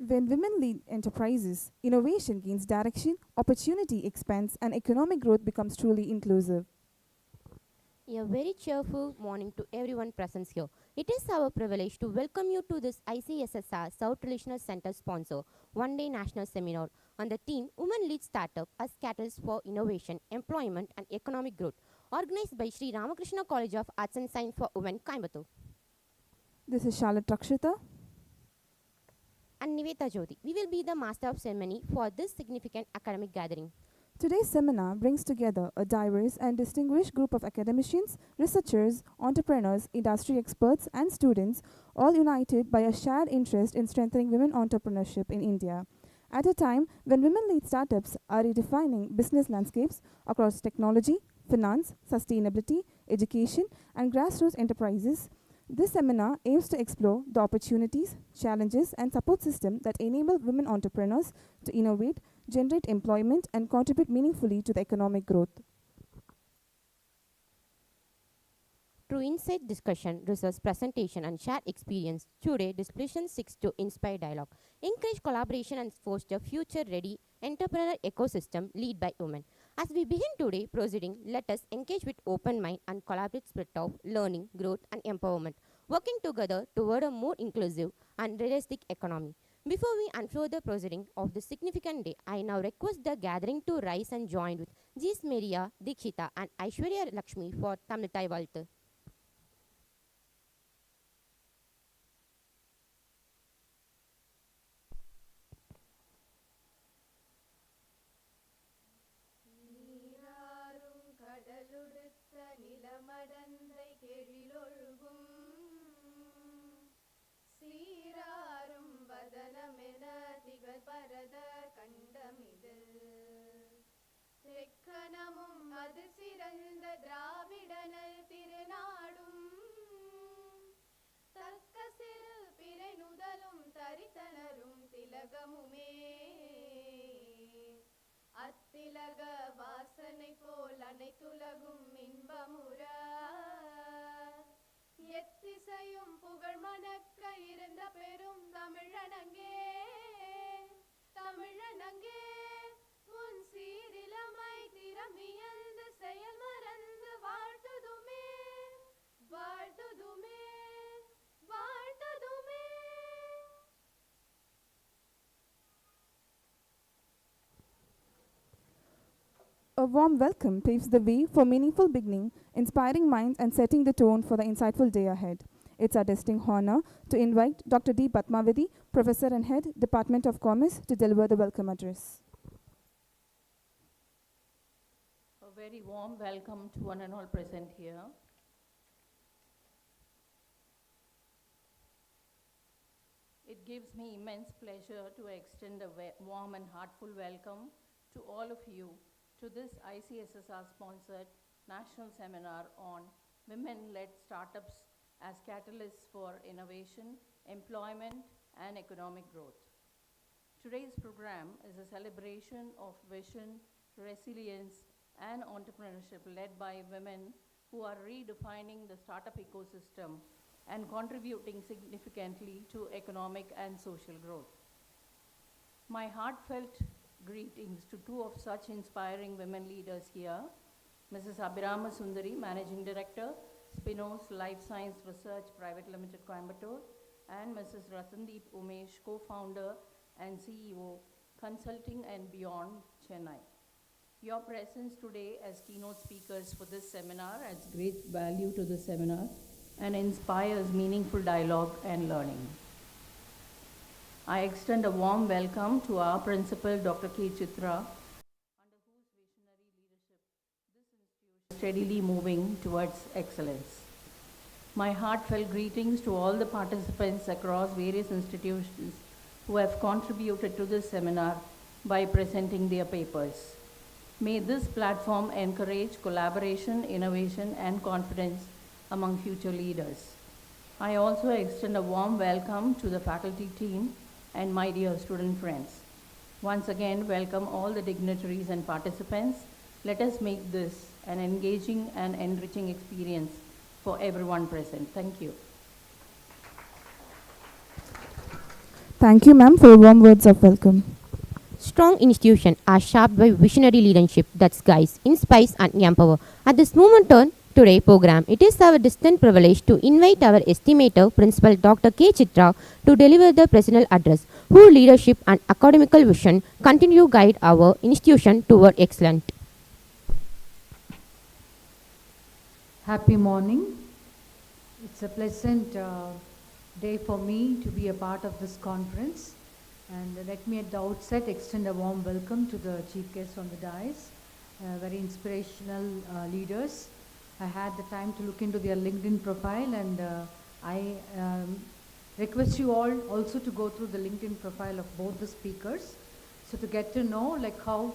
When women lead enterprises, innovation gains direction, opportunity expands, and economic growth becomes truly inclusive. A very cheerful morning to everyone present here. It is our privilege to welcome you to this ICSSR South Regional Center sponsor one-day national seminar on the theme Women Lead Startup as Catalyst for Innovation, Employment and Economic Growth, organized by Sri Ramakrishna College of Arts and Science for Women, Coimbatore. This is Charlotte Rakshita. And Niveta Jyoti. We will be the master of ceremony for this significant academic gathering. Today's seminar brings together a diverse and distinguished group of academicians, researchers, entrepreneurs, industry experts, and students, all united by a shared interest in strengthening women entrepreneurship in India. At a time when women-led startups are redefining business landscapes across technology, finance, sustainability, education, and grassroots enterprises, this seminar aims to explore the opportunities, challenges, and support systems that enable women entrepreneurs to innovate, generate employment, and contribute meaningfully to the economic growth. Through insight discussion, research presentation, and shared experience, today discussion seeks to inspire dialogue, encourage collaboration, and foster future-ready entrepreneurial ecosystem led by women. As we begin today proceeding, let us engage with open mind and collaborative spirit of learning, growth, and empowerment, working together toward a more inclusive and realistic economy. Before we unfold the proceeding of this significant day, I now request the gathering to rise and join with Gs. Maria, Dikshita, and Aishwarya Lakshmi for Tamiltai Valtu. நிலமடந்தை கெழிலொழுகும் சீராரும் வதனமென திகழ் பரத கண்டமிதில் தெக்கணமும் அது சிறந்த திராவிடனல் திருநாடும் தக்க சிறு பிறை நுதலும் தரித்தனரும் திலகமுமே அத்திலக வாசனை போல் அனைத்துலகும் இன்பமுற எத்திசையும் புகழ் மணக்க இருந்த பெரும் தமிழனங்கே தமிழனங்கே முன் சீரிலமை திறமியந்து செயல் மறந்து வாழ்த்துதுமே வாழ்த்துதுமே வாழ்த்துதுமே. A warm welcome paves the way for meaningful beginning, inspiring minds and setting the tone for the insightful day ahead. It's our distinct honor to invite Dr. D. Padmavati, Professor and Head, Department of Commerce, to deliver the welcome address. A very warm welcome to one and all present here. It gives me immense pleasure to extend a warm and heartful welcome to all of you to this ICSSR-sponsored national seminar on women-led startups as catalysts for innovation, employment, and economic growth. Today's program is a celebration of vision, resilience, and entrepreneurship led by women who are redefining the startup ecosystem and contributing significantly to economic and social growth. My heartfelt greetings to two of such inspiring women leaders here, Mrs. Abhirama Sundari, Managing Director, Spinos Life Science Research Private Limited, Coimbatore, and Mrs. Ratandeep Umesh, Co-Founder and CEO, Consulting and Beyond, Chennai. Your presence today as keynote speakers for this seminar adds great value to the seminar and inspires meaningful dialogue and learning. I extend a warm welcome to our principal, Dr. K. Chitra, under whose visionary leadership this institution is steadily moving towards excellence. My heartfelt greetings to all the participants across various institutions who have contributed to this seminar by presenting their papers. May this platform encourage collaboration, innovation, and confidence among future leaders. I also extend a warm welcome to the faculty team and my dear student friends. Once again, welcome all the dignitaries and participants. Let us make this an engaging and enriching experience for everyone present. Thank you. Thank you, ma'am, for your warm words of welcome. Strong institutions are shaped by visionary leadership that guides, inspires, and empowers. At this moment on today program, it is our distinct privilege to invite our estimator, Principal Dr. K. Chitra, to deliver the presidential address, whose leadership and academical vision continue to guide our institution toward excellence. Happy morning. It's a pleasant day for me to be a part of this conference. And let me at the outset extend a warm welcome to the chief guests on the dais, very inspirational leaders. I had the time to look into their LinkedIn profile, and I request you all also to go through the LinkedIn profile of both the speakers, so to get to know like how,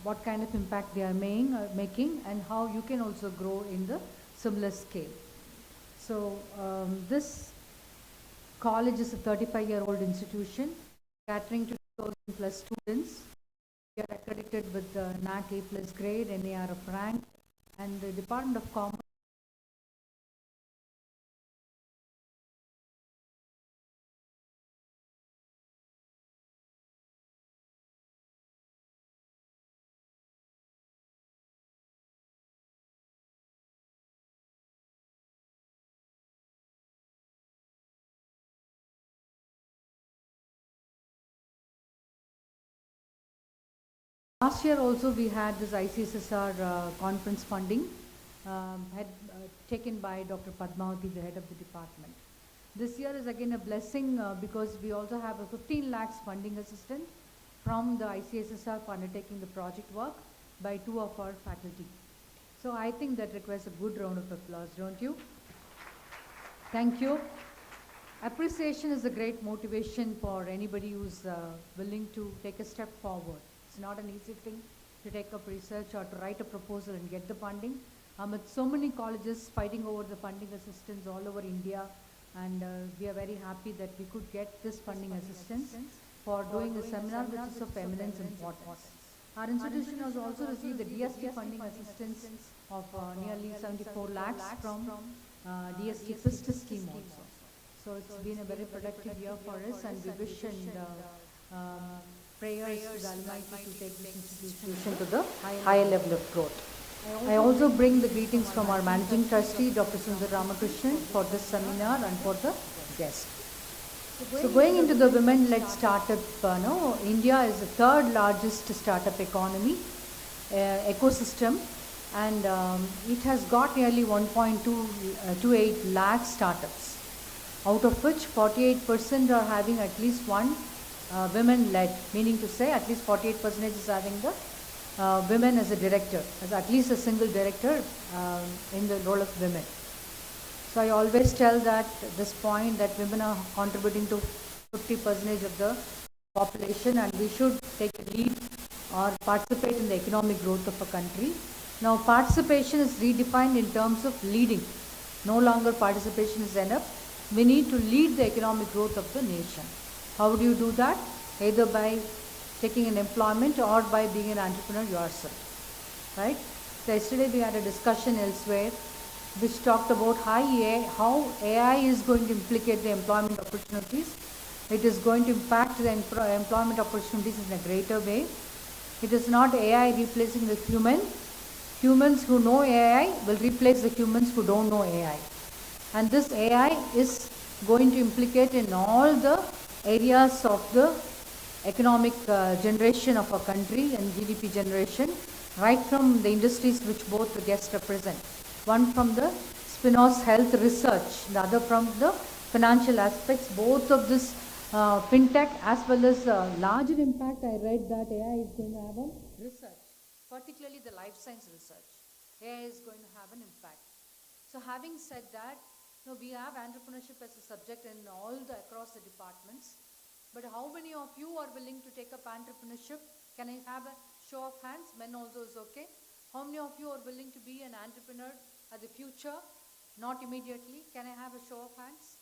what kind of impact they are making and how you can also grow in the similar scale. So this college is a 35-year-old institution, catering to 2,000 plus students. We are accredited with the NAC A plus grade, NARF rank, and the Department of Commerce. Last year also we had this ICSSR conference funding taken by Dr. Padmavati, the head of the department. This year is again a blessing because we also have a 15 lakhs funding assistance from the ICSSR for undertaking the project work by 2 of our faculty. So I think that requires a good round of applause, don't you? Thank you. Appreciation is a great motivation for anybody who's willing to take a step forward. It's not an easy thing to take up research or to write a proposal and get the funding. With so many colleges fighting over the funding assistance all over India, and we are very happy that we could get this funding assistance for doing a seminar which is of eminence importance. Our institution has also received the DST funding assistance of nearly 74 lakhs from DST FIST scheme also. So it's been a very productive year for us, and we wish and prayers to the Almighty to take this institution to the higher level of growth. I also bring the greetings from our Managing Trustee, Dr. Sundar Ramakrishna, for this seminar and for the guest. So going into the women-led startup, India is the third largest startup economy, ecosystem, and it has got nearly 1.28 lakh startups, out of which 48% are having at least one women-led, meaning to say at least 48% is having the women as a director, as at least a single director in the role of women. So I always tell that this point that women are contributing to 50% of the population, and we should take a lead or participate in the economic growth of a country. Now participation is redefined in terms of leading. No longer participation is enough. We need to lead the economic growth of the nation. How do you do that? Either by taking an employment or by being an entrepreneur yourself, right? So yesterday we had a discussion elsewhere which talked about how AI is going to implicate the employment opportunities. It is going to impact the employment opportunities in a greater way. It is not AI replacing the human. Humans who know AI will replace the humans who don't know AI. And this AI is going to implicate in all the areas of the economic generation of our country and GDP generation, right from the industries which both the guests represent. One from the spin-off health research, the other from the financial aspects. Both of this fintech as well as larger impact. I read that AI is going to have on research, particularly the life science research. AI is going to have an impact. So having said that, we have entrepreneurship as a subject in all the across the departments. But how many of you are willing to take up entrepreneurship? Can I have a show of hands? Men also is okay. How many of you are willing to be an entrepreneur at the future? Not immediately. Can I have a show of hands?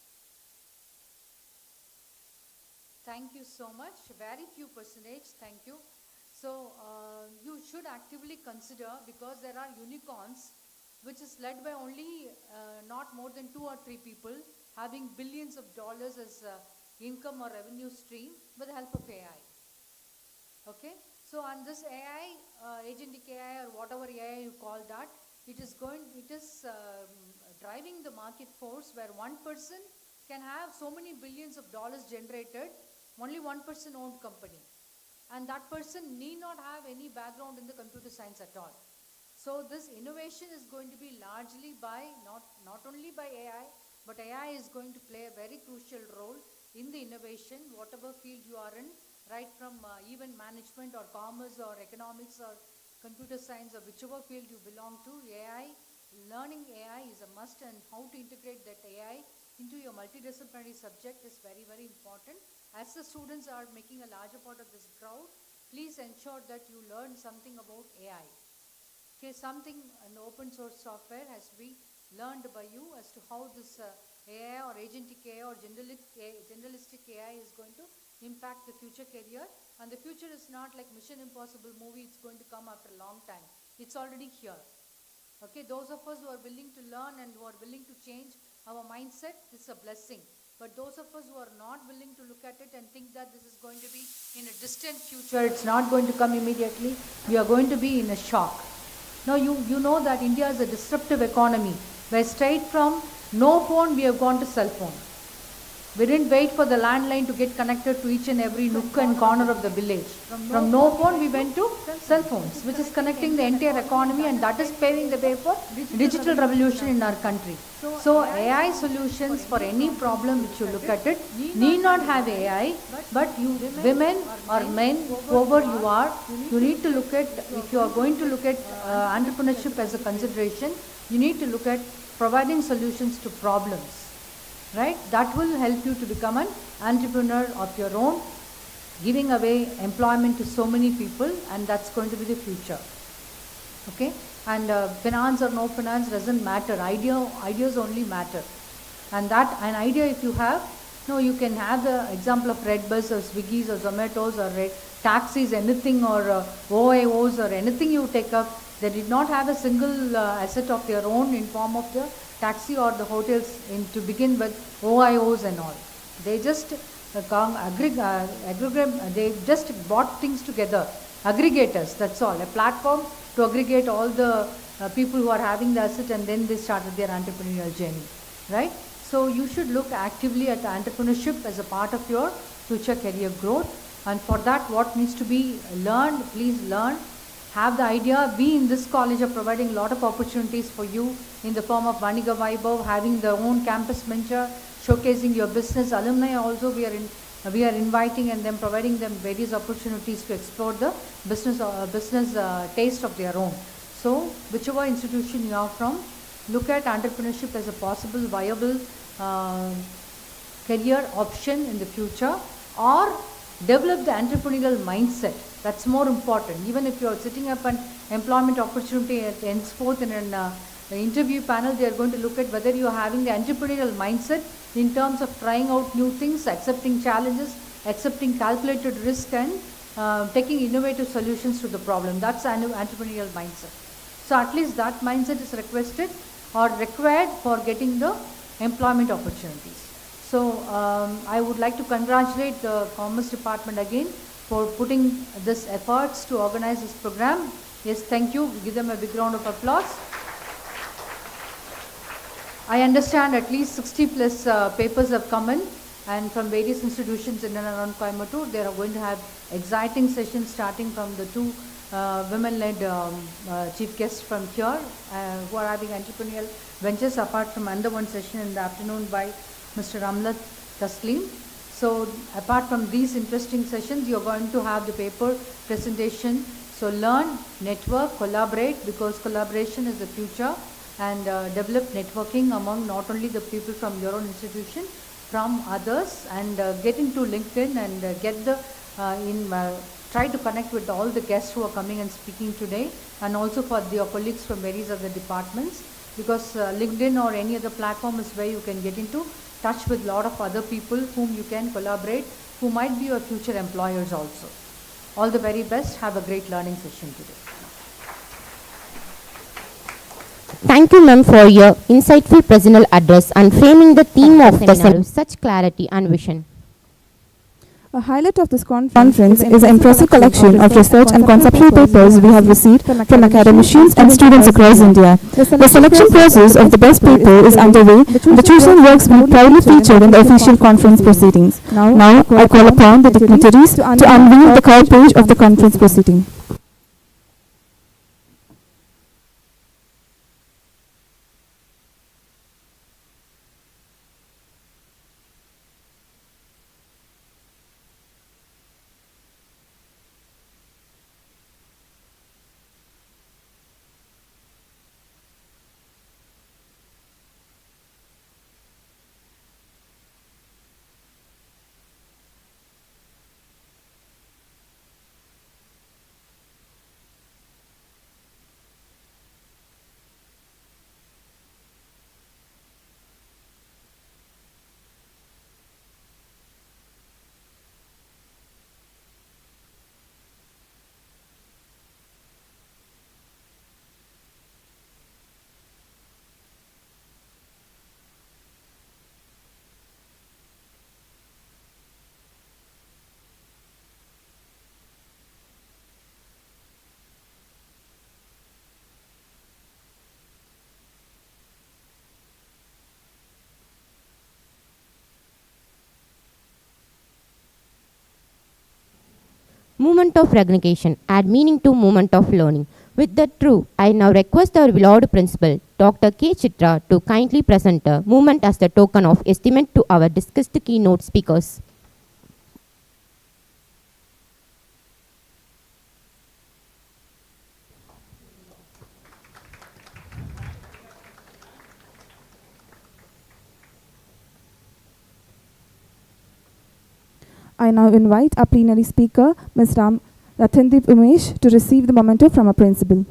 Thank you so much. Very few percentage. Thank you. So you should actively consider, because there are unicorns which is led by only not more than 2 or 3 people having billions of dollars as income or revenue stream with the help of AI. Okay, so on this AI, agentic AI or whatever AI you call that, it is driving the market force where one person can have so many billions of dollars generated, only one person owned company. And that person need not have any background in the computer science at all. So this innovation is going to be largely by, not only by AI, but AI is going to play a very crucial role in the innovation, whatever field you are in, right from even management or commerce or economics or computer science or whichever field you belong to. AI, learning AI is a must, and how to integrate that AI into your multidisciplinary subject is very, very important. As the students are making a larger part of this crowd, please ensure that you learn something about AI. Okay, something an open source software has to be learned by you as to how this AI or agentic AI or generalistic AI is going to impact the future career. And the future is not like Mission Impossible movie, it's going to come after a long time. It's already here. Okay, those of us who are willing to learn and who are willing to change our mindset, this is a blessing. But those of us who are not willing to look at it and think that this is going to be in a distant future, it's not going to come immediately, we are going to be in a shock. Now you know that India is a disruptive economy, where straight from no phone we have gone to cell phone. We didn't wait for the landline to get connected to each and every nook and corner of the village. From no phone we went to cell phones, which is connecting the entire economy, and that is paving the way for digital revolution in our country. So AI solutions for any problem which you look at it need not have AI, but you women or men, whoever you are, you need to look at, if you are going to look at entrepreneurship as a consideration, you need to look at providing solutions to problems. Right? That will help you to become an entrepreneur of your own, giving away employment to so many people, and that's going to be the future. Okay? And finance or no finance doesn't matter. Ideas only matter. And that an idea if you have, no, you can have the example of Redbus or Swiggy's or Zomato's or taxis, anything, or OIOs or anything you take up. They did not have a single asset of their own in form of the taxi or the hotels to begin with, OIOs and all. They just they just bought things together. Aggregators, that's all. A platform to aggregate all the people who are having the asset, and then they started their entrepreneurial journey. Right? So you should look actively at entrepreneurship as a part of your future career growth. And for that, what needs to be learned, please learn. Have the idea. We in this college are providing a lot of opportunities for you in the form of Vaniga Vaibhav, having their own campus venture, showcasing your business. Alumni also we are inviting and then providing them various opportunities to explore the business taste of their own. So whichever institution you are from, look at entrepreneurship as a possible viable career option in the future, or develop the entrepreneurial mindset. That's more important. Even if you are sitting up an employment opportunity henceforth in an interview panel, they are going to look at whether you are having the entrepreneurial mindset in terms of trying out new things, accepting challenges, accepting calculated risk, and taking innovative solutions to the problem. That's an entrepreneurial mindset. So at least that mindset is requested or required for getting the employment opportunities. So I would like to congratulate the Commerce Department again for putting this efforts to organize this program. Yes, thank you. Give them a big round of applause. I understand at least 60 plus papers have come in, and from various institutions in and around Coimbatore. They are going to have exciting sessions starting from the two women-led chief guests from here who are having entrepreneurial ventures, apart from another one session in the afternoon by Mr. Ramlat Taslim. So apart from these interesting sessions, you're going to have the paper presentation. So learn, network, collaborate, because collaboration is the future, and develop networking among not only the people from your own institution, from others, and get into LinkedIn and get the try to connect with all the guests who are coming and speaking today, and also for your colleagues from various other departments, because LinkedIn or any other platform is where you can get into touch with a lot of other people whom you can collaborate, who might be your future employers also. All the very best. Have a great learning session today. Thank you, ma'am, for your insightful personal address and framing the theme of the seminar with such clarity and vision. A highlight of this conference is the impressive collection of research and conceptual papers we have received from academicians and students across India. The selection process of the best paper is underway, and the chosen works will be proudly featured in the official conference proceedings. Now, I call upon the dignitaries to unveil the cover page of the conference proceeding. Movement of recognition, add meaning to movement of learning. With that true, I now request our beloved principal, Dr. K. Chitra, to kindly present a movement as the token of estimate to our discussed keynote speakers. I now invite our plenary speaker, Ms. Rathandip Umesh, to receive the memento from our principal.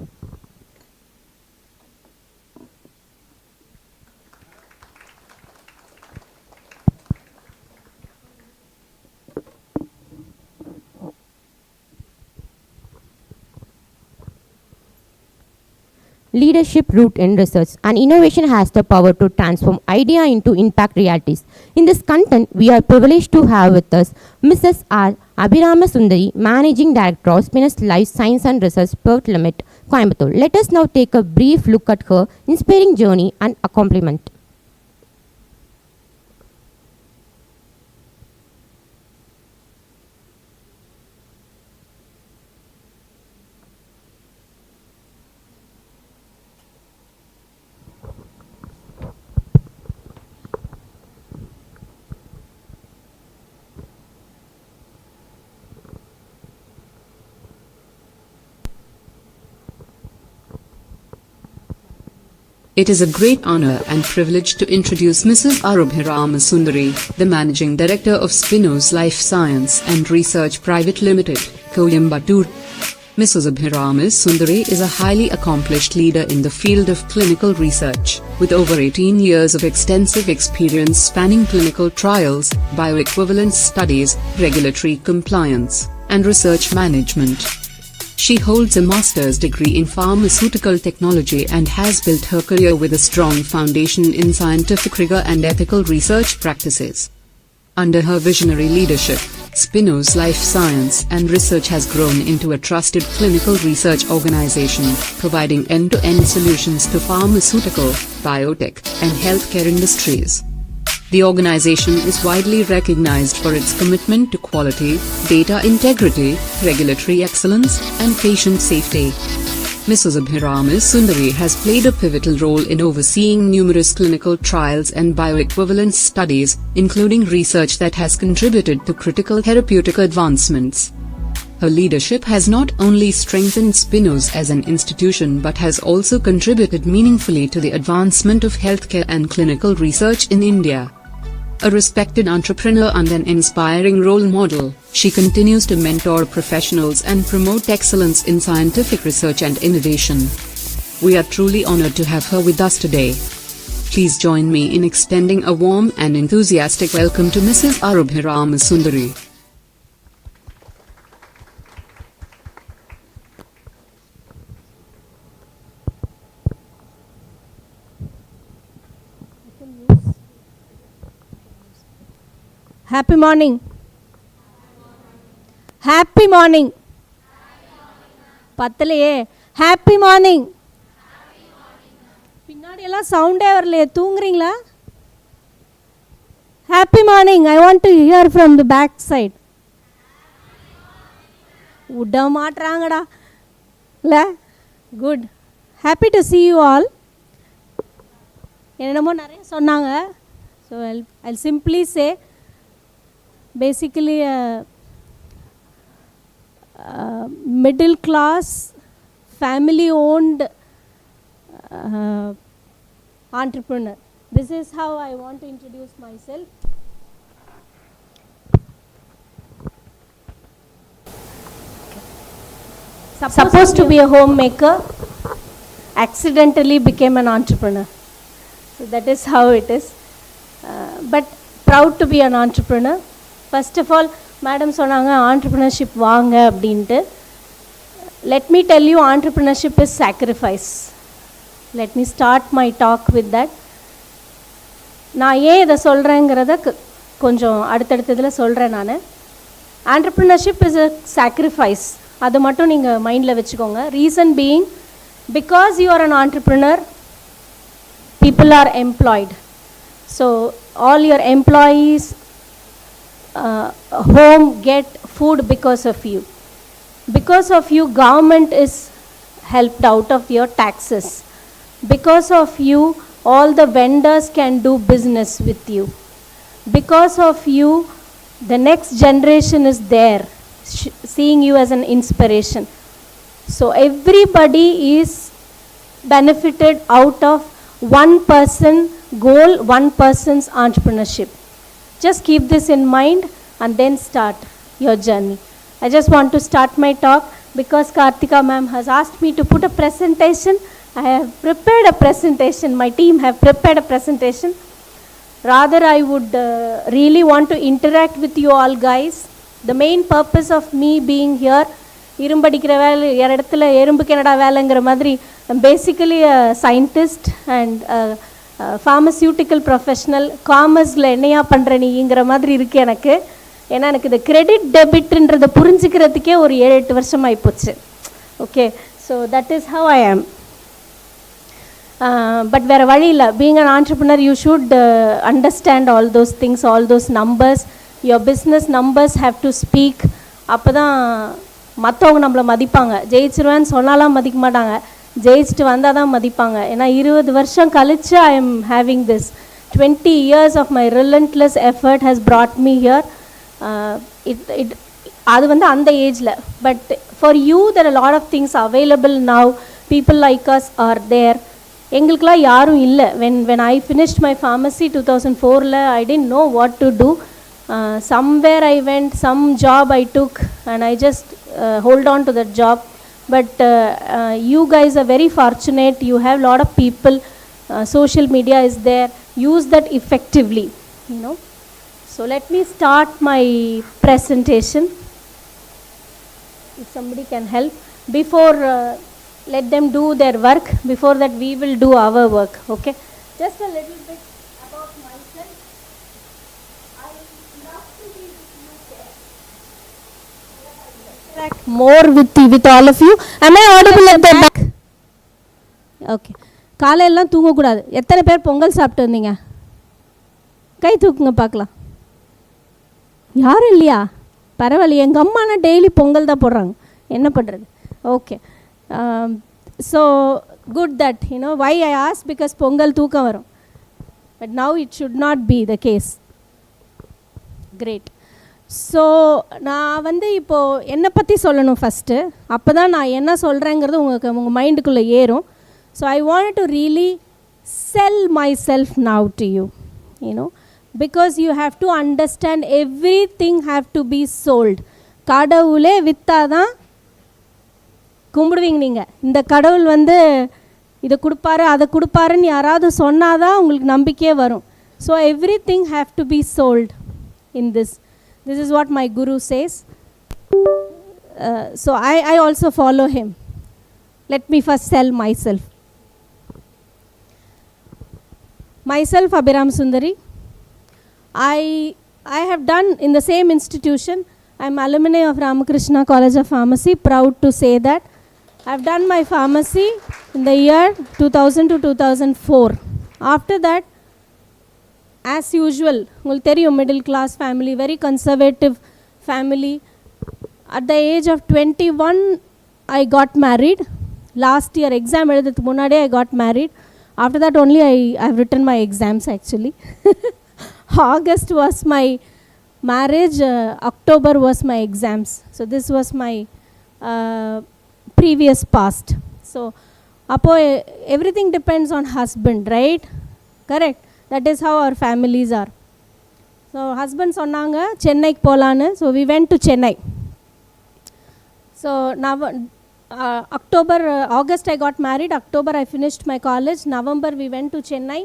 Leadership root in research and innovation has the power to transform idea into impact realities. In this content, we are privileged to have with us Mrs. R. Abhirama Sundari, Managing Director of Spinners Life Science and Research Private Limited, Coimbatore. Let us now take a brief look at her inspiring journey and accomplishment. It is a great honor and privilege to introduce Mrs. R. Abhirama Sundari, the Managing Director of Spinners Life Science and Research Private Limited, Coimbatore. Mrs. Abhirama Sundari is a highly accomplished leader in the field of clinical research, with over 18 years of extensive experience spanning clinical trials, bioequivalence studies, regulatory compliance, and research management. She holds a master's degree in pharmaceutical technology and has built her career with a strong foundation in scientific rigor and ethical research practices. Under her visionary leadership, Spinners Life Science and Research has grown into a trusted clinical research organization, providing end-to-end solutions to pharmaceutical, biotech, and healthcare industries. The organization is widely recognized for its commitment to quality, data integrity, regulatory excellence, and patient safety. Mrs. Abhirama Sundari has played a pivotal role in overseeing numerous clinical trials and bioequivalence studies, including research that has contributed to critical therapeutic advancements. Her leadership has not only strengthened Spinners as an institution but has also contributed meaningfully to the advancement of healthcare and clinical research in India. A respected entrepreneur and an inspiring role model, she continues to mentor professionals and promote excellence in scientific research and innovation. We are truly honored to have her with us today. Please join me in extending a warm and enthusiastic welcome to Mrs. R. Abhirama Sundari. Happy morning. Happy morning. பத்தலையே. Happy morning. பின்னாடி எல்லாம் சவுண்டே வரலையே, தூங்குறீங்களா? Happy morning. I want to hear from the back side. விட மாட்டுறாங்கடா இல்லை? Good. Happy to see you all. என்னென்னமோ நிறைய சொன்னாங்க. So I'll simply say basically middle class family owned entrepreneur. This is how I want to introduce myself. Supposed to be a homemaker, accidentally became an entrepreneur. So that is how it is. But proud to be an entrepreneur. First of all, madam சொன்னாங்க entrepreneurship வாங்க அப்படின்ட்டு. Let me tell you, entrepreneurship is sacrifice. Let me start my talk with that. நான் ஏன் இதை சொல்கிறேங்கிறத கொஞ்சம் அடுத்தடுத்ததில் சொல்கிறேன் நான். entrepreneurship is a sacrifice. அது மட்டும் நீங்கள் மைண்டில் வச்சுக்கோங்க. Reason being, because you are an entrepreneur, people are employed. So all your employees home get food because of you. Because of you, government is helped out of your taxes. Because of you, all the vendors can do business with you. Because of you, the next generation is there, seeing you as an inspiration. So everybody is benefited out of one person goal, one person's entrepreneurship. Just keep this in mind and then start your journey. I just want to start my talk because Karthika ma'am has asked me to put a presentation. I have prepared a presentation. My team have prepared a presentation. Rather, I would really want to interact with you all guys. The main purpose of me being here, இரும்படிக்கிற வேலை இடத்துல எறும்புக்கு என்னடா வேலைங்கிற மாதிரி, basically scientist and pharmaceutical professional. காமர்ஸில் என்னையா பண்ணுற நீங்கிற மாதிரி இருக்குது எனக்கு. ஏன்னா எனக்கு இந்த கிரெடிட் டெபிட்ன்றதை புரிஞ்சுக்கிறதுக்கே ஒரு 7-8 வருஷம் ஆகிப்போச்சு. Okay, so that is how I am. But வேறு வழி இல்லை. Being an entrepreneur, you should understand all those things, all those numbers. Your business numbers have to speak. அப்போ தான் மற்றவங்க நம்மளை மதிப்பாங்க. ஜெயிச்சிருவேன்னு சொன்னாலாம் மதிக்க மாட்டாங்க, ஜெயிச்சுட்டு வந்தால் தான் மதிப்பாங்க. ஏன்னா 20 வருஷம் கழிச்சு I am having this. 20 years of my relentless effort has brought me here. அது வந்து அந்த ஏஜில். But for you there are a lot of things available now. People like us are there. எங்களுக்கெலாம் யாரும் இல்லை. when I finished my pharmacy 2004, I didn't know what to do. Somewhere I went, some job I took, and I just hold on to that job. But you guys are very fortunate. You have a lot of people. Social media is there. Use that effectively, you know. So let me start my presentation. If somebody can help. Before, let them do their work. Before that, we will do our work. Okay. Just a little bit about myself. I love to be with you there. Interact more with all of you. Am I audible at the back? Okay. காலையெல்லாம் தூங்கக்கூடாது. எத்தனை பேர் பொங்கல் சாப்பிட்டு வந்தீங்க? கை தூக்குங்க பார்க்கலாம். யாரும் இல்லையா? பரவாயில்ல. எங்கள் அம்மானா டெய்லி பொங்கல் தான் போடுறாங்க. என்ன பண்ணுறது? Okay. So good that why I asked, because Pongal தூக்கம் வரும். But now it should not be the case. Great. So நான் வந்து இப்போது என்னை பற்றி சொல்லணும் ஃபஸ்ட்டு. அப்போ தான் நான் என்ன சொல்கிறேங்கிறது உங்கள் மைண்டுக்குள்ளே ஏறும். So I wanted to really sell myself now to you, because you have to understand everything have to be sold. கடவுளே வித்தாதான் கும்பிடுவீங்க நீங்கள். இந்த கடவுள் வந்து இதை கொடுப்பாரு அதை கொடுப்பாருன்னு யாராவது சொன்னாதான் உங்களுக்கு நம்பிக்கையே வரும். So everything have to be sold in this. This is what my guru says. So I also follow him. Let me first sell myself. Myself, Abhiram Sundari. I have done in the same institution. I'm alumni of Ramakrishna College of Pharmacy, proud to say that. I've done my pharmacy in the year 2000 to 2004. After that, as usual, உங்களுக்கு தெரியும் middle class family, very conservative family. At the age of 21, I got married. Last year, exam எழுதுறதுக்கு முன்னாடியே I got married. After that only I've written my exams actually. August was my marriage, October was my exams. So this was my previous past. So appo everything depends on husband, right? Correct. That is how our families are. So husband சொன்னாங்க சென்னைக்கு போலான்னு. So we went to Chennai. So now August I got married, October I finished my college, November we went to Chennai.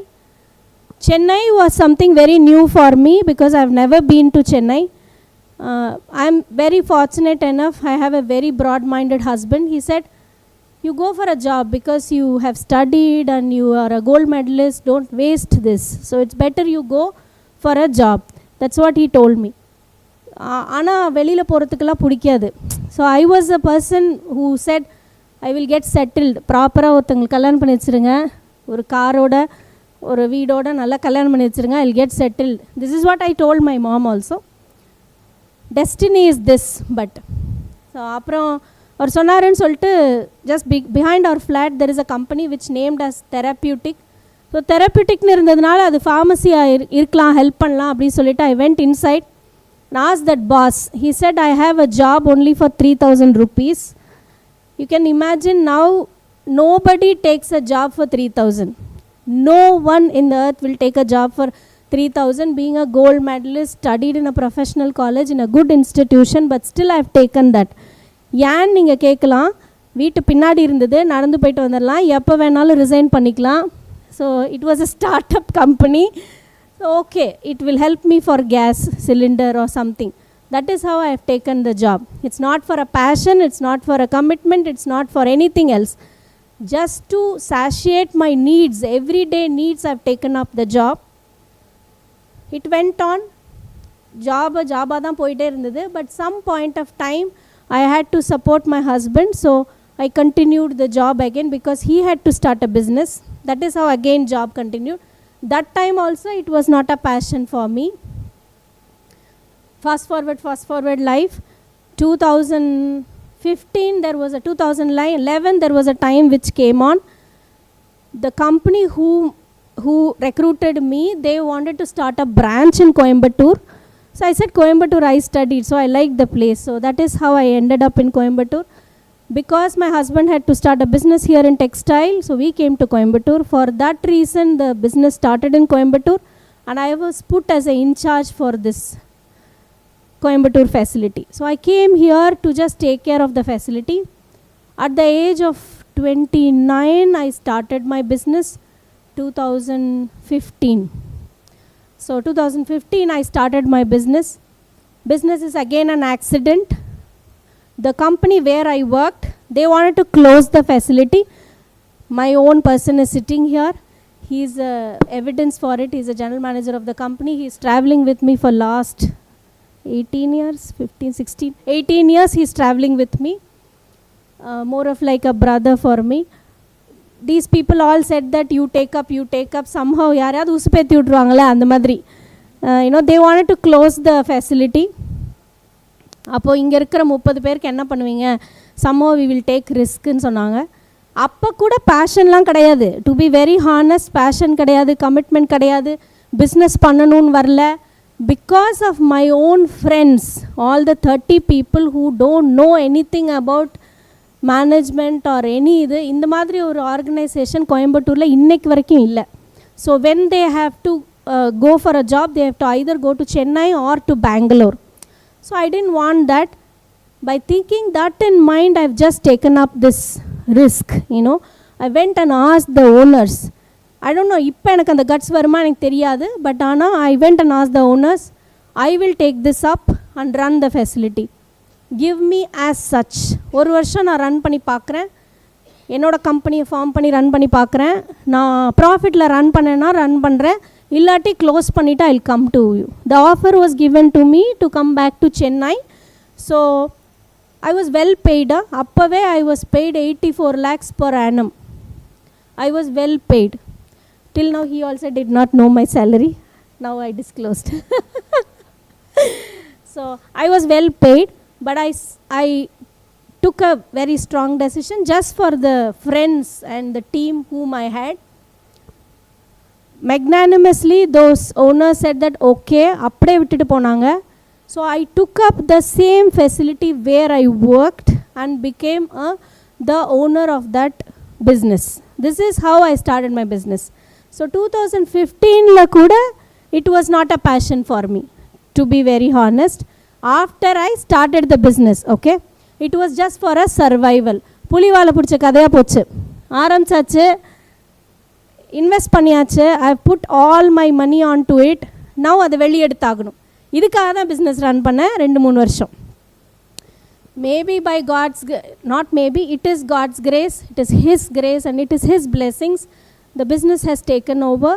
Chennai was something very new for me because I've never been to Chennai. I'm very fortunate enough, I have a very broad-minded husband. He said, you go for a job because you have studied and you are a gold medalist, don't waste this. So it's better you go for a job. That's what he told me. ஆனால் வெளியில் போகிறதுக்கெல்லாம் பிடிக்காது. So I was a person who set I will get settled. ப்ராப்பராக ஒருத்தங்களுக்கு கல்யாணம் பண்ணி வச்சுருங்க, ஒரு காரோட ஒரு வீடோட நல்லா கல்யாணம் பண்ணி வச்சுருங்க, I will get settled. This is what I told my mom also. Destiny is this. But so அப்புறம் அவர் சொன்னாருன்னு சொல்லிட்டு just behind our flat there is a company which named as therapeutic. So தெரப்யூட்டிக்னு இருந்ததுனால அது ஃபார்மசியாக இருக்கலாம், ஹெல்ப் பண்ணலாம் அப்படின்னு சொல்லிட்டு I went inside and asked that boss. He said, I have a job only for 3,000 rupees. You can imagine now, nobody takes a job for 3,000. No one in the earth will take a job for 3,000. Being a gold medalist, studied in a professional college, in a good institution, but still I have taken that. ஏன் நீங்கள் கேட்கலாம், வீட்டு பின்னாடி இருந்தது, நடந்து போயிட்டு வந்துடலாம், எப்போ வேணாலும் ரிசைன் பண்ணிக்கலாம். So it was a start up company. So okay, it will help me for gas cylinder or something. That is how I have taken the job. It's not for a passion, it's not for a commitment, it's not for anything else. Just to satiate my needs, everyday needs, I have taken up the job. It went on. Job தான் போயிட்டே இருந்தது. But some point of time, I had to support my husband. So I continued the job again because he had to start a business. That is how again job continued. That time also it was not a passion for me. Fast forward life. 2015 there was a 2011 there was a time which came on. The company who recruited me, they wanted to start a branch in Coimbatore. So I said Coimbatore I studied, so I liked the place. So that is how I ended up in Coimbatore. Because my husband had to start a business here in textile, so we came to Coimbatore. For that reason, the business started in Coimbatore, and I was put as an in charge for this Coimbatore facility. So I came here to just take care of the facility. At the age of 29, I started my business, 2015. So 2015, I started my business. Business is again an accident. The company where I worked, they wanted to close the facility. My own person is sitting here. He is evidence for it. He is a general manager of the company. He is traveling with me for last 18 years, 15, 16, 18 years he is traveling with me. More of like a brother for me. These people all said that you take up. Somehow, யாரையாவது உசுப்பேத்தி விட்ருவாங்களே அந்த மாதிரி. They wanted to close the facility. அப்போது இங்கே இருக்கிற 30 பேருக்கு என்ன பண்ணுவீங்க, somehow we will take riskன்னு சொன்னாங்க. அப்போ கூட பேஷன்லாம் கிடையாது. To be very honest, passion கிடையாது, கமிட்மெண்ட் கிடையாது, பிஸ்னஸ் பண்ணணும்னு வரல. Because of my own friends, all the 30 people who don't know anything about management or any இந்த மாதிரி ஒரு ஆர்கனைசேஷன் கோயம்புத்தூரில் இன்னைக்கு வரைக்கும் இல்லை. So when they have to go for a job, they have to either go to Chennai or to Bangalore. So I didn't want that. By thinking that in mind, I've just taken up this risk. I went and asked the owners. I don't know, இப்போ எனக்கு அந்த cuts வருமா எனக்கு தெரியாது. But ஆனால் I went and asked the owners, I will take this up and run the facility. Give me as such. ஒரு வருஷம் நான் ரன் பண்ணி பார்க்குறேன், என்னோடய கம்பெனியை ஃபார்ம் பண்ணி ரன் பண்ணி பார்க்குறேன். நான் ப்ராஃபிட்டில் ரன் பண்ணேன்னா ரன் பண்ணுறேன், இல்லாட்டி க்ளோஸ் பண்ணிவிட்டு I will come to you. The offer was given to me to come back to Chennai. So I was well paid. Appave I was paid 84 lakhs per annum. I was well paid. Till now he also did not know my salary. Now I disclosed. So I was well paid, but I took a very strong decision just for the friends and the team whom I had. Magnanimously those owners said that okay, appade vittu ponanga. So I took up the same facility where I worked and became the owner of that business. This is how I started my business. So 2015 la kuda it was not a passion for me, to be very honest. After I started the business, okay, it was just for a survival. புலிவால பிடிச்ச கதையாக போச்சு. ஆரம்பிச்சாச்சு, invest பண்ணியாச்சு, I put all my money on to it. Now அதை வெளியெடுத்தாகணும். இதுக்காக தான் பிஸ்னஸ் ரன் பண்ணேன் 2-3 வருஷம். Maybe by God's, not maybe, it is God's grace, it is His grace and it is His blessings. The business has taken over.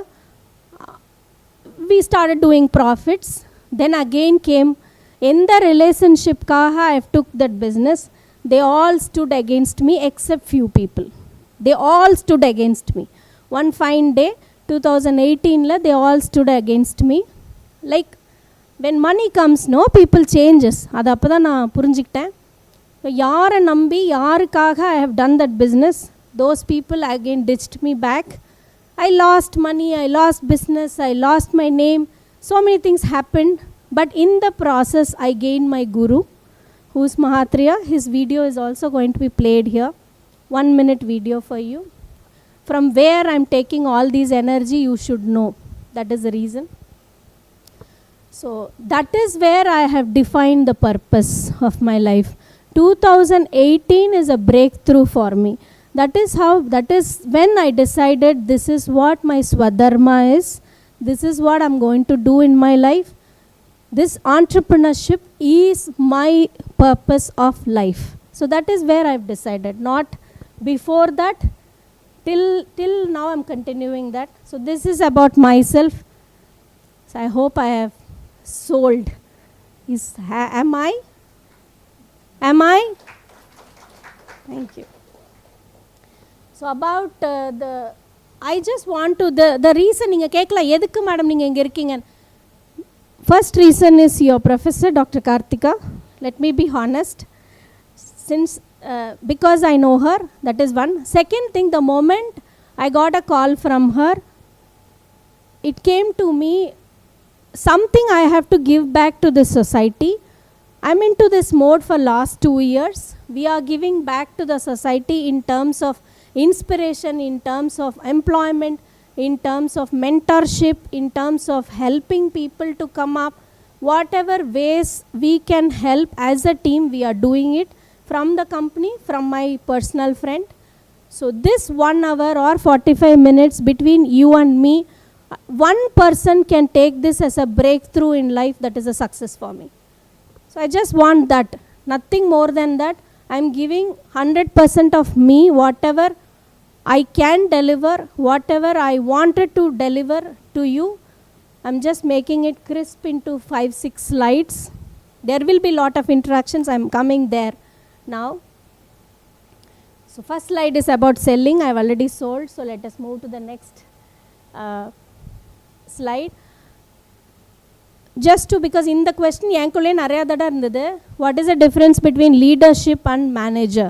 We started doing profits. Then again came, in the relationship kaha I took that business. They all stood against me except few people. They all stood against me. One fine day, 2018 la, they all stood against me. Like, when money comes, no, people changes. Adu appo dhaan na purinjikten. Yaara nambi, yarukaga I have done that business. Those people again ditched me back. I lost money, I lost business, I lost my name. So many things happened. But in the process, I gained my guru, who is Mahatriya. His video is also going to be played here. 1-minute video for you. From where I'm taking all these energy, you should know. That is the reason. So that is where I have defined the purpose of my life. 2018 is a breakthrough for me. That is when I decided this is what my Swadharma is. This is what I'm going to do in my life. This entrepreneurship is my purpose of life. So that is where I've decided. Not before that, till now I'm continuing that. So this is about myself. So I hope I have sold. Am I? Thank you. So about I just want to, the reason நீங்க கேட்கலாம் எதுக்கு madam நீங்க இங்க இருக்கீங்க. First reason is your professor, Dr. Karthika. Let me be honest. Since because I know her, that is one. Second thing, the moment I got a call from her, it came to me something I have to give back to this society. I'm into this mode for last 2 years. We are giving back to the society in terms of inspiration, in terms of employment, in terms of mentorship, in terms of helping people to come up. Whatever ways we can help as a team, we are doing it from the company, from my personal friend. So this 1 hour or 45 minutes between you and me, one person can take this as a breakthrough in life. That is a success for me. So I just want that, nothing more than that. I'm giving 100% of me, whatever I can deliver, whatever I wanted to deliver to you. I'm just making it crisp into 5-6 slides. There will be lot of interactions. I'm coming there now. So first slide is about selling. I've already sold. So let us move to the next slide. Just to, because in the question yankulle nariya thada irundhudu, what is the difference between leadership and manager?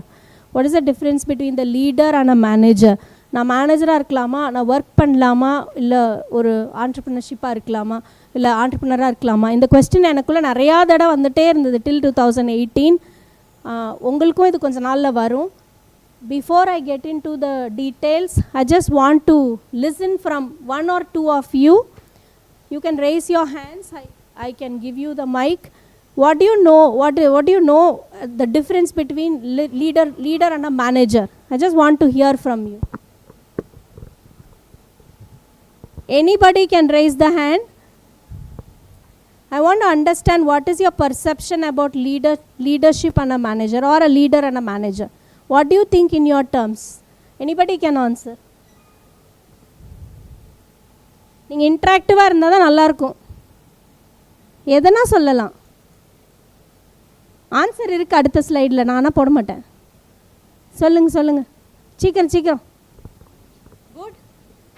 What is the difference between the leader and a manager? நான் மேனேஜராக இருக்கலாமா, நான் work பண்ணலாமா, இல்லை ஒரு ஆண்டர்ப்ரினர்ஷிப்பாக இருக்கலாமா, இல்லை ஆண்டர்ப்ரினராக இருக்கலாமா? இந்த கொஸ்டின் எனக்குள்ளே நிறையா தடவை வந்துகிட்டே இருந்தது டில் 2018. உங்களுக்கும் இது கொஞ்சம் நாளில் வரும். Before I get into the details, I just want to listen from 1 or 2 of you. You can raise your hands. I can give you the mic. What do you know? What do you know the difference between leader and a manager? I just want to hear from you. Anybody can raise the hand. I want to understand what is your perception about leadership and a manager, or a leader and a manager. What do you think in your terms? Anybody can answer. நீங்கள் இன்ட்ராக்டிவாக இருந்தால் தான் நல்லாயிருக்கும். எதனா சொல்லலாம். Answer இருக்குது அடுத்த ஸ்லைடில், நானாக போட மாட்டேன். சொல்லுங்கள் சீக்கிரம். Good.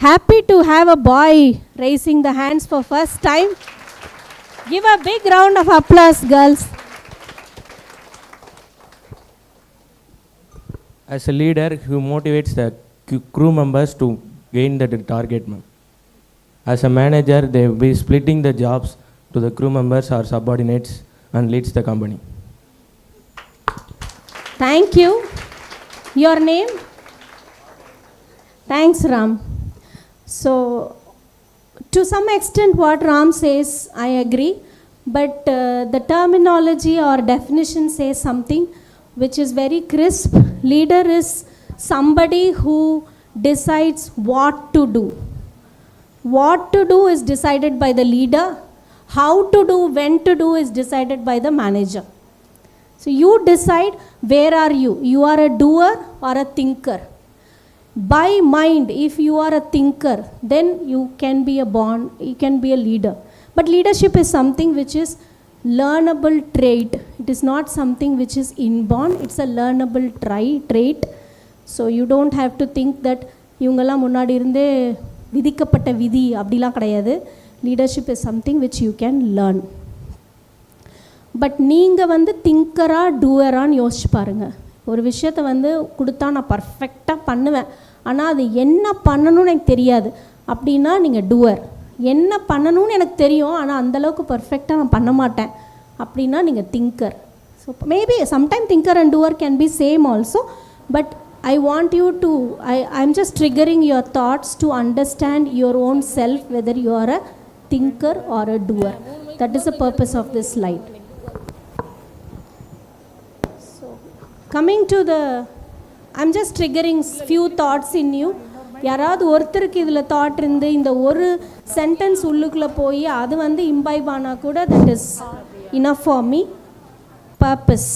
Happy to have a boy raising the hands for first time. Give a big round of applause, girls. As a leader who motivates the crew members to gain the target, ma'am. As a manager, they will be splitting the jobs to the crew members or subordinates and leads the company. Thank you. Your name? Thanks, Ram. So, to some extent what Ram says, I agree, but the terminology or definition says something which is very crisp. Leader is somebody who decides what to do. What to do is decided by the leader. How to do, when to do is decided by the manager. So you decide where are you. You are a doer or a thinker. By mind, if you are a thinker, then you can be you can be a leader. But leadership is something which is learnable trait. It is not something which is inborn. It's a learnable trait. So you don't have to think that இவங்கெல்லாம் முன்னாடி இருந்தே விதிக்கப்பட்ட விதி அப்படிலாம் கிடையாது. Leadership is something which you can learn. But நீங்கள் வந்து திங்கராக டூவரான்னு யோசிச்சு பாருங்கள். ஒரு விஷயத்தை கொடுத்தா நான் பர்ஃபெக்டாக பண்ணுவேன், ஆனால் அது என்ன பண்ணணும்னு எனக்கு தெரியாது அப்படின்னா நீங்கள் டூவர். என்ன பண்ணணும்னு எனக்கு தெரியும், ஆனால் அந்தளவுக்கு பர்ஃபெக்டாக நான் பண்ண மாட்டேன் அப்படின்னா நீங்கள் thinker. So maybe sometime thinker and doer can be same also, but I want you to, I'm just triggering your thoughts to understand your own self, whether you are a thinker or a doer. That is the purpose of this slide. So, coming to the, I'm just triggering few thoughts in you. யாராவது ஒருத்தருக்கு இதில் thought இருந்து இந்த ஒரு sentence உள்ளுக்குள்ளே போய் அது imbibe ஆனால் கூட that is enough for me. Purpose.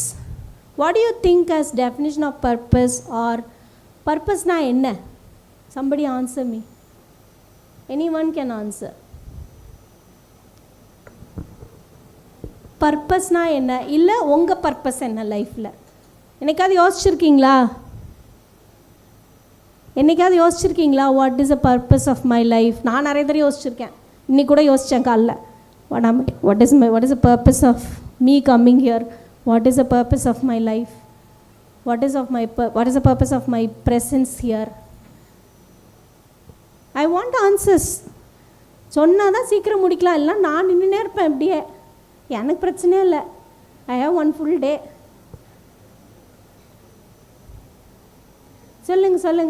What do you think as definition of purpose, or purpose na enna? Somebody answer me. Anyone can answer. Purpose na enna? Illa unga purpose enna life la? Ennikadu yosichirkingla? Ennikadu yosichirkingla what is the purpose of my life? Naan naraithari yosichiruken. Inni kuda yosichen kalla. What is the purpose of me coming here? What is the purpose of my life? What is the purpose of my presence here? I want answers. சொன்னாதான் சீக்கிரம் முடிக்கலாம், இல்லை நான் நின்றுனே இருப்பேன் அப்படியே. எனக்கு பிரச்சனையே இல்லை. I have one full day. சொல்லுங்க.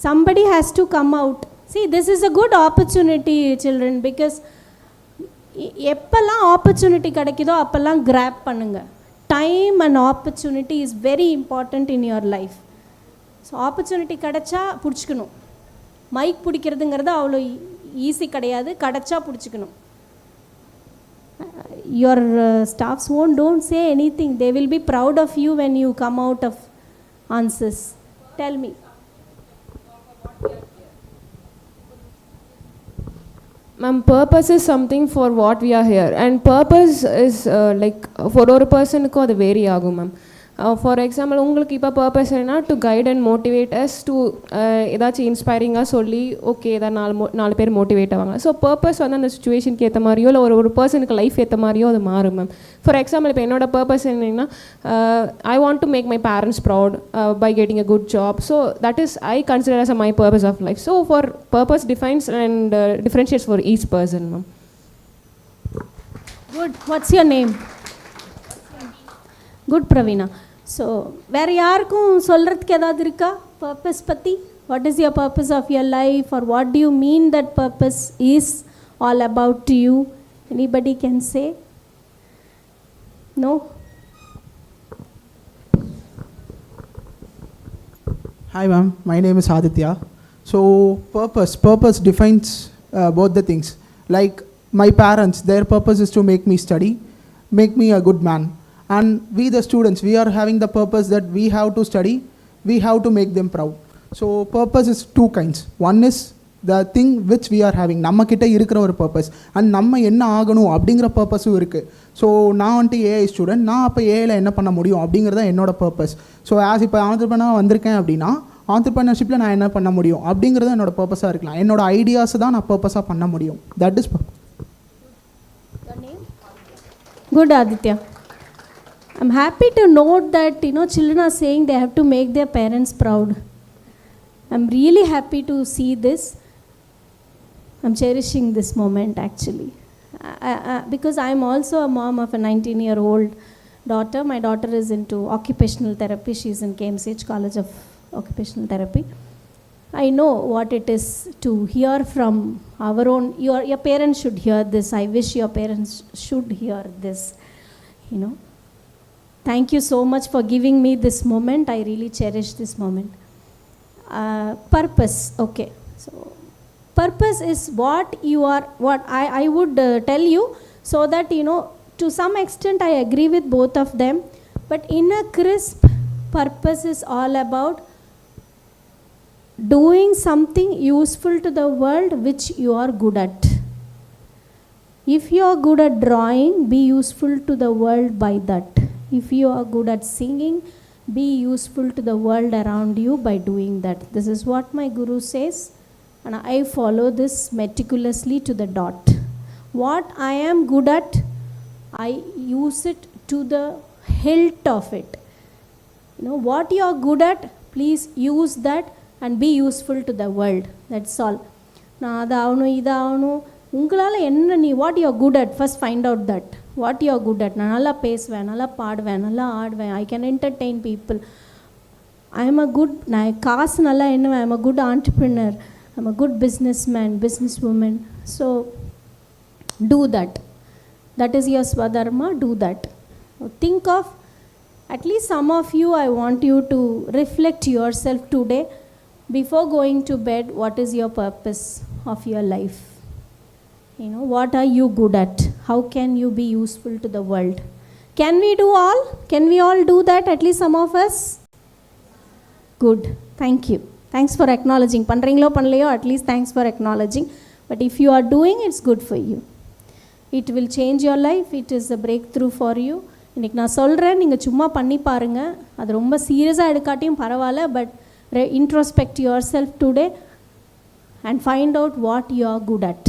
Somebody has to come out. See, this is a good opportunity, children, because எப்பெல்லாம் ஆப்பர்ச்சுனிட்டி கிடைக்குதோ அப்போல்லாம் கிராப் பண்ணுங்கள். Time and opportunity is very important in your life. So opportunity கிடைச்சா பிடிச்சிக்கணும். Mic பிடிக்கிறதுங்கிறது அவ்வளோ easy கிடையாது, கிடைச்சா பிடிச்சிக்கணும். Your staffs don't say anything. They will be proud of you when you come out of answers. Tell me. Ma'am, purpose is something for what we are here, and purpose is like for ஒரு பர்சனுக்கும் அது vary ஆகும் ma'am. For example உங்களுக்கு இப்போ purpose என்ன, to guide and motivate us to ஏதாச்சும் இன்ஸ்பைரிங்காக சொல்லி okay ஏதாவது நாலு பேர் மோட்டிவேட் ஆவாங்க. ஸோ பர்பஸ் அந்த சுச்சுவேஷனுக்கு ஏற்ற மாதிரியோ இல்லை ஒரு பர்சனுக்கு லைஃப் ஏற்ற மாதிரியோ அது மாறும் மேம். ஃபார் எக்ஸாம்பிள் இப்போ என்னோட பர்பஸ் என்னன்னா, I want to make my parents proud by getting a good job. So that is I consider as my purpose of life. So for purpose defines and differentiates for each person ma'am. Good. What's your name? Good, Pravina. So வேறு யாருக்கும் சொல்கிறதுக்கு ஏதாவது இருக்கா purpose பற்றி? What is your purpose of your life, or what do you mean that purpose is all about to you? Anybody can say? No? Hi ma'am, my name is Aditya. So purpose defines both the things. Like my parents, their purpose is to make me study, make me a good man. And we the students, we are having the purpose that we have to study, we have to make them proud. So purpose is two kinds. One is the thing which we are having. நம்மக்கிட்ட இருக்கிற ஒரு purpose and நம்ம என்ன ஆகணும் அப்படிங்கிற பர்பஸும் இருக்குது. So நான் வந்துட்டு ஏஐ ஸ்டூடெண்ட், நான் அப்போ ஏஐயில் என்ன பண்ண முடியும் அப்படிங்கிறத என்னோட பர்பஸ். ஸோ ஆஸ் இப்போ ஆண்டர்ப்ரனர் வந்திருக்கேன் அப்படின்னா ஆண்டர்ப்ரனர்ஷிப்பில் நான் என்ன பண்ண முடியும் அப்படிங்கிறது என்னோட பர்பஸாக இருக்கலாம். என்னோட ஐடியாஸை தான் நான் பர்பஸாக பண்ண முடியும். That is Good, Aditya. I'm happy to note that, children are saying they have to make their parents proud. I'm really happy to see this. I'm cherishing this moment, actually. Because I'm also a mom of a 19-year-old daughter. My daughter is into occupational therapy. She's in KMCH College of Occupational Therapy. I know what it is to hear from our own. Your parents should hear this. I wish your parents should hear this. Thank you so much for giving me this moment. I really cherish this moment. Purpose. Okay. So, purpose is what you are. What I would tell you, so that to some extent I agree with both of them. But in a crisp, purpose is all about doing something useful to the world which you are good at. If you are good at drawing, be useful to the world by that. If you are good at singing, be useful to the world around you by doing that. This is what my guru says, and I follow this meticulously to the dot. What I am good at, I use it to the hilt of it. What you are good at, please use that and be useful to the world. That's all. நான் அது ஆகணும் இது ஆகணும், உங்களால் என்ன what you are good at, first find out that. What you are good at. நான் நல்லா பேசுவேன், நல்லா பாடுவேன், நல்லா ஆடுவேன், I can entertain people. I am a good, நான் காசு நல்லா எண்ணுவேன், I am a good entrepreneur, I am a good businessman, businesswoman. So do that. That is your swadharma, do that. Think of, at least some of you, I want you to reflect yourself today. Before going to bed, what is your purpose of your life? What are you good at? How can you be useful to the world? Can we do all? Can we all do that? At least some of us? Good. Thank you. Thanks for acknowledging. Pandringlo panlayo, at least thanks for acknowledging. But if you are doing, it's good for you. It will change your life. It is a breakthrough for you. இன்னைக்கு நான் சொல்கிறேன், நீங்கள் சும்மா பண்ணி பாருங்கள். அது ரொம்ப சீரியஸாக எடுக்காட்டியும் பரவாயில்ல. But introspect yourself today and find out what you are good at.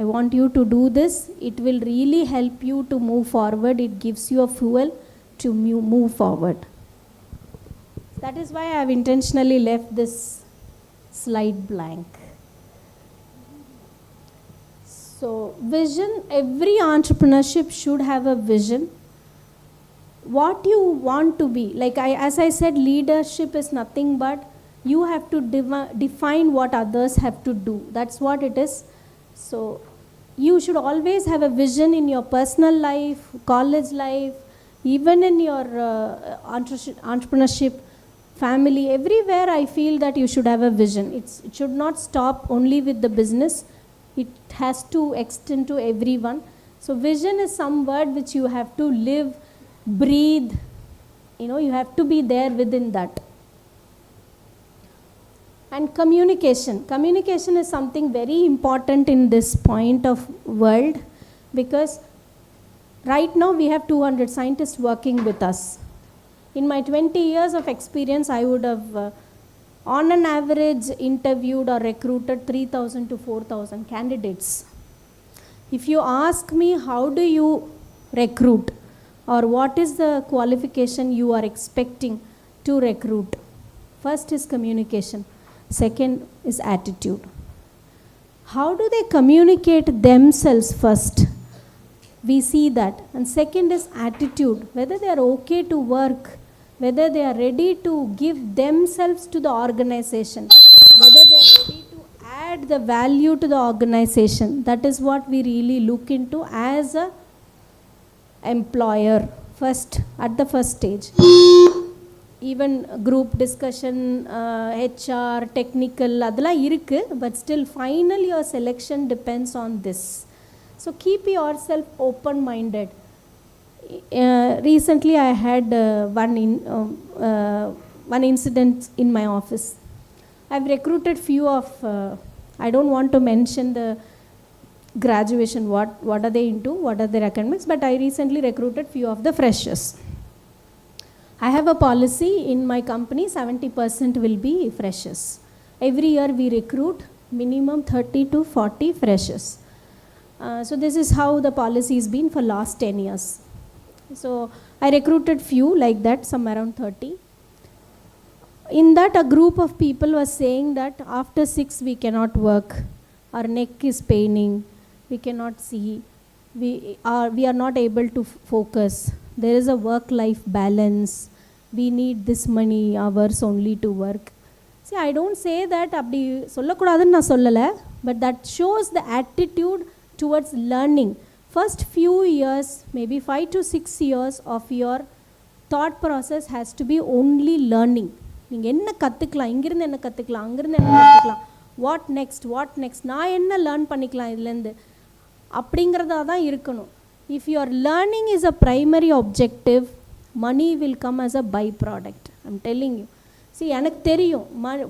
I want you to do this. It will really help you to move forward. It gives you a fuel to move forward. That is why I have intentionally left this slide blank. So, vision. Every entrepreneurship should have a vision. What you want to be. Like as I said, leadership is nothing but you have to define what others have to do. That's what it is. So you should always have a vision in your personal life, college life, even in your entrepreneurship, family, everywhere. I feel that you should have a vision. It should not stop only with the business. It has to extend to everyone. So vision is some word which you have to live, breathe. You have to be there within that. And communication. Communication is something very important in this point of world, because right now we have 200 scientists working with us. In my 20 years of experience, I would have on an average interviewed or recruited 3,000 to 4,000 candidates. If you ask me how do you recruit or what is the qualification you are expecting to recruit, first is communication. Second is attitude. How do they communicate themselves first? We see that. And second is attitude, whether they are okay to work, whether they are ready to give themselves to the organization, whether they are ready to add the value to the organization. That is what we really look into as a employer first, at the first stage. Even group discussion, HR, technical, adala irukku, but still final your selection depends on this. So keep yourself open-minded. Recently I had one incident in my office. I've recruited few of I don't want to mention the graduation, what are they into, what are their academics, but I recently recruited few of the freshers. I have a policy in my company, 70% will be freshers. Every year we recruit minimum 30 to 40 freshers. So this is how the policy has been for last 10 years. So I recruited few like that, some around 30. In that, a group of people was saying that after 6 we cannot work, our neck is paining, we cannot see, we are not able to focus, there is a work-life balance, we need this many hours only to work. See, I don't say that abdi sollakudadunu na sollala, but that shows the attitude towards learning. First few years, maybe 5 to 6 years of your thought process has to be only learning. நீங்கள் என்ன கற்றுக்கலாம், இங்கிருந்து என்ன கற்றுக்கலாம், அங்கிருந்து என்ன கற்றுக்கலாம், what next நான் என்ன லேர்ன் பண்ணிக்கலாம் இதுலேருந்து அப்படிங்கிறதா தான் இருக்கணும். If your learning is a primary objective, money will come as a by product. I'm telling you. எனக்கு தெரியும்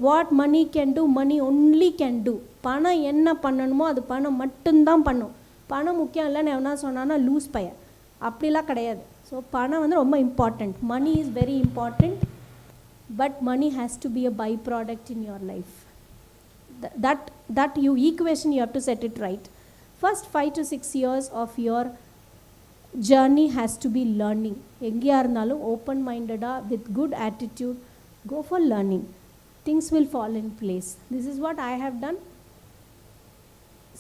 what money can do, money only can do. பணம் என்ன பண்ணணுமோ அது பணம் மட்டும்தான் பண்ணும். பணம் முக்கியம் இல்லைன்னு எவனா சொன்னான்னா லூஸ் பையன், அப்படிலாம் கிடையாது. ஸோ பணம் வந்து ரொம்ப important. Money is very important, but money has to be a byproduct in your life. That you equation you have to set it right. First 5 to 6 years of your journey has to be learning. எங்கேயா இருந்தாலும் open minded with good attitude, go for learning. Things will fall in place. This is what I have done.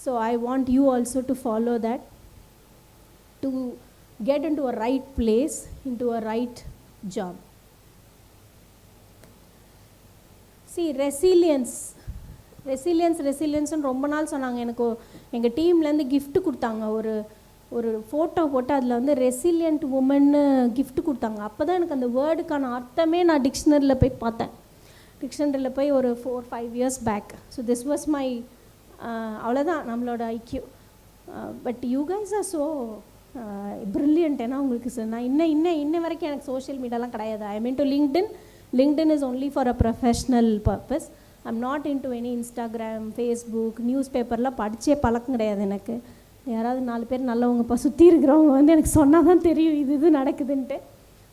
So I want you also to follow that, to get into a right place, into a right job. See, resilience ரொம்ப நாள் சொன்னாங்க. எனக்கு எங்கள் டீம்லேருந்து gift கொடுத்தாங்க, ஒரு photo போட்டு அதில் வந்து ரெசிலியன்ட் உமன்னு கிஃப்ட் கொடுத்தாங்க. அப்போ தான் எனக்கு அந்த வேர்டுக்கான அர்த்தமே நான் டிக்ஷனரியில் போய் பார்த்தேன். டிக்ஷனரியில் போய் ஒரு 4-5 years back. So this was my அவ்வளோதான் நம்மளோட IQ. But you guys are so brilliant. ஏன்னா உங்களுக்கு நான் இன்ன வரைக்கும் எனக்கு சோஷியல் மீடியாலாம் கிடையாது. I mean to LinkedIn is only for a professional purpose. I'm not into any Instagram, Facebook, newspaperலாம் படித்தே பழக்கம் கிடையாது எனக்கு. யாராவது 4 பேர் நல்லவங்க சுற்றி இருக்கிறவங்க வந்து எனக்கு சொன்னால் தான் தெரியும் இது நடக்குதுன்ட்டு.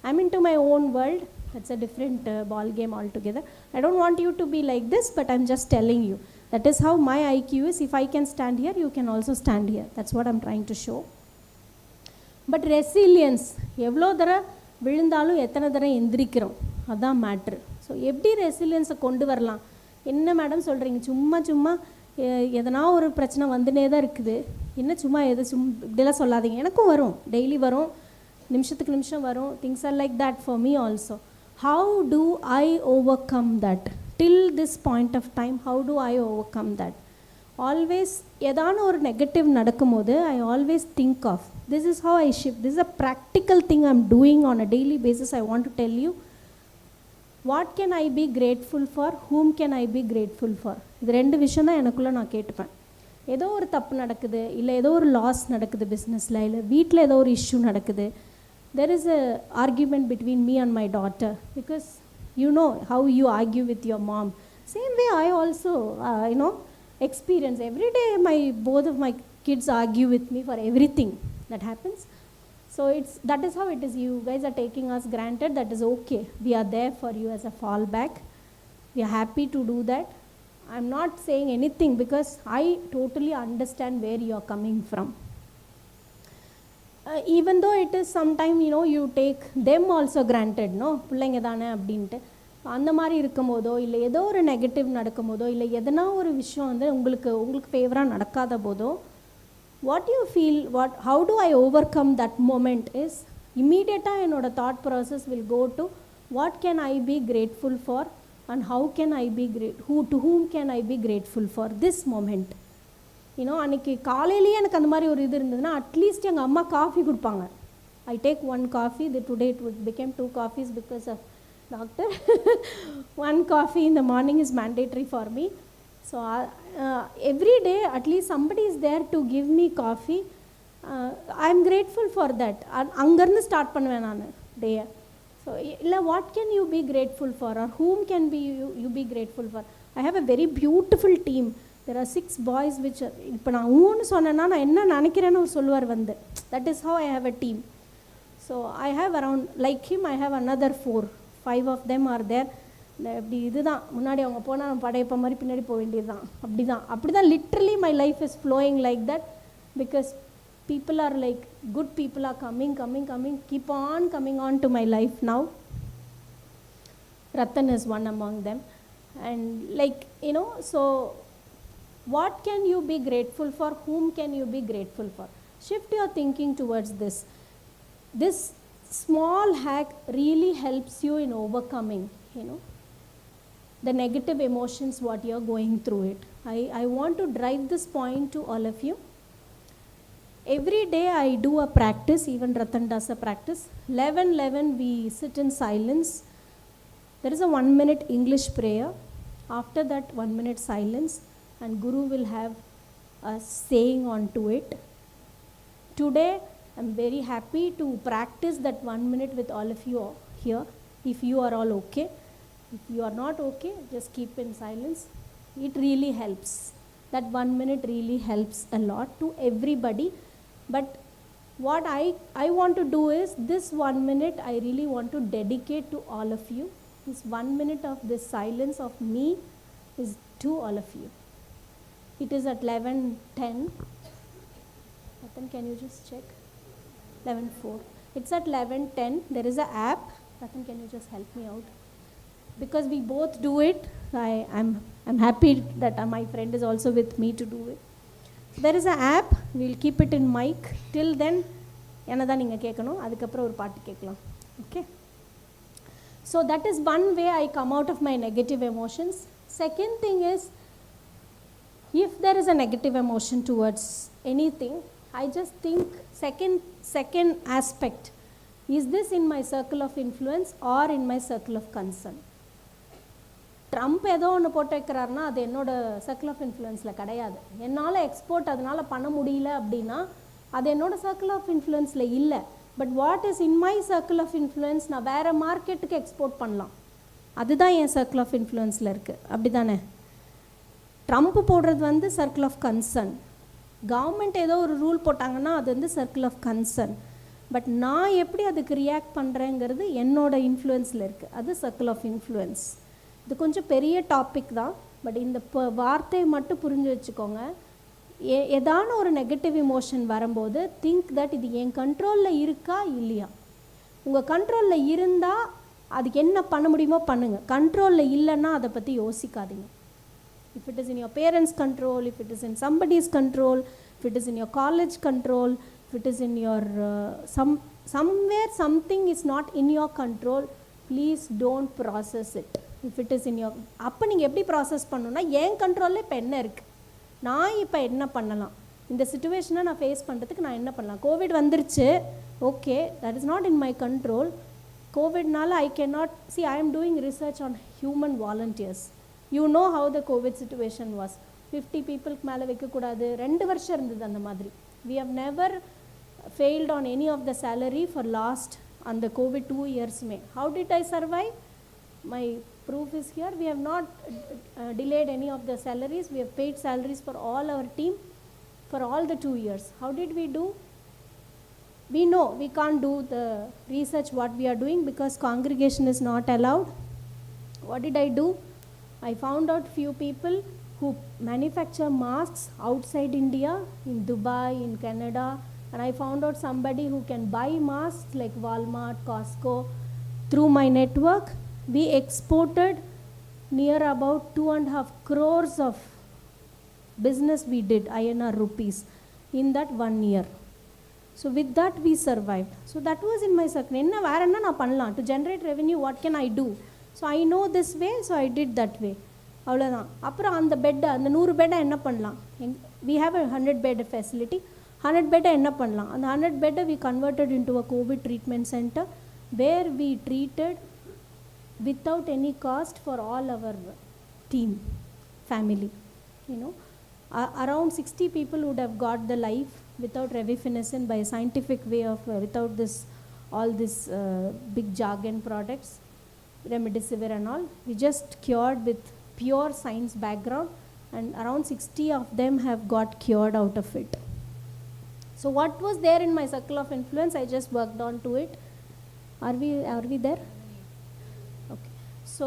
I'm into my own world. That's a different ball game altogether. I don't want you to be like this, but I'm just telling you. That is how my IQ is. If I can stand here, you can also stand here. That's what I'm trying to show. But resilience, எவ்வளோ தடவை விழுந்தாலும் எத்தனை தடவை எந்திரிக்கிறோம், அதுதான் matter. So எப்படி ரெசிலியன்ஸை கொண்டு வரலாம்? என்ன மேடம் சொல்கிறீங்க, சும்மா எதனா ஒரு பிரச்சனை வந்துனே தான் இருக்குது, என்ன சும்மா இப்படிலாம் சொல்லாதீங்க. எனக்கும் வரும், டெய்லி வரும், நிமிஷத்துக்கு நிமிஷம் வரும். Things are like that for me also. How do I overcome that? Till this point of time how do I overcome that? Always ஏதான ஒரு நெகட்டிவ் நடக்கும்போது I always think of this is how I shift. This is a practical thing I am doing on a daily basis. I want to tell you, what can I be grateful for, whom can I be grateful for. இது 2 விஷயம் தான் எனக்குள்ளே நான் கேட்டுப்பேன். ஏதோ ஒரு தப்பு நடக்குது, இல்லை ஏதோ ஒரு லாஸ் நடக்குது பிஸ்னஸில், இல்லை வீட்டில் ஏதோ ஒரு இஷ்யூ நடக்குது. There is a argument between me and my daughter, because you know how you argue with your mom. Same way I also experience every day. Both of my kids argue with me for everything that happens. So that is how it is. You guys are taking us granted. That is okay. We are there for you as a fallback. We are happy to do that. I'm not saying anything because I totally understand where you are coming from. Even though it is sometimes, you take them also granted, no, பிள்ளைங்க தானே அப்படின்ட்டு. அந்த மாதிரி இருக்கும்போதோ, இல்லை ஏதோ ஒரு negative நடக்கும்போதோ, இல்லை எதனா ஒரு விஷயம் வந்து உங்களுக்கு ஃபேவராக நடக்காத போதோ, what you feel, how do I overcome that moment is இம்மீடியட்டாக என்னோடய thought process will go to what can I be grateful for and how can I be to whom can I be grateful for this moment. அன்றைக்கி காலையிலேயே எனக்கு அந்த மாதிரி ஒரு இது இருந்ததுன்னா அட்லீஸ்ட் எங்கள் அம்மா காஃபி கொடுப்பாங்க. I take 1 coffee. Today it became 2 coffees because of doctor. 1 coffee in the morning is mandatory for me. So every day at least somebody is there to give me coffee. I am grateful for that. Angarnu start பண்ணுவேன் நான் day. So illa what can you be grateful for, or whom can be you be grateful for? I have a very beautiful team. there are 6 boys which are, இப்போ நான் ஊன்னு சொன்னேன்னா நான் என்ன நினைக்கிறேன்னு அவர் சொல்லுவார் வந்து. That is how I have a team. So I have around, like him, I have another 4. 5 of them are there. இப்படி இதுதான் முன்னாடி அவங்க போனால் நம்ம படையப்ப மாதிரி பின்னாடி போக வேண்டியது தான். அப்படி தான் literally my life is flowing like that, because people are like, good people are coming, keep on coming on to my life now. Ratan is one among them. And like, you know, so what can you be grateful for? Whom can you be grateful for? Shift your thinking towards this. This small hack really helps you in overcoming, you know, the negative emotions what you're going through it. I want to drive this point to all of you. Every day I do a practice, even Ratan does a practice. 11:11 we sit in silence. There is a 1-minute English prayer. After that 1-minute silence, and Guru will have a saying onto it. Today I'm very happy to practice that 1 minute with all of you here. If you are all okay. If you are not okay, just keep in silence. It really helps. That 1 minute really helps a lot to everybody. But what I want to do is, this 1 minute I really want to dedicate to all of you. This 1 minute of this silence of me is to all of you. It is at 11:10. Ratan, can you just check? 11:04. It's at 11:10. There is an app. Ratan, can you just help me out? Because we both do it, I'm happy that my friend is also with me to do it. There is an app. We'll keep it in mic. Till then, enada neenga kekkanum, adukapra or paattu kekkalam. Okay. So that is one way I come out of my negative emotions. Second thing is, if there is a negative emotion towards anything, I just think second aspect, is this in my circle of influence or in my circle of concern? Trump ஏதோ ஒன்று போட்டு வைக்கிறாருன்னா அது என்னோட circle of இன்ஃப்ளூயன்ஸில் கிடையாது. என்னால் export அதனால் பண்ண முடியல அப்படின்னா அது என்னோட சர்க்கிள் ஆஃப் இன்ஃப்ளூயன்ஸில் இல்லை. But what is in my circle of influence, நான் வேறு மார்க்கெட்டுக்கு எக்ஸ்போர்ட் பண்ணலாம், அதுதான் என் சர்க்கிள் ஆஃப் இன்ஃப்ளூயன்ஸில் இருக்குது. அப்படி தானே? ட்ரம்ப் போடுறது வந்து சர்க்கிள் ஆஃப் கன்சர்ன். கவர்மெண்ட் ஏதோ ஒரு ரூல் போட்டாங்கன்னா அது வந்து சர்க்கிள் ஆஃப் கன்சர்ன். பட் நான் எப்படி அதுக்கு ரியாக்ட் பண்ணுறேங்கிறது என்னோட இன்ஃப்ளூயன்ஸில் இருக்குது, அது சர்க்கிள் ஆஃப் இன்ஃப்ளூயன்ஸ். இது கொஞ்சம் பெரிய டாபிக் தான், பட் இந்த வார்த்தையை மட்டும் புரிஞ்சு வச்சுக்கோங்க. ஏதான ஒரு நெகட்டிவ் இமோஷன் வரும்போது திங்க் தட் இது என் கண்ட்ரோலில் இருக்கா இல்லையா. உங்கள் கண்ட்ரோலில் இருந்தால் அதுக்கு என்ன பண்ண முடியுமோ பண்ணுங்கள். கண்ட்ரோலில் இல்லைன்னா அதை பற்றி யோசிக்காதீங்க. If it is in your parents' control, if it is in somebody's control, if it is in your college control, if it is in your somewhere something is not in your control, please don't process it. If it is in your, அப்போ நீங்கள் எப்படி process பண்ணணுன்னா, என் கண்ட்ரோலில் இப்போ என்ன இருக்குது, நான் இப்போ என்ன பண்ணலாம், இந்த சுச்சுவேஷனை நான் ஃபேஸ் பண்ணுறதுக்கு நான் என்ன பண்ணலாம். கோவிட் வந்துருச்சு, okay, that is not in my control. கோவிட்னால I can not see, I am doing research on human volunteers. You know how the covid situation was. 50 பீப்புளுக்கு மேலே வைக்கக்கூடாது, 2 வருஷம் இருந்தது அந்த மாதிரி. We have never failed on any of the salary for last அந்த covid 2 இயர்ஸுமே. How did I survive? My proof is here. We have not delayed any of the salaries. We have paid salaries for all our team for all the 2 years. How did we do? We know we can't do the research what we are doing because congregation is not allowed. What did I do? I found out few people who manufacture masks outside India, in Dubai, in Canada, and I found out somebody who can buy masks like Walmart, Costco. Through my network, we exported near about 2.5 crores of business we did, INR rupees, in that 1 year. So with that we survived. So that was in my circle. Enna vera enna na pannalam to generate revenue, what can I do? So I know this way, so I did that way. Avladha. Apra and the bed, and the 100 bed enna pannalam. We have a 100 bed facility. 100 bed enna pannalam. And the 100 bed we converted into a COVID treatment center where we treated without any cost for all our team, family. You know, around 60 people would have got the life without revifinicin by a scientific way of without this all this big jargon products, remdesivir and all. We just cured with pure science background and around 60 of them have got cured out of it. So what was there in my circle of influence, I just worked on to it. Are we there? Okay. So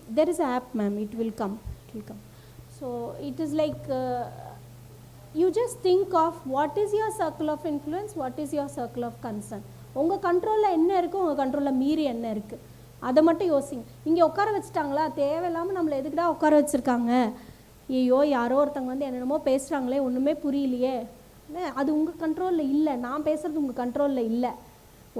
there is an app, ma'am, it will come. So it is like, you just think of what is your circle of influence, what is your circle of concern. உங்கள் கண்ட்ரோலில் என்ன இருக்குது, உங்கள் கண்ட்ரோலில் மீறி என்ன இருக்குது, அதை மட்டும் யோசிங்க. இங்கே உட்கார வச்சுட்டாங்களா, தேவையில்லாமல் நம்மளை எதுக்குடா உட்கார வச்சுருக்காங்க, ஐயோ யாரோ ஒருத்தங்க வந்து என்னென்னமோ பேசுகிறாங்களே ஒன்றுமே புரியலையே, அது உங்கள் கண்ட்ரோலில் இல்லை. நான் பேசுகிறது உங்கள் கண்ட்ரோலில் இல்லை.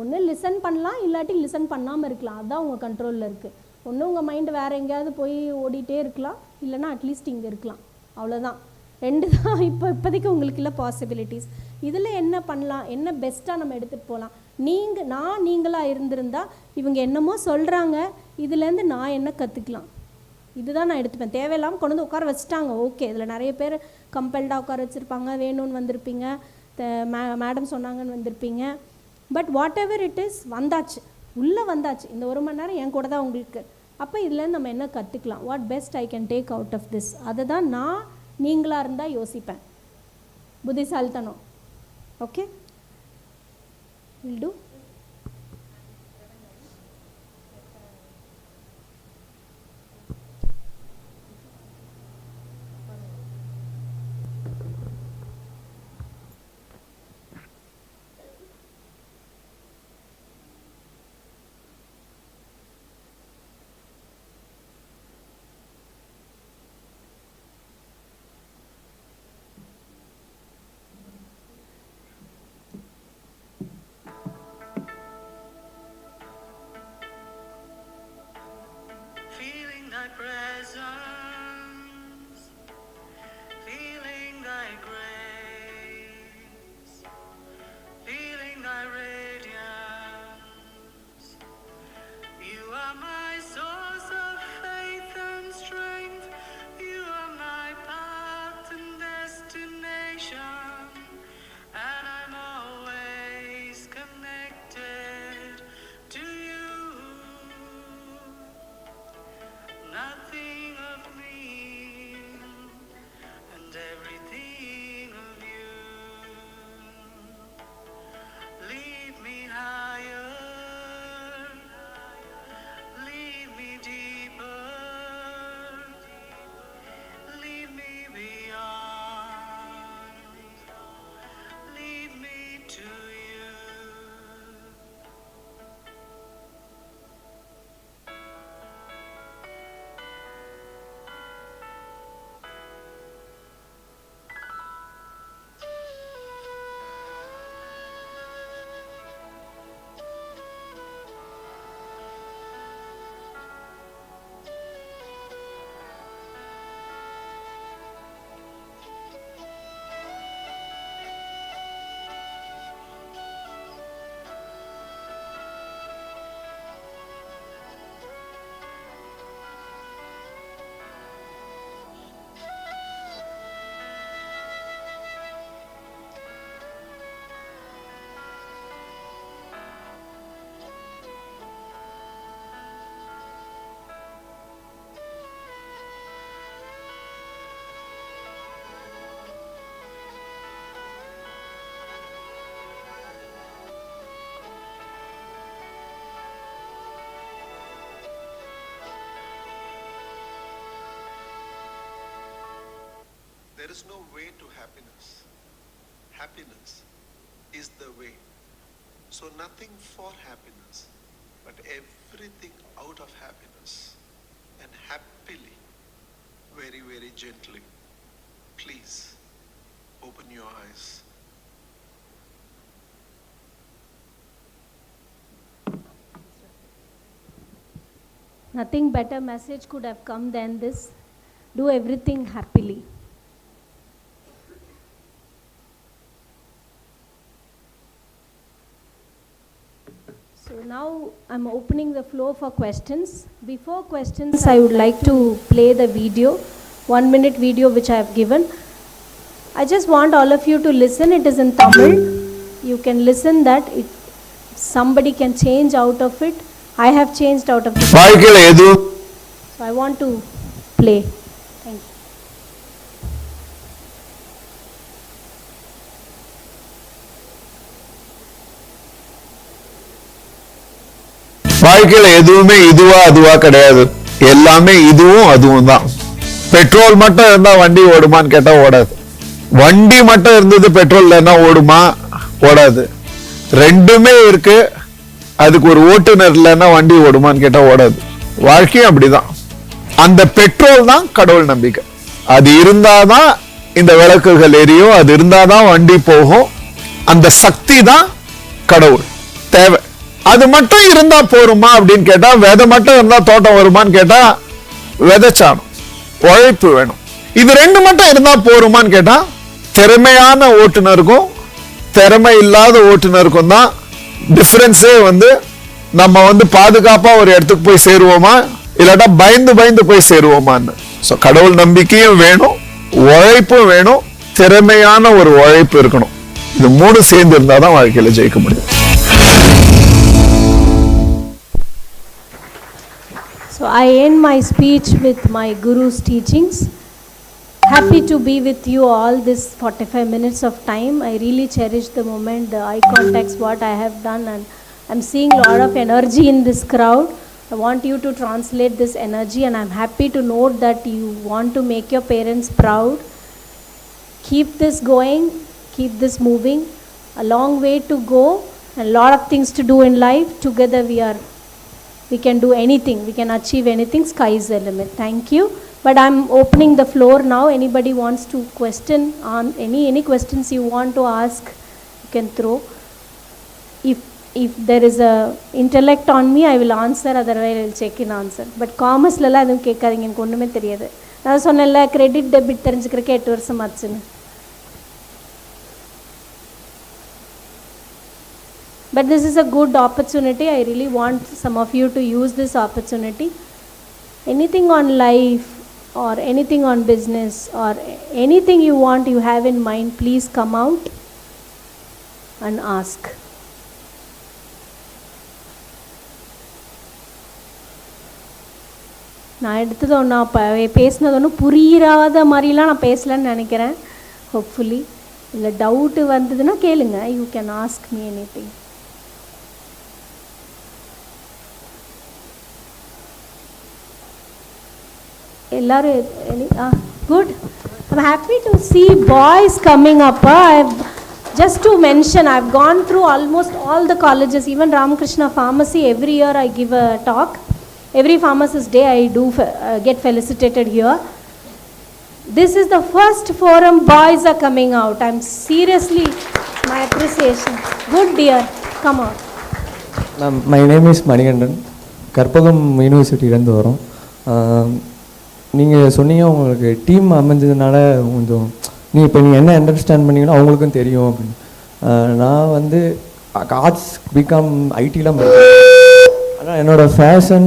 ஒன்று லிசன் பண்ணலாம், இல்லாட்டி லிசன் பண்ணாமல் இருக்கலாம், அதுதான் உங்கள் கண்ட்ரோலில் இருக்குது. ஒன்று உங்கள் மைண்டு வேறு எங்கேயாவது போய் ஓடிட்டே இருக்கலாம், இல்லைனா அட்லீஸ்ட் இங்கே இருக்கலாம், அவ்வளோதான். ரெண்டு தான் இப்போதைக்கு உங்களுக்கு இல்லை பாசிபிலிட்டிஸ். இதில் என்ன பண்ணலாம், என்ன பெஸ்ட்டாக நம்ம எடுத்துகிட்டு போகலாம். நீங்களாக இருந்திருந்தால் இவங்க என்னமோ சொல்கிறாங்க, இதுலேருந்து நான் என்ன கற்றுக்கலாம், இதுதான் நான் எடுத்துப்பேன். தேவையில்லாமல் கொண்டு வந்து உட்கார வச்சுட்டாங்க, ஓகே. இதில் நிறைய பேர் கம்பல்டாக உட்கார வச்சுருப்பாங்க, வேணும்னு வந்திருப்பீங்க, மேடம் சொன்னாங்கன்னு வந்திருப்பீங்க. But what ever it is, வந்தாச்சு, உள்ளே வந்தாச்சு. இந்த 1 மணி நேரம் என் கூட தான் உங்களுக்கு. அப்போ இதுலேருந்து நம்ம என்ன கற்றுக்கலாம், what best I can take out of this, அதை தான் நான் நீங்களாக இருந்தால் யோசிப்பேன். புத்திசாலித்தனம். Okay, will do. Feeling thy presence, feeling thy grace, feeling thy radiance. You are my source of faith and strength. You are my path and destination, and I'm always connected to you. Nothing of me and everything of you. Lead me higher, lead me deeper, lead me beyond, lead me to you. There is no way to happiness. Happiness is the way. So nothing for happiness, but everything out of happiness. And happily, very, very gently, please open your eyes. Nothing better message could have come than this. Do everything happily. So now I'm opening the floor for questions. Before questions, I would like to play the video, 1 minute video which I have given. I just want all of you to listen. It is in Tamil. You can listen that somebody can change out of it. I have changed out of it. So I want to play. Thank you. வாழ்க்கையில எதுவுமே இதுவா அதுவா கிடையாது, எல்லாமே இதுவும் அதுவும் தான். Petrol மட்டும் இருந்தா வண்டி ஓடுமான்னு கேட்டா ஓடாது. வண்டி மட்டும் இருந்தது பெட்ரோல் இல்லைன்னா ஓடுமா? ஓடாது. ரெண்டுமே இருக்கு, அதுக்கு ஒரு ஓட்டுநர் இல்லைன்னா வண்டி ஓடுமான்னு கேட்டா ஓடாது. வாழ்க்கையும் அப்படிதான். அந்த பெட்ரோல் தான் கடவுள் நம்பிக்கை. அது இருந்தாதான் இந்த விளக்குகள் எரியும், அது இருந்தாதான் வண்டி போகும். அந்த சக்தி தான் கடவுள் தேவை. அது மட்டும் இருந்தா போருமா அப்படின்னு கேட்டா, விதை மட்டும் இருந்தா தோட்டம் வருமான்னு கேட்டா விதைச்சானும், உழைப்பு வேணும். இது ரெண்டு மட்டும் இருந்தா போருமான்னு கேட்டா, திறமையான ஓட்டுநருக்கும் திறமை இல்லாத ஓட்டுநருக்கும் தான் டிஃபரன்ஸே. நம்ம பாதுகாப்பா ஒரு இடத்துக்கு போய் சேருவோமா, இல்லாட்டா பயந்து பயந்து போய் சேருவோமான்னு. ஸோ கடவுள் நம்பிக்கையும் வேணும், உழைப்பும் வேணும், திறமையான ஒரு உழைப்பு இருக்கணும். இது மூணு சேர்ந்து இருந்தாதான் வாழ்க்கையில ஜெயிக்க முடியும். So I end my speech with my Guru's teachings. Happy to be with you all this 45 minutes of time. I really cherish the moment, the eye contacts, what I have done, and I'm seeing a lot of energy in this crowd. I want you to translate this energy, and I'm happy to note that you want to make your parents proud. Keep this going, keep this moving. A long way to go, and a lot of things to do in life. Together we can do anything, we can achieve anything. Sky is the limit. Thank you. But I'm opening the floor now. Anybody wants to question on any questions you want to ask, you can throw. If there is a intellect on me, I will answer, otherwise I will check in answer. But commerce la adum kekkadinga, enakku onnume theriyadhu. Na sonnella credit debit therinjikirke 8 varsham aachunu. But this is a good opportunity. I really want some of you to use this opportunity. Anything on life or anything on business or anything you want, you have in mind, please come out and ask. நான் எடுத்தது ஒன்றா பேசினது ஒன்றும் புரியாத மாதிரிலாம் நான் பேசலன்னு நினைக்கிறேன். Hopefully இல்லை டவுட்டு வந்ததுன்னா கேளுங்க. You can ask me anything. எல்லாரும் good. I'm happy to see boys coming up. Just to mention, I've gone through almost all the colleges, even Ramakrishna Pharmacy. Every year I give a talk. Every Pharmacist Day I do get felicitated here. This is the first forum boys are coming out. I'm seriously, my appreciation. Good dear, come on. My name is Manigandan. Karpagam யூனிவர்சிட்டியிலேருந்து வரோம். நீங்கள் சொன்னீங்க உங்களுக்கு team அமைஞ்சதுனால கொஞ்சம் இப்போ நீங்கள் என்ன understand பண்ணிங்கன்னா அவங்களுக்கும் தெரியும் அப்படின்னு. நான் ஆர்ட்ஸ் பிகாம் ஐடிலாம் படித்தேன். ஆனால் என்னோடய fashion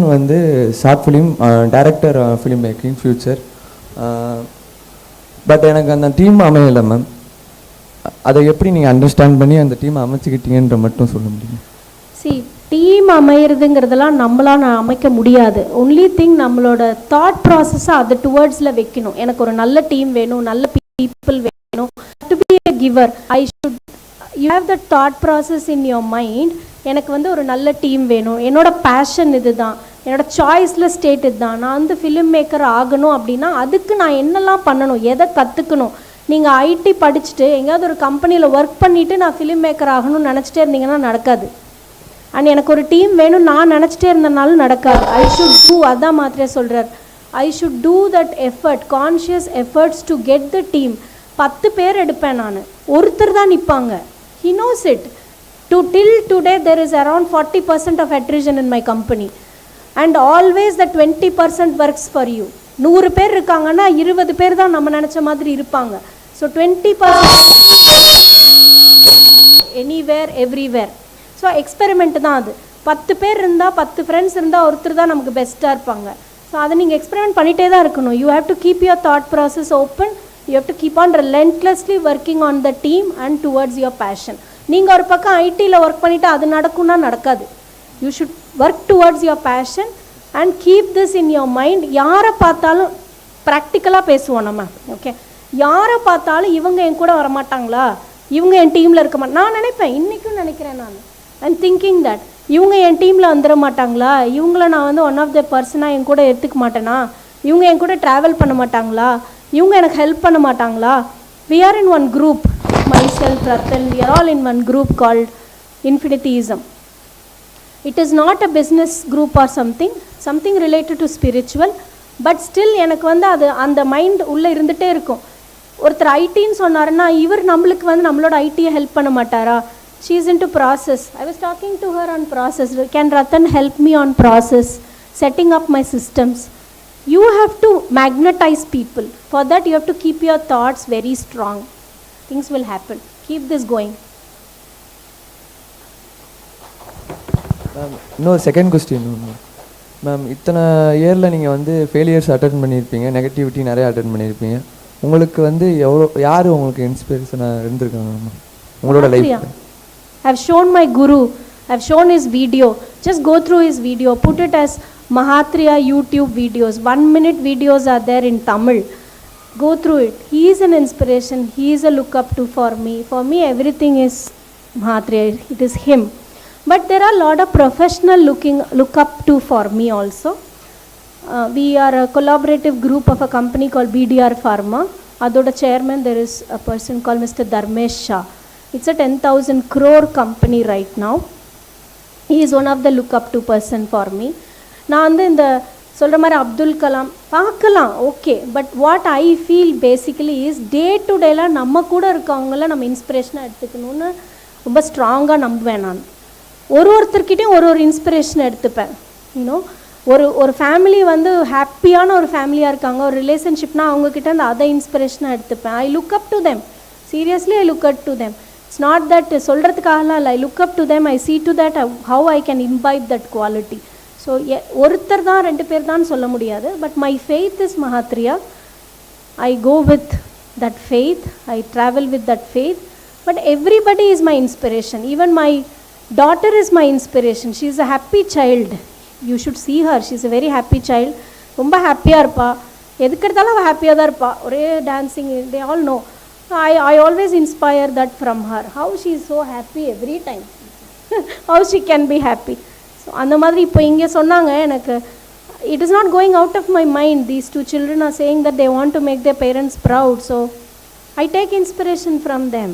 short film, director film making future. But எனக்கு அந்த டீம் அமையலை மேம். அதை எப்படி நீங்கள் அண்டர்ஸ்டாண்ட் பண்ணி அந்த டீம் அமைச்சிக்கிட்டீங்கன்ற மட்டும் சொல்ல முடியும்? டீம் அமையிறதுங்கிறதெல்லாம் நம்மளால் அமைக்க முடியாது. ஒன்லி திங் நம்மளோட தாட் ப்ராசஸை அது டுவர்ட்ஸில் வைக்கணும். எனக்கு ஒரு நல்ல டீம் வேணும், நல்ல பீப்புள் வேணும். To be a giver I should you have the thought process in your mind. எனக்கு ஒரு நல்ல டீம் வேணும், என்னோட பேஷன் இது தான், என்னோட சாய்ஸில் ஸ்டேட் இது தான், நான் ஃபிலிம் மேக்கர் ஆகணும் அப்படின்னா அதுக்கு நான் என்னெல்லாம் பண்ணணும், எதை கற்றுக்கணும். நீங்கள் ஐடி படிச்சுட்டு எங்கேயாவது ஒரு கம்பெனியில் ஒர்க் பண்ணிவிட்டு நான் ஃபிலிம் மேக்கர் ஆகணும்னு நினச்சிட்டே இருந்தீங்கன்னா நடக்காது. அண்ட் எனக்கு ஒரு டீம் வேணும் நான் நினச்சிட்டே இருந்தனாலும் நடக்காது. ஐ ஷுட் டூ, அதான் மாத்திரையா சொல்கிறார், I should do that effort, conscious efforts to get the team. 10 பேர் எடுப்பேன் நான், ஒருத்தர் தான் நிற்பாங்க. He knows it. till today there is around 40% of attrition in my company and always the 20% works for you. 100 பேர் இருக்காங்கன்னா 20 பேர் தான் நம்ம நினச்ச மாதிரி இருப்பாங்க. So 20% anywhere everywhere. So experiment தான் அது. 10 பேர் இருந்தால் 10 ஃப்ரெண்ட்ஸ் இருந்தால் ஒருத்தர் தான் நமக்கு பெஸ்ட்டாக இருப்பாங்க. ஸோ அதை நீங்கள் எக்ஸ்பெரிமெண்ட் பண்ணிகிட்டே தான் இருக்கணும். You have to keep your thought process open. You have to keep on relentlessly working on the team and towards your passion. நீங்கள் ஒரு பக்கம் ஐடியில் ஒர்க் பண்ணிவிட்டு அது நடக்கும்னா நடக்காது. You should work towards your passion and keep this in your mind. யாரை பார்த்தாலும் ப்ராக்டிக்கலாக பேசுவோம் நம்ம, ஓகே. யாரை பார்த்தாலும் இவங்க என் கூட வரமாட்டாங்களா, இவங்க என் டீமில் இருக்க மாட்டேன் நான் நினைப்பேன், இன்றைக்கும் நினைக்கிறேன். நான் ஐம் திங்கிங் தட் இவங்க என் டீமில் வந்துட மாட்டாங்களா, இவங்கள நான் வந்து ஒன் ஆஃப் த பர்சனாக என் கூட எடுத்துக்க மாட்டேனா, இவங்க என் கூட ட்ராவல் பண்ண மாட்டாங்களா, இவங்க எனக்கு ஹெல்ப் பண்ண மாட்டாங்களா. We are in one group, myself, Ratan, we are all in one group called Infinityism. It is not a business group or something related to spiritual, but still எனக்கு வந்து அது அந்த மைண்ட் உள்ளே இருந்துகிட்டே இருக்கும். ஒருத்தர் ஐடின்னு சொன்னாருன்னா இவர் நம்மளுக்கு வந்து நம்மளோட ஐடியை ஹெல்ப் பண்ண மாட்டாரா. She is into process. I was talking to her on process. Can Ratan help me on process, setting up my systems? You have to magnetize people. For that you have to keep your thoughts very strong. Things will happen. Keep this going. Ma'am இன்னொரு second question ma'am, இத்தனை இயரில் நீங்கள் வந்து failures attend பண்ணியிருப்பீங்க, negativity நிறைய attend பண்ணியிருப்பீங்க. உங்களுக்கு வந்து யார் உங்களுக்கு இன்ஸ்பிரேஷனாக இருந்திருக்காங்க மேம் உங்களோட life? I have shown my guru. I have shown his video. Just go through his video. Put it as Mahatriya YouTube videos. 1-minute videos are there in Tamil. Go through it. He is an inspiration. He is a look up to for me. For me, everything is Mahatriya. It is him. But there are a lot of professional look up to for me also. We are a collaborative group of a company called BDR Pharma. Adoda chairman, there is a person called Mr. Dharmesh Shah. It's a 10,000 crore company right now. He is one of the look up to person for me. நான் வந்து இந்த சொல்கிற மாதிரி அப்துல் கலாம் பார்க்கலாம், okay, but what I feel basically is day to டேலாம் நம்ம கூட இருக்கவங்கள நம்ம இன்ஸ்பிரேஷனாக எடுத்துக்கணும்னு ரொம்ப ஸ்ட்ராங்காக நம்புவேன். நான் ஒருத்தர்கிட்டையும் ஒரு இன்ஸ்பிரேஷன் எடுத்துப்பேன். யூனோ ஒரு ஃபேமிலி வந்து ஹாப்பியான ஒரு ஃபேமிலியாக இருக்காங்க, ஒரு ரிலேஷன்ஷிப்னால் அவங்கக்கிட்ட அந்த அதை இன்ஸ்பிரேஷனாக எடுத்துப்பேன். I look up to them. Seriously I look up to them. It's not that சொல்கிறதுக்காகலாம் இல்லை. I look up to them. I see to that how I can imbibe that quality. So ஒருத்தர் தான் 2 பேர் தான் சொல்ல முடியாது. But my faith is Mahatriya. I go with that faith. I travel with that faith. But everybody is my inspiration. Even my daughter is my inspiration. She is a happy child. You should see her. She is a very happy child. ரொம்ப ஹாப்பியாக இருப்பா. எதுக்கிறதாலும் அவள் ஹாப்பியாக தான் இருப்பாள். ஒரே dancing. They all know. I always inspire that from her. How she is so happy every time. How she can be happy. So அந்த மாதிரி இப்போ இங்கே சொன்னாங்க எனக்கு, it is not going out of my mind. These 2 children are saying that they want to make their parents proud. So I take inspiration from them.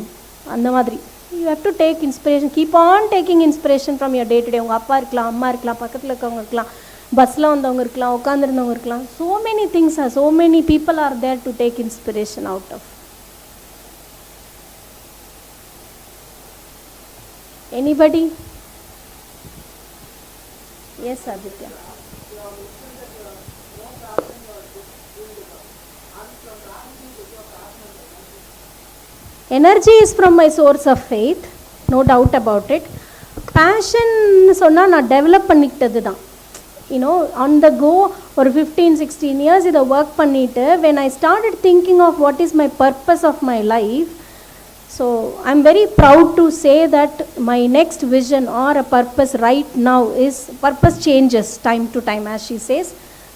அந்த மாதிரி you have to take inspiration. Keep on taking inspiration from your day to day. உங்கள் அப்பா இருக்கலாம், அம்மா இருக்கலாம், பக்கத்தில் இருக்கவங்க இருக்கலாம், பஸ்ஸில் வந்தவங்க இருக்கலாம், உட்காந்துருந்தவங்க இருக்கலாம். So many things are, so many people are there to take inspiration out of. Anybody? Yes, Aditya. Energy is from my source of faith, no doubt about it. Passion சொன்னா நான் டெவலப் பண்ணிக்கிட்டது தான். யூனோ ஆன் த கோ ஒரு 15-16 years இதை work பண்ணிவிட்டு when I started thinking of what is my purpose of my life. So I'm very proud to say that my next vision or a purpose right now is, purpose changes time to time as she says.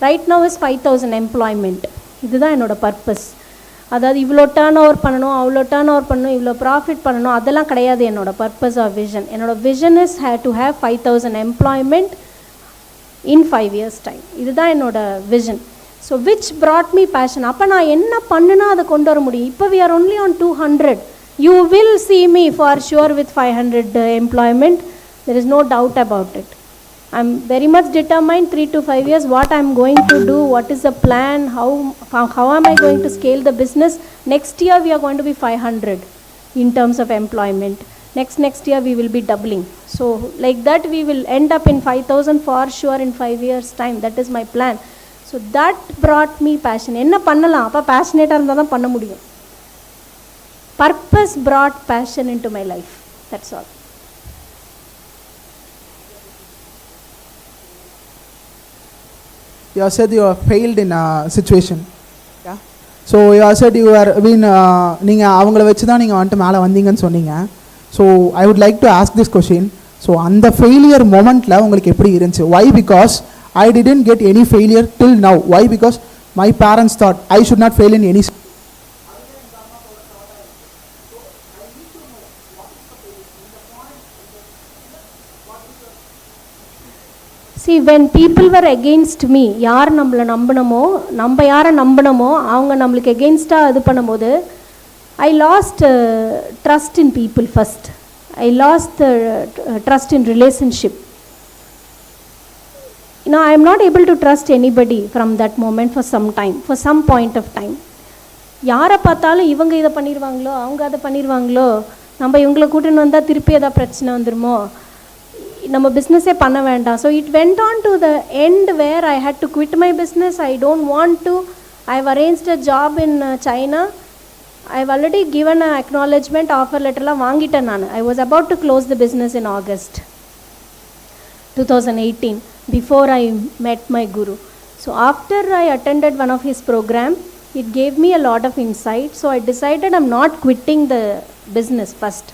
Right now is 5,000 employment. இதுதான் என்னோட purpose. அதாவது இவ்வளோ turn over பண்ணணும், அவ்வளோ turn over பண்ணணும், இவ்வளோ profit பண்ணணும், அதெல்லாம் கிடையாது என்னோட பர்பஸ் ஆர் விஷன். என்னோட vision is to have 5,000 employment in 5 years time. இதுதான் என்னோட vision. So which brought me passion. அப்போ நான் என்ன பண்ணுனா அதை கொண்டு வர முடியும். இப்போ we are only on 200. You will see me for sure with 500 employment. There is no doubt about it. I'm very much determined 3 to 5 years what I'm going to do, what is the plan, how am I going to scale the business. Next year we are going to be 500 in terms of employment. Next year we will be doubling. So like that we will end up in 5,000 for sure in 5 years time. That is my plan. So that brought me passion. என்ன பண்ணலாம், அப்போ பேஷனேட்டாக இருந்தால் தான் பண்ண முடியும். Purpose brought passion into my life. That's all. You said you have failed in a situation. Yeah. So you said you are been நீங்கள் அவங்கள வச்சு தான் நீங்கள் வந்துட்டு மேலே வந்தீங்கன்னு சொன்னீங்க. So I would like to ask this question. So அந்த failure momentல உங்களுக்கு எப்படி இருந்துச்சு? Why? Because I didn't get any failure till now. Why? Because my parents thought I should not fail in any. See, when people were against me, யார் நம்மளை நம்பினமோ, நம்ம யாரை நம்பினமோ அவங்க நம்மளுக்கு எகெயின்ஸ்டாக இது பண்ணும்போது, I lost trust in people first. I lost trust in relationship. I am not able to trust anybody from that moment for some time, for some point of time. யாரை பார்த்தாலும் இவங்க இதை பண்ணிடுவாங்களோ, அவங்க அதை பண்ணிடுவாங்களோ, நம்ம இவங்களை கூட்டின்னு வந்தால் திருப்பி ஏதாவது பிரச்சனை வந்துடுமோ, நம்ம பிஸ்னஸே பண்ண வேண்டாம். So it went on to the end where I had to quit my business. I don't want to. I have arranged a job in China. I have already given a acknowledgement offer லெட்டர்லாம் வாங்கிட்டேன் நான். I was about to close the business in August 2018 before I met my guru. So after I attended one of his program, it gave me a lot of insight. So I decided I'm not quitting the business first.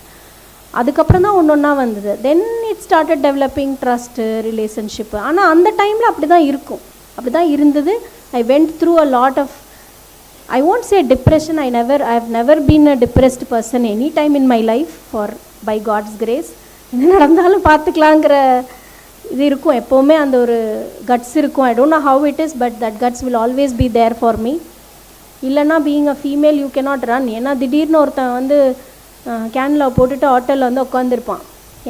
அதுக்கப்புறம் தான் ஒன்றா வந்தது. Then it started developing trust, relationship. ஆனால் அந்த டைமில் அப்படி தான் இருக்கும், அப்படி தான் இருந்தது. I went through a lot of, I won't say depression. I have never been a depressed person any time in my life, for by God's grace. என்ன நடந்தாலும் பார்த்துக்கலாங்கிற இது இருக்கும், எப்போவுமே அந்த ஒரு கட்ஸ் இருக்கும். I don't know how it is, but that guts will always be there for me. இல்லைன்னா being a female you cannot run. ஏன்னா திடீர்னு ஒருத்தன் வந்து கேனில் போட்டுட்டு ஹோட்டலில் வந்து உட்காந்துருப்பான்,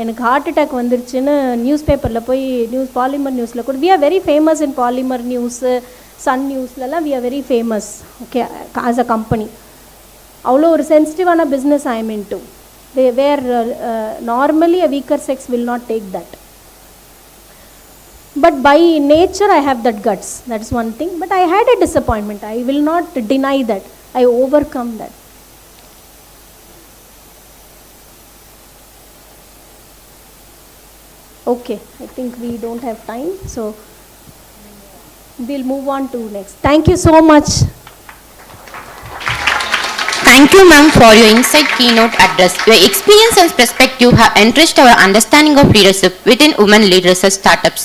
எனக்கு ஹார்ட் அட்டாக் வந்துருச்சுன்னு நியூஸ் பேப்பரில் போய் பாலிமர் நியூஸில் கூட, we are very famous in Polimer news, Sun நியூஸ்லலாம் we are very famous. Okay, as a company. அவ்வளோ ஒரு சென்சிட்டிவான business I am into, where normally a weaker sex will not take that. But by nature I have that guts, that is one thing. But I had a disappointment, I will not deny that. I overcome that. Okay, I think we don't have time, so we'll move on to next. Thank you so much. Thank you, ma'am, for your insight keynote address. Your experience and perspective have enriched our understanding of leadership within women-led research startups.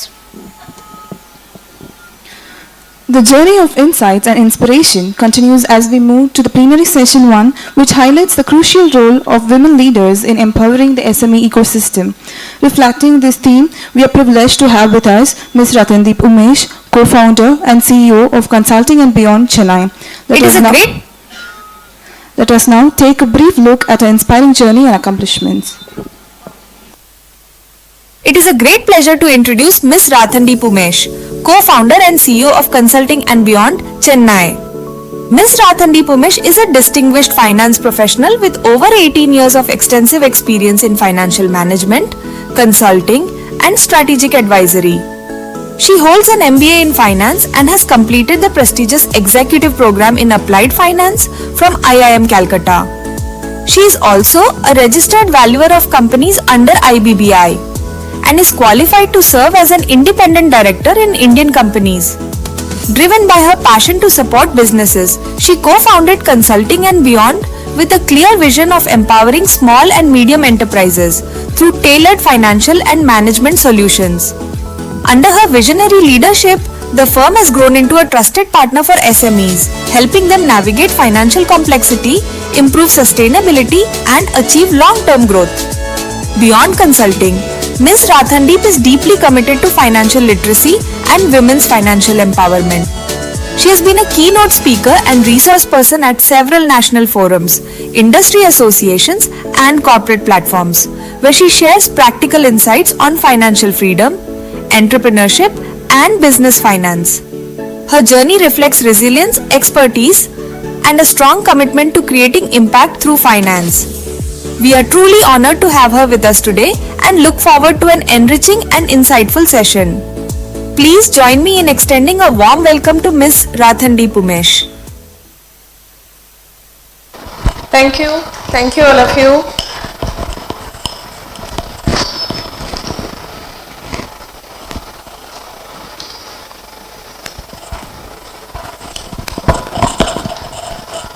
The journey of insights and inspiration continues as we move to the plenary session 1, which highlights the crucial role of women leaders in empowering the SME ecosystem. Reflecting this theme, we are privileged to have with us Ms. Ratandeep Umesh, co-founder and CEO of Consulting and Beyond, Chennai. Let us now take a brief look at her inspiring journey and accomplishments. It is a great pleasure to introduce Ms. Ratandeep Umesh, co-founder and CEO of Consulting and Beyond, Chennai. Ms. Ratandeep Umesh is a distinguished finance professional with over 18 years of extensive experience in financial management, consulting, and strategic advisory. She holds an MBA in finance and has completed the prestigious executive program in applied finance from IIM Calcutta. She is also a registered valuer of companies under IBBI and is qualified to serve as an independent director in Indian companies. Driven by her passion to support businesses, she co-founded Consulting and Beyond with a clear vision of empowering small and medium enterprises through tailored financial and management solutions. Under her visionary leadership, the firm has grown into a trusted partner for SMEs, helping them navigate financial complexity, improve sustainability, and achieve long-term growth. Beyond consulting, Ms. Ratandeep is deeply committed to financial literacy and women's financial empowerment. She has been a keynote speaker and resource person at several national forums, industry associations, and corporate platforms, where she shares practical insights on financial freedom, entrepreneurship, and business finance. Her journey reflects resilience, expertise, and a strong commitment to creating impact through finance. We are truly honored to have her with us today and look forward to an enriching and insightful session. Please join me in extending a warm welcome to Ms. Ratandeep Umesh. Thank you all of you.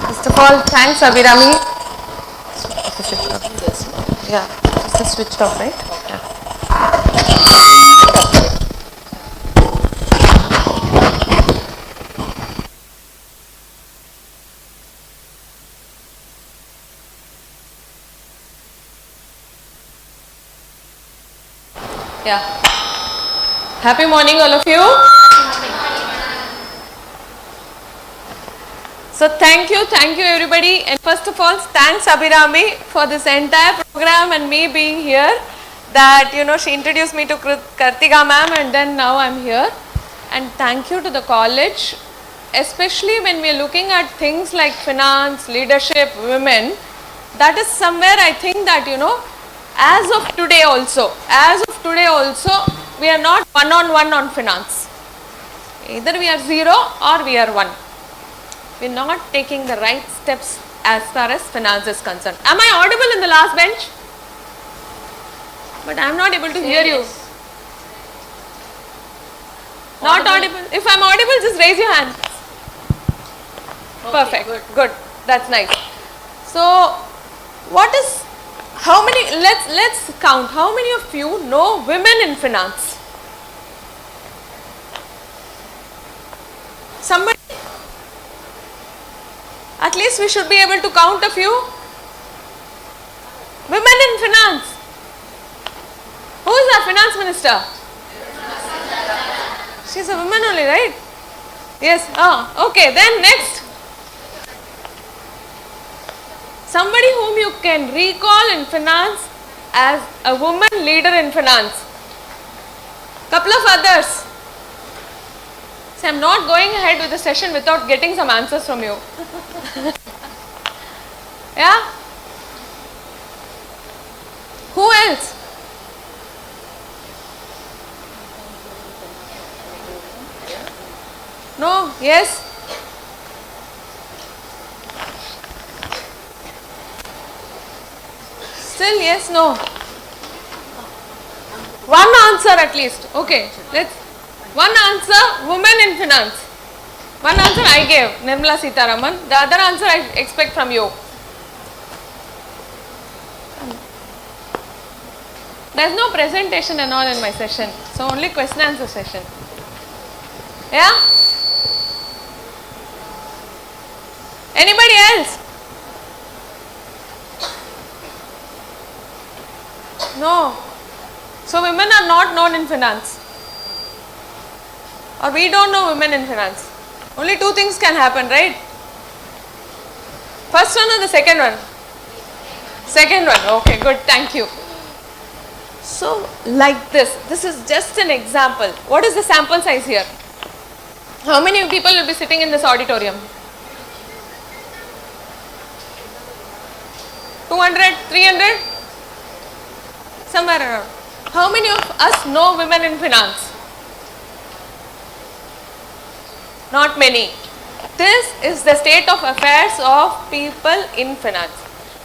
First of all, thanks Abhirami. Yeah, it's just switched off, right? Yeah. Happy morning, all of you. So thank you everybody. And first of all, thanks Abhirami for this entire program and me being here. That, she introduced me to Kartika ma'am and then now I'm here. And thank you to the college, especially when we are looking at things like finance, leadership, women. That is somewhere I think that, as of today also, we are not one-on-one on finance. Either we are 0 or we are 1. We are not taking the right steps as far as finance is concerned. Am I audible in the last bench? But I am not able to hear you. Not audible. If I am audible, just raise your hand. Perfect. Good. That's nice. So, let's count. How many of you know women in finance? Somebody? At least we should be able to count a few. Women in finance. Who is our finance minister? She's a woman only, right? Yes. Okay. Then next. Somebody whom you can recall in finance as a woman leader in finance. Couple of others. So I'm not going ahead with the session without getting some answers from you. Yeah? Who else? No? Yes? Still yes, no? One answer at least. Okay, let's. One answer, women in finance. One answer I gave, Nirmala Sitharaman. The other answer I expect from you. There is no presentation and all in my session. So only question answer session. Yeah? Anybody else? No. So women are not known in finance. Or we don't know women in finance. Only two things can happen, right? First one or the second one? Second one. Okay, good. Thank you. So, like this is just an example. What is the sample size here? How many people will be sitting in this auditorium? 200, 300? Somewhere around. How many of us know women in finance? Not many. This is the state of affairs of people in finance.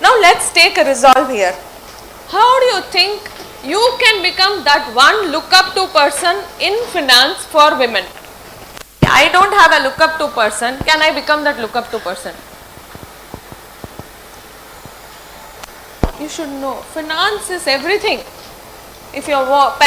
Now let's take a resolve here. How do you think you can become that one look up to person in finance for women? I don't have a look up to person. Can I become that look up to person? You should know. Finance is everything. If your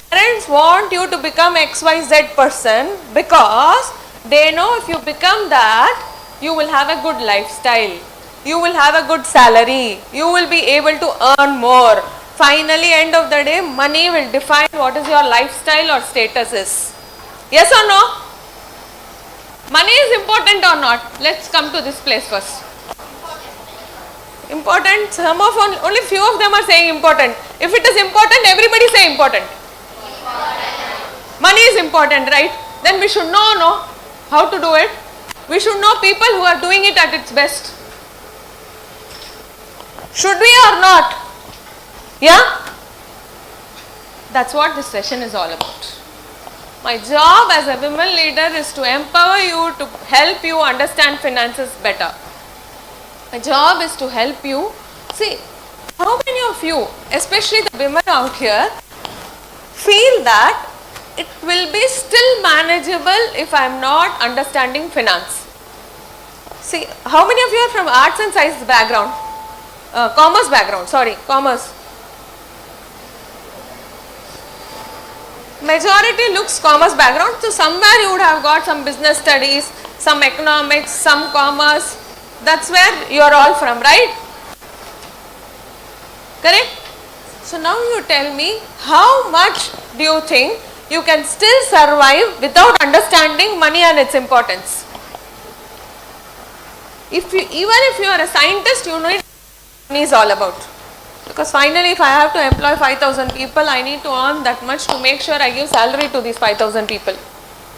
parents want you to become XYZ person because they know if you become that, you will have a good lifestyle. You will have a good salary. You will be able to earn more. Finally, end of the day, money will define what is your lifestyle or status is. Yes or no? Money is important or not? Let's come to this place first. Important. Only few of them are saying important. If it is important, everybody say important. Money is important, right? Then we should know how to do it. We should know people who are doing it at its best. Should we or not? Yeah? That's what this session is all about. My job as a women leader is to empower you, to help you understand finances better. My job is to help you. See, how many of you, especially the women out here, feel that it will be still manageable if I am not understanding finance? See, how many of you are from arts and science background? Commerce background, commerce. Majority looks commerce background, so somewhere you would have got some business studies, some economics, some commerce. That's where you are all from, right? Correct? So now you tell me, how much do you think you can still survive without understanding money and its importance. Even if you are a scientist, you know what money is all about. Because finally, if I have to employ 5,000 people, I need to earn that much to make sure I give salary to these 5,000 people.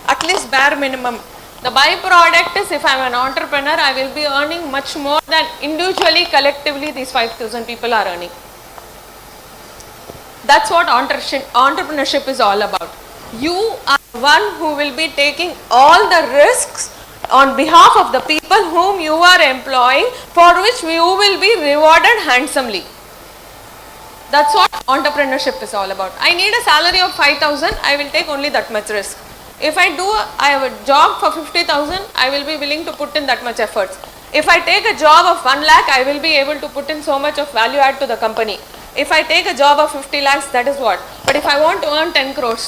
At least bare minimum. The byproduct is, if I am an entrepreneur, I will be earning much more than individually, collectively these 5,000 people are earning. That's what entrepreneurship is all about. You are one who will be taking all the risks on behalf of the people whom you are employing, for which you will be rewarded handsomely. That's what entrepreneurship is all about. I need a salary of 5,000, I will take only that much risk. If I have a job for 50,000, I will be willing to put in that much efforts. If I take a job of 1 lakh, I will be able to put in so much of value add to the company. If I take a job of 50 lakhs, that is what. But if I want to earn 10 crores,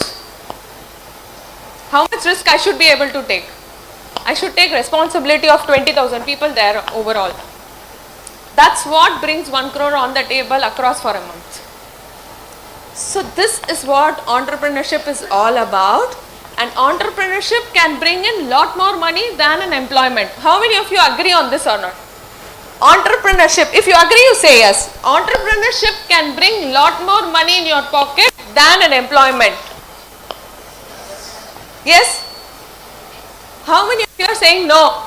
how much risk I should be able to take? I should take responsibility of 20,000 people there overall. That's what brings 1 crore on the table across for a month. So this is what entrepreneurship is all about. And entrepreneurship can bring in lot more money than an employment. How many of you agree on this or not? Entrepreneurship, if you agree, you say yes. Entrepreneurship can bring lot more money in your pocket than an employment. Yes? How many of you are saying no?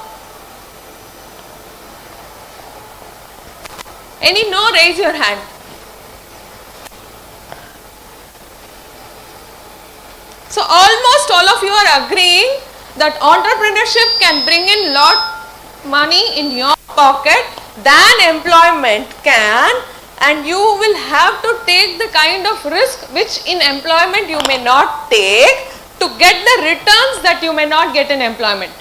Any no, raise your hand. So almost all of you are agreeing that entrepreneurship can bring in lot money in your pocket than employment can, and you will have to take the kind of risk which in employment you may not take to get the returns that you may not get in employment.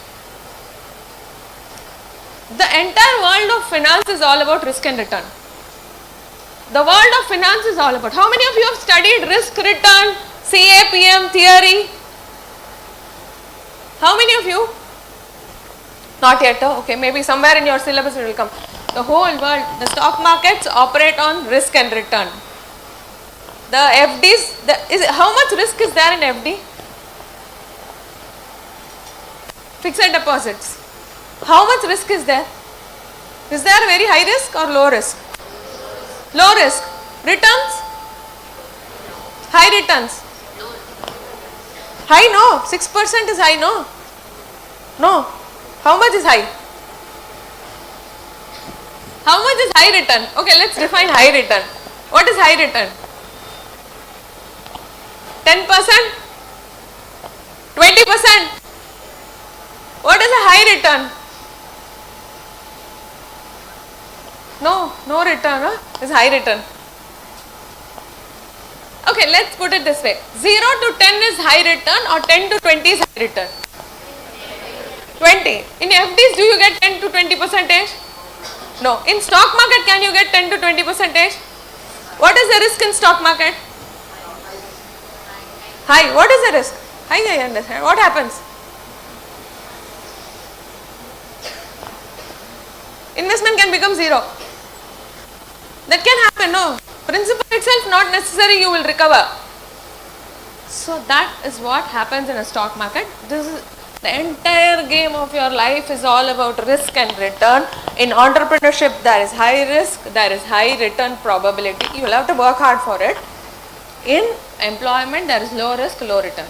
The entire world of finance is all about risk and return. The world of finance is all about. How many of you have studied risk return, CAPM theory? How many of you? Not yet. Okay, maybe somewhere in your syllabus it will come. The whole world, the stock markets operate on risk and return. The FDs, how much risk is there in FD? Fixed deposits. How much risk is there? Is there very high risk or low risk? Low risk. Returns? High returns. High, no. 6% is high, no. No. How much is high? How much is high return? Okay, let's define high return. What is high return? 10%? 20%? What is a high return? No return, huh? Is high return. Okay, let's put it this way. 0 to 10 is high return or 10 to 20 is high return? 20. In FDs, do you get 10 to 20%? No. In stock market, can you get 10 to 20%? What is the risk in stock market? High. What is the risk? High, I understand. What happens? Investment can become zero. That can happen, no. Principal itself not necessary, you will recover. So that is what happens in a stock market. This is the entire game of your life is all about risk and return. In entrepreneurship, there is high risk, there is high return probability. You will have to work hard for it. In employment, there is low risk, low return.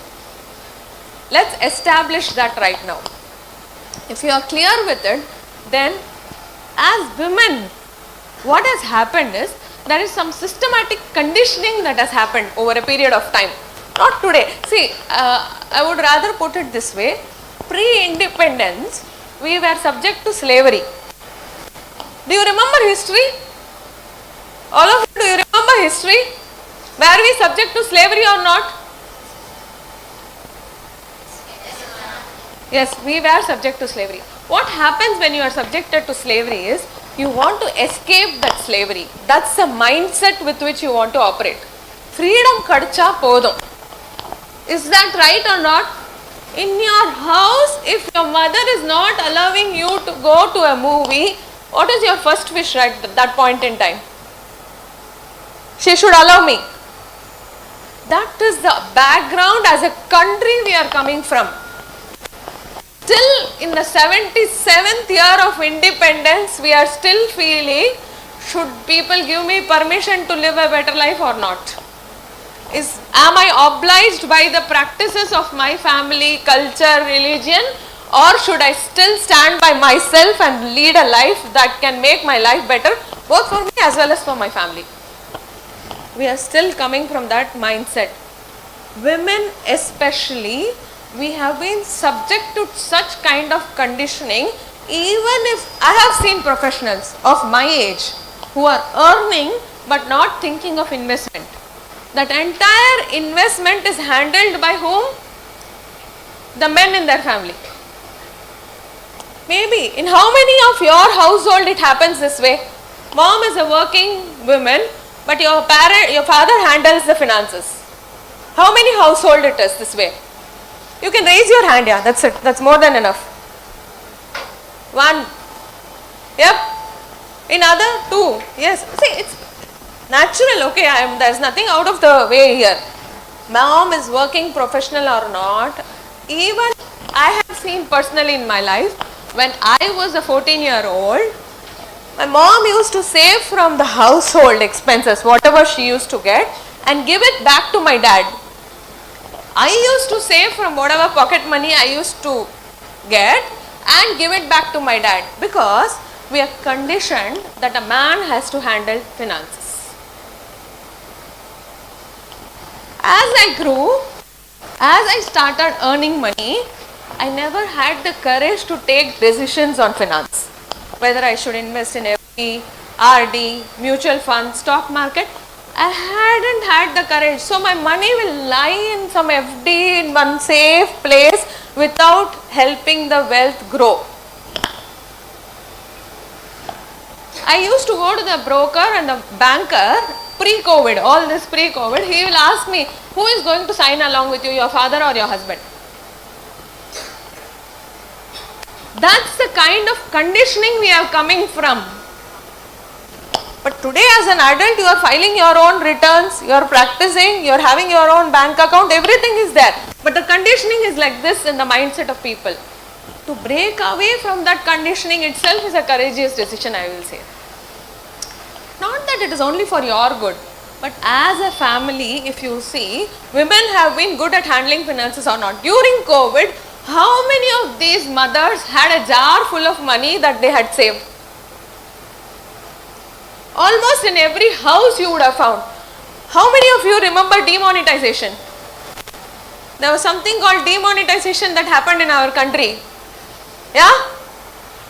Let's establish that right now. If you are clear with it, then as women, what has happened is there is some systematic conditioning that has happened over a period of time. Not today. See, I would rather put it this way. Pre-independence, we were subject to slavery. Do you remember history? All of you, do you remember history? Were we subject to slavery or not? Yes, we were subject to slavery. What happens when you are subjected to slavery is, you want to escape that slavery. That's the mindset with which you want to operate. Freedom kadcha podum. Is that right or not? In your house, if your mother is not allowing you to go to a movie, what is your first wish at that point in time? She should allow me. That is the background as a country we are coming from. Still in the 77th year of independence, we are still feeling, should people give me permission to live a better life or not? Am I obliged by the practices of my family, culture, religion, or should I still stand by myself and lead a life that can make my life better, both for me as well as for my family? We are still coming from that mindset. Women especially, we have been subject to such kind of conditioning. Even if I have seen professionals of my age who are earning but not thinking of investment. That entire investment is handled by whom? The men in their family. Maybe in how many of your household it happens this way? Mom is a working woman, but your father handles the finances. How many household it is this way? You can raise your hand, yeah, that's it, that's more than enough. One, yep, in other two, yes, see it's natural, okay, there's nothing out of the way here. Mom is working professional or not, even I have seen personally in my life, when I was a 14-year-old, my mom used to save from the household expenses, whatever she used to get, and give it back to my dad. I used to save from whatever pocket money I used to get and give it back to my dad, because we are conditioned that a man has to handle finances. As I grew, as I started earning money, I never had the courage to take decisions on finance. Whether I should invest in FD, RD, mutual fund, stock market, I hadn't had the courage. So my money will lie in some FD in one safe place without helping the wealth grow. I used to go to the broker and the banker pre-COVID, all this pre-COVID, he will ask me, who is going to sign along with you, your father or your husband? That's the kind of conditioning we are coming from. But today as an adult, you are filing your own returns, you are practicing, you are having your own bank account, everything is there. But the conditioning is like this in the mindset of people. To break away from that conditioning itself is a courageous decision, I will say. Not that it is only for your good, but as a family, if you see, women have been good at handling finances or not. During COVID, how many of these mothers had a jar full of money that they had saved? Almost in every house you would have found. How many of you remember demonetization? There was something called demonetization that happened in our country. Yeah?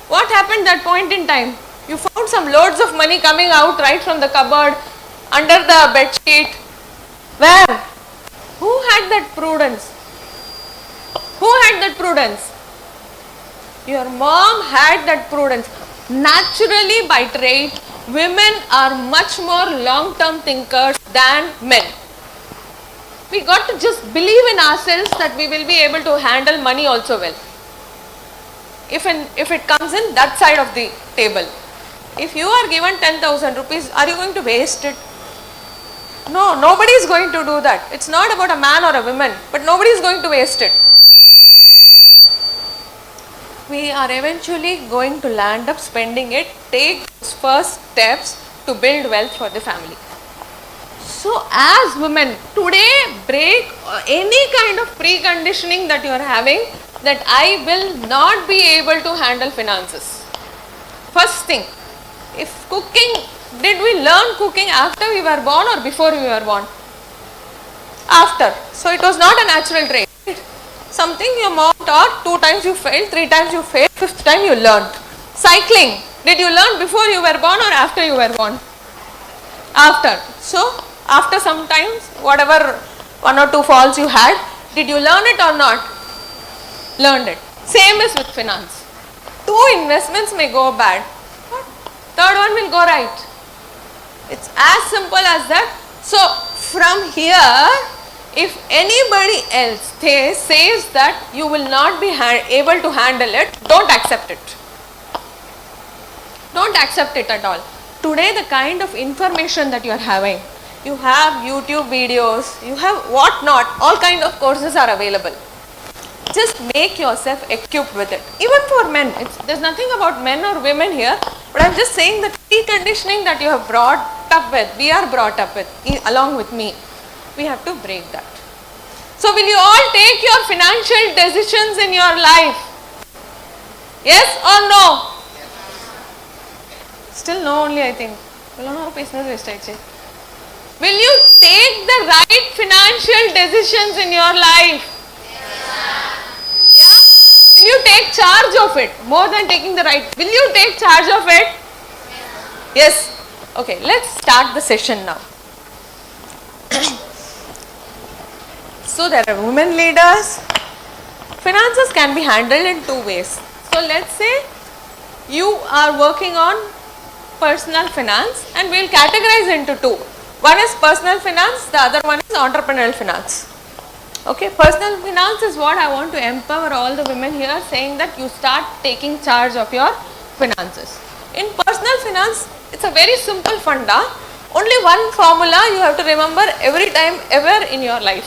What happened that point in time? You found some loads of money coming out right from the cupboard, under the bed sheet. Where? Who had that prudence? Who had that prudence? Your mom had that prudence. Naturally, by trade, women are much more long-term thinkers than men. We got to just believe in ourselves that we will be able to handle money also well. If it comes in that side of the table. If you are given 10,000 rupees, are you going to waste it? No, nobody is going to do that. It's not about a man or a woman, but nobody is going to waste it. We are eventually going to land up spending it, take those first steps to build wealth for the family. So as women, today break any kind of preconditioning that you are having that I will not be able to handle finances. First thing, if cooking, did we learn cooking after we were born or before we were born? After. So it was not a natural trait. Something your mom taught, 2 times you failed, 3 times you failed, 5th time you learned. Cycling, did you learn before you were born or after you were born? After. So after some times, whatever 1 or 2 falls you had, did you learn it or not? Learned it. Same is with finance. 2 investments may go bad, but 3rd one will go right. It's as simple as that. So from here, if anybody else says that you will not be able to handle it, don't accept it. Don't accept it at all. Today the kind of information that you are having, you have YouTube videos, you have what not, all kind of courses are available. Just make yourself equipped with it. Even for men, there's nothing about men or women here, but I'm just saying the preconditioning that you have brought up with, we are brought up with, along with me, we have to break that. So will you all take your financial decisions in your life? Yes or no? Still no only, I think. Will you take the right financial decisions in your life? Yeah? Will you take charge of it? More than taking the right. Will you take charge of it? Yes. Okay, let's start the session now. So there are women leaders. Finances can be handled in two ways. So let's say you are working on personal finance, and we will categorize into two. One is personal finance, the other one is entrepreneurial finance. Okay, personal finance is what I want to empower all the women here, saying that you start taking charge of your finances. In personal finance, it's a very simple funda. Only one formula you have to remember every time ever in your life.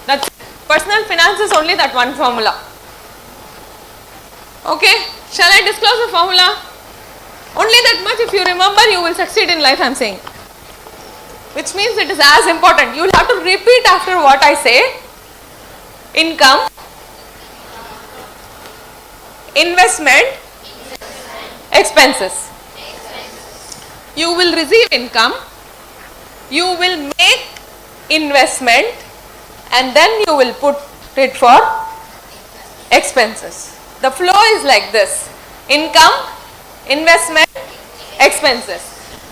That's personal finance is only that one formula. Okay, shall I disclose the formula? Only that much if you remember, you will succeed in life, I am saying. Which means it is as important. You will have to repeat after what I say. Income, investment, expenses. You will receive income, you will make investment, and then you will put it for expenses. The flow is like this: income, investment, expenses.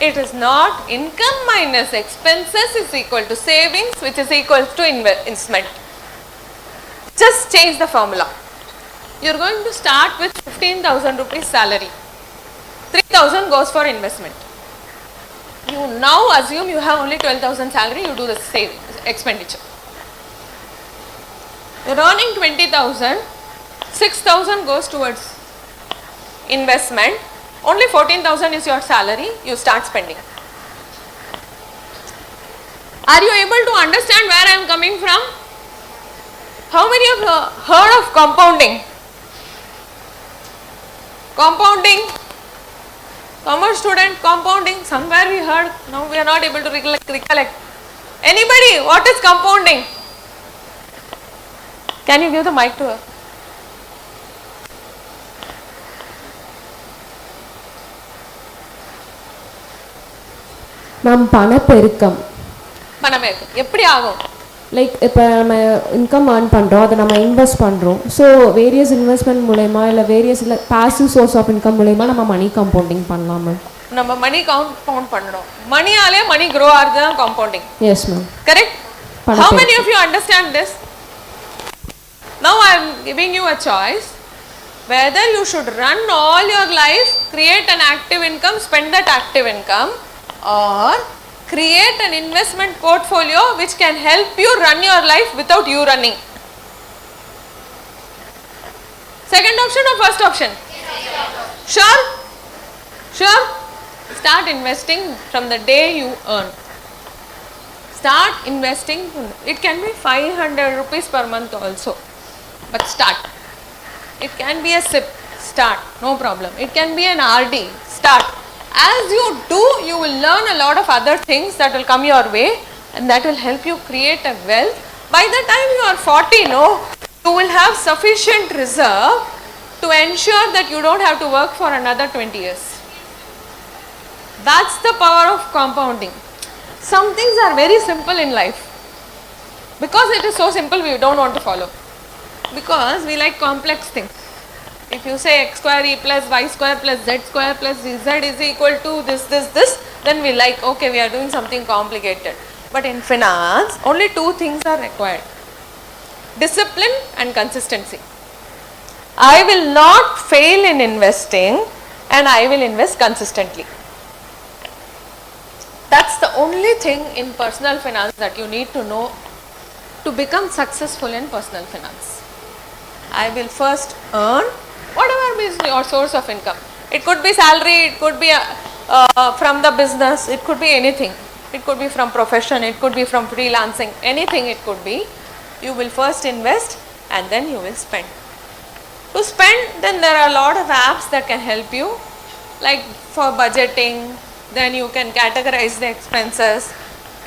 It is not income minus expenses is equal to savings, which is equal to investment. Just change the formula. You are going to start with 15,000 rupees salary. 3,000 goes for investment. You now assume you have only 12,000 salary, you do the saving expenditure. You are earning 20,000, 6,000 goes towards investment, only 14,000 is your salary, you start spending. Are you able to understand where I am coming from? How many of you have heard of compounding? Compounding, commerce student, compounding, somewhere we heard, now we are not able to recollect. Anybody, what is compounding? Can you give the mic to her? Ma'am பணப்பெருக்கம். பணப்பெருக்கம் எப்படி ஆகும்? Like இப்போ நம்ம income earn பண்ணுறோம், அதை நம்ம invest பண்ணுறோம். ஸோ வேரியஸ் இன்வெஸ்ட்மெண்ட் மூலயமா இல்லை வேரியஸ் இல்லை பாசிவ் சோர்ஸ் ஆஃப் இன்கம் மூலயமா நம்ம மணி கம்பவுண்டிங் பண்ணலாம் மேம். நம்ம மணி கம்பவுண்ட் பண்ணணும். மணியாலே மணி க்ரோ ஆகிறது தான் compounding. Yes ma'am. Correct? How many of you understand this? Now I am giving you a choice whether you should run all your life, create an active income, spend that active income, or create an investment portfolio which can help you run your life without you running. Second option or first option? Sure? Sure? Start investing from the day you earn. Start investing. It can be 500 rupees per month also, but start. It can be a SIP. Start, no problem. It can be an RD. Start. As you do, you will learn a lot of other things that will come your way, and that will help you create a wealth. By the time you are 40, you will have sufficient reserve to ensure that you don't have to work for another 20 years. That's the power of compounding. Some things are very simple in life. Because it is so simple, we don't want to follow. Because we like complex things. If you say x square e plus y square plus z square plus z is equal to this, then we like, okay, we are doing something complicated. But in finance, only two things are required: discipline and consistency. I will not fail in investing, and I will invest consistently. That's the only thing in personal finance that you need to know to become successful in personal finance. I will first earn whatever is your source of income. It could be salary, it could be from the business, it could be anything. it could be from profession, it could be from freelancing, anything it could be. You will first invest and then you will spend. To spend, then there are a lot of apps that can help you, like for budgeting, then you can categorize the expenses.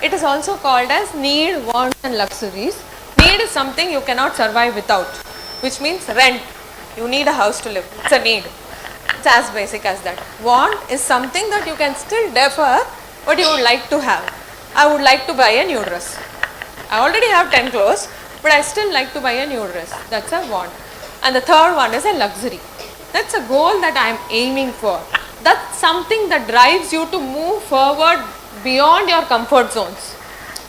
It is also called as need, wants and luxuries. Need is something you cannot survive without, which means rent. You need a house to live, it's a need. It's as basic as that. Want is something that you can still defer, but you would like to have. I would like to buy a new dress. I already have 10 clothes, but I still like to buy a new dress. That's a want. And the third one is a luxury. That's a goal that I am aiming for. That's something that drives you to move forward beyond your comfort zones.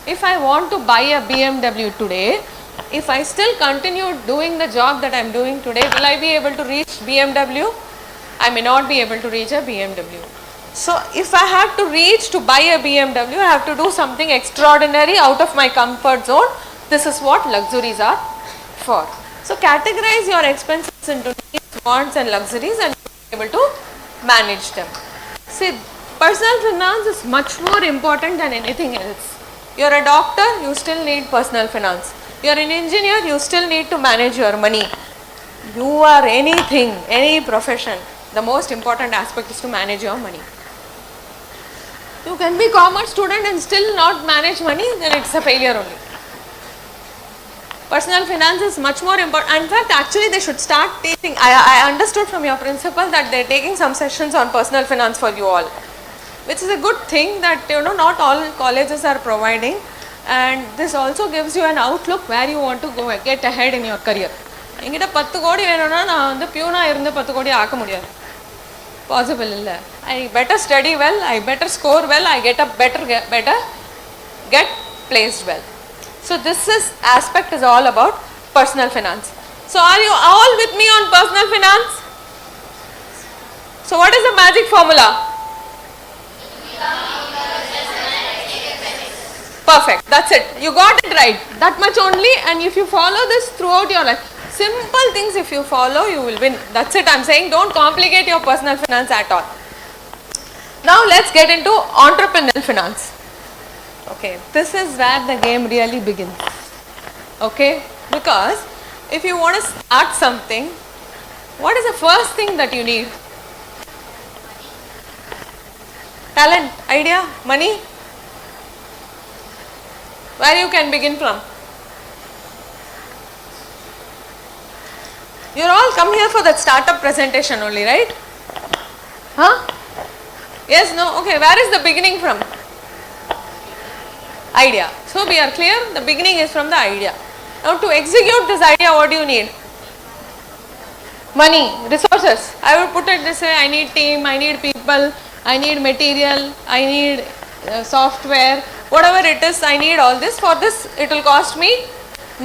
If I want to buy a BMW today, if I still continue doing the job that I am doing today, will I be able to reach BMW? I may not be able to reach a BMW. So if I have to reach to buy a BMW, I have to do something extraordinary out of my comfort zone. This is what luxuries are for. So categorize your expenses into needs, wants and luxuries and be able to manage them. See, personal finance is much more important than anything else. You are a doctor, you still need personal finance. You are an engineer, you still need to manage your money. You are anything, any profession, the most important aspect is to manage your money. You can be commerce student and still not manage money, then it's a failure only. Personal finance is much more important. In fact, actually they should start teaching. I understood from your principal that they are taking some sessions on personal finance for you all, which is a good thing that not all colleges are providing, and this also gives you an outlook where you want to go get ahead in your career. என்கிட்ட 10 கோடி வேணும்னா நான் வந்து பியூனா இருந்து 10 கோடி ஆக்க முடியாது, possible இல்லை. I better study well, I better score well, I get placed well. So this aspect is all about personal finance. So are you all with me on personal finance? So what is the magic formula? Perfect, that's it. You got it right. That much only, and if you follow this throughout your life, simple things if you follow, you will win. That's it. I'm saying don't complicate your personal finance at all. Now let's get into entrepreneurial finance. Okay, this is where the game really begins. Okay, because if you want to start something, what is the first thing that you need? Talent, idea, money. Where you can begin from? You're all come here for that startup presentation only, right? Huh? Yes, no? Okay, where is the beginning from? Idea. So we are clear, the beginning is from the idea. Now to execute this idea, what do you need? Money, resources. I will put it this way, I need team, I need people, I need material, I need software, whatever it is, I need all this. For this, it will cost me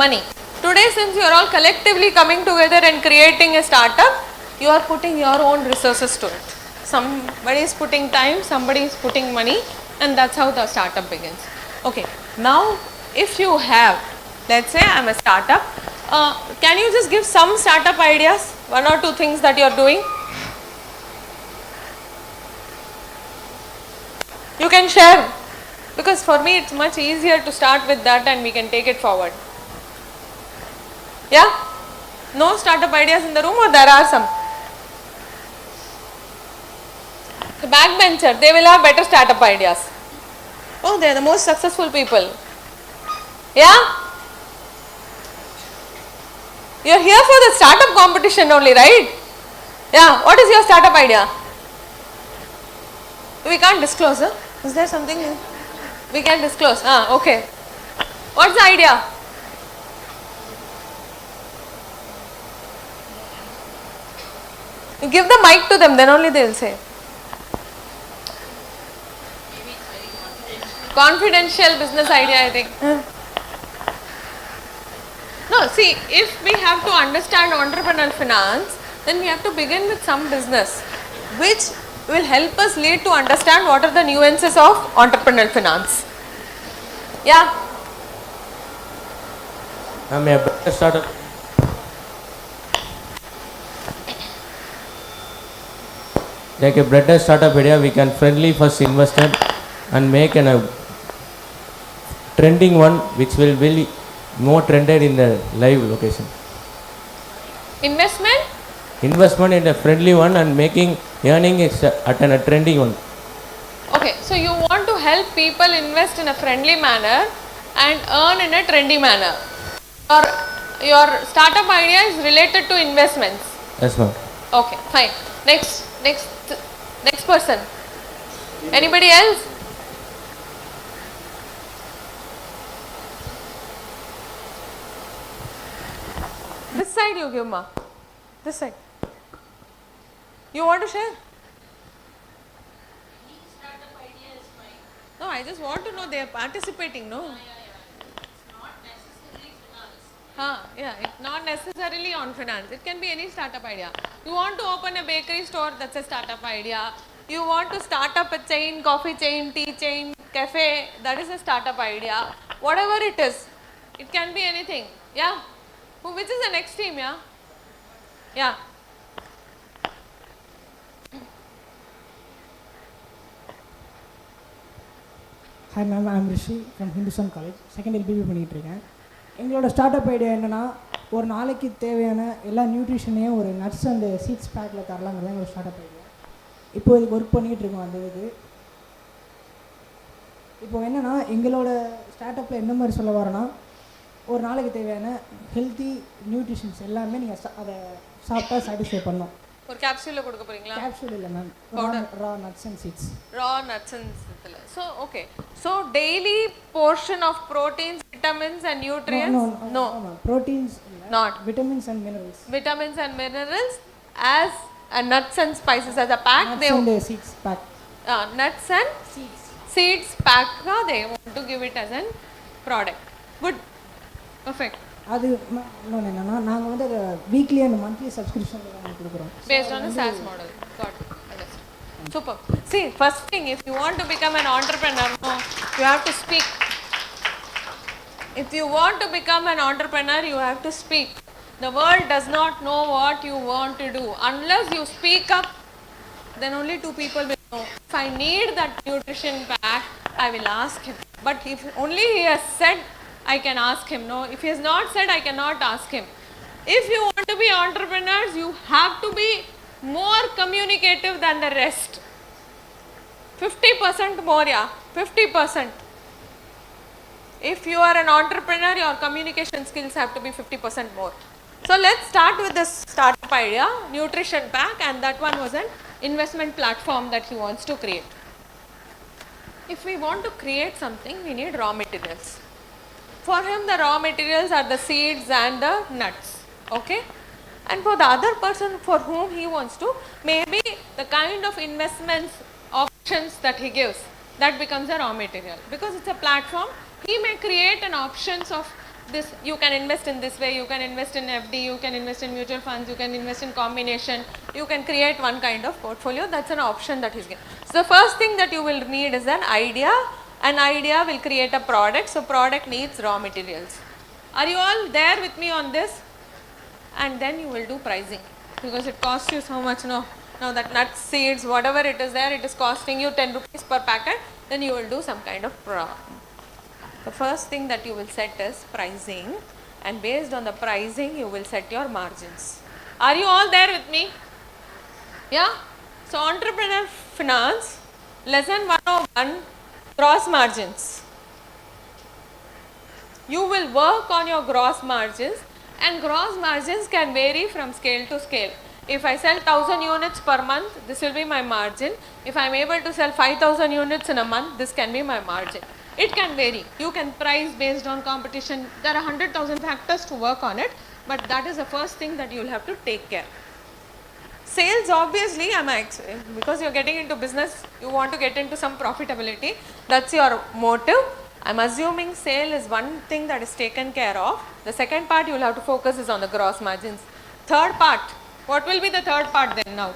money. Today, since you are all collectively coming together and creating a startup, you are putting your own resources to it. Somebody is putting time, somebody is putting money, and that's how the startup begins. Okay, now if you have, let's say I am a startup, can you just give some startup ideas, 1 or 2 things that you are doing? You can share, because for me it's much easier to start with that and we can take it forward. Yeah? No startup ideas in the room, or there are some? The backbencher, they will have better startup ideas. Oh, they are the most successful people. Yeah? You are here for the startup competition only, right? Yeah, what is your startup idea? We can't disclose, huh? Is there something we can disclose? Okay. What's the idea? You give the mic to them, then only they will say. Confidential business idea, I think. No, see, if we have to understand entrepreneurial finance, then we have to begin with some business, which will help us lead to understand what are the nuances of entrepreneurial finance. Yeah? I'm a better startup. Like a better startup idea, we can friendly first investor and make a trending one which will be more trended in the live location. Investment? Investment in a friendly one and making earning is at a trending one. Okay, so you want to help people invest in a friendly manner and earn in a trendy manner. Your startup idea is related to investments. Yes, ma'am. Okay, fine. Next person. Anybody else? This side you give, ma. This side. You want to share? No, I just want to know they are participating, no? Yeah, it's not necessarily on finance. It can be any startup idea. You want to open a bakery store, that's a startup idea. You want to start up a chain, coffee chain, tea chain, cafe, that is a startup idea. Whatever it is, it can be anything. Yeah? Which is the next team, yeah? Yeah. Hi ma'am, I am Rishi from Hindustan College. Second LPB பண்ணிட்டு இருக்கேன். எங்களோட startup idea என்னன்னா, ஒரு நாளைக்கு தேவையான எல்லா நியூட்ரிஷனையும் ஒரு nuts and seeds பேக்கில் தரலாங்கிறது எங்களோட ஸ்டார்ட்அப் ஐடியா. இப்போ இதுக்கு ஒர்க் பண்ணிகிட்டு இருக்கோம். அந்த இது இப்போ என்னென்னா, எங்களோட ஸ்டார்ட்அப்பில் எந்த மாதிரி சொல்ல வரோன்னா, ஒரு நாளைக்கு தேவையான ஹெல்த்தி நியூட்ரிஷன்ஸ் எல்லாமே நீங்கள் அதை சாப்பிட்டா சாட்டிஸ்ஃபை பண்ணோம். ஒரு கேப்சூலில் கொடுக்க போகிறீங்களா? கேப்சூல் இல்லை ma'am, raw nuts and seeds. Raw nuts and சீட்ஸில். So okay, so daily portion of proteins, vitamins and nutrients. No, proteins, not vitamins and minerals. Vitamins and minerals as a nuts and spices as a pack. Nuts and seeds pack. Nuts and seeds pack. They want to give it as a product. Good, perfect. அது இன்னொன்று என்னென்னா, நாங்கள் வந்து அதை weekly and monthly சப்ஸ்கிரிப்ஷனில் நாங்கள் கொடுக்குறோம். Based on a SaaS model. Got it. Understood. Super. See, first thing, if you want to become an entrepreneur, no, you have to speak. If you want to become an entrepreneur, you have to speak. The world does not know what you want to do. Unless you speak up, then only two people will know. If I need that nutrition pack, I will ask him. But if only he has said, I can ask him. No, if he has not said, I cannot ask him. If you want to be entrepreneurs, you have to be more communicative than the rest. 50% more, yeah, 50%. If you are an entrepreneur, your communication skills have to be 50% more. So let's start with this startup idea, nutrition pack, and that one was an investment platform that he wants to create. If we want to create something, we need raw materials. For him, the raw materials are the seeds and the nuts, okay? And for the other person for whom he wants to, maybe the kind of investments options that he gives, that becomes a raw material. Because it's a platform, he may create an options of this, you can invest in this way, you can invest in FD, you can invest in mutual funds, you can invest in combination, you can create one kind of portfolio. That's an option that he's given. So the first thing that you will need is an idea. An idea will create a product, so product needs raw materials. Are you all there with me on this? And then you will do pricing, because it costs you so much. Now that nuts, seeds, whatever it is there, it is costing you 10 rupees per packet, then you will do some kind of The first thing that you will set is pricing, and based on the pricing you will set your margins. Are you all there with me? Yeah? So entrepreneur finance, lesson 101, gross margins. You will work on your gross margins, and gross margins can vary from scale to scale. If I sell 1000 units per month, this will be my margin. If I am able to sell 5000 units in a month, this can be my margin. It can vary. You can price based on competition. There are 100,000 factors to work on it, but that is the first thing that you will have to take care. Sales, obviously, because you are getting into business, you want to get into some profitability. That's your motive. I'm assuming sale is one thing that is taken care of. The second part you will have to focus is on the gross margins. Third part, what will be the third part then now?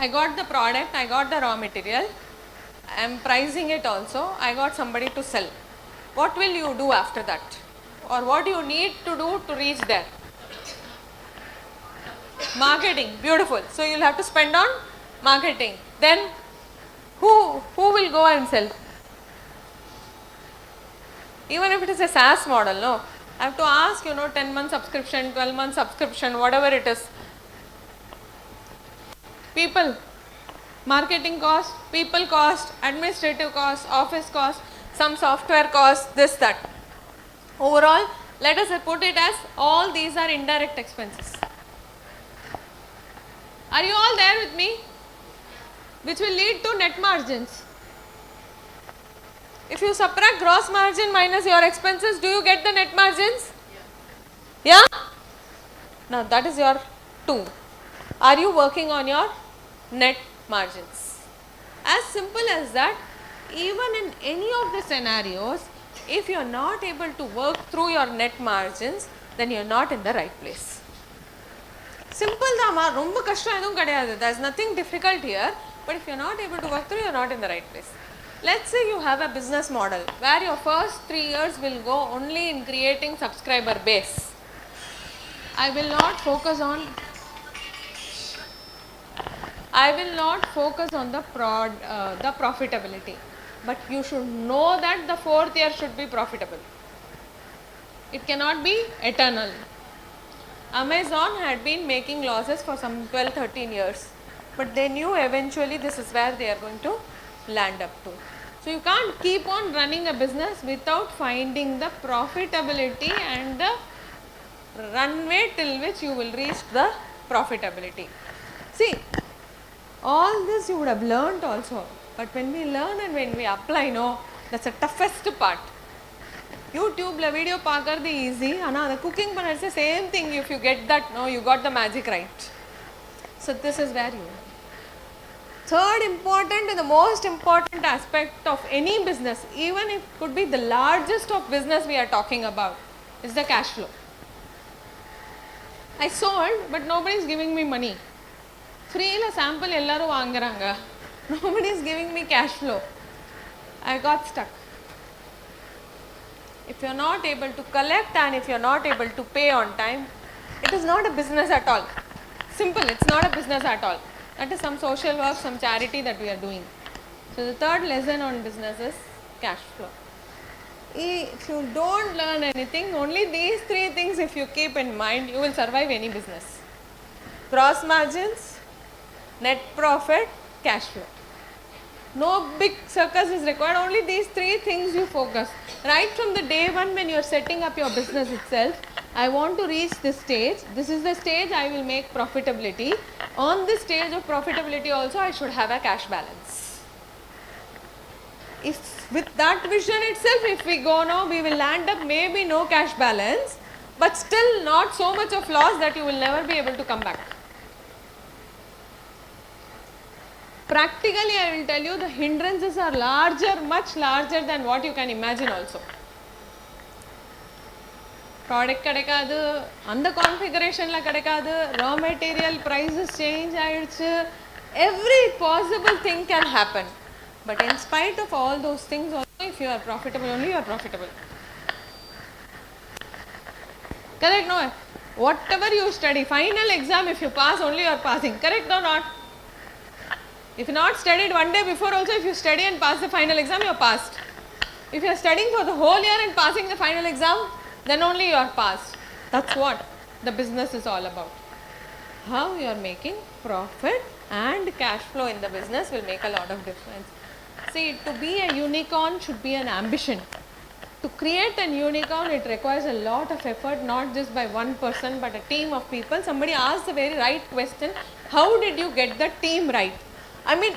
I got the product, I got the raw material, I am pricing it also, I got somebody to sell. What will you do after that? Or what do you need to do to reach there? Marketing, beautiful. So you will have to spend on marketing. Then Who will go and sell? Even if it is a SaaS model, no? I have to ask, 10 month subscription, 12 month subscription, whatever it is. People, marketing cost, people cost, administrative cost, office cost, some software cost, this, that. Overall, let us put it as all these are indirect expenses. Are you all there with me? Which will lead to net margins. If you subtract gross margin minus your expenses, do you get the net margins? Yeah? Now that is your 2. Are you working on your net margins? As simple as that, even in any of the scenarios, if you are not able to work through your net margins, then you are not in the right place. Simple dama, romba kashtam edum kadiyadu. There is nothing difficult here, but if you are not able to work through, you are not in the right place. Let's say you have a business model where your first 3 years will go only in creating subscriber base. I will not focus on the profitability, but you should know that the 4th year should be profitable. It cannot be eternal. Amazon had been making losses for some 12-13 years, but they knew eventually this is where they are going to land up to. So you can't keep on running a business without finding the profitability and the runway till which you will reach the profitability. See, all this you would have learnt also, but when we learn and when we apply, no, that's the toughest part. YouTube la video paakarது easy, ana the cooking panadhu same thing. If you get that, no, you got the magic right. So this is where you. Third important and the most important aspect of any business, even if it could be the largest of business we are talking about, is the cash flow. I sold, but nobody is giving me money. Free la sample ellaru vaanguranga. Nobody is giving me cash flow. I got stuck. If you are not able to collect and if you are not able to pay on time, it is not a business at all. Simple, it's not a business at all. That is some social work, some charity that we are doing. So the third lesson on business is cash flow. If you don't learn anything, only these 3 things if you keep in mind, you will survive any business. Gross margins, net profit, cash flow. No big circus is required, only these 3 things you focus. Right from the day one when you are setting up your business itself, I want to reach this stage, this is the stage I will make profitability. On this stage of profitability also I should have a cash balance. If with that vision itself, if we go now, we will land up maybe no cash balance, but still not so much of loss that you will never be able to come back. Practically, I will tell you, the hindrances are larger, much larger than what you can imagine also. Product kadekadu, and the configuration la kadekadu, raw material prices change, every possible thing can happen. But in spite of all those things also, if you are profitable, only you are profitable. Correct, no? Whatever you study, final exam, if you pass, only you are passing. Correct or not? If you not studied one day before also, if you study and pass the final exam, you are passed. If you are studying for the whole year and passing the final exam, then only you are passed. That's what the business is all about. How you are making profit and cash flow in the business will make a lot of difference. See, to be a unicorn should be an ambition. To create a unicorn, it requires a lot of effort, not just by one person, but a team of people. Somebody asked the very right question, how did you get the team right? I mean,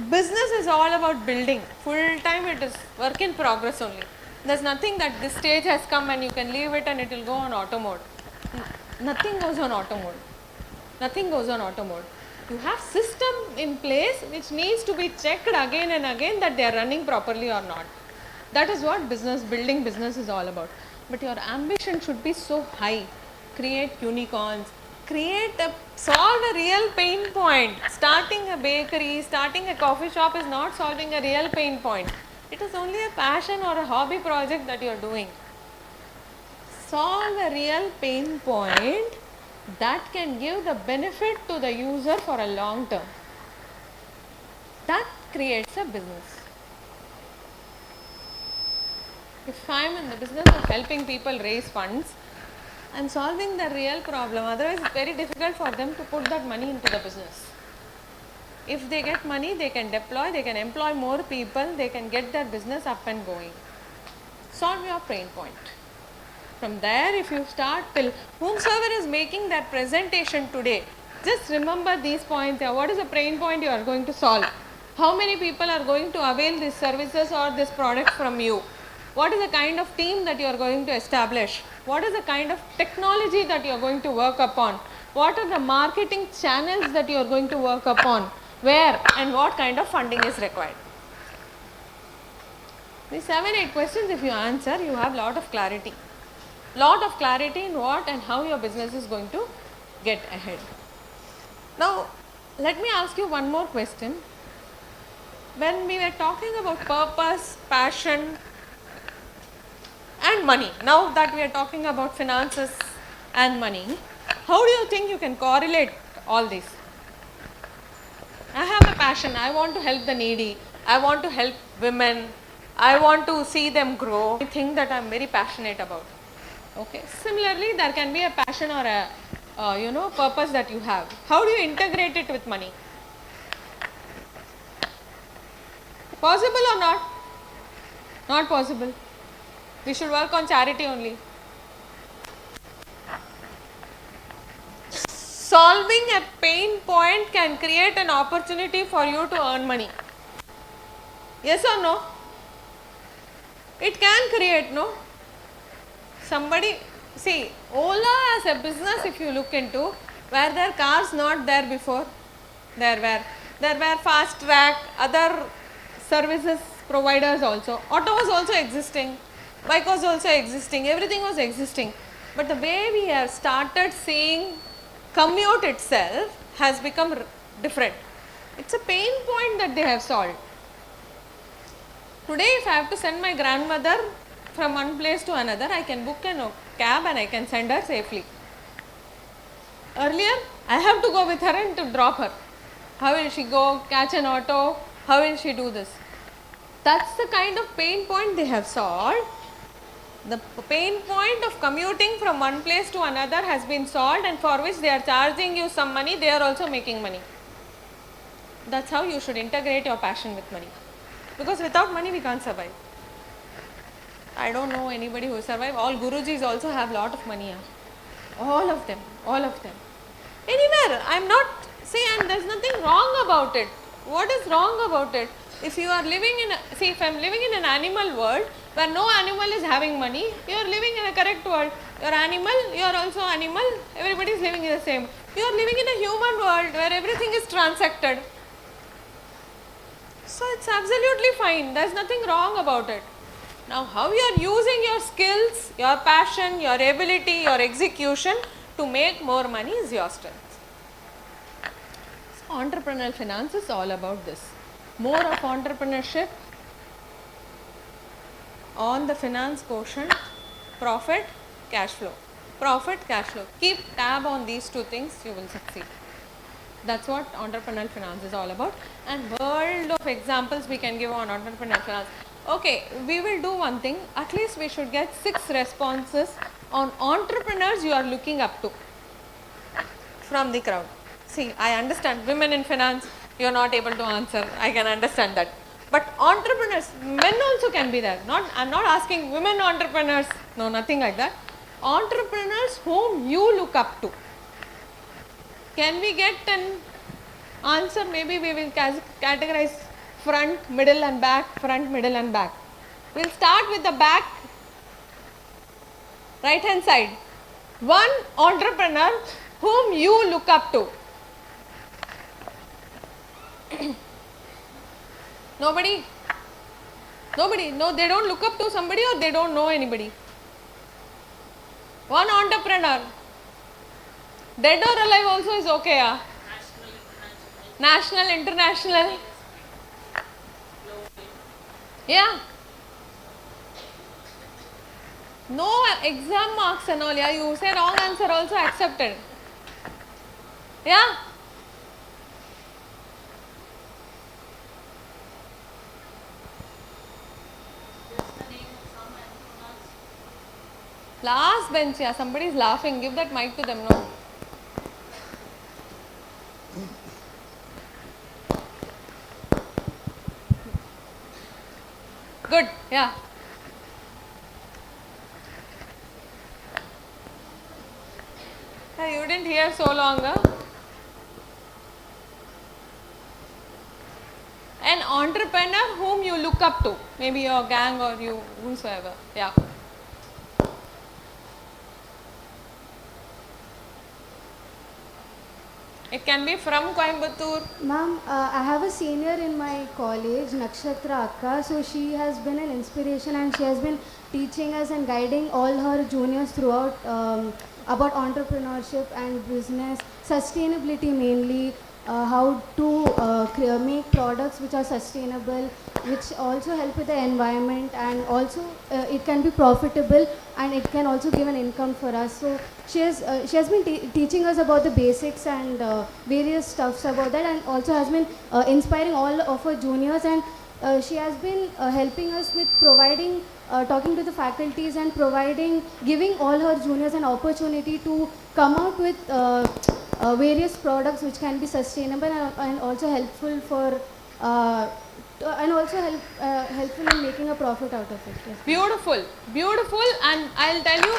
business is all about building. Full time it is work in progress only. There's nothing that this stage has come and you can leave it and it will go on auto mode. Nothing goes on auto mode. Nothing goes on auto mode. You have system in place which needs to be checked again and again that they are running properly or not. That is what building business is all about. But your ambition should be so high. Create unicorns. Solve a real pain point. Starting a bakery, starting a coffee shop is not solving a real pain point. It is only a passion or a hobby project that you are doing. Solve a real pain point that can give the benefit to the user for a long term. That creates a business. If I am in the business of helping people raise funds, I am solving the real problem. Otherwise, it's very difficult for them to put that money into the business. If they get money, they can deploy, they can employ more people, they can get their business up and going. Solve your pain point. From there, if you start till whomsoever is making that presentation today, just remember these points here. What is the pain point you are going to solve? How many people are going to avail these services or this product from you? What is the kind of team that you are going to establish? What is the kind of technology that you are going to work upon? What are the marketing channels that you are going to work upon? Where and what kind of funding is required? These 7-8 questions, if you answer, you have lot of clarity. Lot of clarity in what and how your business is going to get ahead. Now, let me ask you one more question. When we were talking about purpose, passion and money, now that we are talking about finances and money, how do you think you can correlate all these? I have a passion, I want to help the needy, I want to help women, I want to see them grow, I think that I am very passionate about. Okay. Similarly, there can be a passion or a purpose that you have. How do you integrate it with money? Possible or not? Not possible. We should work on charity only. Solving a pain point can create an opportunity for you to earn money. Yes or no? It can create, no? Somebody, see, Ola as a business, if you look into, were there cars not there before? There were fast track, other services providers also. Auto was also existing, bike was also existing, everything was existing. But the way we have started seeing commute itself has become different. It's a pain point that they have solved. Today, if I have to send my grandmother from one place to another, I can book a cab and I can send her safely. Earlier, I have to go with her and to drop her. How will she go, catch an auto? How will she do this? That's the kind of pain point they have solved. The pain point of commuting from one place to another has been solved, and for which they are charging you some money, they are also making money. That's how you should integrate your passion with money. Because without money, we can't survive. I don't know anybody who survive. All Gurujis also have lot of money. All of them. Anywhere. I'm not saying, and there's nothing wrong about it. What is wrong about it? If you are living in, if I'm living in an animal world where no animal is having money, you are living in a correct world. You're animal, you are also animal, everybody is living in the same. You are living in a human world where everything is transacted. So it's absolutely fine. There's nothing wrong about it. Now, how you are using your skills, your passion, your ability, your execution to make more money is your strength. So, entrepreneurial finance is all about this. More of entrepreneurship on the finance quotient, profit, cash flow. Profit, cash flow. Keep tab on these two things, you will succeed. That's what entrepreneurial finance is all about. And world of examples we can give on entrepreneurial finance. Okay, we will do one thing. At least we should get 6 responses on entrepreneurs you are looking up to from the crowd. See, I understand women in finance, you are not able to answer. I can understand that. But entrepreneurs, men also can be there. I'm not asking women entrepreneurs. No, nothing like that. Entrepreneurs whom you look up to. Can we get an answer? Maybe we will categorize front, middle and back, front, middle and back. We'll start with the back, right hand side. One entrepreneur whom you look up to. Nobody? No, they don't look up to somebody or they don't know anybody. One entrepreneur. Dead or alive also is okay. National, international. Yeah. No exam marks and all. Yeah, you say wrong answer also accepted. Yeah. Last bench, yeah, somebody is laughing. Give that mic to them, no? Good, yeah. Hey, you didn't hear so long, huh? An entrepreneur whom you look up to, maybe your gang or you, whosoever, yeah. It can be from Coimbatore. Ma'am, I have a senior in my college, Nakshatra Akka. So she has been an inspiration and she has been teaching us and guiding all her juniors throughout about entrepreneurship and business, sustainability mainly, how to make products which are sustainable, which also help with the environment, and also it can be profitable and it can also give an income for us. So she has been teaching us about the basics and various stuffs about that, and also has been inspiring all of her juniors, and she has been helping us with providing talking to the faculties and giving all her juniors an opportunity to come out with various products which can be sustainable and also helpful for and also helpful in making a profit out of it. Yes. Beautiful, beautiful, and I'll tell you,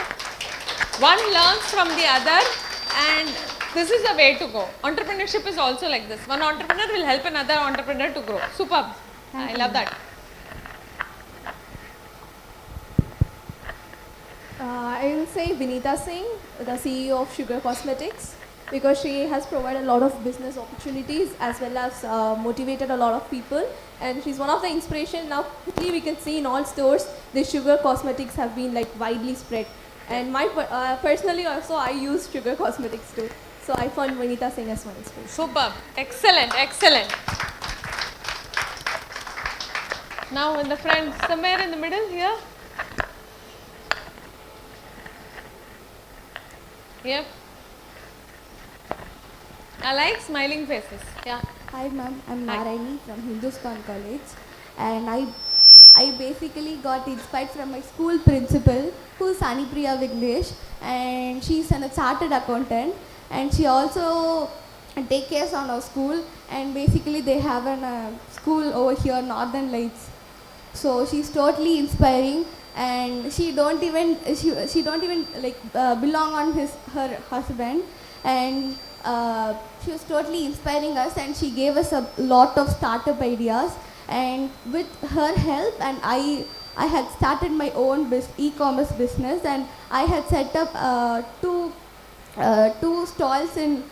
one learns from the other, and this is the way to go. Entrepreneurship is also like this. One entrepreneur will help another entrepreneur to grow. Superb. I love that. I will say Vinita Singh, the CEO of Sugar Cosmetics, because she has provided a lot of business opportunities as well as motivated a lot of people, and she's one of the inspiration. Now quickly we can see in all stores the Sugar Cosmetics have been like widely spread, and my personally also I use Sugar Cosmetics too, so I found Vinita Singh as my inspiration. Superb. Excellent, excellent. Now in the front, somewhere in the middle here. Yep. I like smiling faces. Yeah. Hi ma'am, I'm Narayani from Hindustan College, and I basically got inspired from my school principal, who is Anipriya Vignesh, and she's a chartered accountant, and she also take cares on our school, and basically they have a school over here, Northern Lights. So she's totally inspiring, and she don't even like belong on her husband, and she was totally inspiring us, and she gave us a lot of startup ideas, and with her help, and I had started my own e-commerce business, and I had set up two stalls in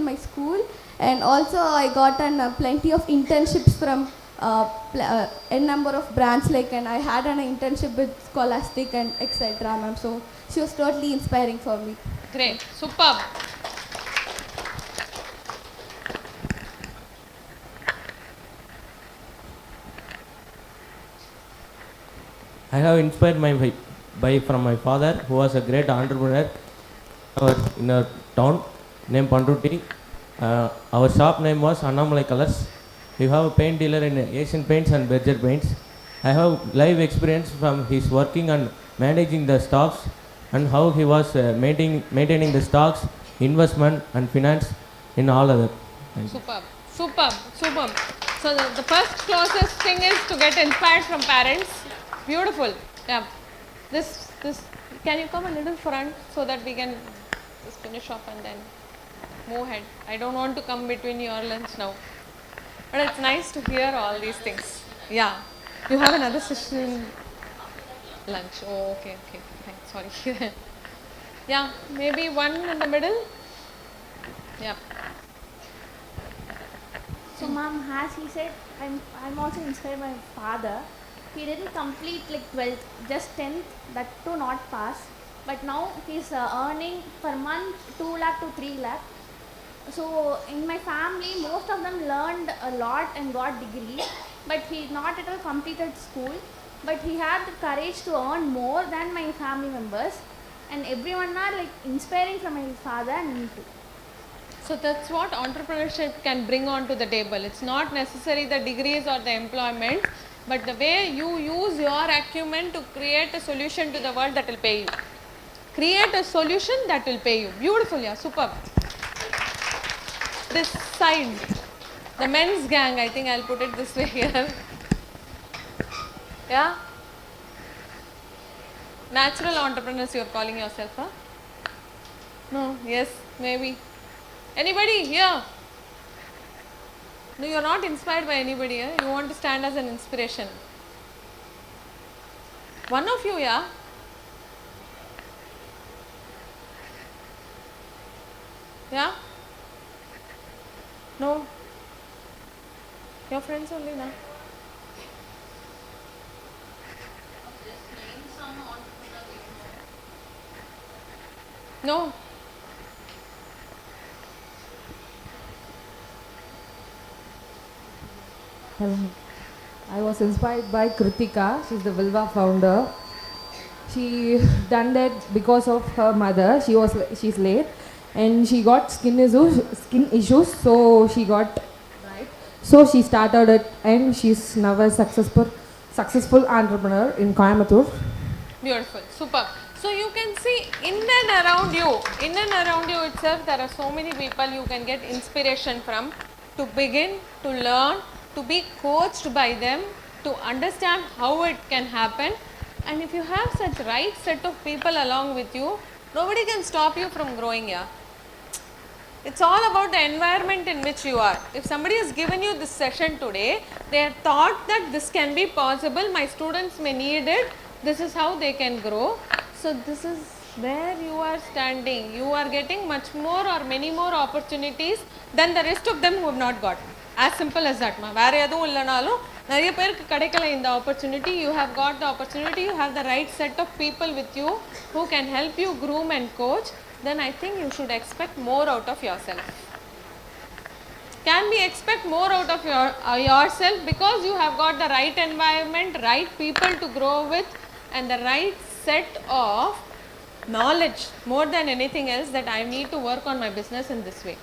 my school, and also I got plenty of internships from a number of brands, like, and I had an internship with Scholastic and etc. ma'am. So she was totally inspiring for me. Great, superb. I have inspired from my father, who was a great entrepreneur in our town named Panduti. Our shop name was Annamalai Colors. We have a paint dealer in Asian Paints and Berger Paints. I have live experience from his working and managing the stocks, and how he was maintaining the stocks, investment and finance in all other. Superb, superb, superb. So the first closest thing is to get inspired from parents. Beautiful. Yeah. This. Can you come a little front so that we can just finish off and then move ahead? I don't want to come between your lunch now. But it's nice to hear all these things. Yeah. You have another session lunch. Oh, okay. Thanks. Sorry. Yeah. Maybe one in the middle. Yeah. So ma'am, as he said, I'm also inspired by my father. He didn't complete like 12th, just 10th, that too not pass. But now he's earning per month 2 lakh to 3 lakh. So in my family, most of them learned a lot and got degrees, but he not at all completed school. But he had the courage to earn more than my family members, and everyone are like inspiring from my father and me too. So that's what entrepreneurship can bring onto the table. It's not necessary the degrees or the employment, but the way you use your acumen to create a solution to the world that will pay you. Create a solution that will pay you. Beautiful, yeah, superb. This side, the men's gang, I think I'll put it this way here. Yeah? Natural entrepreneurs you are calling yourself, huh? No, yes, maybe. Anybody here? No, you are not inspired by anybody, eh? You want to stand as an inspiration. One of you, yeah? Yeah? No? Your friends only, na? No? Hello. I was inspired by Kritika. She's the Vilva founder. She done that because of her mother. She's late, and she got skin issues. So she got right. So she started it, and she's now a successful entrepreneur in Coimbatore. Beautiful, super. So you can see in and around you itself, there are so many people you can get inspiration from to begin, to learn, to be coached by them, to understand how it can happen. And if you have such right set of people along with you, nobody can stop you from growing, yeah. It's all about the environment in which you are. If somebody has given you this session today, they have thought that this can be possible, my students may need it, this is how they can grow. So this is where you are standing. You are getting much more or many more opportunities than the rest of them who have not got. As simple as that. The opportunity, you have got the opportunity, you have the right set of people with you who can help you groom and coach, then I think you should expect more out of yourself. Can we expect more out of yourself because you have got the right environment, right people to grow with, and the right set of knowledge more than anything else that I need to work on my business in this way.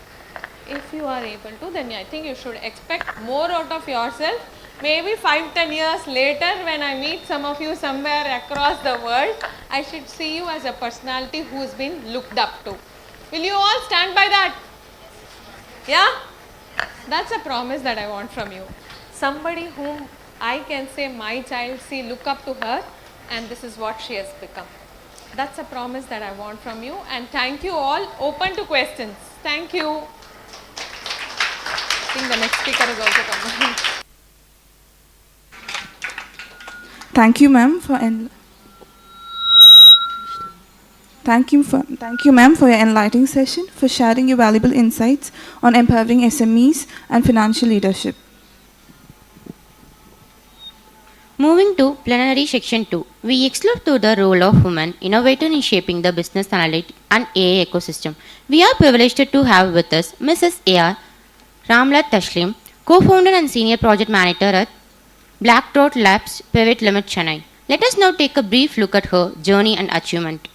If you are able to, then I think you should expect more out of yourself. Maybe 5-10 years later, when I meet some of you somewhere across the world, I should see you as a personality who has been looked up to. Will you all stand by that? Yeah? That's a promise that I want from you. Somebody whom I can say my child, see, look up to her, and this is what she has become. That's a promise that I want from you, and thank you all. Open to questions. Thank you. I think the next speaker is also coming. Thank you, ma'am, for ma'am, for your enlightening session, for sharing your valuable insights on empowering SMEs and financial leadership. Moving to plenary section 2, we explore to the role of women innovator in shaping the business analytics and AI ecosystem. We are privileged to have with us Mrs. A.R. Ramla Tashlim, co-founder and senior project manager at Black Dot Labs Private Limited, Chennai. Let us now take a brief look at her journey and achievement.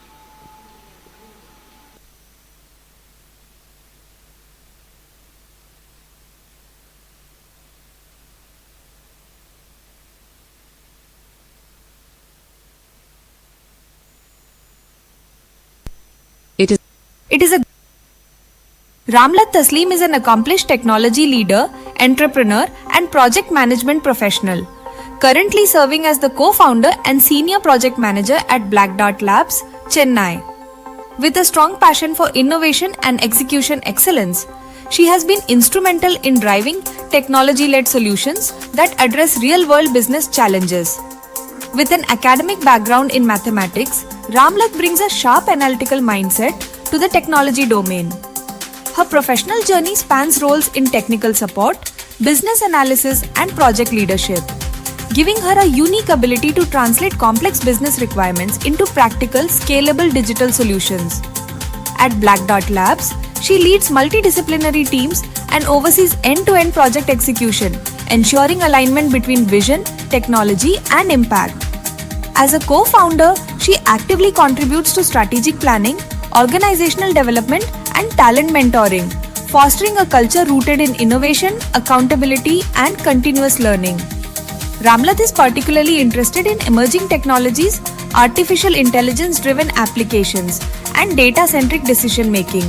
Ramlat Taslim is an accomplished technology leader, entrepreneur, and project management professional. Currently serving as the co-founder and senior project manager at Black Dot Labs, Chennai. With a strong passion for innovation and execution excellence, she has been instrumental in driving technology-led solutions that address real-world business challenges. With an academic background in mathematics, Ramlat brings a sharp analytical mindset to the technology domain. Her professional journey spans roles in technical support, business analysis, and project leadership, giving her a unique ability to translate complex business requirements into practical, scalable digital solutions. At Black Dot Labs, she leads multidisciplinary teams and oversees end-to-end project execution, ensuring alignment between vision, technology, and impact. As a co-founder, she actively contributes to strategic planning, organizational development, and talent mentoring, fostering a culture rooted in innovation, accountability, and continuous learning. Ramlat is particularly interested in emerging technologies, artificial intelligence-driven applications, and data-centric decision-making.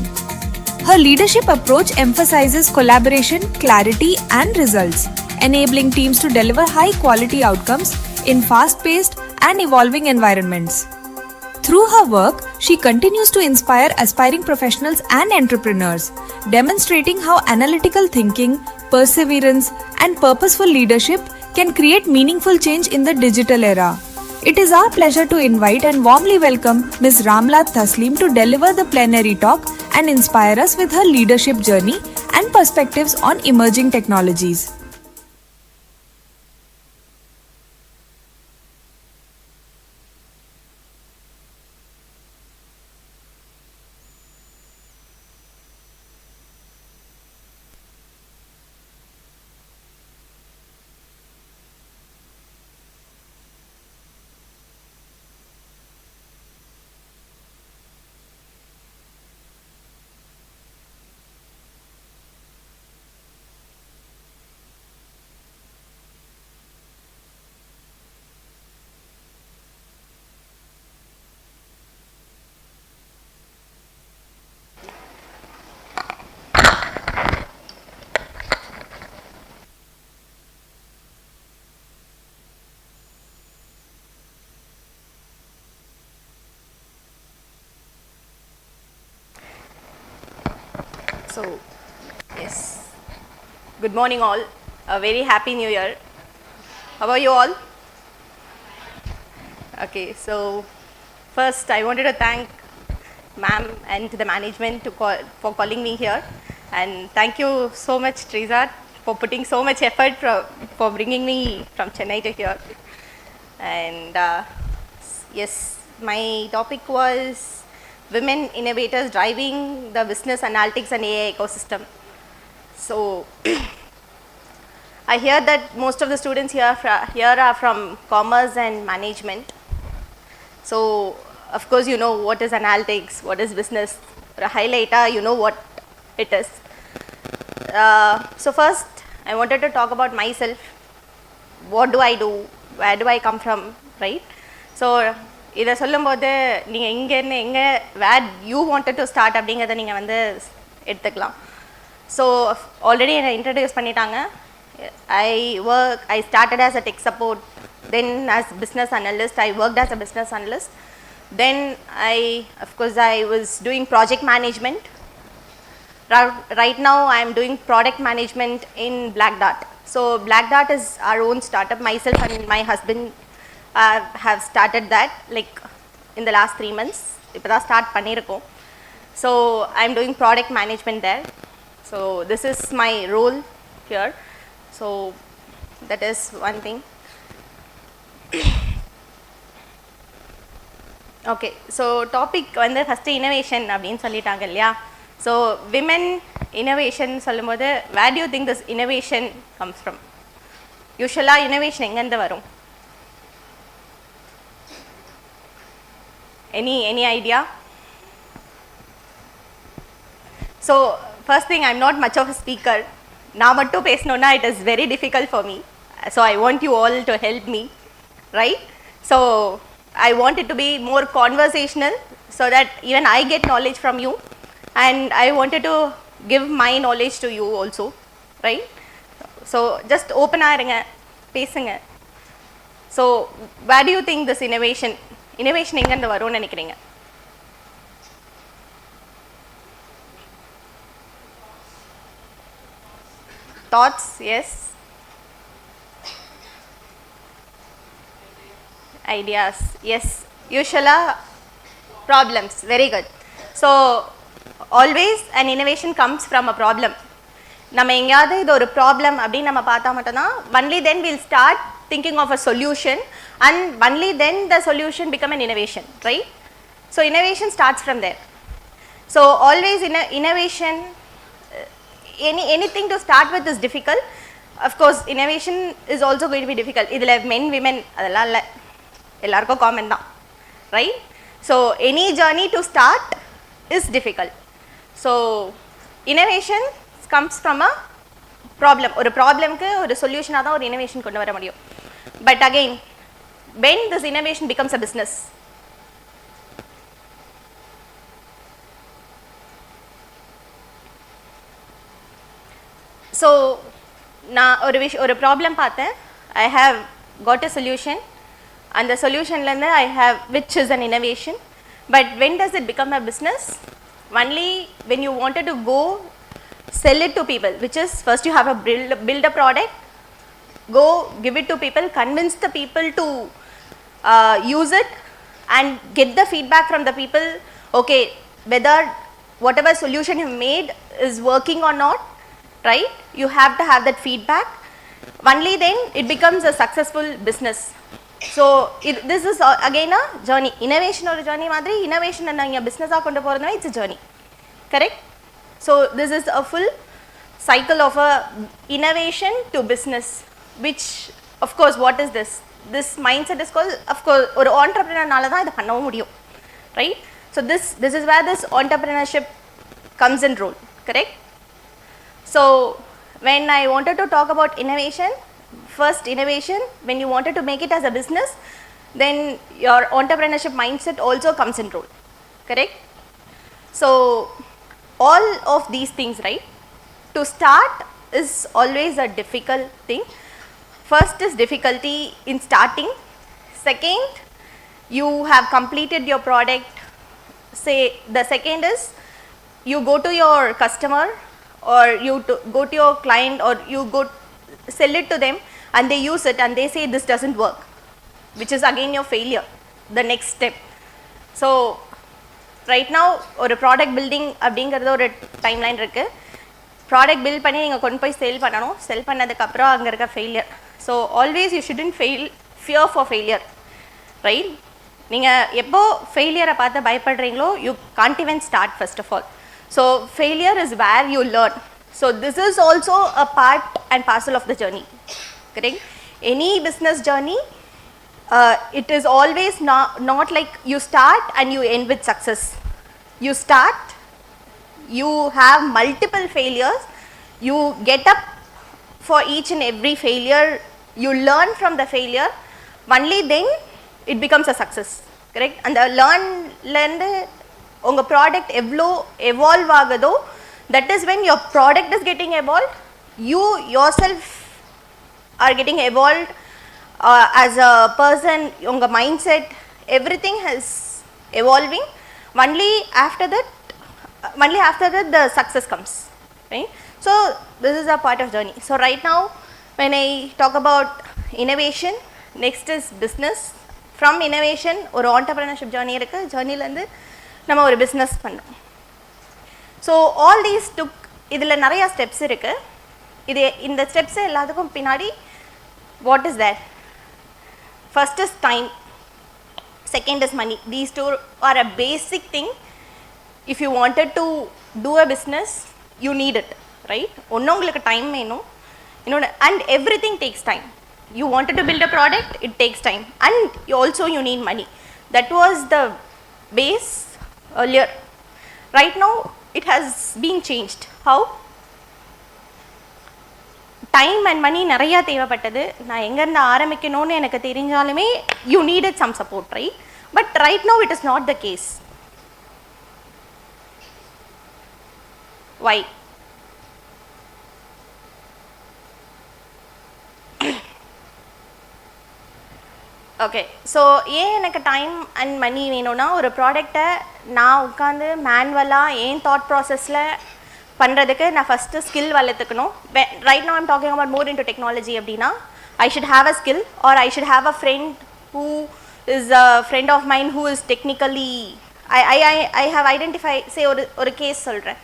Her leadership approach emphasizes collaboration, clarity, and results, enabling teams to deliver high-quality outcomes in fast-paced and evolving environments. Through her work, she continues to inspire aspiring professionals and entrepreneurs, demonstrating how analytical thinking, perseverance, and purposeful leadership can create meaningful change in the digital era. It is our pleasure to invite and warmly welcome Ms. Ramlat Taslim to deliver the plenary talk and inspire us with her leadership journey and perspectives on emerging technologies. So, yes, good morning all, a very happy new year. How are you all? Okay, so first I wanted to thank ma'am and the management for calling me here, and thank you so much Teresa for putting so much effort for bringing me from Chennai to here. And yes, my topic was women innovators driving the business analytics and AI ecosystem. So I hear that most of the students here are from commerce and management. So of course you know what is analytics, what is business. For a highlighter, you know what it is. So first I wanted to talk about myself. What do I do? Where do I come from, right? So இதை சொல்லும்போது நீங்கள் எங்கேருந்து எங்கே where you wanted to start அப்படிங்கிறத நீங்கள் வந்து எடுத்துக்கலாம். So already என்னை இன்ட்ரடியூஸ் பண்ணிட்டாங்க. I started as a tech support, then as business analyst. I worked as a business analyst. Then of course I was doing project management. Right now I am doing product management in Black Dart. So Black Dart is our own startup. Myself and my husband have started that like in the last 3 months. இப்போ தான் start பண்ணியிருக்கோம். So I'm doing product management there. So this is my role here. So that is one thing. Okay, so topic வந்து first innovation அப்படின்னு சொல்லிட்டாங்க இல்லையா. So women innovation சொல்லும்போது where do you think this innovation comes from? யூஸ்வலாக innovation எங்கேருந்து வரும்? Any idea? So first thing, I'm not much of a speaker. நான் மட்டும் பேசணும்னா it is very difficult for me. So I want you all to help me, right? So I want it to be more conversational so that even I get knowledge from you, and I wanted to give my knowledge to you also, right? So just open ஆயிருங்க, பேசுங்க. So where do you think this innovation எங்கேருந்து வரும்னு நினைக்கிறீங்க? Thoughts? Yes. Ideas? Yes. Usually problems. Very good. So always an innovation comes from a problem. நம்ம எங்கேயாவது இது ஒரு problem அப்படின்னு நம்ம பார்த்தா மட்டும்தான் only then we'll start thinking of a solution, and only then the solution become an innovation, right? So innovation starts from there. So always innovation, anything to start with is difficult. Of course innovation is also going to be difficult. இதில் men women அதெல்லாம் இல்லை, எல்லாருக்கும் common தான், right? So any journey to start is difficult. So innovation comes from a problem. ஒரு ப்ராப்ளம்க்கு ஒரு சொல்யூஷனாக தான் ஒரு இனோவேஷன் கொண்டு வர முடியும். But again, when this innovation becomes a business, so நான் ஒரு problem பார்த்தேன். I have got a solution, and the solution I have, which is an innovation. But when does it become a business? Only when you wanted to go sell it to people, which is first you have a build a product, go give it to people, convince the people to use it, and get the feedback from the people, okay, whether whatever solution you made is working or not, right? You have to have that feedback. Only then it becomes a successful business. So this is again a journey. Innovation or journey madri, innovation and your business ah kondu poradhu, it's a journey, correct? So this is a full cycle of a innovation to business, which of course what is this? This mindset is called, of course, or entrepreneur nala da idu panna mudiyum, right? So this is where this entrepreneurship comes in role, correct? So when I wanted to talk about innovation, first innovation, when you wanted to make it as a business, then your entrepreneurship mindset also comes in role, correct? So all of these things, right, to start is always a difficult thing. First is difficulty in starting. Second, you have completed your product. Say the second is you go to your customer, or you go to your client, or you go sell it to them, and they use it and they say this doesn't work, which is again your failure, the next step. So right now or product building அப்படிங்கிறது ஒரு timeline இருக்கு. Product build பண்ணி நீங்கள் கொண்டு போய் செல் பண்ணணும். செல் பண்ணதுக்கப்புறம் அங்கே இருக்க failure. So always you shouldn't fear for failure, right? நீங்கள் எப்போ ஃபெயிலியரை பார்த்து பயப்படுறீங்களோ you can't even start first of all. So failure is where you learn. So this is also a part and parcel of the journey, correct? Any business journey, it is always not like you start and you end with success. You start, you have multiple failures, you get up for each and every failure, you learn from the failure, only then it becomes a success, correct? And the learn unga product evlo evolve agado, that is when your product is getting evolved, you yourself are getting evolved as a person, your mindset, everything is evolving. Only after that the success comes, right? So this is a part of journey. So right now when I talk about innovation, next is business. From innovation or entrepreneurship journey irukku, journey la irundhu nama or business pannom. So all these took, idhula nariya steps irukku. Idu இந்த steps எல்லாத்துக்கும் பின்னாடி what is that? First is time, second is money. These two are a basic thing. If you wanted to do a business, you need it, right? ஒண்ணு உங்களுக்கு time வேணும், and everything takes time. You wanted to build a product, it takes time, and you need money. That was the base earlier. Right now it has been changed. How? Time and money நிறையா தேவைப்பட்டது. நான் எங்கேருந்து ஆரம்பிக்கணும்னு எனக்கு தெரிஞ்சாலுமே you needed some support, right? But right now it is not the case. Why? Okay, so ஏன் எனக்கு time and மணி வேணும்னா, ஒரு ப்ராடக்டை நான் உட்காந்து மேனுவலாக ஏன் தாட் ப்ராசஸில் பண்ணுறதுக்கு நான் ஃபஸ்ட்டு ஸ்கில் வளர்த்துக்கணும். Right now I'm talking about more into technology. அப்படின்னா I should have a skill, or I should have a friend who is a friend of mind who is technically I have identify. Say ஒரு கேஸ் சொல்கிறேன்.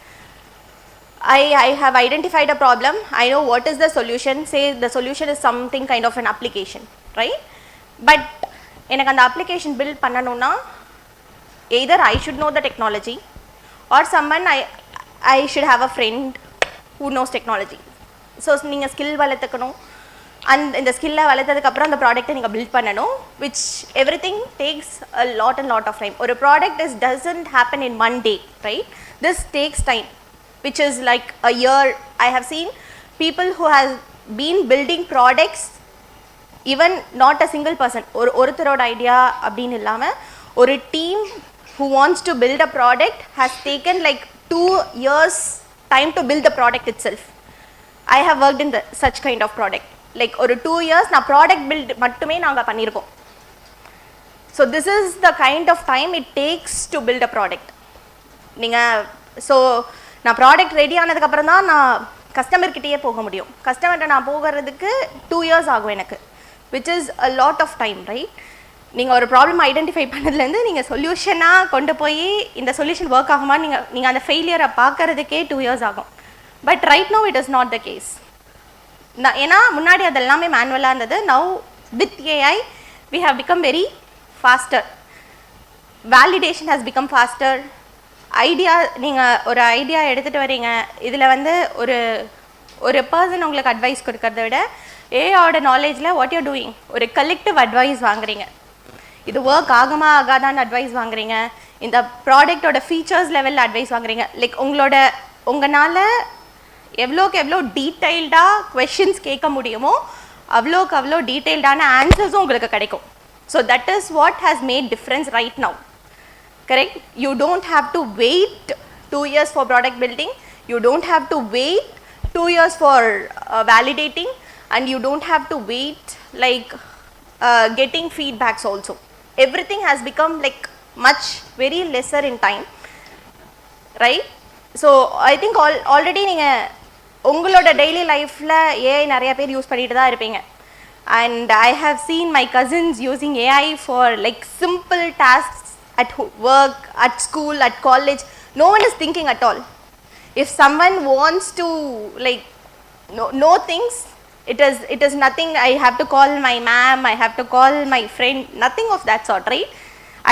I have identified a problem, I know what is the solution. Say the solution is something kind of an application, right? But எனக்கு அந்த application build பண்ணணும்னா either I should know the technology, or someone I should have a friend who knows technology. So நீங்கள் skill வளர்த்துக்கணும், and இந்த ஸ்கில்லை வளர்த்ததுக்கப்புறம் அந்த ப்ராடக்ட்டை நீங்கள் பில்ட் பண்ணணும், which everything takes a lot and lot of time. ஒரு product doesn't happen in one day, right? This takes time, which is like a year. I have seen people who have been building products even not a single person, ஒருத்தரோட idea அப்படின்னு இல்லாமல் ஒரு team who wants to build a product has taken like 2 years time to build the product itself. I have worked in such kind of product. Like ஒரு 2 years நான் product build மட்டுமே நாங்கள் பண்ணியிருக்கோம். So this is the kind of time it takes to build a product. நீங்கள் so நான் product ready ஆனதுக்கப்புறம் தான் நான் கஸ்டமர்கிட்டயே போக முடியும். கஸ்டமர்கிட்ட நான் போகிறதுக்கு 2 years ஆகும் எனக்கு, which is a lot of time, right? நீங்கள் ஒரு ப்ராப்ளம் ஐடென்டிஃபை பண்ணதுலேருந்து நீங்கள் சொல்யூஷனாக கொண்டு போய் இந்த சொல்யூஷன் ஒர்க் ஆகுமா நீங்கள் அந்த ஃபெயிலியரை பார்க்கறதுக்கே 2 years ஆகும். But right no it is not the case. ஏன்னா முன்னாடி அது எல்லாமே மேனுவலாக இருந்தது. Now with AI we have become very faster. Validation has become faster. Idea, நீங்கள் ஒரு ஐடியா எடுத்துகிட்டு வரீங்க, இதில் வந்து ஒரு பர்சன் உங்களுக்கு அட்வைஸ் கொடுக்கறத விட ஏஐயோட நாலேஜில் வாட் யூர் டூயிங், ஒரு கலெக்டிவ் அட்வைஸ் வாங்குறீங்க. இது ஒர்க் ஆகுமா ஆகாதான்னு அட்வைஸ் வாங்குறீங்க, இந்த ப்ராடக்டோட ஃபீச்சர்ஸ் லெவலில் அட்வைஸ் வாங்குறீங்க. லைக் உங்களால் எவ்வளோக்கு எவ்வளோ டீட்டெயில்டாக கொஷின்ஸ் கேட்க முடியுமோ அவ்வளோக்கு அவ்வளோ டீட்டெயில்டான ஆன்சர்ஸும் உங்களுக்கு கிடைக்கும். So that is what has made difference right now. Correct? You don't have to wait 2 years for product building. You don't have to wait 2 years for validating, and you don't have to wait like getting feedbacks also. Everything has become like much very lesser in time, right? So I think already நீங்கள் உங்களோட daily லைஃப்பில் AI நிறைய பேர் use பண்ணிட்டு தான் இருப்பீங்க. And I have seen my cousins using AI for like simple tasks at work, at school, at college. No one is thinking at all. If someone wants to like know things, it is nothing. I have to call my ma'am, I have to call my friend, nothing of that sort, right?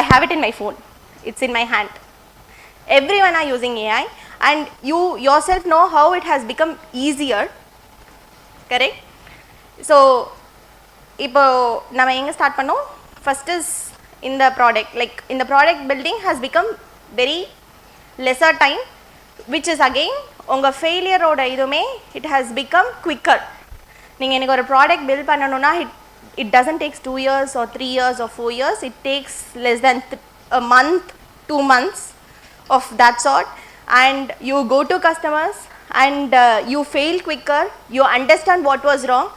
I have it in my phone, it's in my hand. Everyone are using AI, and you yourself know how it has become easier, correct? So இப்போ நம்ம எங்கே start பண்ணோம்? First is in the product, like in the product building has become very lesser time, which is again உங்க failure ஓட இதுமே it has become quicker. நீங்கள் எனக்கு ஒரு ப்ராடக்ட் பில்ட் பண்ணணும்னா it doesn't take 2 years or 3 years or 4 years. It takes less than a month, 2 months of that sort, and you go to customers and you fail quicker, you understand what was wrong,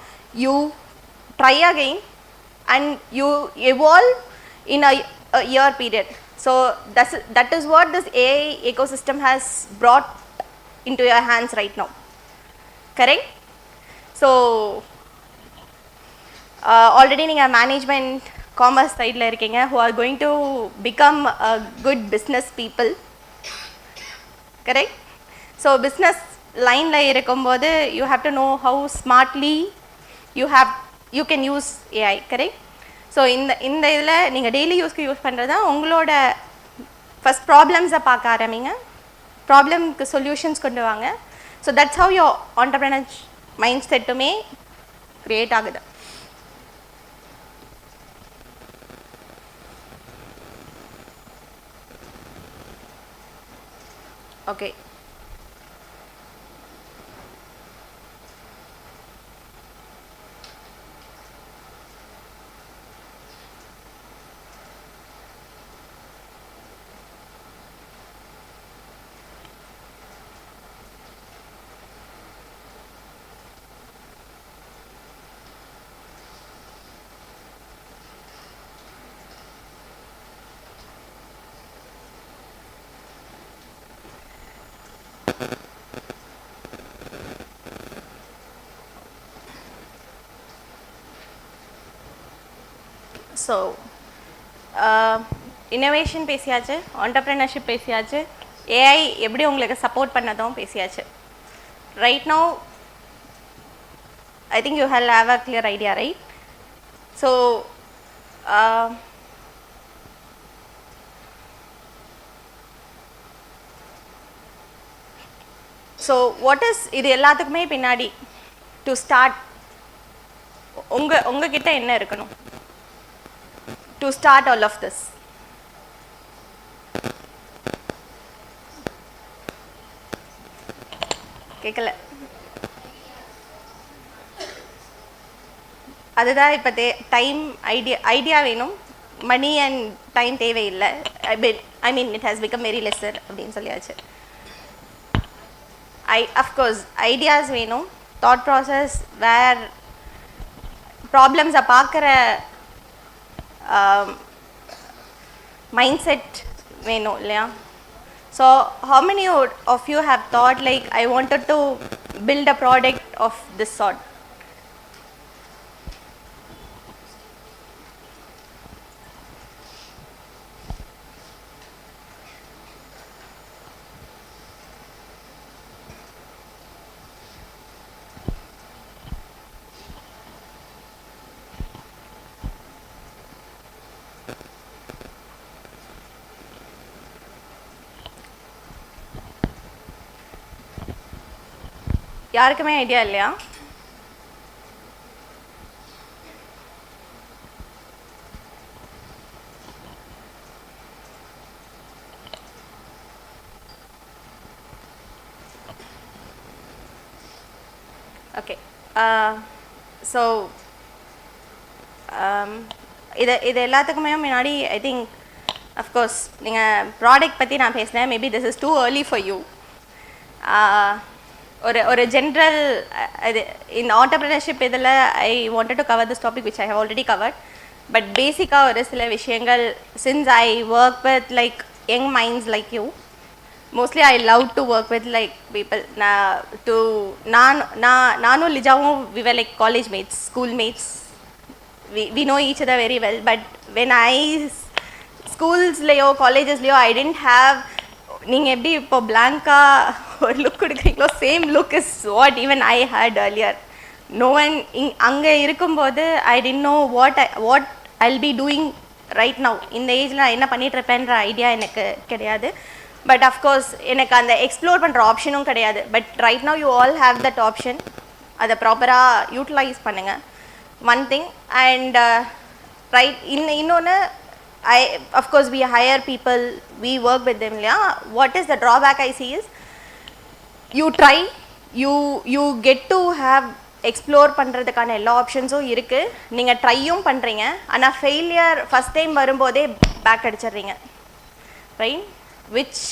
you try again, and you evolve in a year period. So that is what this AI ecosystem has brought into your hands right now, correct? So already நீங்கள் management commerce sideல இருக்கீங்க, who are going to become a good business people, correct? So business lineல இருக்கும்போது you have to know how smartly you can use AI, correct? So இந்த இதில் நீங்கள் daily use பண்ணுறது தான் உங்களோட first ப்ராப்ளம்ஸை பார்க்க ஆரம்பிங்க, ப்ராப்ளம்க்கு சொல்யூஷன்ஸ் கொண்டு வாங்க. So that's how your entrepreneur mind செட்டுமே க்ரியேட் ஆகுது. ஓகே, ஸோ இன்னோவேஷன் பேசியாச்சு, ஆண்டர்ப்ரெனர்ஷிப் பேசியாச்சு, ஏஐ எப்படி உங்களுக்கு சப்போர்ட் பண்ணதும் பேசியாச்சு. Right now I think you will have a clear idea, right? So what is இது எல்லாத்துக்குமே பின்னாடி டு ஸ்டார்ட் உங்ககிட்ட என்ன இருக்கணும் to start all of this? கேட்கல. அதுதான் இப்போ டைம் ஐடியா வேணும், மணி அண்ட் டைம் தேவையில்லை. I mean it has become very lesser அப்படின்னு சொல்லியாச்சு. அஃப்கோர்ஸ் ஐடியாஸ் வேணும், தாட் ப்ராசஸ், வேர் ப்ராப்ளம்ஸை பார்க்குற மைண்ட் செட் வேணும் இல்லையா? So how many of you have thought like I wanted to build a product of this sort? யாருக்குமே idea இல்லையா? Okay, so இது எல்லாத்துக்குமே முன்னாடி ஐ திங்க் அஃப்கோர்ஸ் நீங்கள் ப்ராடக்ட் பற்றி நான் பேசினேன். Maybe this is too early for you. ஒரு ஜென்ரல் இது இந்த ஆண்டர்ப்ரினர்ஷிப் இதில் I wanted to cover this topic which I have already covered. But பேசிக்காக ஒரு சில விஷயங்கள், since I work with like young minds like you, mostly I love to work with like people. நானும் லிஜாவும் we were like college mates, school mates. We know each other very well. But when I ஸ்கூல்ஸ்லேயோ காலேஜஸ்லேயோ I tend have, நீங்கள் எப்படி இப்போ பிளாங்காக ஒரு look கொடுக்குறீங்களோ same look is what even I had earlier. No one அங்கே இருக்கும்போது I tend know what I will be doing right now. இந்த ஏஜில் நான் என்ன பண்ணிகிட்ருப்பேன்ற ஐடியா எனக்கு கிடையாது. பட் அஃப்கோர்ஸ் எனக்கு அந்த எக்ஸ்ப்ளோர் பண்ணுற ஆப்ஷனும் கிடையாது. But right now you all have that option. அதை ப்ராப்பராக யூட்டிலைஸ் பண்ணுங்கள், ஒன் திங். அண்ட் ரைட் இன்னொன்று, of course we hire people, we work with them. Yeah, what is the drawback I see is you try, you get to have explore பண்றதுக்கான எல்லா ஆப்ஷன்ஸும் இருக்கு. நீங்க ட்ரையும் பண்றீங்க, ஆனா ஃபெயிலியர் ஃபர்ஸ்ட் டைம் வரும்போதே back அடிச்சிடுறீங்க, right? Which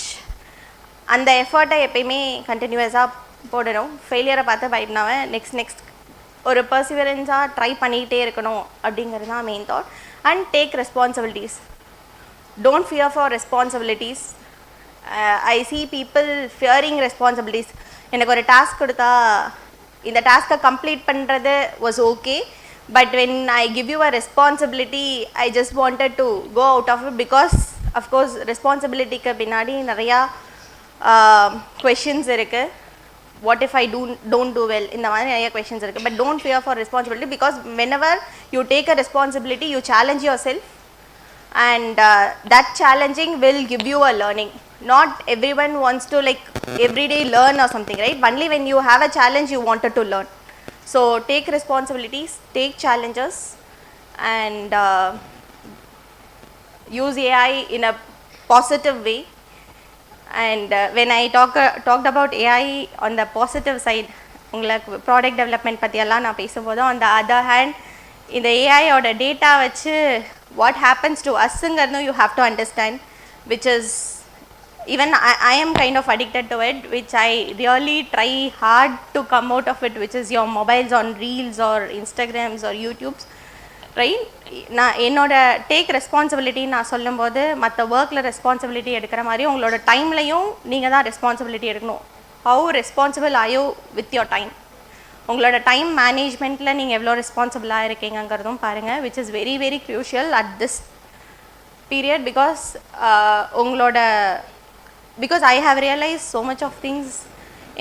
அந்த எஃபர்ட்டை எப்பயுமே கண்டினியூஸாக போடணும். ஃபெயிலியரை பார்த்து பயப்படாம நெக்ஸ்ட் ஒரு பர்சிவரன்ஸாக ட்ரை பண்ணிக்கிட்டே இருக்கணும் அப்படிங்கிறது தான் main thought. And take responsibilities. Don't fear for responsibilities. I see people fearing responsibilities. எனக்கு ஒரு டாஸ்க் கொடுத்தா இந்த டாஸ்க்கை கம்ப்ளீட் பண்ணுறது was okay, but when I give you a responsibility I just wanted to go out of it, because of course responsibilityக்கு பின்னாடி நிறையா questions இருக்குது. What if I don't do well? இந்த மாதிரி நிறைய questions இருக்குது. But don't fear for responsibility, because whenever you take a responsibility you challenge yourself, and that challenging will give you a learning. Not everyone wants to like every day learn or something, right? Only when you have a challenge you wanted to learn. So take responsibilities, take challenges, and use AI in a positive way. And when I talked about AI on the positive side, உங்களுக்கு product development பற்றியெல்லாம் நான் பேசும்போது, on the other hand இந்த ஏஐயோட data வச்சு what happens to usங்கிறதும் you have to understand, which is even I am kind of addicted to it, which I really try hard to come out of it, which is your mobiles on reels or Instagrams or YouTubes, right? நான் என்னோட take responsibility நான் சொல்லும்போது மற்ற ஒர்க்கில் responsibility எடுக்கிற மாதிரி உங்களோட டைம்லையும் நீங்கள் தான் ரெஸ்பான்சிபிலிட்டி எடுக்கணும். How responsible are you with your time? உங்களோட டைம் மேனேஜ்மெண்ட்டில் நீங்கள் எவ்வளோ ரெஸ்பான்சிபிளாக இருக்கீங்கிறதும் பாருங்கள், which is very very crucial at this period. Because I have realise so much of things.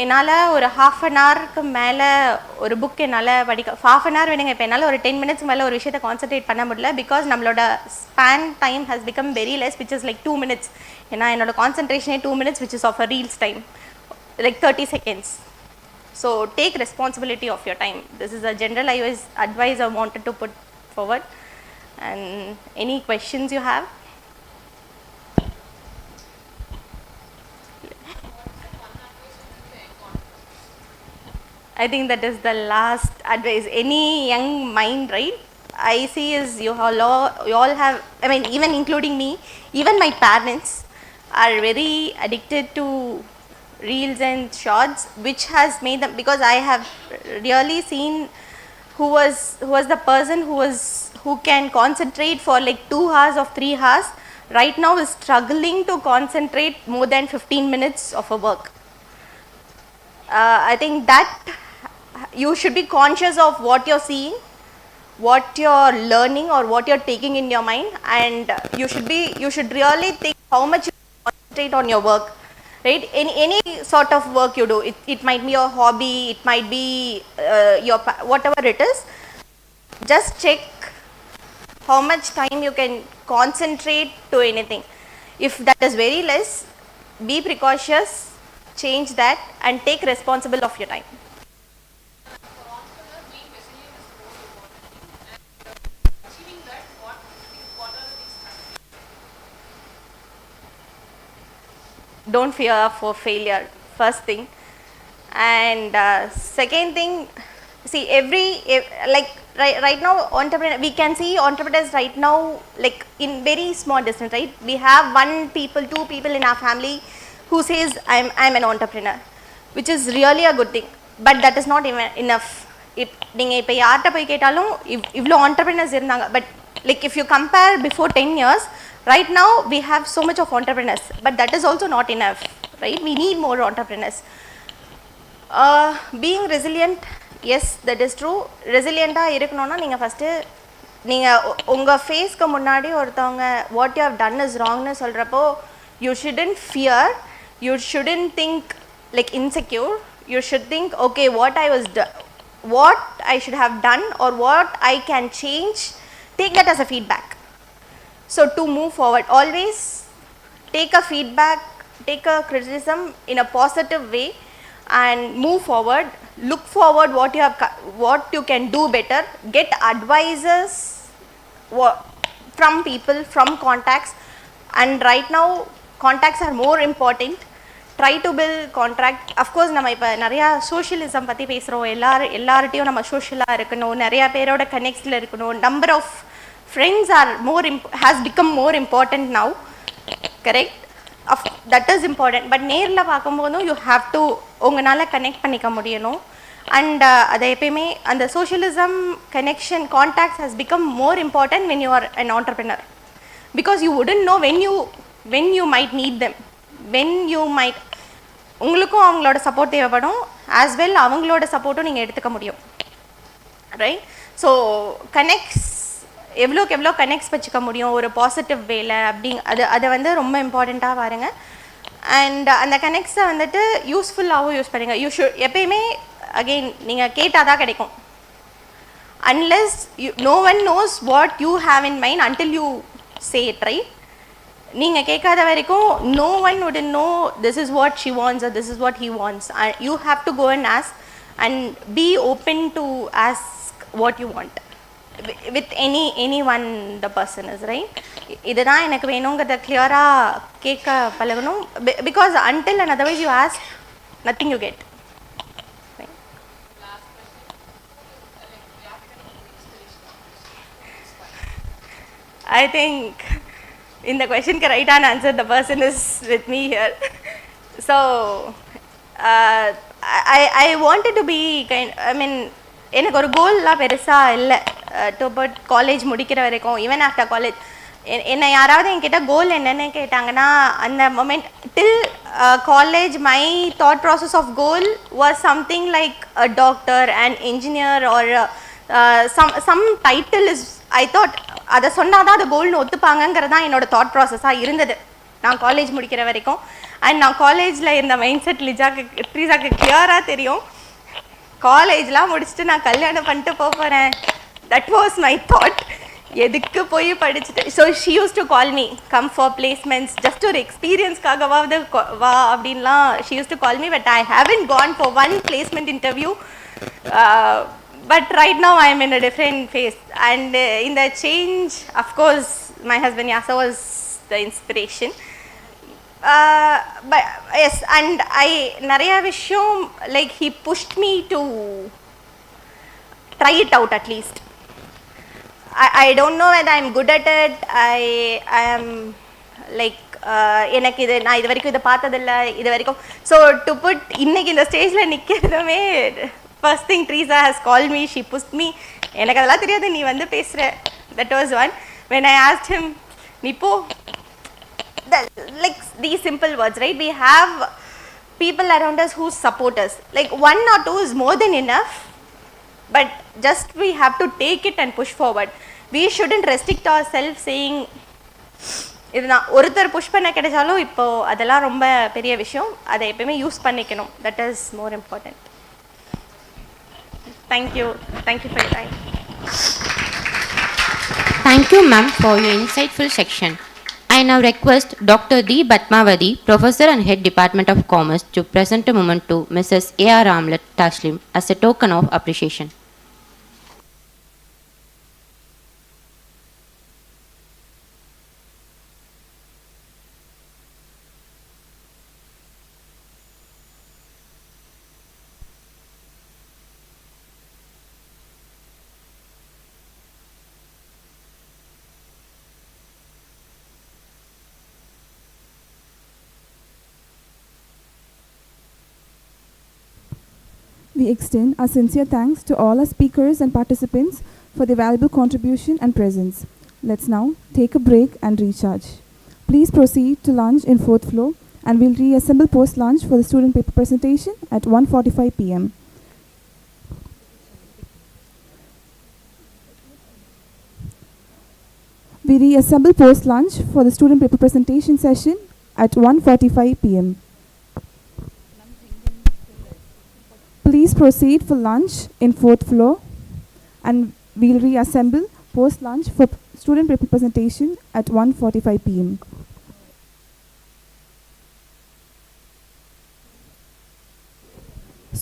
என்னால் ஒரு ஹாஃப் அன் ஹவருக்கு மேலே ஒரு புக் என்னால் ஹாஃப் அன் ஹவர் வேணுங்க. இப்போ என்னால் ஒரு 10 minutes மேலே ஒரு விஷயத்தை கான்சன்ட்ரேட் பண்ண முடியல, பிகாஸ் நம்மளோட span time has become very less, which is like 2 minutes. ஏன்னா என்னோட கான்சன்ட்ரேஷனே 2 minutes, which is of a reels time, like 30 seconds. So take responsibility of your time. This is a general advice I wanted to put forward. And any questions you have? I think that is the last advice. Any young mind, right? I see is you all have, I mean, even including me, even my parents are very addicted to reels and shorts, which has made them, because I have really seen who was the person who can concentrate for like 2 hours or 3 hours, right now is struggling to concentrate more than 15 minutes of a work. I think that you should be conscious of what you're seeing, what you're learning or what you're taking in your mind, and you should really think how much you concentrate on your work, right? Any sort of work you do, it might be your hobby, it might be your whatever it is, just check how much time you can concentrate to anything. If that is very less, be precautious, change that and take responsible of your time. Don't fear for failure, first thing. And second thing, see like right now we can see entrepreneurs right now like in very small distance, right? We have 2 people in our family who says I'm an entrepreneur, which is really a good thing, but that is not even enough. If நீங்க இப்ப யார்ட்ட போய் கேட்டாலும் இவ்ளோ entrepreneurs இருந்தாங்க, but like if you compare before 10 years, right now we have so much of entrepreneurs, but that is also not enough, right? We need more entrepreneurs. Being resilient, yes, that is true. Resilient-ஆ இருக்கணும்னா நீங்க first நீங்க உங்க ஃபேஸ்க்கு முன்னாடி ஒருத்தவங்க what you have done is wrong னு சொல்றப்போ you shouldn't fear, you shouldn't think like insecure, you should think okay, what I should have done or what I can change, take that as a feedback. So to move forward, always take a feedback, take a criticism in a positive way and move forward. Look forward what you can do better, get advices from people, from contacts, and right now contacts are more important. Try to build contact. Of course நம்ம இப்ப நிறைய socialism பத்தி பேசுறோம், எல்லார்ட்டையும் நம்ம சோஷியலா இருக்கணும், நிறைய பேரோட கனெக்ட்ஸ்ல இருக்கணும். Number of friends has become more important now, correct? That is important, but நேர்ல பார்க்கும்போது you have to உங்களால கனெக்ட் பண்ணிக்க முடியணும். And அதை எப்பயுமே அந்த socialism connection contacts has become more important when you are an entrepreneur, because you wouldn't know when you might need them, when you might உங்களுக்கும் அவங்களோட சப்போர்ட் தேவைப்படும், as well அவங்களோட சப்போர்ட்டும் நீங்கள் எடுத்துக்க முடியும், ரைட்? ஸோ எவ்வளோக்கு எவ்வளோ கனெக்ட்ஸ் வச்சுக்க முடியும் ஒரு பாசிட்டிவ் வேலை அதை வந்து ரொம்ப இம்பார்ட்டண்ட்டாக பாருங்க. அண்ட் அந்த கனெக்ட்ஸை வந்துட்டு யூஸ்ஃபுல்லாகவும் யூஸ் பண்ணுங்க. எப்பயுமே அகெயின் நீங்கள் கேட்டால் தான் கிடைக்கும். Unless no one knows what you have in mind until you say it, right? நீங்கள் கேட்காத வரைக்கும் no one would know this is what she wants or this is what he wants. You have to go and ask and be open to ask what you want with anyone the person is, right? இதுதான் எனக்கு வேணுங்கிறத கிளியராக கேட்க பழகணும். Because until and otherwise you ask, nothing you get. I think in the question right answer, the person is with me here. So I wanted to be I mean எனக்கு ஒரு கோல்லாம் பெருசாக இல்லை டு பட் காலேஜ் முடிக்கிற வரைக்கும். Even after college என்னை யாராவது என்கிட்ட கோல் என்னென்னு கேட்டாங்கன்னா அந்த moment till college my thought process of goal was something like a doctor and engineer or some title is I thought அதை சொன்னால் தான் அது கோல்னு ஒத்துப்பாங்கங்கிறது தான் என்னோட தாட் ப்ராசஸாக இருந்தது நான் காலேஜ் முடிக்கிற வரைக்கும். அண்ட் நான் காலேஜில் இருந்த மைண்ட் செட் ட்ரீஸாக்கு கிளியராக தெரியும். காலேஜ்லாம் முடிச்சுட்டு நான் கல்யாணம் பண்ணிட்டு போகிறேன், தட் வாஸ் மை தாட். எதுக்கு போய் படிச்சுட்டு. So she use to call me come for placements just ஒரு எக்ஸ்பீரியன்ஸ்க்காகவாவது வா அப்படின்லாம் she use to call me. But I haven't gone for one placement interview. But right now I am in a different phase, and in the change, of course, my husband Yasa was the inspiration. But yes, and I நிறைய விஷயம் like he pushed me to try it out at least. I don't know whether I'm good at it. I am like எனக்கு இது நான் இது வரைக்கும் இதை பார்த்ததில்லை இது வரைக்கும். ஸோ டு புட் இன்னைக்கு இந்த ஸ்டேஜில் நிற்கிறதுமே first thing Teresa has call me, she pushed me. எனக்கு அதெல்லாம் தெரியாது, நீ வந்து பேசுகிற. That was one. When I asked him, நீ போ, like these simple words, right? We have people around us who support us. Like 1 or 2 is more than enough, but just we have to take it and push forward. We shouldn't restrict ourselves saying இது நான் ஒருத்தர் push பண்ண கிடைச்சாலும் இப்போ அதெல்லாம் ரொம்ப பெரிய விஷயம். அதை எப்பயுமே யூஸ் பண்ணிக்கணும். That is more important. Thank you for your time. Thank you, ma'am, for your insightful section. I now request Dr. D. Batmavati, Professor and Head Department of Commerce, to present a moment to Mrs. A.R. Ramlet Taslim as a token of appreciation. We extend our sincere thanks to all our speakers and participants for their valuable contribution and presence. Let's now take a break and recharge. Please proceed to lunch in 4th floor, and we'll reassemble post-lunch for the student paper presentation at 1:45 p.m. We reassemble post-lunch for the student paper presentation session at 1:45 p.m. Please proceed for lunch in 4th floor, and we'll reassemble post-lunch for student paper presentation at 1:45 p.m.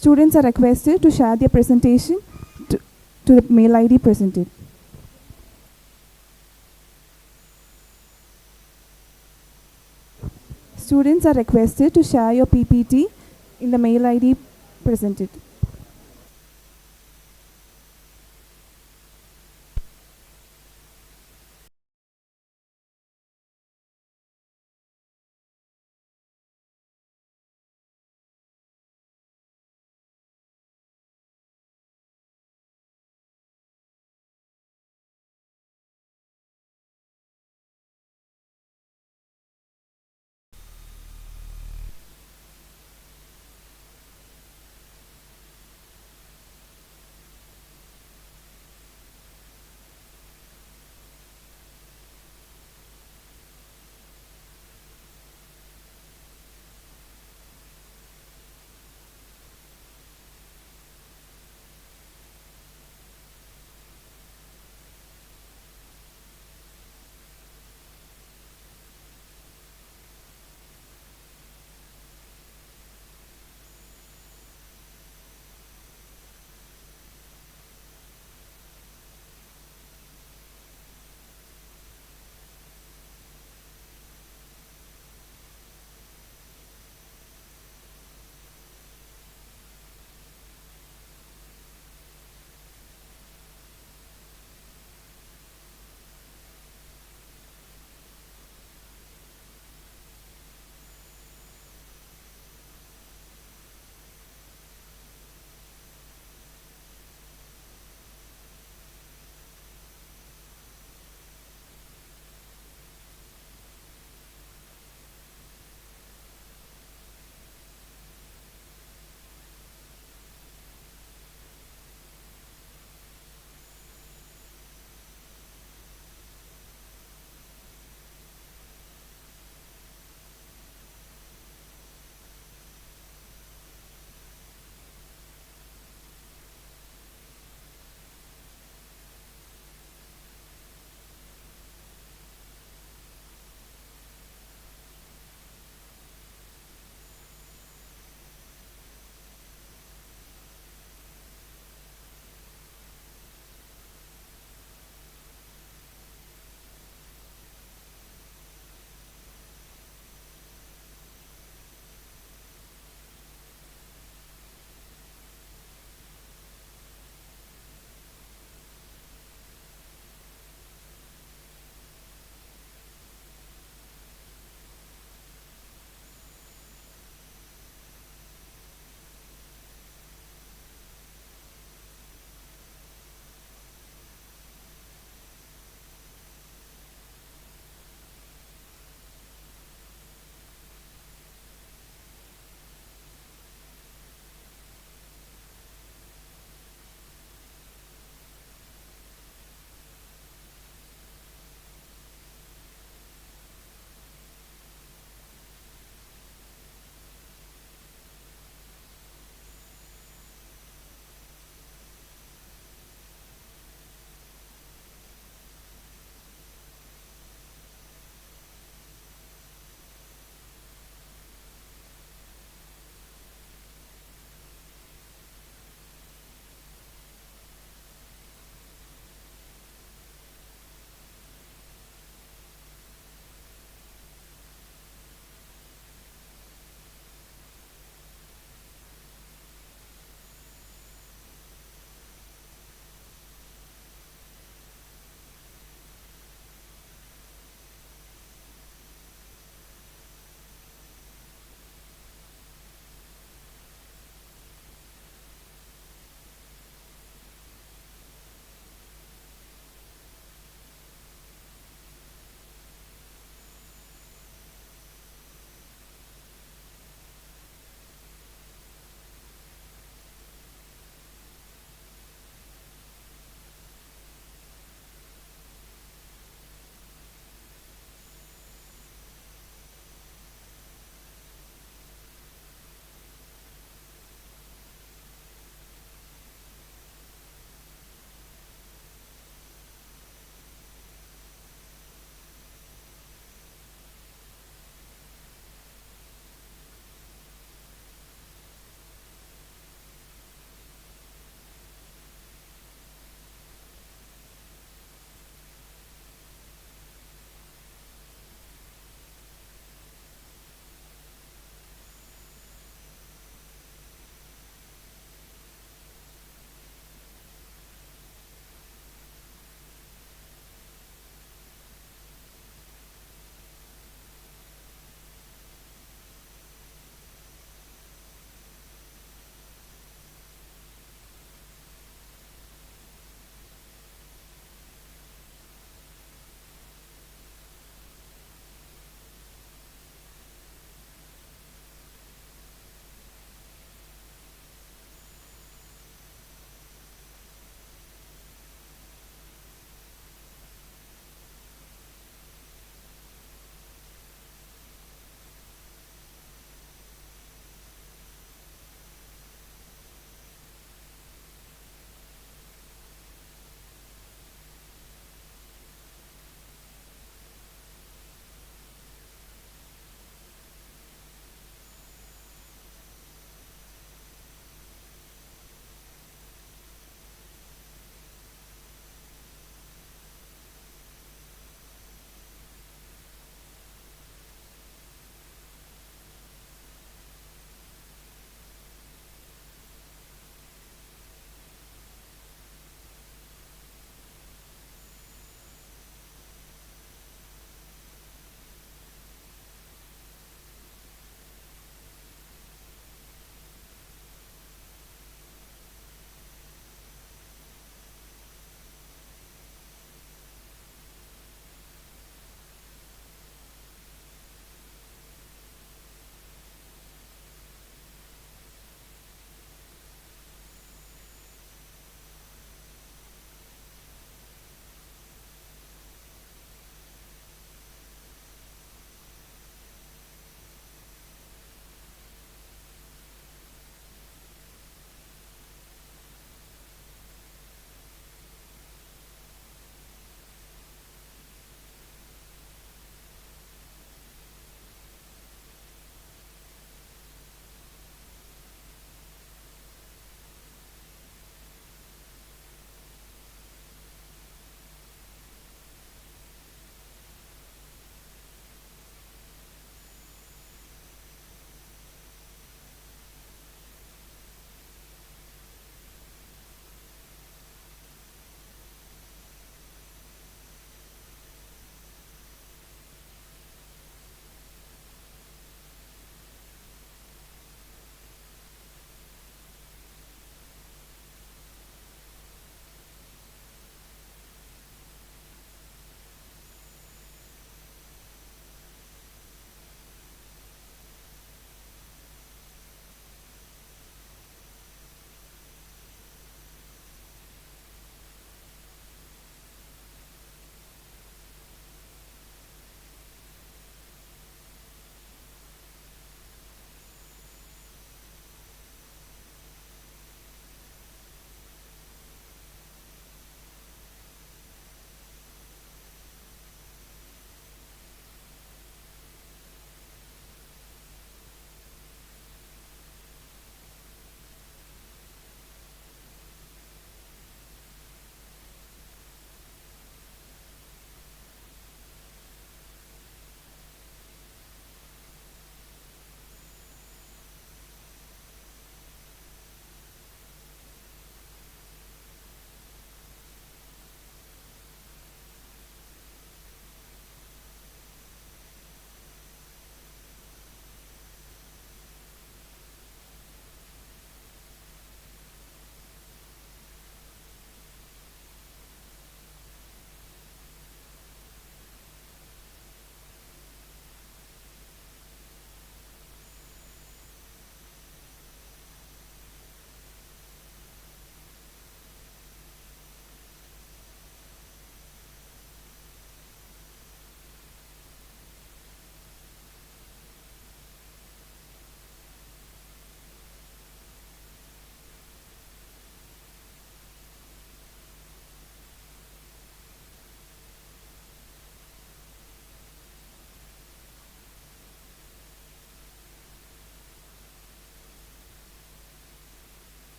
Students are requested to share their presentation to the mail ID presented. Students are requested to share your PPT in the mail ID presented.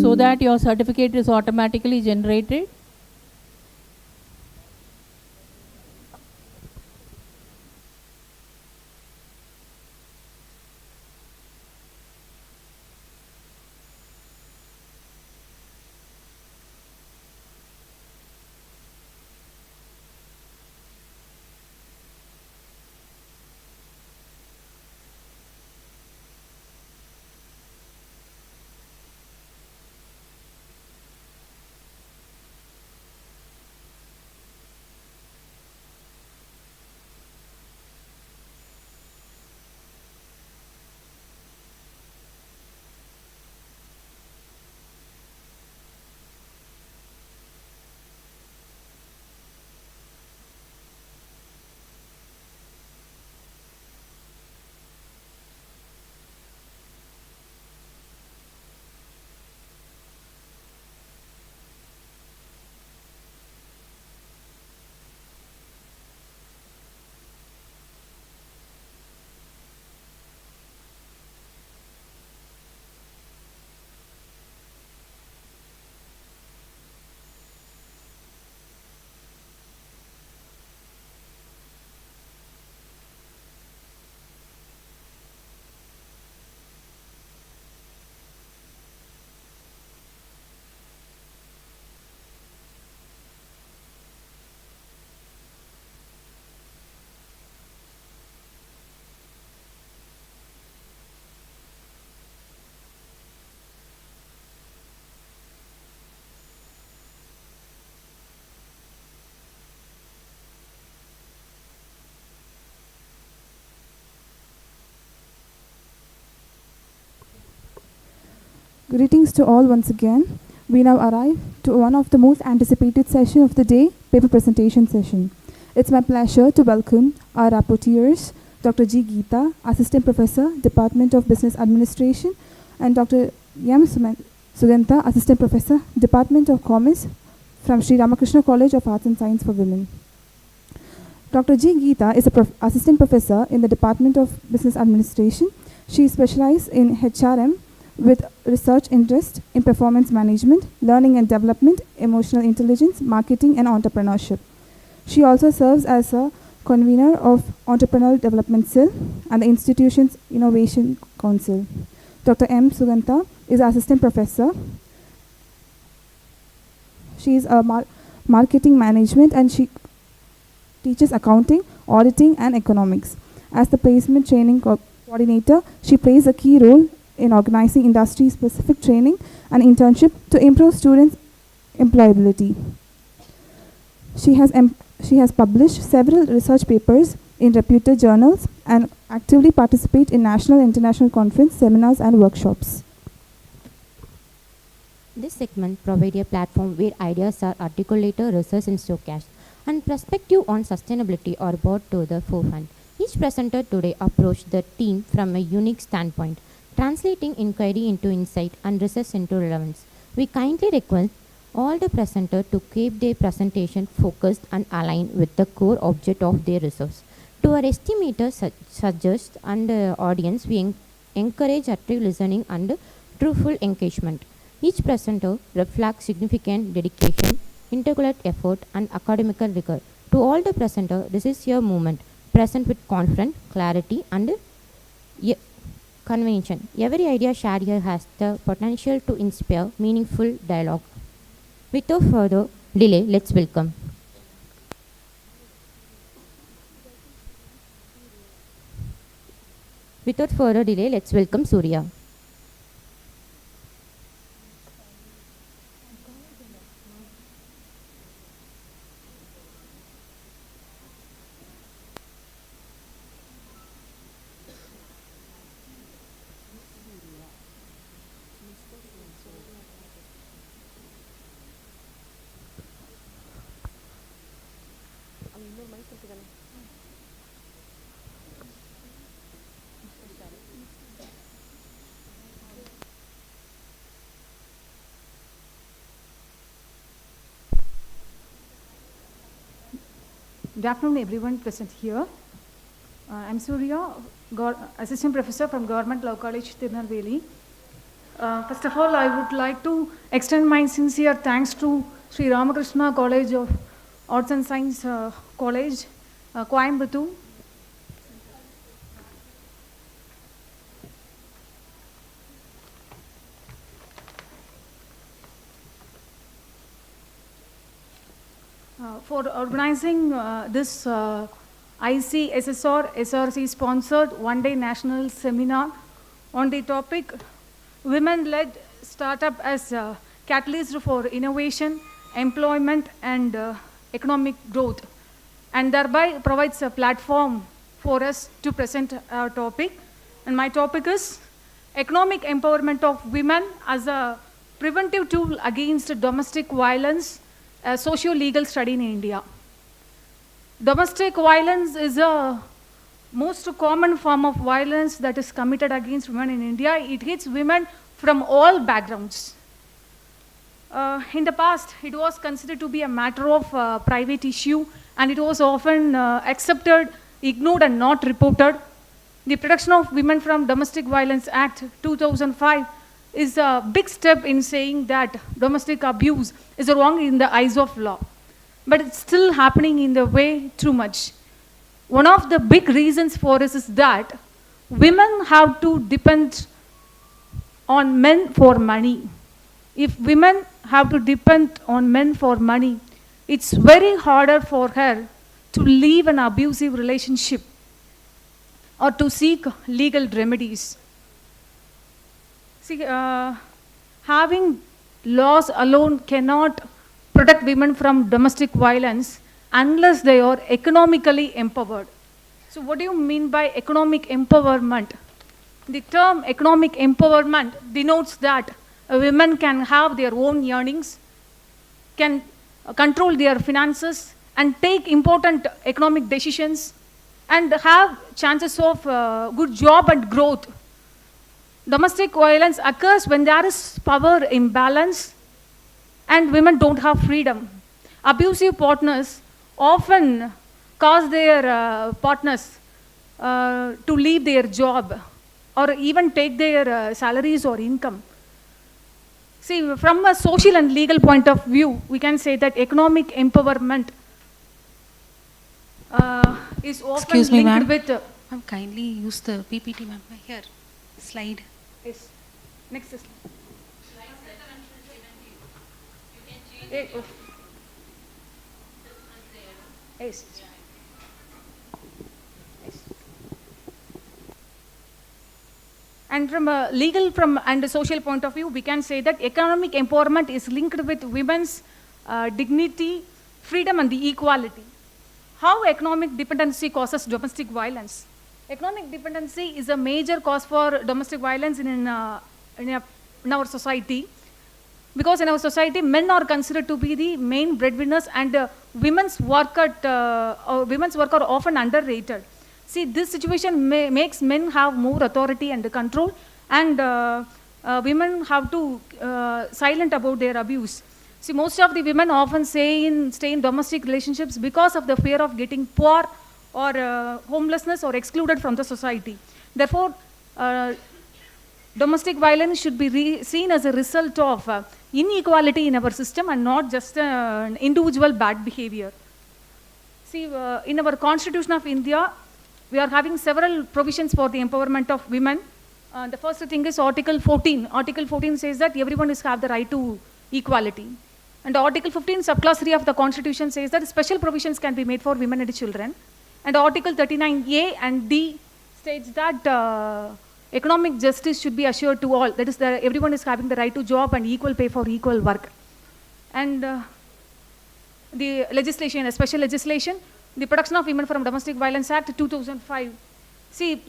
so that your certificate is automatically generated. Greetings to all once again. We now arrive to one of the most anticipated session of the day, paper presentation session. It's my pleasure to welcome our rapporteurs, Dr. G. Geeta, Assistant Professor, Department of Business Administration, and Dr. M. Sugantha, Assistant Professor, Department of Commerce from Sri Ramakrishna College of Arts and Science for Women. Dr. G. Geeta is an Assistant Professor in the Department of Business Administration. She specializes in HRM with research interest in performance management, learning and development, emotional intelligence, marketing, and entrepreneurship. She also serves as a convener of Entrepreneurial Development Cell and the institution's Innovation Council. Dr. M. Sugantha is Assistant Professor. She is a marketing management and she teaches accounting, auditing, and economics. As the placement training coordinator, she plays a key role in organizing industry-specific training and internship to improve students' employability. She has published several research papers in reputed journals and actively participates in national and international conference, seminars, and workshops. This segment provides a platform where ideas are articulated, research and showcased, and perspective on sustainability are brought to the forefront. Each presenter today approached the theme from a unique standpoint, translating inquiry into insight and research into relevance. We kindly request all the presenters to keep their presentation focused and aligned with the core object of their research. To our estimators, suggest and audience, we encourage active listening and truthful engagement. Each presenter reflects significant dedication, intellectual effort, and academical rigor. To all the presenters, this is your movement, present with confidence, clarity, and convention. Every idea shared here has the potential to inspire meaningful dialogue. Without further delay, let's welcome. Without further delay, let's welcome Surya. Good afternoon, everyone present here. I'm Surya, Assistant Professor from Government Law College, Tirunelveli. First of all, I would like to extend my sincere thanks to Sri Ramakrishna College of Arts and Science College, Coimbatore. For organizing this icssr-src sponsored one-day national seminar on the topic Women-led startup as catalyst for innovation, employment and economic growth, and thereby provides a platform for us to present our topic. And my topic is economic empowerment of women as a preventive tool against domestic violence, a socio-legal study in India. Domestic violence is a most common form of violence that is committed against women in India. It hits women from all backgrounds. In the past, it was considered to be a matter of private issue, and it was often accepted, ignored and not reported. The Protection of Women from Domestic Violence Act 2005 is a big step in saying that domestic abuse is wrong in the eyes of law. But it's still happening in the way too much. One of the big reasons for this is that women have to depend on men for money. If women have to depend on men for money, it's very harder for her to leave an abusive relationship or to seek legal remedies. See, having laws alone cannot protect women from domestic violence unless they are economically empowered. So what do you mean by economic empowerment? The term economic empowerment denotes that women can have their own earnings, can control their finances, and take important economic decisions, and have chances of good job and growth. Domestic violence occurs when there is power imbalance and women don't have freedom. Abusive partners often cause their partners to leave their job or even take their salaries or income. See, from a social and legal point of view, we can say that economic empowerment is often linked with... Ma'am, kindly use the PPT, ma'am. Here, slide. Yes. Next slide. Yes. And from a legal and a social point of view, we can say that economic empowerment is linked with women's dignity, freedom and the equality. How economic dependency causes domestic violence? Economic dependency is a major cause for domestic violence in our society, because in our society, men are considered to be the main breadwinners, and women's work are often underrated. See, this situation makes men have more authority and control, and women have to silent about their abuse. See, most of the women often stay in domestic relationships because of the fear of getting poor or homelessness or excluded from the society. Therefore, domestic violence should be seen as a result of inequality in our system and not just an individual bad behavior. See, in our Constitution of India, we are having several provisions for the empowerment of women. The first thing is Article 14. Article 14 says that everyone have the right to equality. And Article 15, subclass 3 of the Constitution says that special provisions can be made for women and children. And Article 39A and D states that economic justice should be assured to all. That is, everyone is having the right to job and equal pay for equal work. And the legislation, a special legislation, the Protection of Women from Domestic Violence Act 2005. See,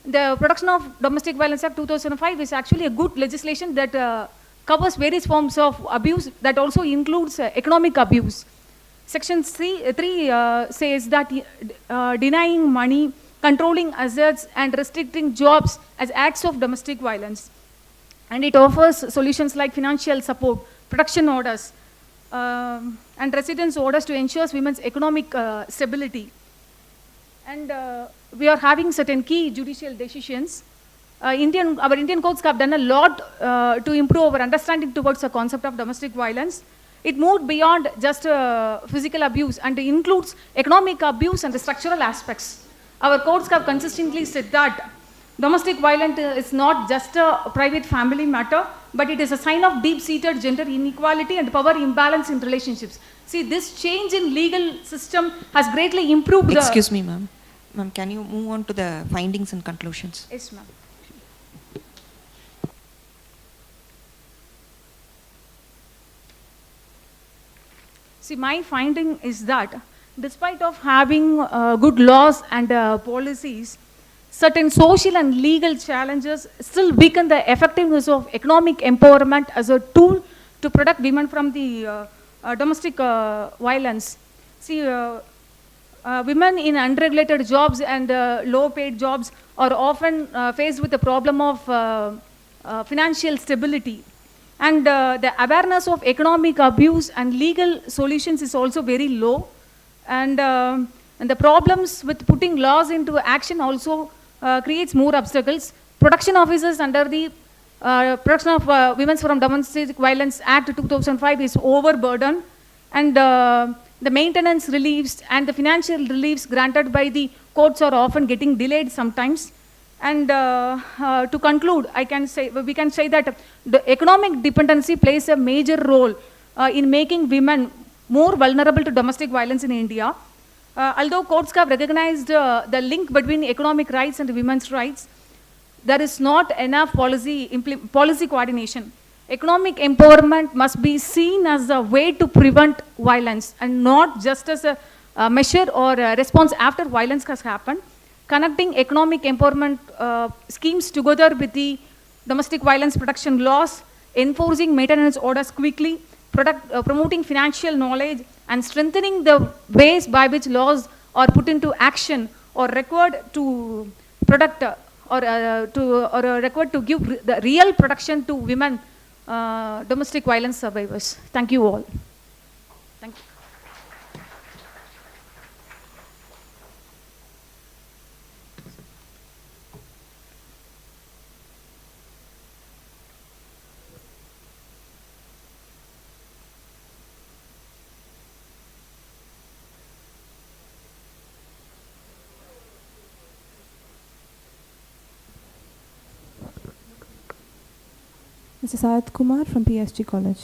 the Protection of Domestic Violence Act 2005 is actually a good legislation that covers various forms of abuse, that also includes economic abuse. Section 3 says that denying money, controlling assets and restricting jobs as acts of domestic violence. And it offers solutions like financial support, protection orders, and residence orders to ensure women's economic stability. And we are having certain key judicial decisions. our Indian courts have done a lot to improve our understanding towards the concept of domestic violence. It moved beyond just physical abuse and includes economic abuse and the structural aspects. Our courts have consistently said that domestic violence is not just a private family matter, but it is a sign of deep-seated gender inequality and power imbalance in relationships. See, this change in legal system has greatly improved the... Excuse me, ma'am. Ma'am, can you move on to the findings and conclusions? Yes, ma'am. See, my finding is that despite of having good laws and policies, certain social and legal challenges still weaken the effectiveness of economic empowerment as a tool to protect women from the domestic violence. See, women in unregulated jobs and low-paid jobs are often faced with the problem of financial stability. And the awareness of economic abuse and legal solutions is also very low. And the problems with putting laws into action also creates more obstacles. Protection officers under the Protection of Women from Domestic Violence Act 2005 is overburdened, and the maintenance reliefs and the financial reliefs granted by the courts are often getting delayed sometimes. And to conclude, we can say that the economic dependency plays a major role in making women more vulnerable to domestic violence in India. Although courts have recognized the link between economic rights and women's rights, there is not enough policy coordination. Economic empowerment must be seen as a way to prevent violence and not just as a measure or a response after violence has happened. Connecting economic empowerment schemes together with the domestic violence protection laws, enforcing maintenance orders quickly, promoting financial knowledge, and strengthening the ways by which laws are put into action or required to protect or required to give the real protection to women, domestic violence survivors. Thank you all. Thank you. Mr. Sayed Kumar from PSG College.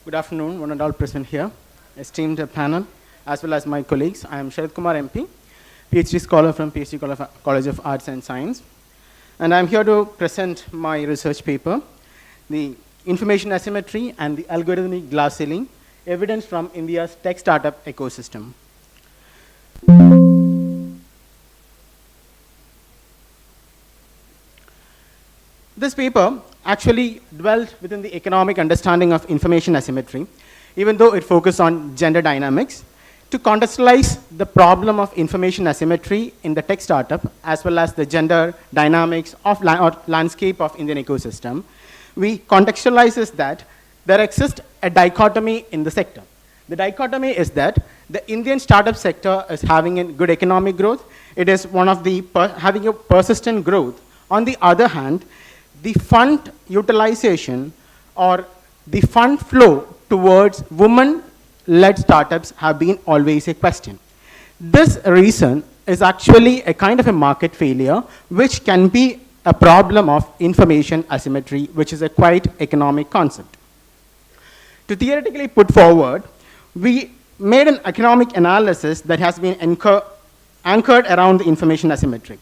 Good afternoon, one and all present here, esteemed panel, as well as my colleagues. I am Sharad Kumar MP, PhD scholar from PSG College of Arts and Science, and I am here to present my research paper, the Information Asymmetry and the Algorithmic Glass Ceiling, Evidence from India's Tech Startup Ecosystem. This paper actually dwelt within the economic understanding of information asymmetry, even though it focused on gender dynamics, to contextualize the problem of information asymmetry in the tech startup, as well as the gender dynamics of landscape of Indian ecosystem. We contextualizes that there exists a dichotomy in the sector. The dichotomy is that the Indian startup sector is having a good economic growth. It is one of the having a persistent growth. On the other hand, the fund utilization or the fund flow towards women-led startups have been always a question. This reason is actually a kind of a market failure, which can be a problem of information asymmetry, which is a quite economic concept. To theoretically put forward, we made an economic analysis that has been anchored around the information asymmetry.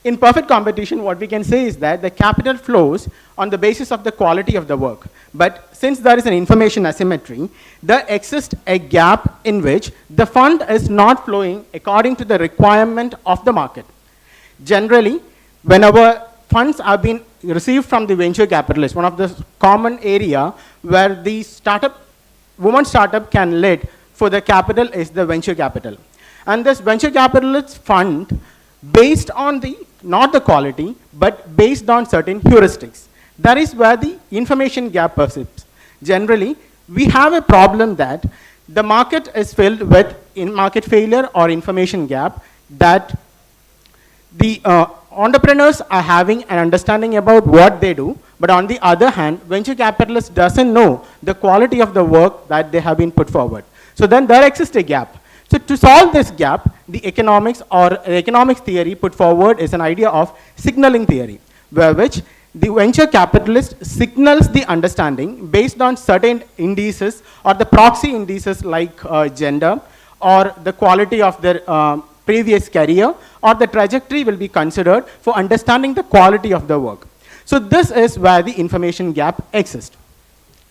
In perfect competition, what we can say is that the capital flows on the basis of the quality of the work. But since there is an information asymmetry, there exists a gap in which the fund is not flowing according to the requirement of the market. Generally, whenever funds are being received from the venture capitalists, one of the common area where the woman startup can lead for the capital is the venture capital. And this venture capitalist fund based on not the quality, but based on certain heuristics. That is where the information gap persists. Generally, we have a problem that the market is filled with market failure or information gap, that the entrepreneurs are having an understanding about what they do, but on the other hand, venture capitalists doesn't know the quality of the work that they have been put forward. So then there exists a gap. So to solve this gap, the economics or economics theory put forward is an idea of signaling theory, where which the venture capitalist signals the understanding based on certain indices or the proxy indices like gender or the quality of their previous career, or the trajectory will be considered for understanding the quality of the work. So this is where the information gap exists.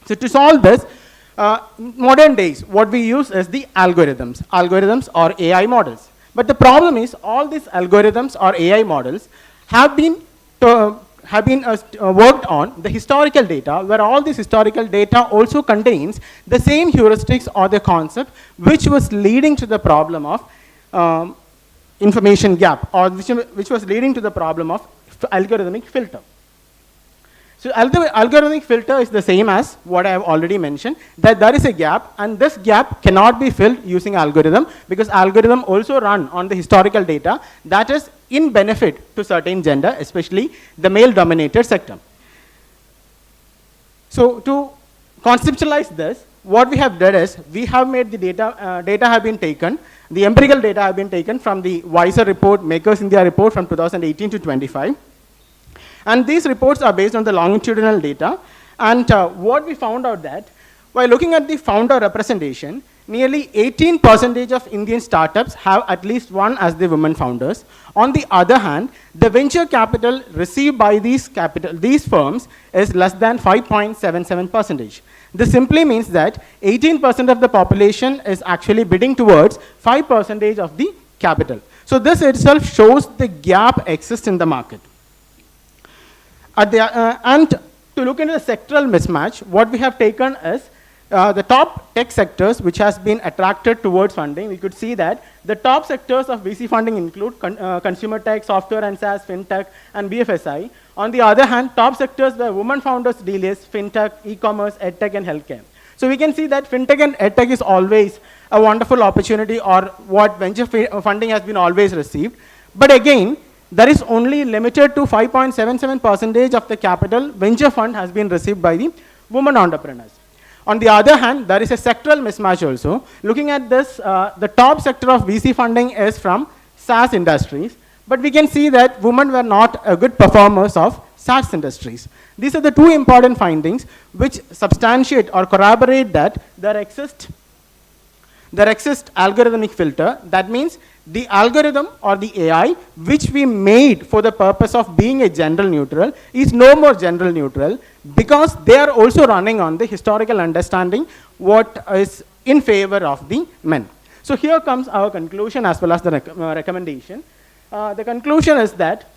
So to solve this, modern days, what we use is the algorithms or AI models. But the problem is all these algorithms or AI models have been worked on the historical data, where all this historical data also contains the same heuristics or the concept which was leading to the problem of information gap, or which was leading to the problem of algorithmic filter. So algorithmic filter is the same as what I have already mentioned, that there is a gap, and this gap cannot be filled using algorithm, because algorithm also run on the historical data that is in benefit to certain gender, especially the male dominated sector. So to conceptualize this, what we have done is, we have made the data have been taken, the empirical data have been taken from the Wiser report, Makers India report from 2018 to 25. And these reports are based on the longitudinal data. And what we found out that, while looking at the founder representation, nearly 18% of Indian startups have at least one as the women founders. On the other hand, the venture capital received by these firms is less than 5.77%. This simply means that 18% of the population is actually bidding towards 5% of the capital. So this itself shows the gap exists in the market. And to look into the sectoral mismatch, what we have taken is the top tech sectors which has been attracted towards funding. We could see that the top sectors of VC funding include consumer tech, software and SaaS, fintech, and BFSI. On the other hand, top sectors where women founders deal is fintech, e-commerce, edtech, and healthcare. So we can see that fintech and edtech is always a wonderful opportunity, or what venture funding has been always received. But again, there is only limited to 5.77% of the capital venture fund has been received by the women entrepreneurs. On the other hand, there is a sectoral mismatch also. Looking at this, the top sector of VC funding is from SaaS industries, but we can see that women were not good performers of SaaS industries. These are the two important findings which substantiate or corroborate that there exists algorithmic filter. That means the algorithm or the AI which we made for the purpose of being a gender neutral is no more gender neutral, because they are also running on the historical understanding what is in favor of the men. So here comes our conclusion as well as the recommendation. The conclusion is that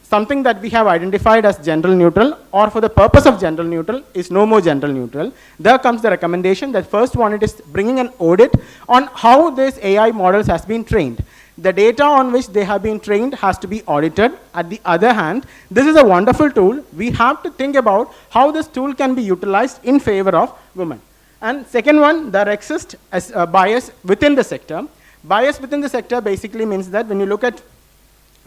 something that we have identified as gender neutral, or for the purpose of gender neutral, is no more gender neutral. There comes the recommendation that first one, it is bringing an audit on how this AI models has been trained. The data on which they have been trained has to be audited. At the other hand, this is a wonderful tool. We have to think about how this tool can be utilized in favor of women. And second one, there exists a bias within the sector. Bias within the sector basically means that when you look at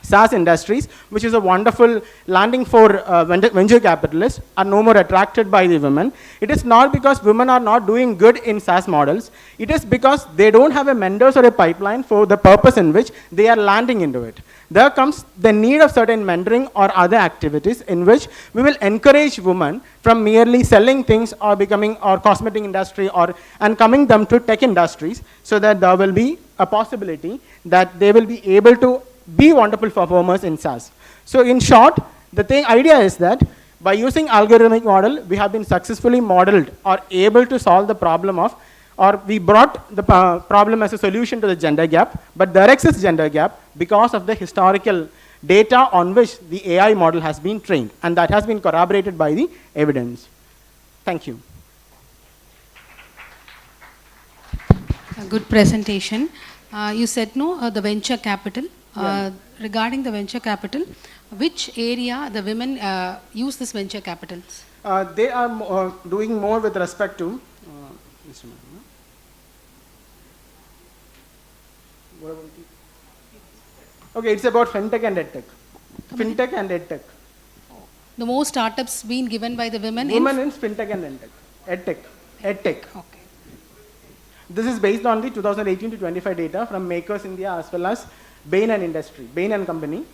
SaaS industries, which is a wonderful landing for venture capitalists, are no more attracted by the women. It is not because women are not doing good in SaaS models. It is because they don't have a mentors or a pipeline for the purpose in which they are landing into it. There comes the need of certain mentoring or other activities in which we will encourage women from merely selling things or becoming or cosmetic industry and coming them to tech industries, so that there will be a possibility that they will be able to be wonderful performers in SaaS. So in short, the idea is that by using algorithmic model, we have been successfully modeled or able to solve the problem of, or we brought the problem as a solution to the gender gap, but there exists gender gap because of the historical data on which the AI model has been trained, and that has been corroborated by the evidence. Thank you. A good presentation. You said no, the venture capital regarding the venture capital, which area the women use this venture capital? They are doing more with respect to, Mr. Madam. Okay, it's about fintech and edtech. Fintech and edtech. The more startups being given by the women in fintech and edtech. Edtech. Okay. This is based on the 2018 to 25 data from Makers India as well as Bain and Industry, Bain and Company.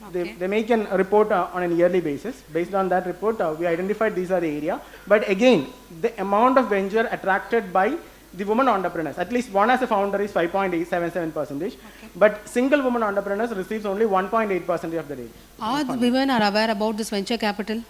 Okay. They make a report on a yearly basis. Based on that report, we identified these are the area. But again, the amount of venture attracted by the women entrepreneurs, at least one as a founder is 5.877%, okay. But single woman entrepreneurs receives only 1.8% of the rate. Are the women are aware about this venture capital?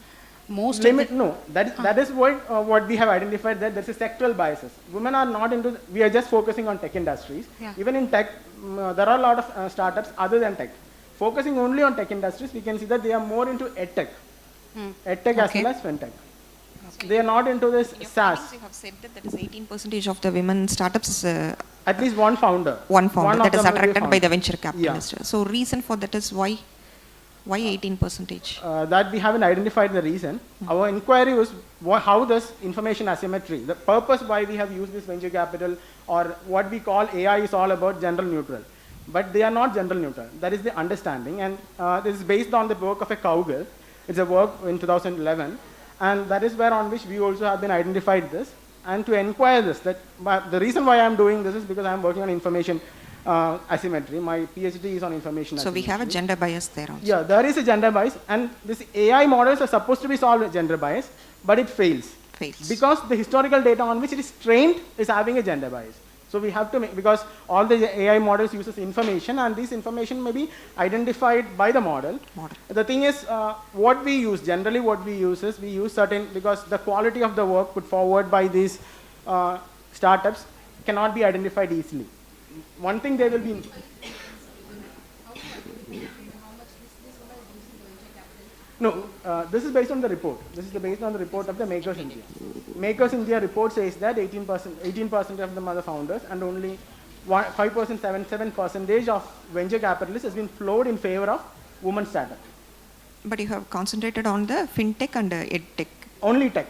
Most no, that is what we have identified, that there's a sectoral biases. Women are not into, we are just focusing on tech industries. Yeah. Even in tech, there are a lot of startups other than tech. Focusing only on tech industries, we can see that they are more into edtech. Edtech as well as fintech. Okay. They are not into this SaaS. You have said that is 18% of the women startups is at least one founder. One founder that is attracted by the venture capitalist. Yeah. So reason for that is why 18%? That we haven't identified the reason. Our inquiry was how does information asymmetry, the purpose why we have used this venture capital or what we call AI is all about gender neutral. But they are not gender neutral. That is the understanding, and this is based on the work of a cowgirl. It's a work in 2011. And that is where on which we also have been identified this, and to inquire this, that the reason why I am doing this is because I am working on information asymmetry. My PhD is on information asymmetry. So we have a gender bias there also. Yeah, there is a gender bias, and this AI models are supposed to be solved with gender bias, but it fails. Because the historical data on which it is trained is having a gender bias. So we have to make, because all the AI models uses information, and this information may be identified by the model. The thing is, what we use, generally what we use is, we use certain, because the quality of the work put forward by these startups cannot be identified easily. One thing they will be... No, this is based on the report. This is based on the report of the Makers India. Makers India report says that 18% of them are the founders, and only 5.77% of venture capitalists has been flowed in favor of women startup. But you have concentrated on the fintech and edtech. Only tech.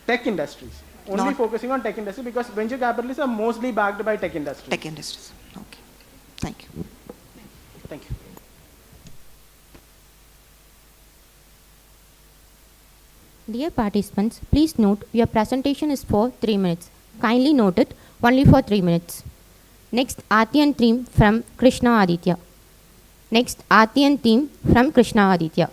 Tech industries. Only focusing on tech industry, because venture capitalists are mostly backed by tech industries. Tech industries. Okay. Thank you. Thank you. Dear participants, please note your presentation is for 3 minutes. Kindly note it, only for 3 minutes. Next, Aarti theme from Krishna Aditya. Next, Aarti theme from Krishna Aditya.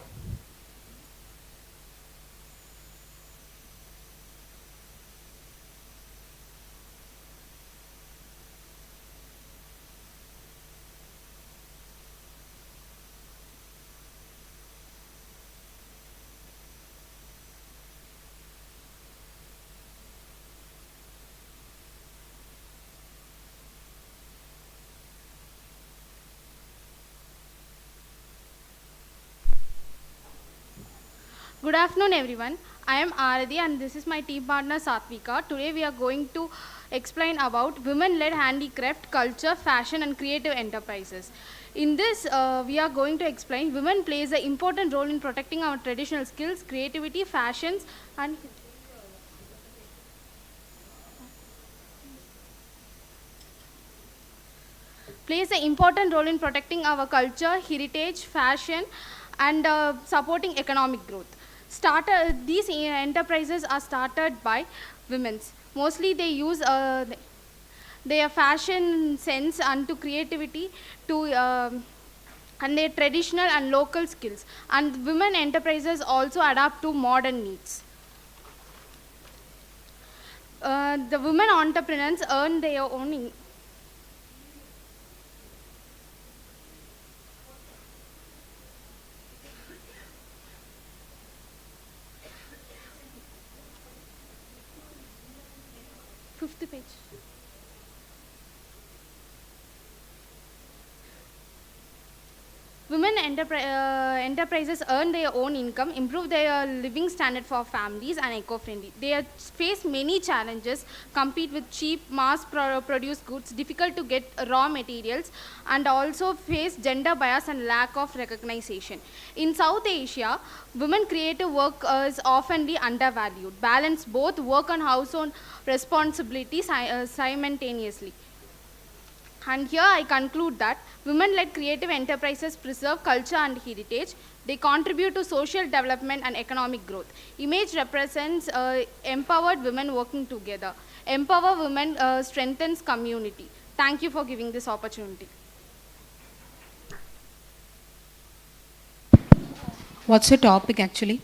Good afternoon everyone. I am Aradhi and this is my team partner Satvika. Today we are going to explain about women-led handicraft, culture, fashion and creative enterprises. In this we are going to explain women plays an important role in protecting our traditional skills, creativity, fashions and plays an important role in protecting our culture, heritage, fashion and supporting economic growth. These enterprises are started by women. Mostly they use their fashion sense and to creativity to and their traditional and local skills. And women enterprises also adapt to modern needs. The women entrepreneurs earn their own fifth page. Women Women enterprises earn their own income, improve their living standard for families, and eco-friendly. They face many challenges, compete with cheap, mass-produced goods, difficult to get raw materials, and also face gender bias and lack of recognition. In South Asia, women creative work is oftenly undervalued. Balance both work and household responsibilities simultaneously. And here I conclude that women-led creative enterprises preserve culture and heritage. They contribute to social development and economic growth. Image represents empowered women working together. Empower women strengthens community. Thank you for giving this opportunity. What's your topic actually?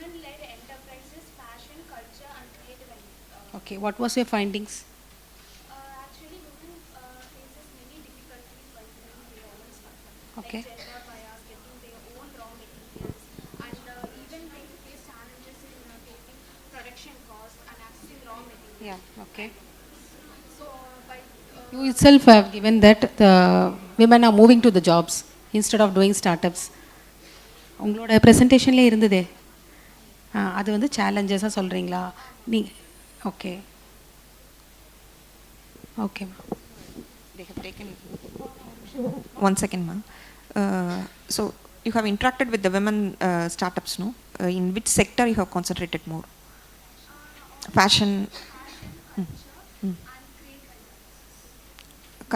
Women-led enterprises, fashion, culture, and creative. Okay, what was your findings? Actually, women faces many difficulties while doing their own stuff. Okay. Like gender bias, getting their own raw materials, and even they face challenges in taking production costs and accessing raw materials. Yeah, okay. So, by You itself have given that the women are moving to the jobs instead of doing startups. உங்களோட ப்ரெசன்டேஷன்லேயே இருந்ததே அது வந்து சேலஞ்சஸாக சொல்கிறீங்களா நீ okay okay They have taken 1 second, ma'am. So you have interacted with the women startups, no? In which sector you have concentrated more? Fashion,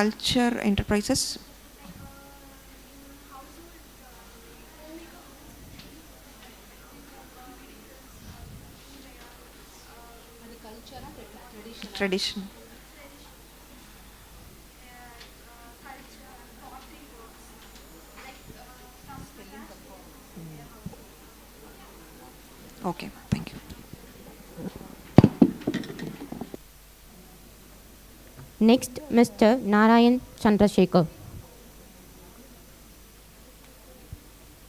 culture enterprises. Tradition. Okay, thank you. Next, Mr. Narayan Chandrasekhar.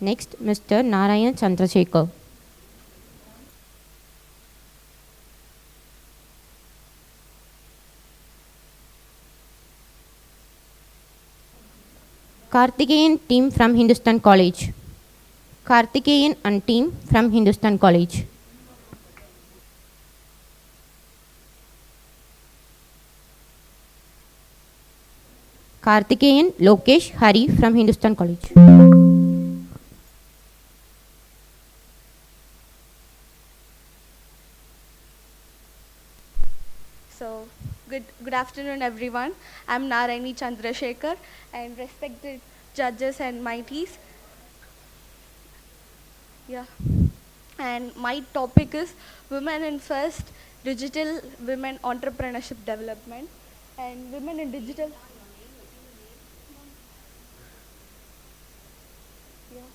Next, Mr. Narayan Chandrasekhar. Karthikeyan team from Hindustan College. Karthikeyan and team from Hindustan College. Karthikeyan Lokesh Hari from Hindustan College. So, good afternoon, everyone. I'm Narayani Chandrasekhar, and respected judges and mighties. Yeah. And my topic is Women in First Digital Women Entrepreneurship Development and Women in Digital. Yeah.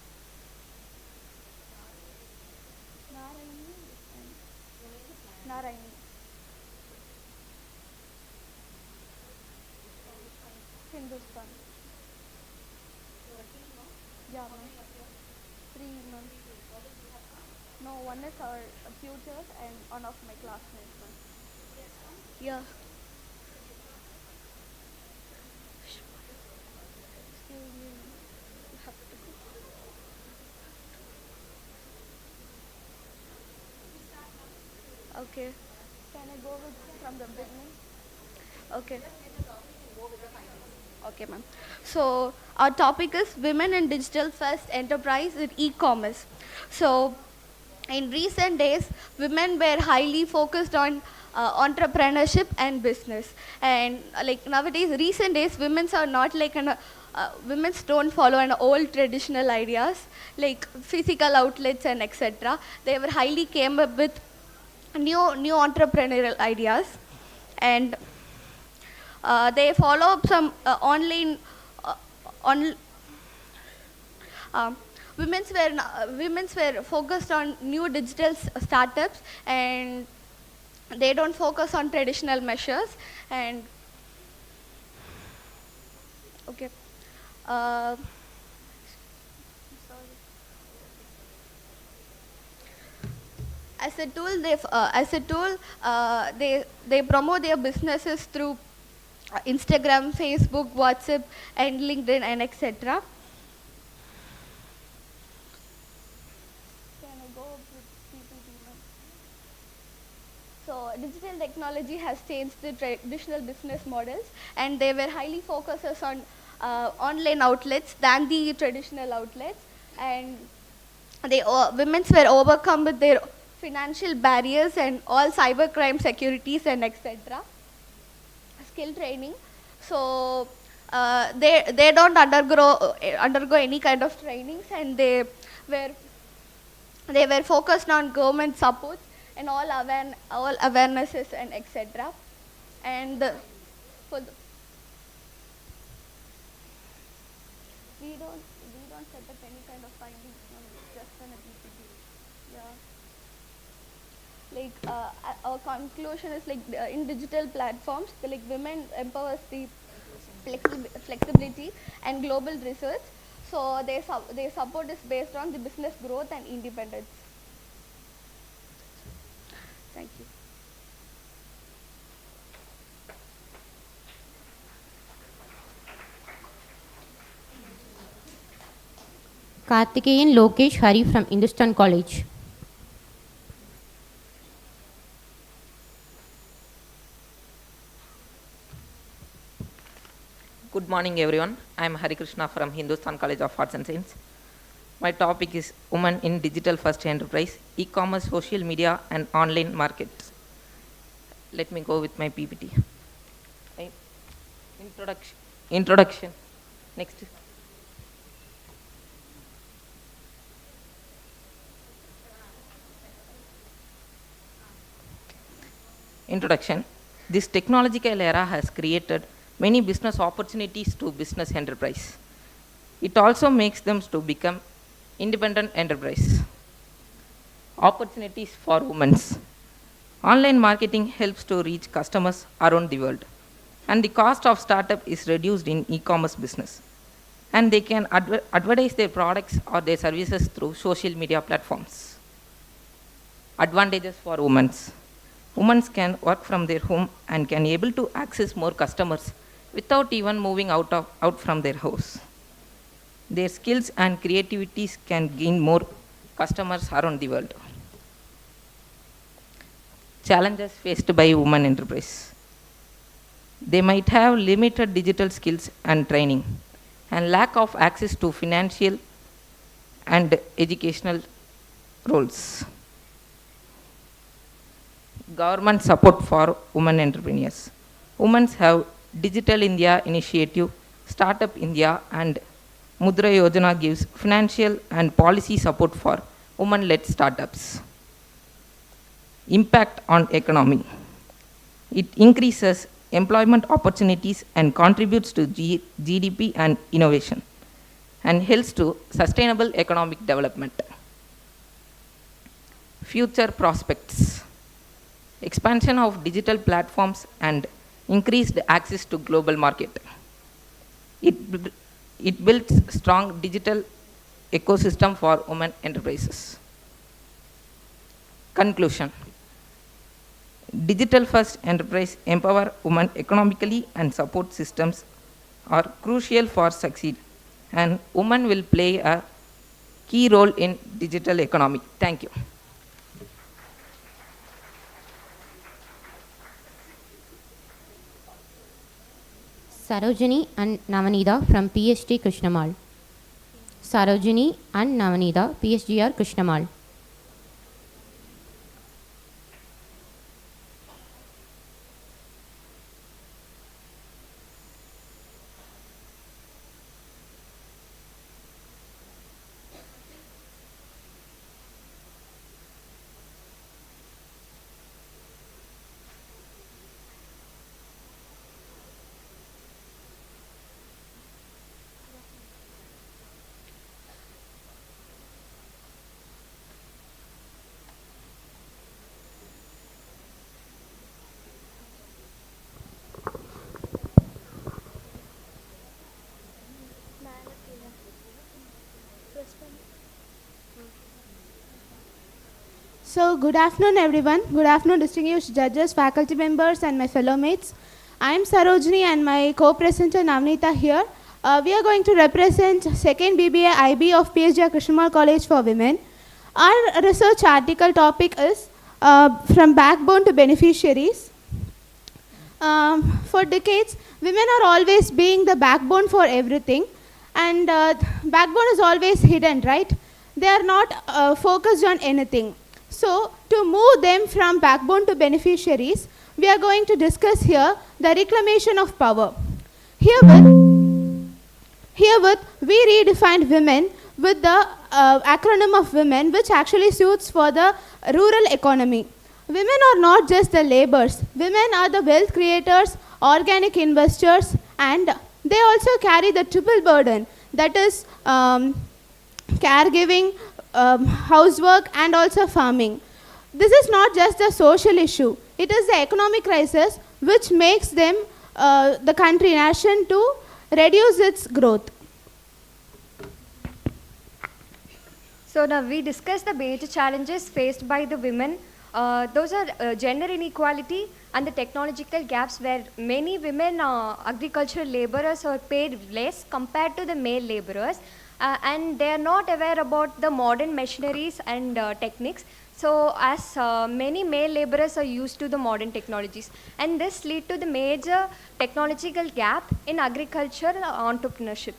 Narayani. Hindustan. Yeah, ma'am. 3 months. No, one is our tutors and one of my classmates. Ma'am. Yeah. Excuse me. You have to go. Okay. Can I go with from the beginning? Okay. Okay, ma'am. So our topic is Women in Digital First Enterprise with E-commerce. So in recent days, women were highly focused on entrepreneurship and business. And like nowadays, recent days, women's are not like women's don't follow an old traditional ideas like physical outlets and etc. They were highly came up with new entrepreneurial ideas, and they follow up some online women's were focused on new digital startups, and they don't focus on traditional measures. And okay, as a tool, they promote their businesses through Instagram, Facebook, WhatsApp, and LinkedIn, and etc. So digital technology has changed the traditional business models, and they were highly focused on online outlets than the traditional outlets, and women were overcome with their financial barriers and all cybercrime securities and etc. Skill training. So they don't undergo any kind of trainings, and they were focused on government support and all awarenesses and etc. And for the, we don't set up any kind of findings, no, it's just an PPT. Yeah. Like our conclusion is like in digital platforms, like women empowers the flexibility and global research. So their support is based on the business growth and independence. Thank you. Karthikeyan Lokesh Hari from Hindustan College. Good morning everyone. I am Ramakrishna from Hindustan College of Arts and Science. My topic is Women in Digital First Enterprise, E-commerce, Social Media and Online Markets. Let me go with my PPT. Introduction. Next. Introduction. This technological era has created many business opportunities to business enterprise. It also makes them to become independent enterprise. Opportunities for women. Online marketing helps to reach customers around the world, and the cost of startup is reduced in e-commerce business, and they can advertise their products or their services through social media platforms. Advantages for women. Women can work from their home and can able to access more customers without even moving out from their house. Their skills and creativities can gain more customers around the world. Challenges faced by women enterprise. They might have limited digital skills and training, and lack of access to financial and educational roles. Government support for women entrepreneurs. Women have Digital India Initiative, Startup India and Mudra Yojana gives financial and policy support for women-led startups. Impact on economy. It increases employment opportunities and contributes to GDP and innovation, and helps to sustainable economic development. Future prospects. Expansion of digital platforms and increased access to global market. It builds strong digital ecosystem for women enterprises. Conclusion. Digital first enterprise empower women economically, and support systems are crucial for succeed, and women will play a key role in digital economy. Thank you. Sarojini and Navanida from PhD Krishnamal. Sarojini and Navanida, PhDR Krishnamal. So, good afternoon everyone. Good afternoon distinguished judges, faculty members and my fellow mates. I am Sarojini and my co-presenter Navneeta here. We are going to represent second BBA IB of PhD Krishnamal College for Women. Our research article topic is from backbone to beneficiaries. For decades, women are always being the backbone for everything, and backbone is always hidden, right? They are not focused on anything. So to move them from backbone to beneficiaries, we are going to discuss here the reclamation of power. Herewith we redefined women with the acronym of women, which actually suits for the rural economy. Women are not just the laborers. Women are the wealth creators, organic investors, and they also carry the triple burden, that is caregiving, housework, and also farming. This is not just a social issue. It is the economic crisis which makes them, the country nation, to reduce its growth. So now we discussed the major challenges faced by the women. Those are gender inequality and the technological gaps, where many women agricultural laborers are paid less compared to the male laborers, and they are not aware about the modern machineries and techniques. So as many male laborers are used to the modern technologies, and this lead to the major technological gap in agriculture entrepreneurship.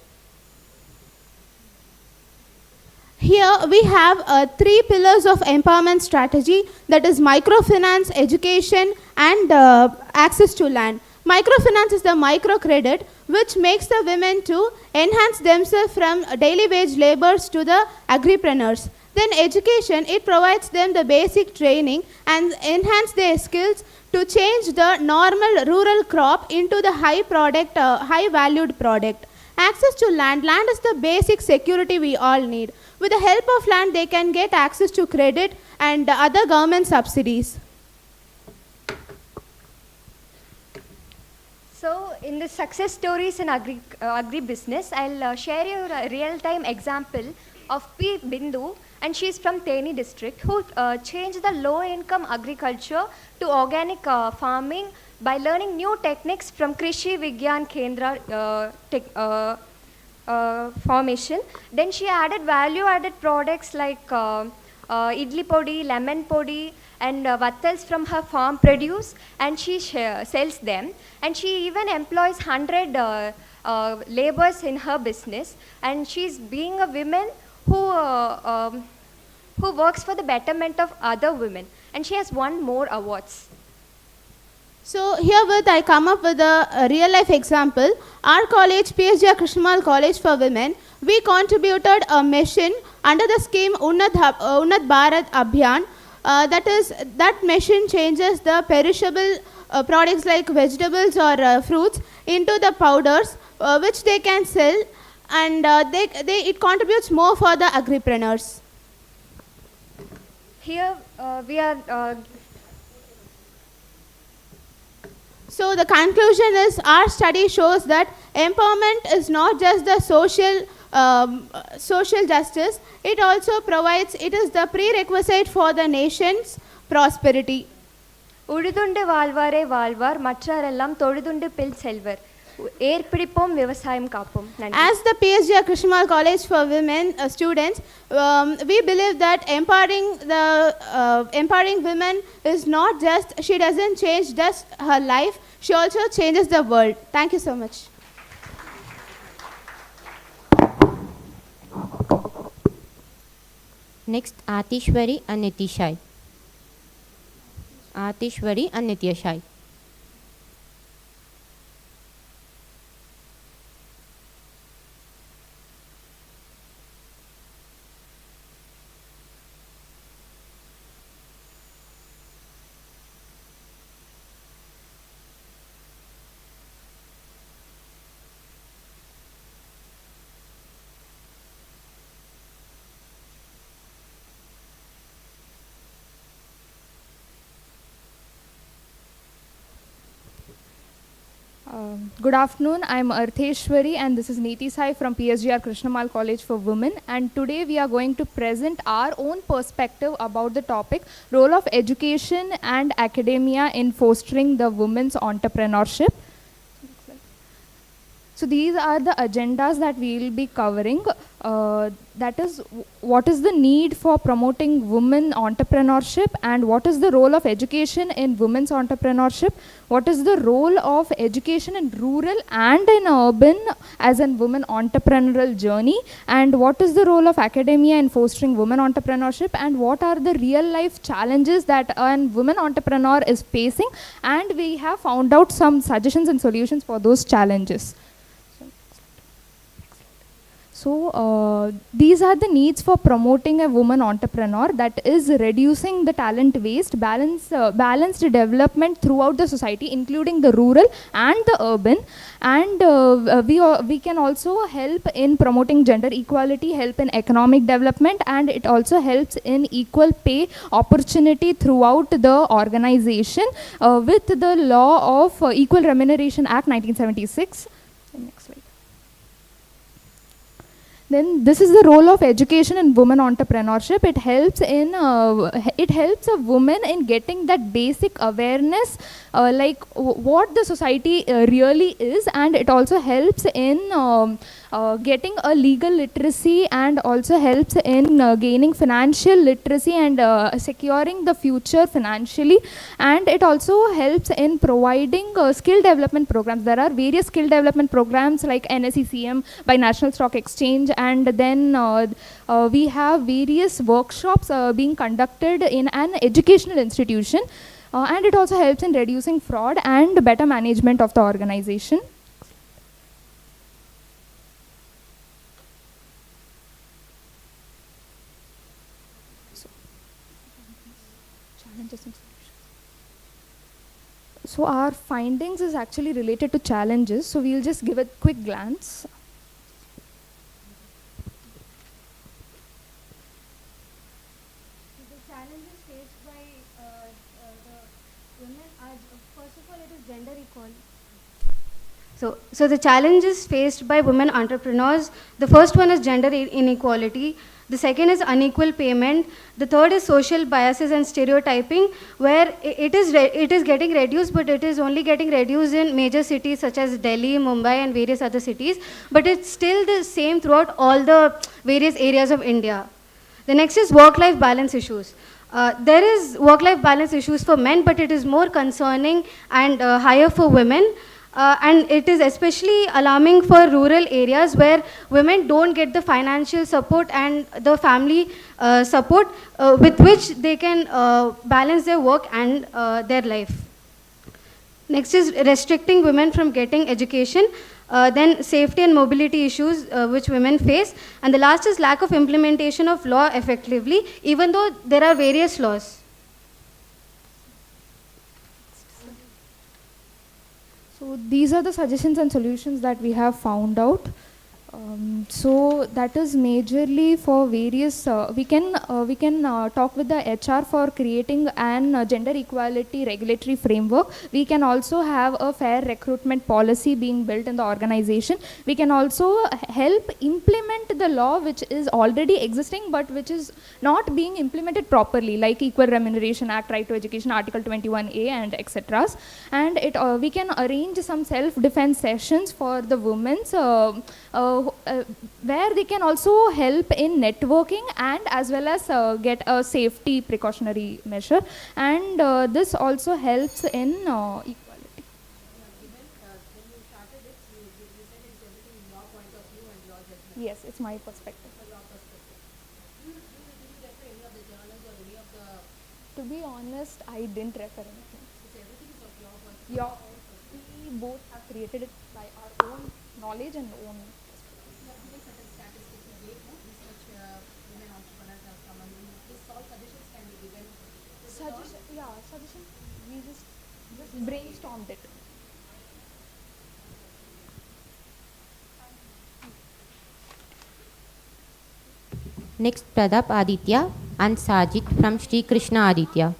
Here we have 3 pillars of empowerment strategy, that is microfinance, education, and access to land. Microfinance is the microcredit which makes the women to enhance themselves from daily wage laborers to the agripreneurs. Then education, it provides them the basic training and enhance their skills to change the normal rural crop into the high valued product. Access to land. Land is the basic security we all need. With the help of land, they can get access to credit and other government subsidies. So in the success stories in agribusiness, I'll share you a real-time example of P. Bindu, and she's from Theni district, who changed the low-income agriculture to organic farming by learning new techniques from Krishi Vigyan Kendra formation. Then she added value-added products like idli podi, lemon podi, and vattals from her farm produce, and she sells them. And she even employs 100 laborers in her business. And she's being a woman who works for the betterment of other women. And she has won more awards. So herewith I come up with a real life example. Our college, PSGR Krishnamal College for Women, we contributed a mission under the scheme Unnat Bharat Abhiyan. That mission changes the perishable products like vegetables or fruits into the powders which they can sell, and it contributes more for the agripreneurs. Here we are So the conclusion is, our study shows that empowerment is not just the social justice, it also provides, it is the prerequisite for the nation's prosperity. உழுதுண்டு வாழ்வாரே வாழ்வார் மற்றாரெல்லாம் தொழுதுண்டு bill செல்வர் ஏற்பிடிப்போம் விவசாயம் காப்போம். As the PSGR Krishnamal College for Women students, we believe that empowering women is not just, she doesn't change just her life, she also changes the world. Thank you so much. Next, Atishwari and Nitishai. Atishwari and Nitishai. Good afternoon, I am Artheshwari and this is Niti Sai from PSGR Krishnamal College for Women, and today we are going to present our own perspective about the topic role of education and academia in fostering the women's entrepreneurship. So these are the agendas that we will be covering. That is, what is the need for promoting women entrepreneurship, and what is the role of education in women's entrepreneurship? What is the role of education in rural and in urban as a women entrepreneurial journey? And what is the role of academia in fostering women entrepreneurship? And what are the real life challenges that a women entrepreneur is facing? And we have found out some suggestions and solutions for those challenges. So these are the needs for promoting a woman entrepreneur, that is reducing the talent waste, balanced development throughout the society, including the rural and the urban. And we can also help in promoting gender equality, help in economic development, and it also helps in equal pay opportunity throughout the organization with the law of Equal Remuneration Act 1976. Next slide. Then this is the role of education in women entrepreneurship. It helps a woman in getting that basic awareness, like what the society really is, and it also helps in getting a legal literacy, and also helps in gaining financial literacy and securing the future financially. And it also helps in providing skill development programs. There are various skill development programs like NSECM by National Stock Exchange, and then we have various workshops being conducted in an educational institution, and it also helps in reducing fraud and better management of the organization. So our findings is actually related to challenges, so we'll just give a quick glance. The challenges faced by the women are, first of all, it is gender equality. So the challenges faced by women entrepreneurs, the first one is gender inequality. The second is unequal payment. The third is social biases and stereotyping, where it is getting reduced, but it is only getting reduced in major cities such as Delhi, Mumbai, and various other cities. But it's still the same throughout all the various areas of India. The next is work-life balance issues. There is work-life balance issues for men, but it is more concerning and higher for women. And it is especially alarming for rural areas where women don't get the financial support and the family support with which they can balance their work and their life. Next is restricting women from getting education. Then safety and mobility issues which women face. And the last is lack of implementation of law effectively, even though there are various laws. So these are the suggestions and solutions that we have found out. So that is majorly for various, we can talk with the HR for creating an gender equality regulatory framework. We can also have a fair recruitment policy being built in the organization. We can also help implement the law which is already existing but which is not being implemented properly, like Equal Remuneration Act, Right to Education, Article 21A, and etc. And we can arrange some self-defense sessions for the women's where they can also help in networking and as well as get a safety precautionary measure, and this also helps in equality. Yes, it's my perspective. To be honest, I didn't refer anything. Yeah, we both have created it by our own knowledge and own. Suggestion. We just brainstormed it. Next, Pradap Aditya and Sajid from Sri Krishna Aditya.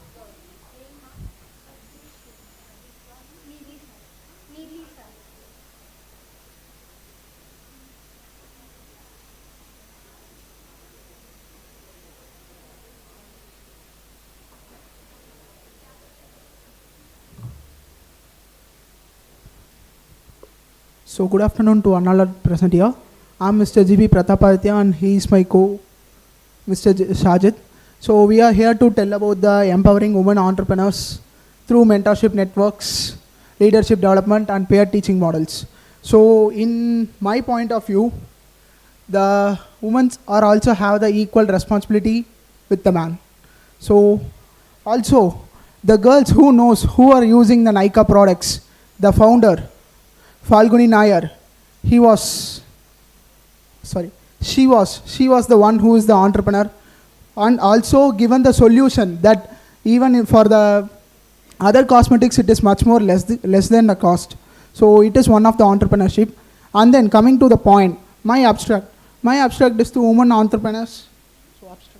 So good afternoon to all present here. I'm Mr. G.B. Pratapaditya and he is my Mr. Shajid. So we are here to tell about the empowering women entrepreneurs through mentorship networks, leadership development and peer teaching models. So in my point of view, the women are also have the equal responsibility with the man. So also the girls who are using the Nykaa products, the founder, Falguni Nair, she was the one who is the entrepreneur and also given the solution that even for the other cosmetics it is much more less than the cost. So it is one of the entrepreneurship. And then coming to the point, my abstract is to women entrepreneurs. So abstract.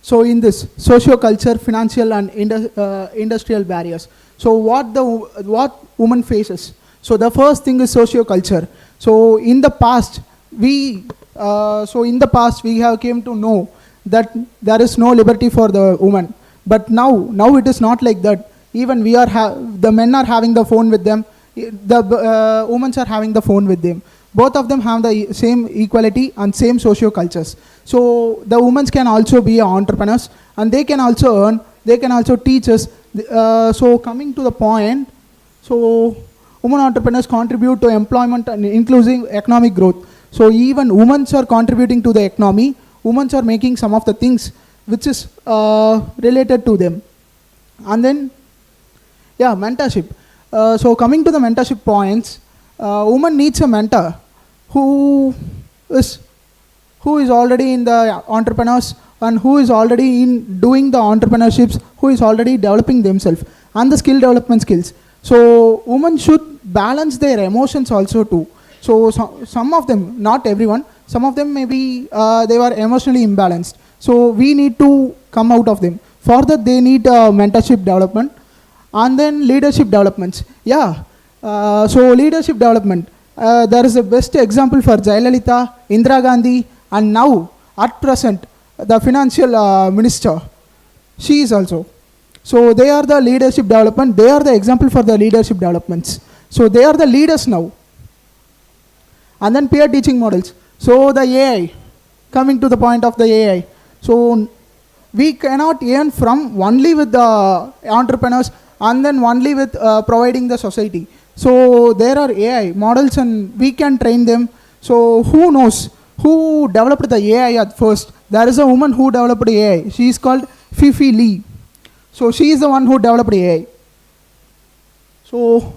So in this socio-culture, financial and industrial barriers. So what women faces? So the first thing is socio-culture. So in the past we have came to know that there is no liberty for the woman. But now it is not like that. Even the men are having the phone with them. The women are having the phone with them. Both of them have the same equality and same socio-cultures. So the women can also be entrepreneurs and they can also earn, they can also teach us. So coming to the point, so women entrepreneurs contribute to employment and inclusive economic growth. So even women are contributing to the economy, women are making some of the things which is related to them. And then, yeah, mentorship. So coming to the mentorship points, woman needs a mentor who is already in the entrepreneurs and who is already in doing the entrepreneurships, who is already developing themselves and the skill development skills. So women should balance their emotions also too. So some of them, not everyone, some of them maybe they were emotionally imbalanced. So we need to come out of them. For that they need mentorship development and then leadership developments. Yeah, so leadership development. There is a best example for Jayalalitha, Indira Gandhi, and now at present the financial minister. She is also. So they are the leadership development. They are the example for the leadership developments. So they are the leaders now. And then peer teaching models. So the AI, coming to the point of the AI. So we cannot earn from only with the entrepreneurs and then only with providing the society. So there are AI models and we can train them. So who knows who developed the AI at first? There is a woman who developed AI. She is called Fifi Lee. So she is the one who developed AI. So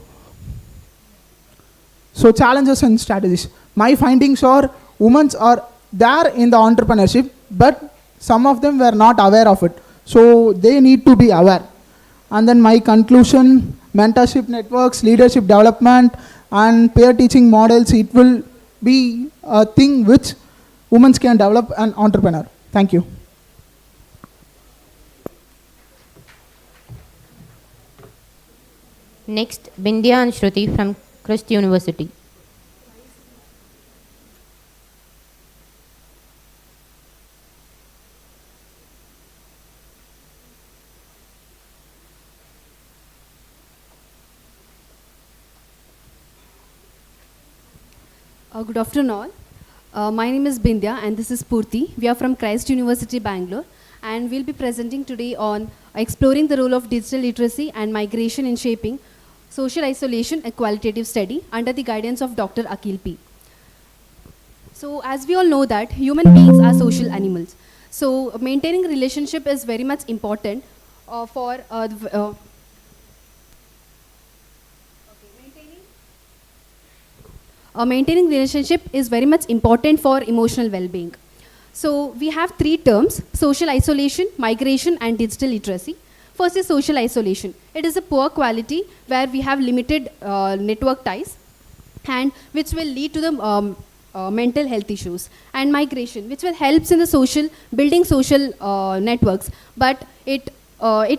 challenges and strategies. My findings are women are there in the entrepreneurship, but some of them were not aware of it. So they need to be aware. And then my conclusion, mentorship networks, leadership development and peer teaching models, it will be a thing which women can develop an entrepreneur. Thank you. Next, Bindya and Shruti from Christ University. Good afternoon all. My name is Bindya and this is Purti. We are from Christ University, Bangalore, and we'll be presenting today on exploring the role of digital literacy and migration in shaping social isolation, a qualitative study under the guidance of Dr. Akhil P. So as we all know that human beings are social animals. So maintaining relationship is very much important for maintaining relationship is very much important for emotional well-being. So we have three terms: social isolation, migration and digital literacy. First is social isolation. It is a poor quality where we have limited network ties and which will lead to the mental health issues. And migration, which will help in the building social networks, but it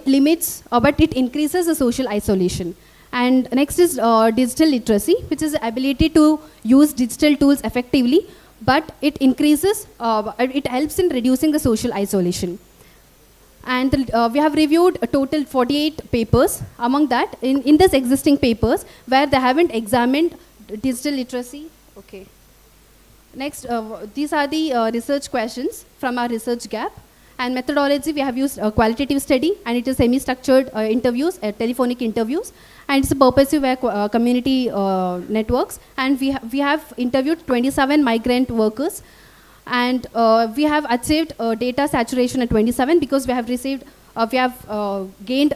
limits, but it increases the social isolation. And next is digital literacy, which is the ability to use digital tools effectively but it increases, it helps in reducing the social isolation. And we have reviewed a total 48 papers. Among that, in this existing papers, where they haven't examined digital literacy. Okay. Next, these are the research questions from our research gap. And methodology, we have used qualitative study, and it is semi-structured interviews, telephonic interviews, and it's a purposive community networks. And we have interviewed 27 migrant workers, and we have achieved data saturation at 27 because we have received, we have gained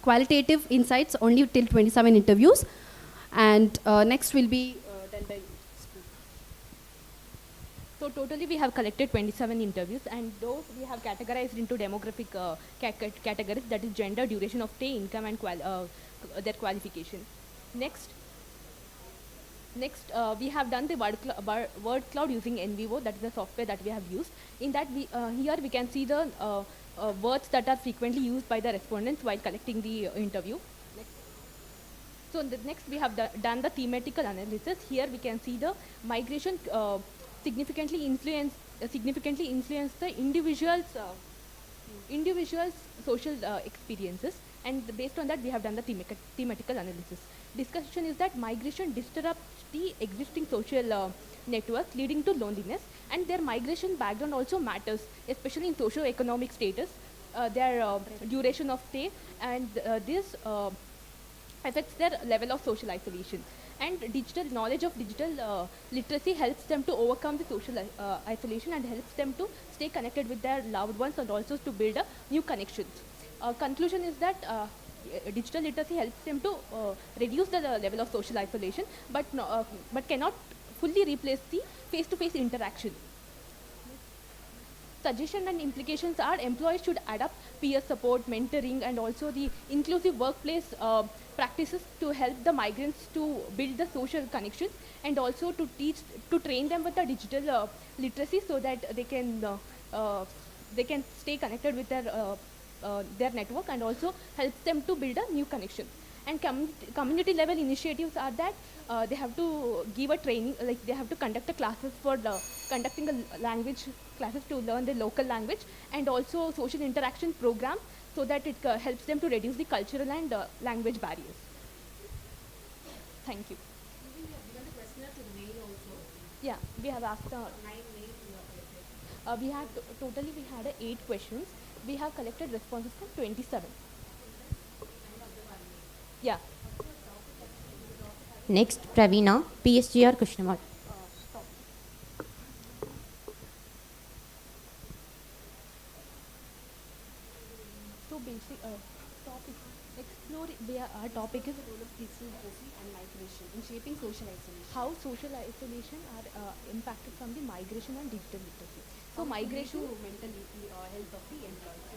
qualitative insights only till 27 interviews. And next will be done by. So totally we have collected 27 interviews, and those we have categorized into demographic categories, that is gender, duration of stay, income, and their qualification. Next, we have done the word cloud using NVO, that is the software that we have used. In that, here we can see the words that are frequently used by the respondents while collecting the interview. So next we have done the thematical analysis. Here we can see the migration significantly influence the individual's social experiences, and based on that we have done the thematical analysis. Discussion is that migration disrupts the existing social networks, leading to loneliness, and their migration background also matters, especially in socio-economic status, their duration of stay, and this affects their level of social isolation. And knowledge of digital literacy helps them to overcome the social isolation and helps them to stay connected with their loved ones and also to build new connections. Conclusion is that digital literacy helps them to reduce the level of social isolation, but cannot fully replace the face-to-face interaction. Suggestion and implications are employees should adapt peer support, mentoring, and also the inclusive workplace practices to help the migrants to build the social connections, and also to train them with the digital literacy so that they can stay connected with their network, and also helps them to build a new connection. And community level initiatives are that they have to give a training, like they have to conduct a classes for conducting a language classes to learn the local language, and also social interaction program so that it helps them to reduce the cultural and language barriers. Thank you. Yeah, we have asked 9 mails. We had totally 8 questions. We have collected responses from 27. Yeah. Next, Pravina, PSGR Krishnamurthy. So basic topic, our topic is the role of digital literacy and migration in shaping social isolation. How social isolation are impacted from the migration and digital literacy. So migration to mental health of the employees.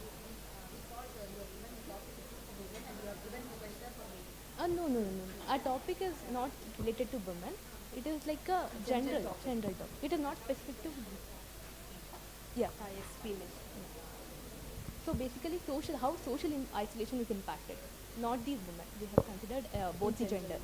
No. Our topic is not related to women. It is like a general topic. It is not specific to women. Yeah. Yes, female. So basically, how social isolation is impacted, not the women. We have considered both the gender.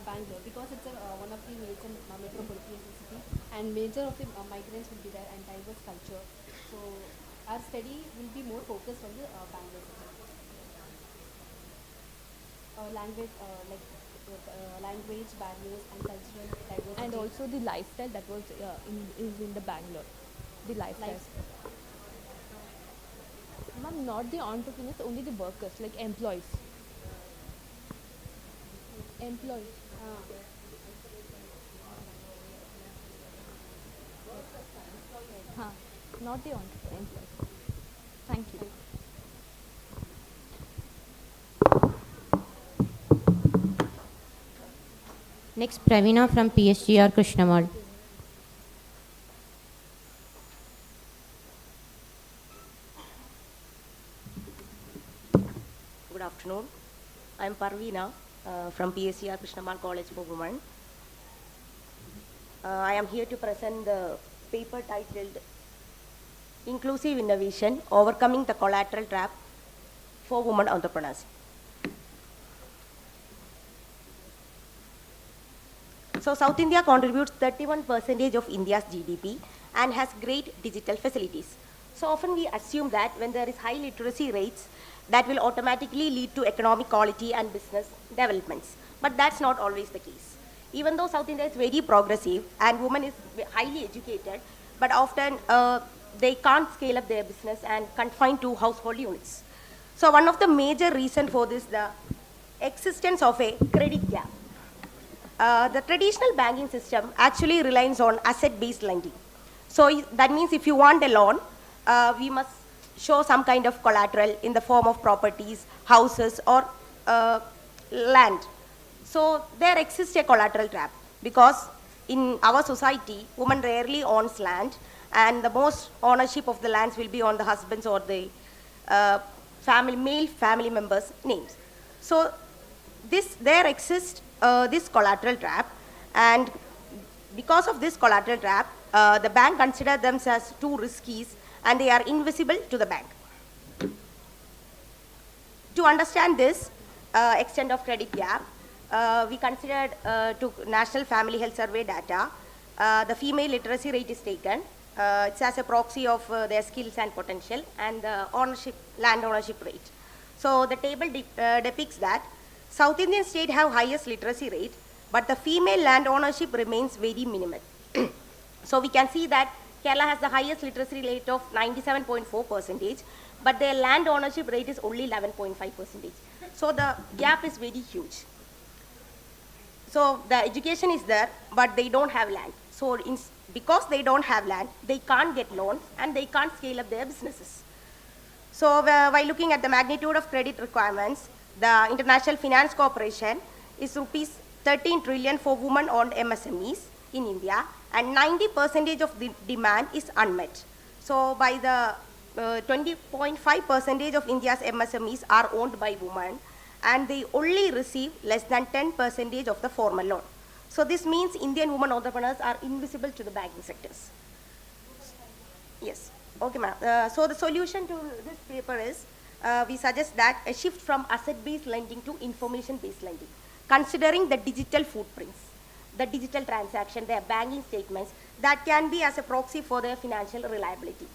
Bangalore, because it's one of the major metropolitan city, and major of the migrants will be there, and diverse culture. So our study will be more focused on the Bangalore city. Language barriers and cultural diversity. And also the lifestyle that was is in the Bangalore. The lifestyle. Ma'am, not the entrepreneurs, only the workers, like employees. Employees. Not the employees. Thank you. Next, Pravina from PSGR Krishnamurthy. Good afternoon. I am Parveena from PSCR Krishnamurthy College for Women. I am here to present the paper titled Inclusive Innovation, Overcoming the Collateral Trap for Women Entrepreneurs. So South India contributes 31% of India's GDP and has great digital facilities. So often we assume that when there is high literacy rates, that will automatically lead to economic quality and business developments. But that's not always the case. Even though South India is very progressive and women is highly educated, but often they can't scale up their business and confined to household units. So one of the major reasons for this, the existence of a credit gap. The traditional banking system actually relies on asset-based lending. So that means if you want a loan, we must show some kind of collateral in the form of properties, houses, or land. So there exists a collateral trap because in our society, women rarely owns land, and the most ownership of the lands will be on the husbands or the male family members' names. So there exists this collateral trap, and because of this collateral trap, the bank consider them as too risky and they are invisible to the bank. To understand this extent of credit gap, we considered to National Family Health Survey data, the female literacy rate is taken. It's as a proxy of their skills and potential, and the land ownership rate. So the table depicts that South Indian states have highest literacy rate, but the female land ownership remains very minimal. So we can see that Kerala has the highest literacy rate of 97.4%, but their land ownership rate is only 11.5%. So the gap is very huge. So the education is there, but they don't have land. So because they don't have land, they can't get loans and they can't scale up their businesses. So while looking at the magnitude of credit requirements, the International Finance Corporation is rupees 13 trillion for women-owned MSMEs in India, and 90% of the demand is unmet. So by the 20.5% of India's MSMEs are owned by women, and they only receive less than 10% of the formal loan. So this means Indian women entrepreneurs are invisible to the banking sectors. Yes, okay ma'am. So the solution to this paper is, we suggest that a shift from asset-based lending to information-based lending, considering the digital footprints, the digital transaction, their banking statements, that can be as a proxy for their financial reliability.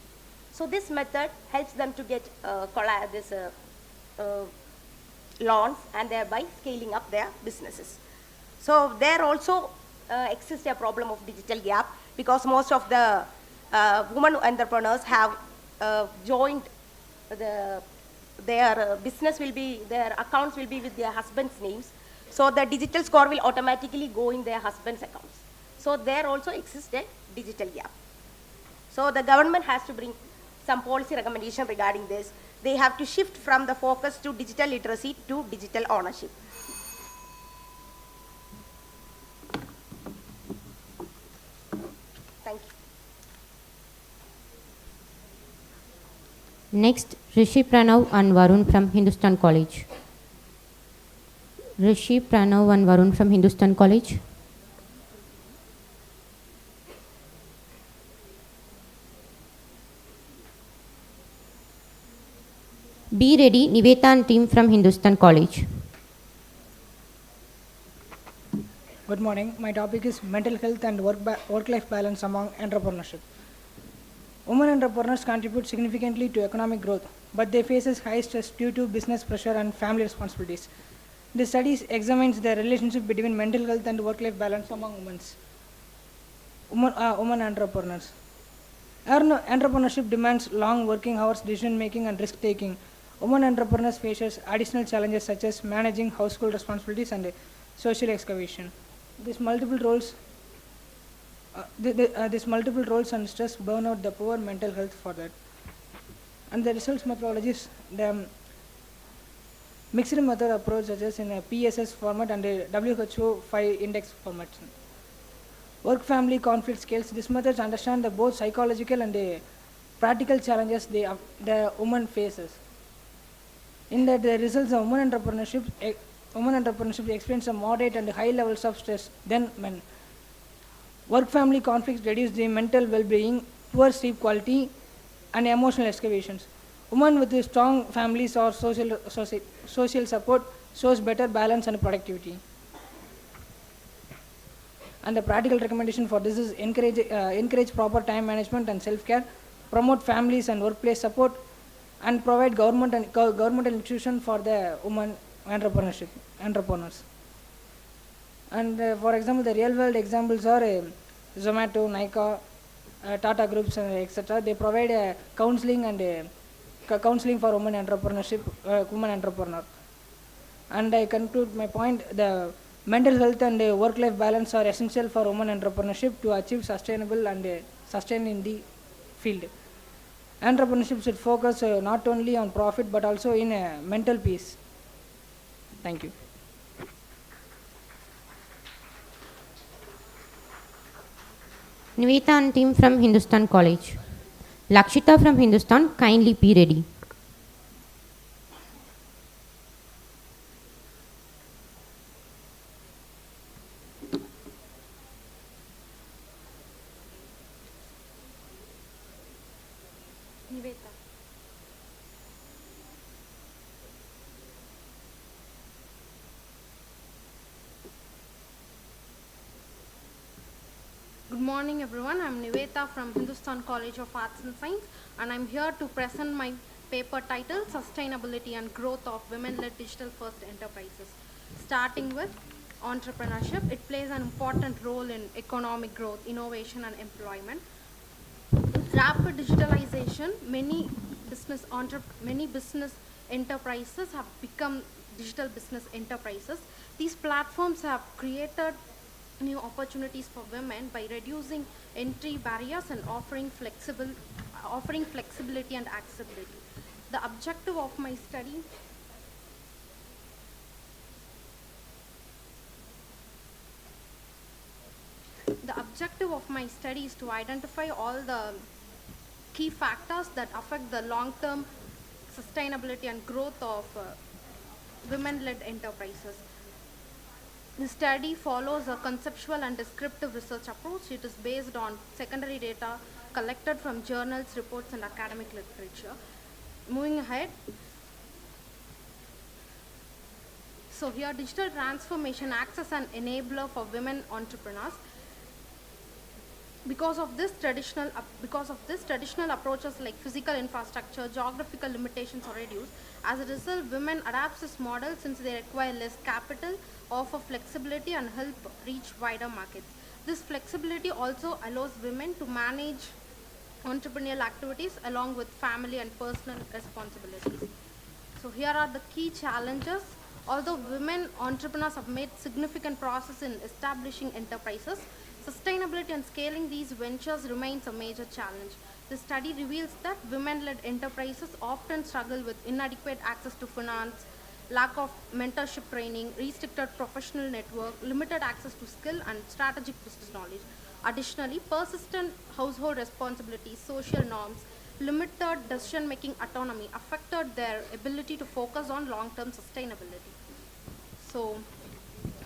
So this method helps them to get loans and thereby scaling up their businesses. So there also exists a problem of digital gap because most of the women entrepreneurs have joined their business will be, their accounts will be with their husband's names. So the digital score will automatically go in their husband's accounts. So there also exists a digital gap. So the government has to bring some policy recommendation regarding this. They have to shift from the focus to digital literacy to digital ownership. Thank you. Next, Rishi Pranav and Varun from Hindustan College. Rishi Pranav and Varun from Hindustan College. Be ready, Niveta and team from Hindustan College. Good morning. My topic is mental health and work-life balance among entrepreneurship. Women entrepreneurs contribute significantly to economic growth, but they face high stress due to business pressure and family responsibilities. The studies examines the relationship between mental health and work-life balance among women entrepreneurs. Entrepreneurship demands long working hours, decision-making, and risk-taking. Women entrepreneurs face additional challenges such as managing household responsibilities and social excavation. These multiple roles and stress burn out the poor mental health for that. And the results methodologies, the mixed method approach such as in a PSS format and a WHO 5 index format. Work-family conflict scales. These methods understand the both psychological and the practical challenges the woman faces. In that, the results of women entrepreneurship experience a moderate and high levels of stress than men. Work-family conflicts reduce the mental well-being, poor sleep quality, and emotional excavations. Women with strong families or social support shows better balance and productivity. And the practical recommendation for this is encourage proper time management and self-care, promote families and workplace support, and provide governmental institution for the women entrepreneurs. And for example, the real world examples are Zomato, Nika, Tata Groups, etc. They provide counseling and counseling for women entrepreneur. And I conclude my point, the mental health and work-life balance are essential for women entrepreneurship to achieve sustainable and sustain in the field. Entrepreneurship should focus not only on profit but also in mental peace. Thank you. Niveta and team from Hindustan College. Lakshita from Hindustan, kindly be ready. Niveta. Good morning everyone, I am Niveta from Hindustan College of Arts and Science, and I am here to present my paper titled Sustainability and Growth of Women-Led Digital First Enterprises. Starting with entrepreneurship, it plays an important role in economic growth, innovation and employment. With rapid digitalization, many business enterprises have become digital business enterprises. These platforms have created new opportunities for women by reducing entry barriers and offering flexibility and accessibility. The objective of my study is to identify all the key factors that affect the long-term sustainability and growth of women-led enterprises. The study follows a conceptual and descriptive research approach. It is based on secondary data collected from journals, reports, and academic literature. Moving ahead. So here, digital transformation acts as an enabler for women entrepreneurs. Because of this, traditional approaches like physical infrastructure, geographical limitations are reduced. As a result, women adapt this model since they require less capital, offer flexibility, and help reach wider markets. This flexibility also allows women to manage entrepreneurial activities along with family and personal responsibilities. So here are the key challenges. Although women entrepreneurs have made significant progress in establishing enterprises, sustainability and scaling these ventures remains a major challenge. The study reveals that women-led enterprises often struggle with inadequate access to finance, lack of mentorship training, restricted professional network, limited access to skill and strategic business knowledge. Additionally, persistent household responsibilities, social norms, limited decision-making autonomy affected their ability to focus on long-term sustainability. So,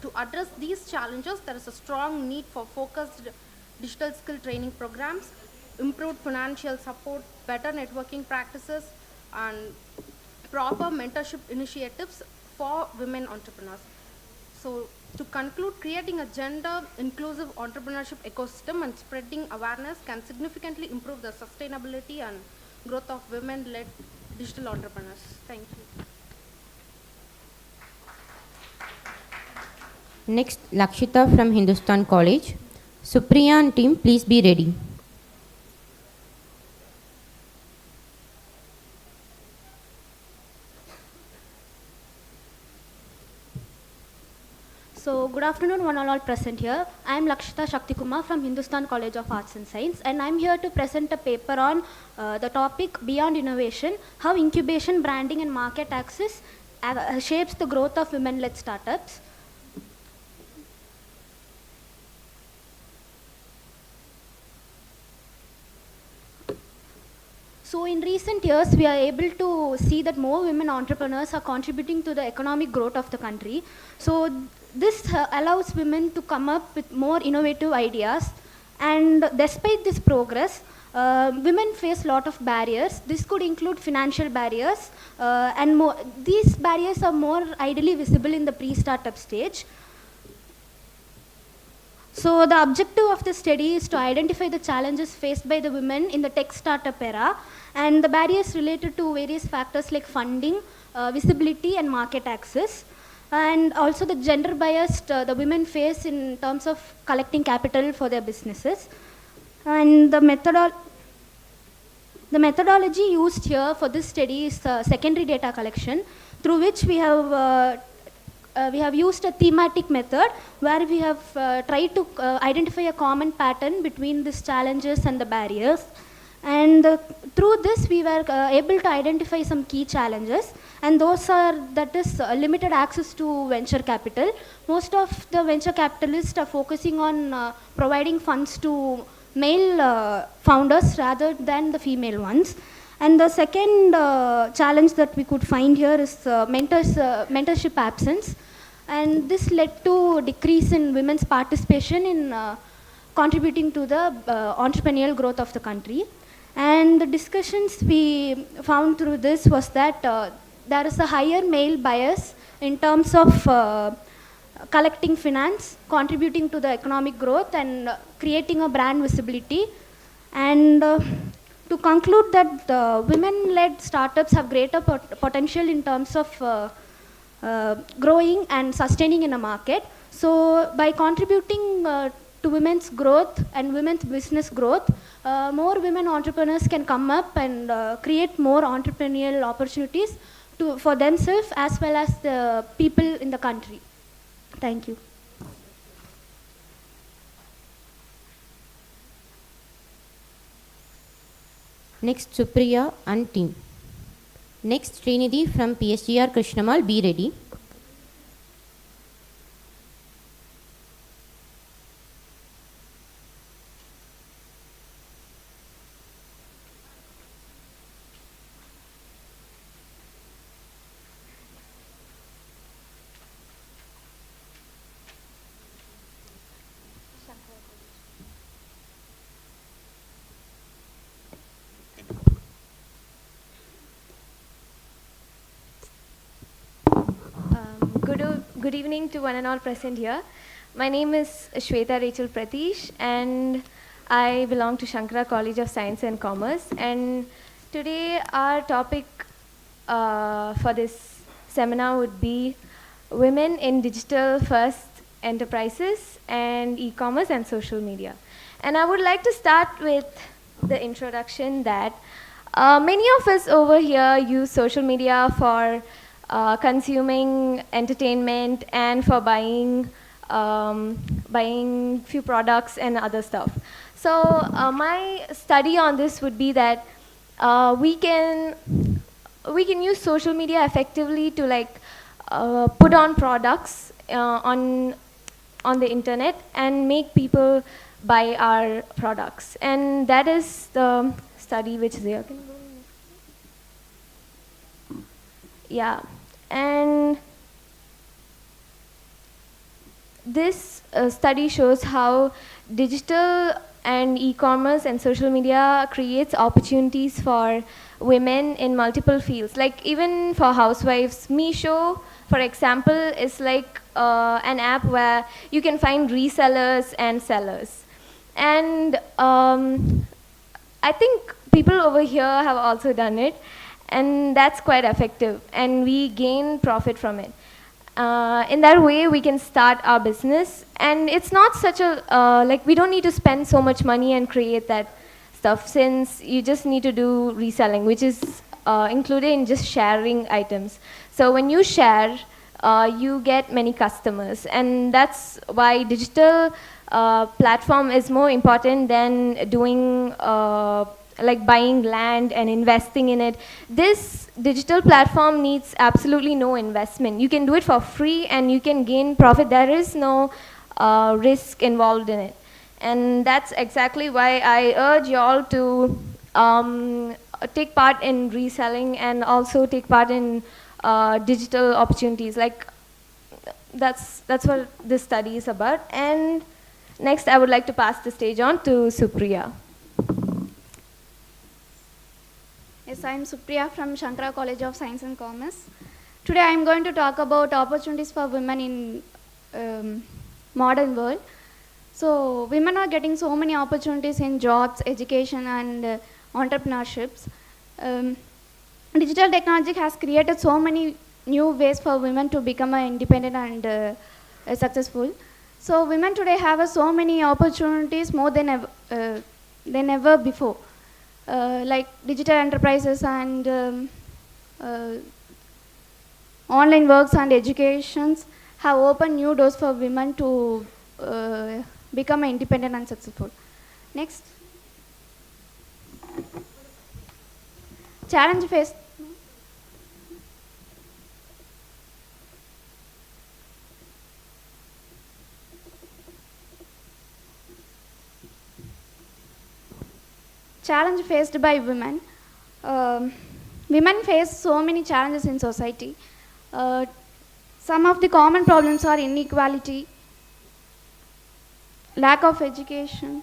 to address these challenges, there is a strong need for focused digital skill training programs, improved financial support, better networking practices, and proper mentorship initiatives for women entrepreneurs. So, to conclude, creating a gender-inclusive entrepreneurship ecosystem and spreading awareness can significantly improve the sustainability and growth of women-led digital entrepreneurs. Thank you. Next, Lakshita from Hindustan College. Supriya and team, please be ready. So, good afternoon, one and all present here. I am Lakshita Shaktikumar from Hindustan College of Arts and Science, and I am here to present a paper on the topic Beyond Innovation, how incubation, branding, and market access shapes the growth of women-led startups. So in recent years, we are able to see that more women entrepreneurs are contributing to the economic growth of the country. So this allows women to come up with more innovative ideas. And despite this progress, women face a lot of barriers. This could include financial barriers, and these barriers are more ideally visible in the pre-startup stage. So the objective of the study is to identify the challenges faced by the women in the tech startup era and the barriers related to various factors like funding, visibility and market access, and also the gender bias the women face in terms of collecting capital for their businesses. And the methodology used here for this study is secondary data collection, through which we have used a thematic method where we have tried to identify a common pattern between these challenges and the barriers. And through this, we were able to identify some key challenges, and those are limited access to venture capital. Most of the venture capitalists are focusing on providing funds to male founders rather than the female ones. And the second challenge that we could find here is mentorship absence, and this led to decrease in women's participation in contributing to the entrepreneurial growth of the country. And the discussions we found through this was that there is a higher male bias in terms of collecting finance, contributing to the economic growth and creating a brand visibility. And to conclude that women-led startups have greater potential in terms of growing and sustaining in a market. So by contributing to women's growth and women's business growth, more women entrepreneurs can come up and create more entrepreneurial opportunities for themselves as well as the people in the country. Thank you. Next, Supriya and team. Next, Srinidhi from PSGR Krishnamal, be ready. Good evening to one and all present here. My name is Shweta Rachel Pratish and I belong to Shankara College of Science and Commerce. And today our topic for this seminar would be Women in Digital First Enterprises and E-commerce and Social Media. And I would like to start with the introduction that many of us over here use social media for consuming entertainment and for buying few products and other stuff. So my study on this would be that we can use social media effectively to put on products on the internet and make people buy our products. And that is the study which is there. Yeah. And this study shows how digital and e-commerce and social media creates opportunities for women in multiple fields. Like even for housewives, Meesho, for example, is like an app where you can find resellers and sellers. And I think people over here have also done it. And that's quite effective, and we gain profit from it. In that way, we can start our business, and it's not such a, we don't need to spend so much money and create that stuff, since you just need to do reselling, which is included in just sharing items. So when you share, you get many customers, and that's why digital platform is more important than doing buying land and investing in it. This digital platform needs absolutely no investment. You can do it for free and you can gain profit. There is no risk involved in it. And that's exactly why I urge you all to take part in reselling and also take part in digital opportunities. That's what this study is about. And next I would like to pass the stage on to Supriya. Yes, I am Supriya from Shankara College of Science and Commerce. Today I am going to talk about opportunities for women in modern world. So women are getting so many opportunities in jobs, education, and entrepreneurships. Digital technology has created so many new ways for women to become independent and successful. So women today have so many opportunities more than ever before, like digital enterprises and online works and educations have opened new doors for women to become independent and successful. Next. Challenge faced. Challenge faced by women. Women face so many challenges in society. Some of the common problems are inequality, lack of education.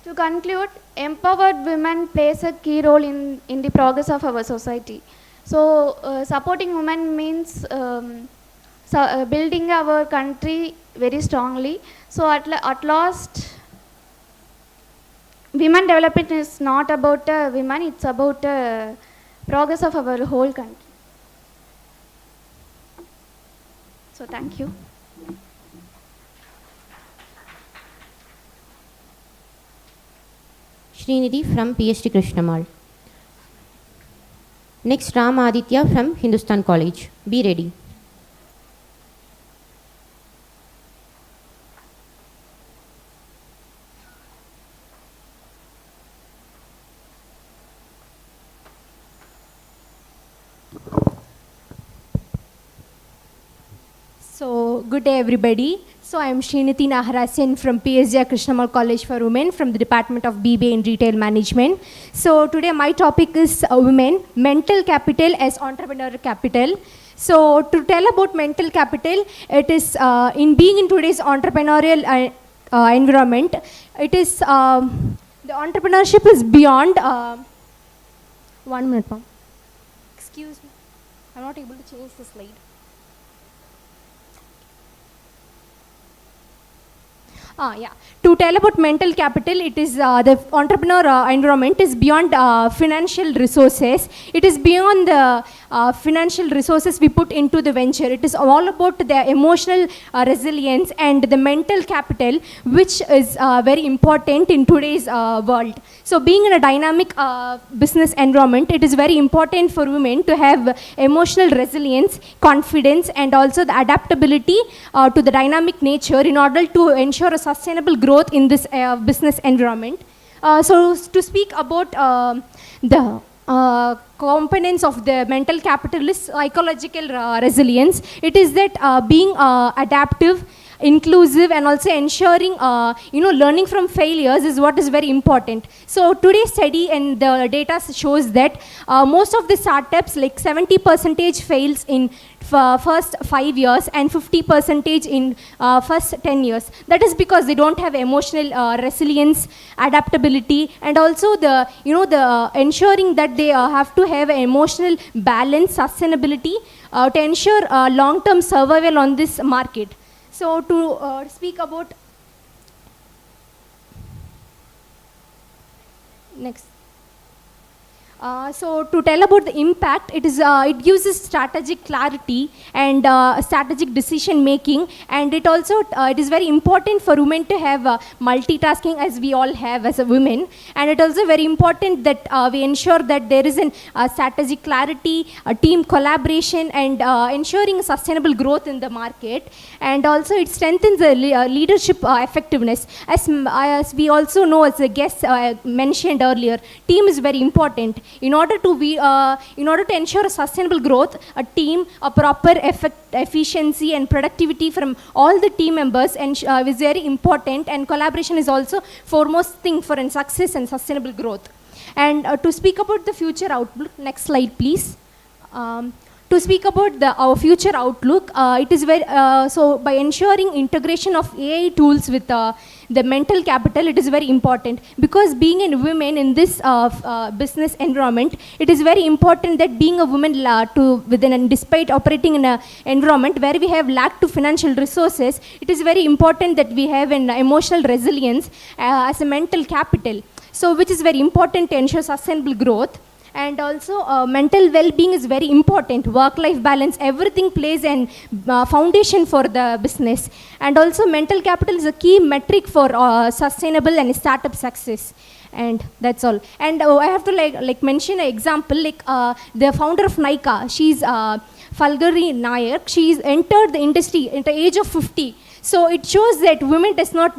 To conclude, empowered women plays a key role in the progress of our society. So supporting women means building our country very strongly. So at last, women development is not about women, it's about progress of our whole country. So thank you. Srinidhi from PhD Krishnamal. Next, Ram Aditya from Hindustan College. Be ready. So, good day everybody. So, I am Srinidhi Naharasyan from PhD Krishnamal College for Women from the Department of BBA in Retail Management. So, today my topic is women, mental capital as entrepreneur capital. So, to tell about mental capital, it is in being in today's entrepreneurial environment, it is, the entrepreneurship is beyond, 1 minute ma'am. Excuse me, I'm not able to change the slide. Yeah. To tell about mental capital, it is the entrepreneur environment is beyond financial resources. It is beyond the financial resources we put into the venture. It is all about the emotional resilience and the mental capital, which is very important in today's world. So being in a dynamic business environment, it is very important for women to have emotional resilience, confidence, and also the adaptability to the dynamic nature in order to ensure a sustainable growth in this business environment. So to speak about the components of the mental capital is psychological resilience. It is that being adaptive, inclusive, and also ensuring learning from failures is what is very important. So today's study and the data shows that most of the startups, like 70% fails in first 5 years and 50% in first 10 years. That is because they don't have emotional resilience, adaptability, and also the ensuring that they have to have emotional balance, sustainability to ensure long-term survival on this market. So to speak about next. So to tell about the impact, it gives us strategic clarity and strategic decision making, and it also it is very important for women to have multitasking, as we all have as a women, and it also very important that we ensure that there is an strategic clarity, a team collaboration, and ensuring sustainable growth in the market, and also it strengthens the leadership effectiveness. As we also know, as the guest mentioned earlier, team is very important. In order to ensure a sustainable growth, a team, a proper efficiency and productivity from all the team members is very important, and collaboration is also foremost thing for success and sustainable growth. And to speak about the future outlook, next slide please. To speak about our future outlook, it is very so by ensuring integration of AI tools with the mental capital, it is very important, because being a woman in this business environment, it is very important that being a woman despite operating in an environment where we have lack to financial resources, it is very important that we have an emotional resilience as a mental capital. So which is very important to ensure sustainable growth. And also mental well-being is very important. Work-life balance, everything plays a foundation for the business. And also mental capital is a key metric for sustainable and startup success. And that's all. And I have to like mention an example, like the founder of Nykaa, she's Falgari Nayak. She's entered the industry at the age of 50. So it shows that women does not,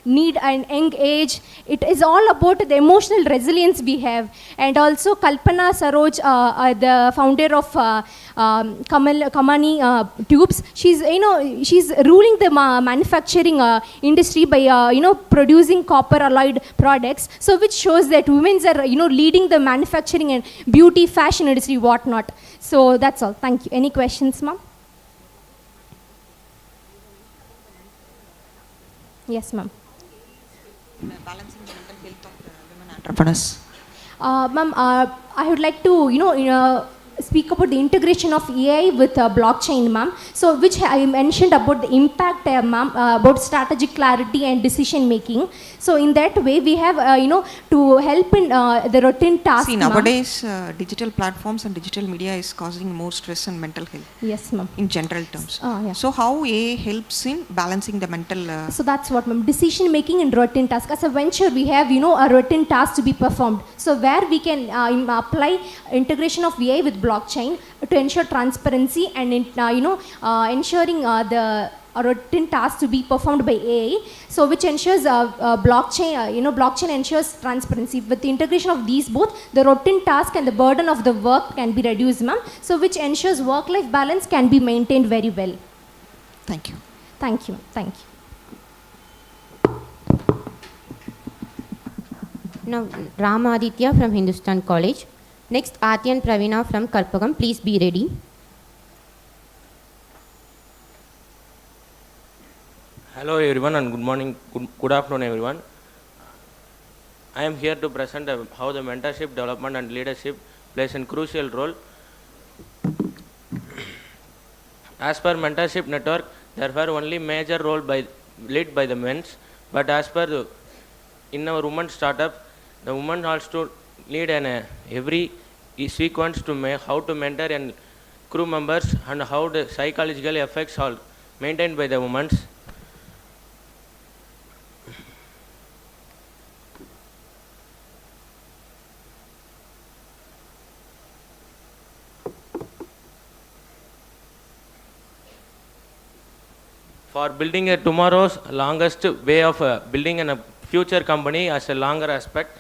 need an young age. It is all about the emotional resilience we have. And also Kalpana Saroj, the founder of Kamani Tubes, she's ruling the manufacturing industry by producing copper alloyed products. So which shows that women are leading the manufacturing and beauty, fashion industry, whatnot. So that's all. Thank you. Any questions, ma'am? Yes, ma'am. Balancing the mental health of the women entrepreneurs. Ma'am, I would like to, speak about the integration of AI with blockchain, ma'am. So, which I mentioned about the impact, ma'am, about strategic clarity and decision making. So, in that way, we have, to help in the routine tasks. See, nowadays, digital platforms and digital media is causing more stress and mental health. Yes, ma'am. In general terms. Yeah. So, how AI helps in balancing the mental? So that's what, ma'am. Decision making and routine task. As a venture, we have, a routine task to be performed. So where we can apply integration of AI with blockchain to ensure transparency and ensuring the routine tasks to be performed by AI. So which ensures blockchain ensures transparency. With the integration of these both, the routine task and the burden of the work can be reduced, ma'am. So which ensures work-life balance can be maintained very well. Thank you. Thank you. Thank you. Now, Ramaditya from Hindustan College. Next, Aarti and Pravina from Kalpagam. Please be ready. Hello everyone and good morning, good afternoon everyone. I am here to present how the mentorship, development and leadership plays a crucial role. As per mentorship network, there were only major role led by the men, but as per in our women startup, the women also lead every sequence to how to mentor and crew members and how the psychological effects are maintained by the women. For building a tomorrow's longest way of building a future company as a longer aspect,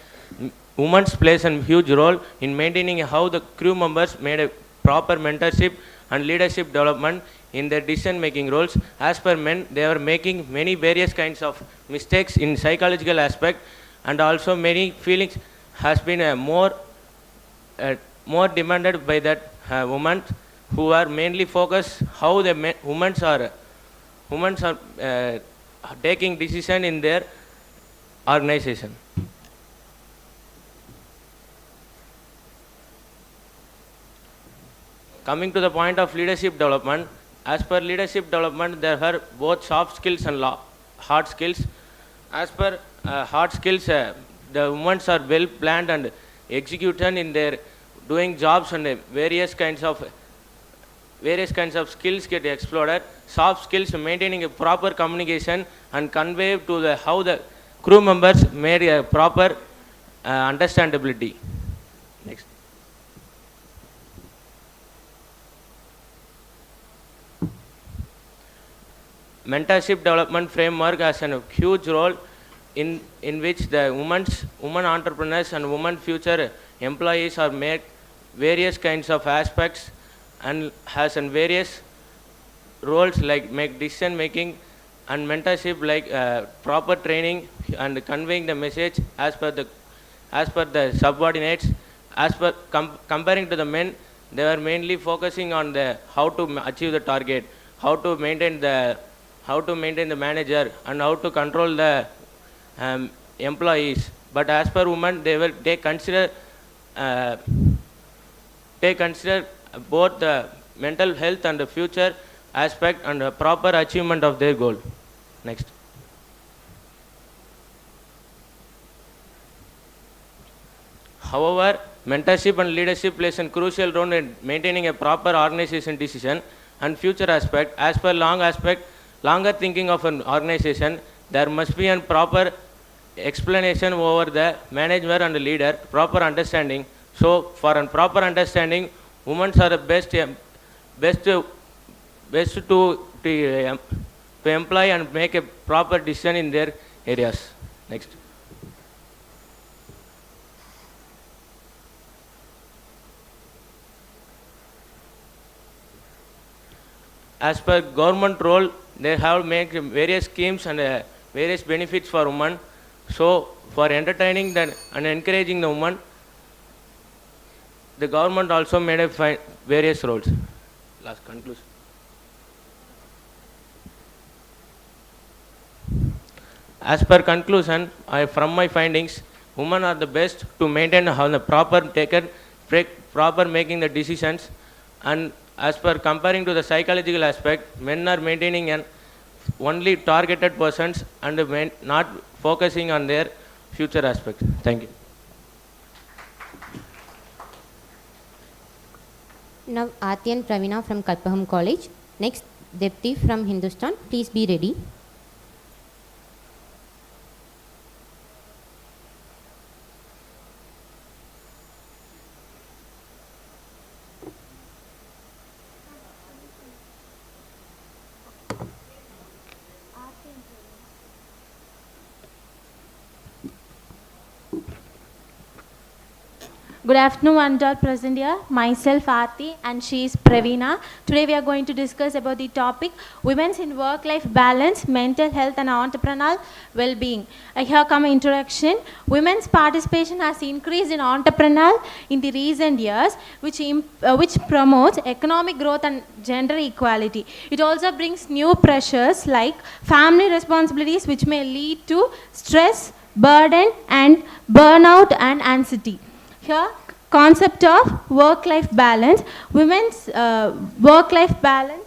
women plays a huge role in maintaining how the crew members made a proper mentorship and leadership development in their decision making roles. As per men, they are making many various kinds of mistakes in psychological aspect, and also many feelings has been more demanded by that women who are mainly focused how the women are taking decision in their organization. Coming to the point of leadership development, as per leadership development, there are both soft skills and hard skills. As per hard skills, the women are well planned and executed in their doing jobs, and various kinds of skills get explored. Soft skills, maintaining a proper communication and convey to how the crew members made a proper understandability. Next. Mentorship development framework has a huge role in which the women entrepreneurs and women future employees are made various kinds of aspects and has various roles like make decision making and mentorship, like proper training and conveying the message as per the subordinates. As per comparing to the men, they were mainly focusing on how to achieve the target, how to maintain the how to maintain the manager, and how to control the employees. But as per women, they consider both the mental health and the future aspect and the proper achievement of their goal. Next. However, mentorship and leadership plays a crucial role in maintaining a proper organization decision and future aspect. As per longer thinking of an organization, there must be a proper explanation over the manager and the leader, proper understanding. So, for a proper understanding, women are the best to employ and make a proper decision in their areas. Next. As per government role, they have made various schemes and various benefits for women. So, for entertaining and encouraging the women, the government also made various roles. Last conclusion. As per conclusion, from my findings, women are the best to maintain the proper making the decisions, and as per comparing to the psychological aspect, men are maintaining an only targeted persons and not focusing on their future aspects. Thank you. Now Aarti and Pravina from Kalpaham College. Next, Depti from Hindustan. Please be ready. Good afternoon, one all present here. Myself Aarti and she is Pravina. Today we are going to discuss about the topic women's in work-life balance, mental health and entrepreneurial well-being. Here come introduction. Women's participation has increased in entrepreneurial in the recent years, which promotes economic growth and gender equality. It also brings new pressures like family responsibilities, which may lead to stress, burden and burnout and anxiety. Here, concept of work-life balance. Women's work-life balance.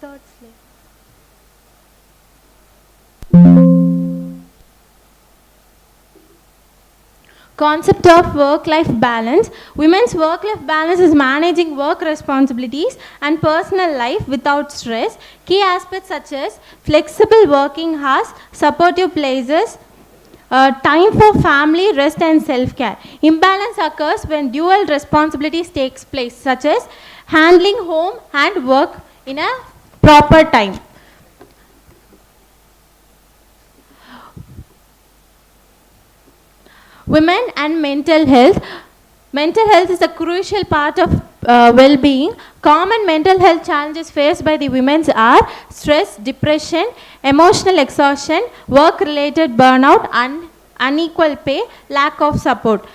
Third slide. Concept of work-life balance. Women's work-life balance is managing work responsibilities and personal life without stress. Key aspects such as flexible working hours, supportive places, time for family, rest and self-care. Imbalance occurs when dual responsibilities takes place, such as handling home and work in a proper time. Women and mental health. Mental health is a crucial part of well-being. Common mental health challenges faced by the women are stress, depression, emotional exhaustion, work-related burnout, and unequal pay, lack of support.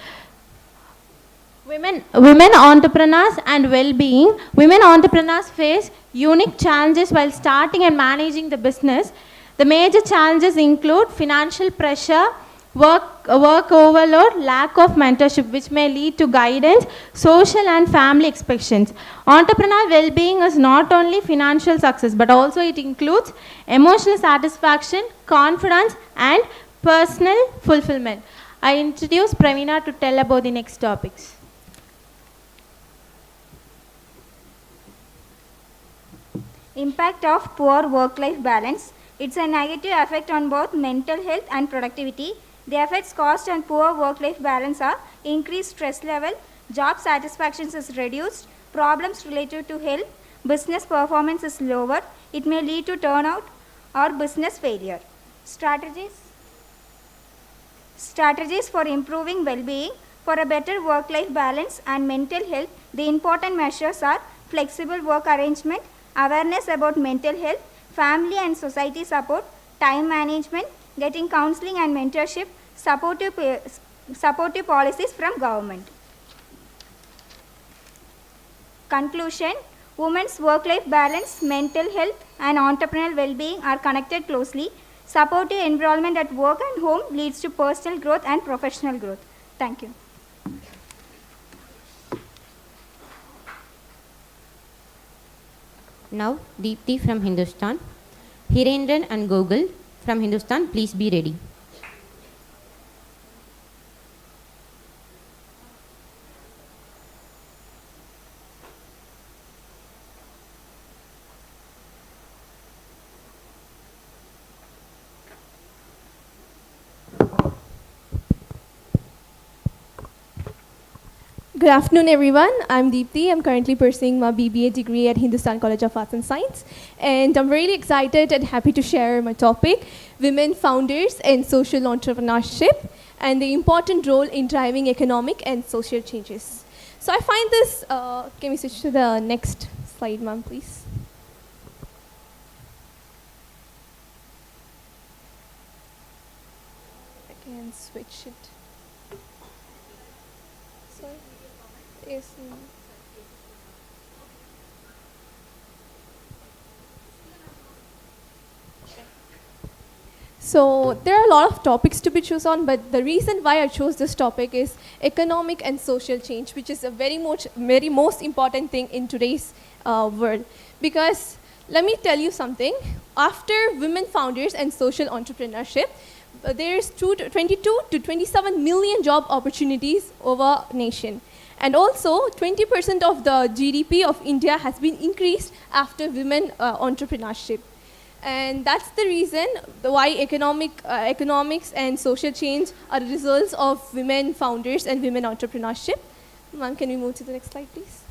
Women entrepreneurs and well-being. Women entrepreneurs face unique challenges while starting and managing the business. The major challenges include financial pressure, work overload, lack of mentorship, which may lead to guidance, social and family expectations. Entrepreneurial well-being is not only financial success, but also it includes emotional satisfaction, confidence, and personal fulfillment. I introduce Pravina to tell about the next topics. Impact of poor work-life balance. It's a negative effect on both mental health and productivity. The effects caused on poor work-life balance are increased stress level, job satisfaction is reduced, problems related to health, business performance is lower, it may lead to turnout or business failure. Strategies for improving well-being. For a better work-life balance and mental health, the important measures are flexible work arrangement, awareness about mental health, family and society support, time management, getting counseling and mentorship, supportive policies from government. Conclusion. Women's work-life balance, mental health, and entrepreneurial well-being are connected closely. Supportive environment at work and home leads to personal growth and professional growth. Thank you. Now, Deepthi from Hindustan. Hirendran and Gogol from Hindustan, please be ready. Good afternoon, everyone. I'm Deepthi. I'm currently pursuing my BBA degree at Hindustan College of Arts and Science. And I'm really excited and happy to share my topic, Women Founders and Social Entrepreneurship, and the important role in driving economic and social changes. So I find this, can we switch to the next slide, ma'am, please? I can switch it. Sorry. Yes. So there are a lot of topics to be chosen on, but the reason why I chose this topic is economic and social change, which is a very most important thing in today's world. Because let me tell you something, after women founders and social entrepreneurship, there's 22 to 27 million job opportunities over nation. And also 20% of the GDP of India has been increased after women entrepreneurship. And that's the reason why economics and social change are results of women founders and women entrepreneurship. Ma'am, can we move to the next slide, please?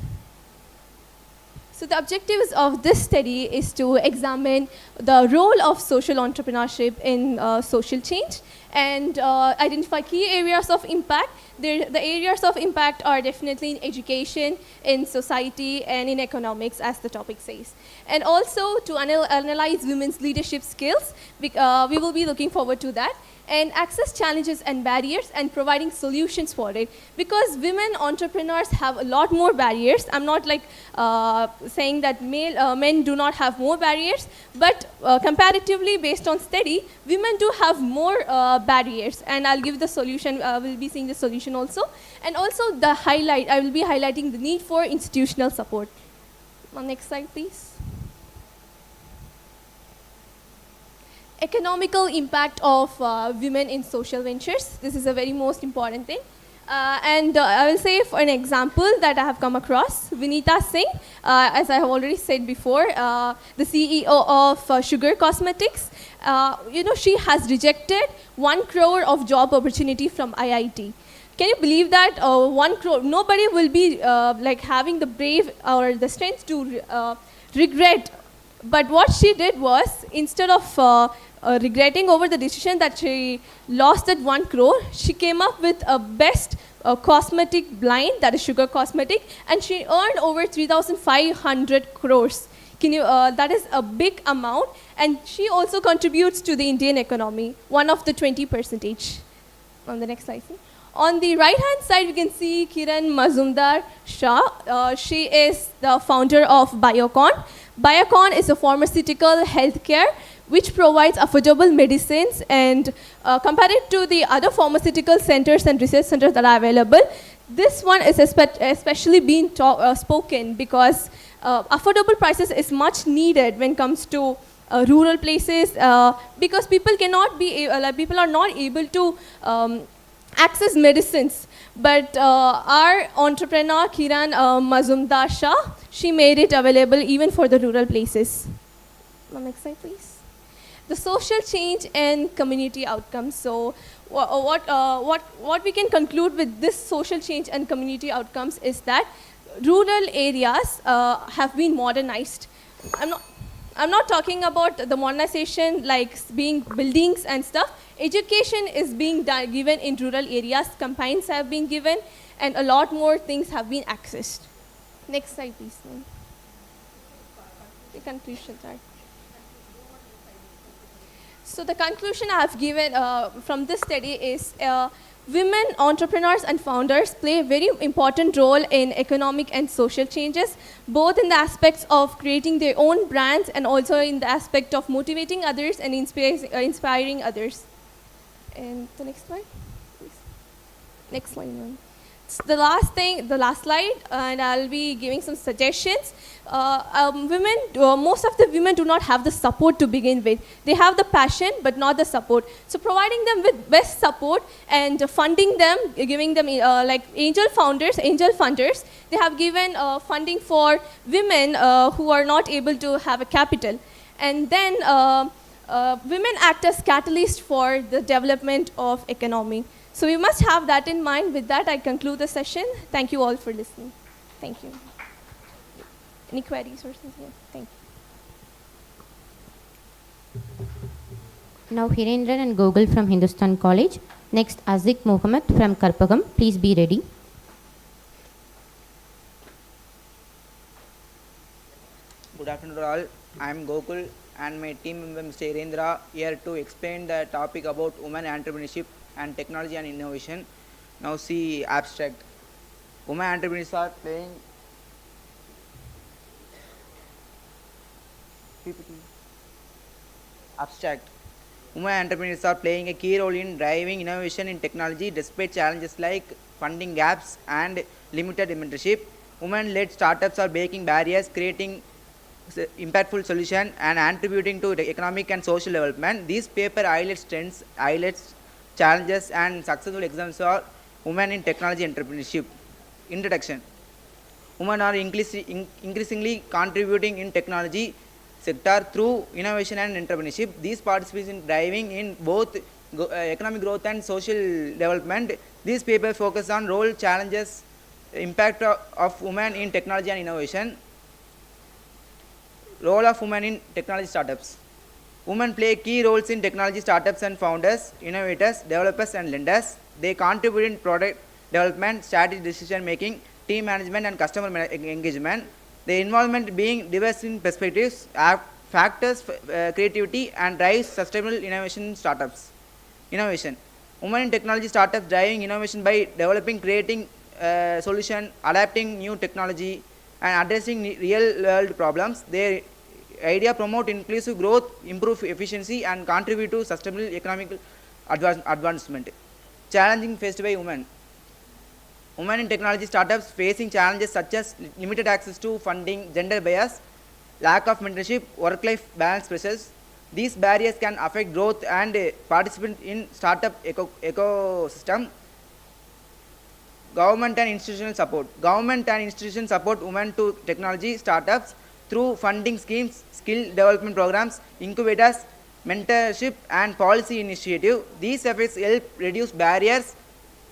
So the objectives of this study is to examine the role of social entrepreneurship in social change and identify key areas of impact. The areas of impact are definitely in education, in society, and in economics, as the topic says. And also to analyze women's leadership skills, we will be looking forward to that, and access challenges and barriers and providing solutions for it. Because women entrepreneurs have a lot more barriers. I'm not like saying that men do not have more barriers, but comparatively based on study, women do have more barriers. And I'll give the solution, we'll be seeing the solution also. And also I will be highlighting the need for institutional support. Next slide, please. Economical impact of women in social ventures. This is a very most important thing. I will say for an example that I have come across, Vinita Singh, as I have already said before, the CEO of Sugar Cosmetics, she has rejected 1 crore of job opportunity from IIT. Can you believe that 1 crore, nobody will be like having the brave or the strength to regret. But what she did was, instead of regretting over the decision that she lost that 1 crore, she came up with a best cosmetic line, that is Sugar Cosmetic, and she earned over 3,500 crores. That is a big amount, and she also contributes to the Indian economy, one of the 20%. On the next slide, please. On the right-hand side, we can see Kiran Mazumdar Shah. She is the founder of Biocon. Biocon is a pharmaceutical healthcare which provides affordable medicines, and compared to the other pharmaceutical centers and research centers that are available, this one is especially being spoken because affordable prices is much needed when it comes to rural places, because people are not able to access medicines. But our entrepreneur Kiran Mazumdar Shah, she made it available even for the rural places. Next slide, please. The social change and community outcomes. So what we can conclude with this social change and community outcomes is that rural areas have been modernized. I'm not talking about the modernization like being buildings and stuff. Education is being given in rural areas, campaigns have been given, and a lot more things have been accessed. Next slide, please. The conclusion, sorry. So the conclusion I have given from this study is women entrepreneurs and founders play a very important role in economic and social changes, both in the aspects of creating their own brands and also in the aspect of motivating others and inspiring others. And the next slide, please. Next slide, ma'am. The last slide, and I'll be giving some suggestions. Most of the women do not have the support to begin with. They have the passion, but not the support. So providing them with best support and funding them, giving them like angel funders, they have given funding for women who are not able to have a capital. And then women act as catalysts for the development of economy. So we must have that in mind. With that, I conclude the session. Thank you all for listening. Thank you. Any queries or something? Thank you. Now Hirendran and Gogol from Hindustan College. Next, Azik Mohammed from Karpagam. Please be ready. Good afternoon all. I am Gokul and my team member Mr. Hirendra here to explain the topic about women entrepreneurship and technology and innovation. Now see abstract. Women entrepreneurs are playing abstract. Women entrepreneurs are playing a key role in driving innovation in technology despite challenges like funding gaps and limited mentorship. Women-led startups are breaking barriers, creating impactful solutions and contributing to the economic and social development. This paper highlights trends, challenges and successful examples are women in technology entrepreneurship. Introduction. Women are increasingly contributing in technology sector through innovation and entrepreneurship. These participate in driving in both economic growth and social development. This paper focuses on role, challenges, impact of women in technology and innovation. Role of women in technology startups. Women play key roles in technology startups and founders, innovators, developers and lenders. They contribute in product development, strategy decision making, team management and customer engagement. The involvement being diverse in perspectives, factors, creativity and drives sustainable innovation startups. Innovation. Women in technology startups driving innovation by developing, creating solution, adapting new technology and addressing real world problems. Their idea promote inclusive growth, improve efficiency and contribute to sustainable economic advancement. Challenging faced by women. Women in technology startups facing challenges such as limited access to funding, gender bias, lack of mentorship, work-life balance pressures. These barriers can affect growth and participation in startup ecosystem. Government and institutional support. Government and institutions support women to technology startups through funding schemes, skill development programs, incubators, mentorship and policy initiative. These efforts help reduce barriers,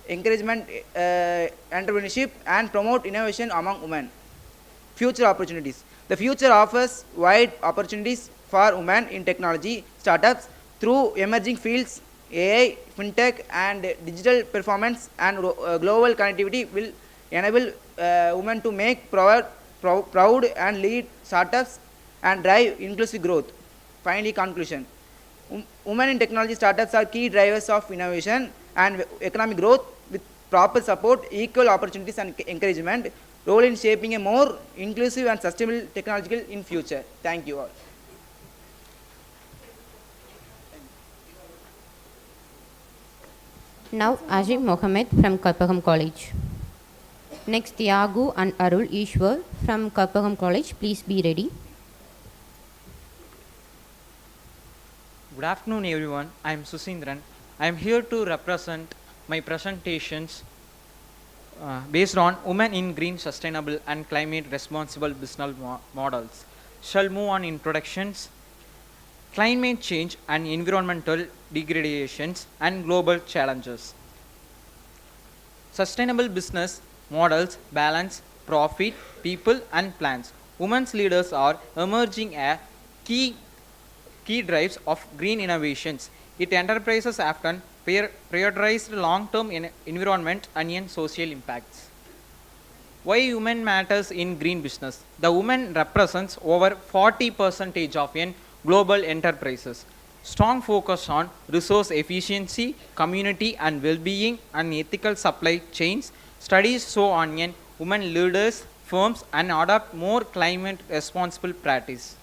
encouragement entrepreneurship and promote innovation among women. Future opportunities. The future offers wide opportunities for women in technology startups through emerging fields. AI, fintech and digital performance and global connectivity will enable women to make proud and lead startups and drive inclusive growth. Finally, conclusion. Women in technology startups are key drivers of innovation and economic growth with proper support, equal opportunities and encouragement, role in shaping a more inclusive and sustainable technological in future. Thank you all. Now Ajim Mohammed from Karpagam College. Next, Yagu and Arul Ishwar from Karpagam College. Please be ready. Good afternoon everyone. I am Susindran. I am here to represent my presentations based on women in green, sustainable and climate responsible business models. Shall move on introductions. Climate change and environmental degradations and global challenges. Sustainable business models balance profit, people and plans. Women's leaders are emerging as key drives of green innovations. It enterprises often prioritize long-term environment and social impacts. Why women matters in green business? The women represents over 40% of global enterprises. Strong focus on resource efficiency, community and well-being, and ethical supply chains. Studies show on women leaders, firms, and adopt more climate responsible practice.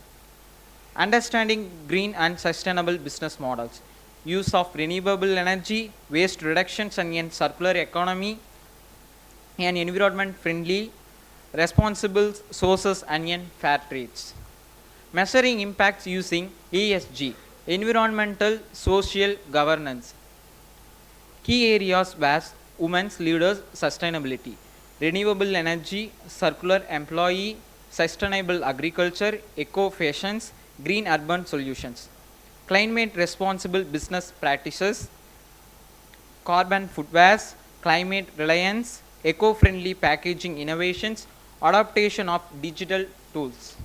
Understanding green and sustainable business models. Use of renewable energy, waste reductions, and circular economy, and environment friendly, responsible sources, and fair trades. Measuring impacts using ESG, environmental, social, governance. Key areas were women's leaders, sustainability, renewable energy, circular employee, sustainable agriculture, eco-fashions, green urban solutions. Climate responsible business practices, carbon footwears, climate reliance, eco-friendly packaging innovations, adaptation of digital tools.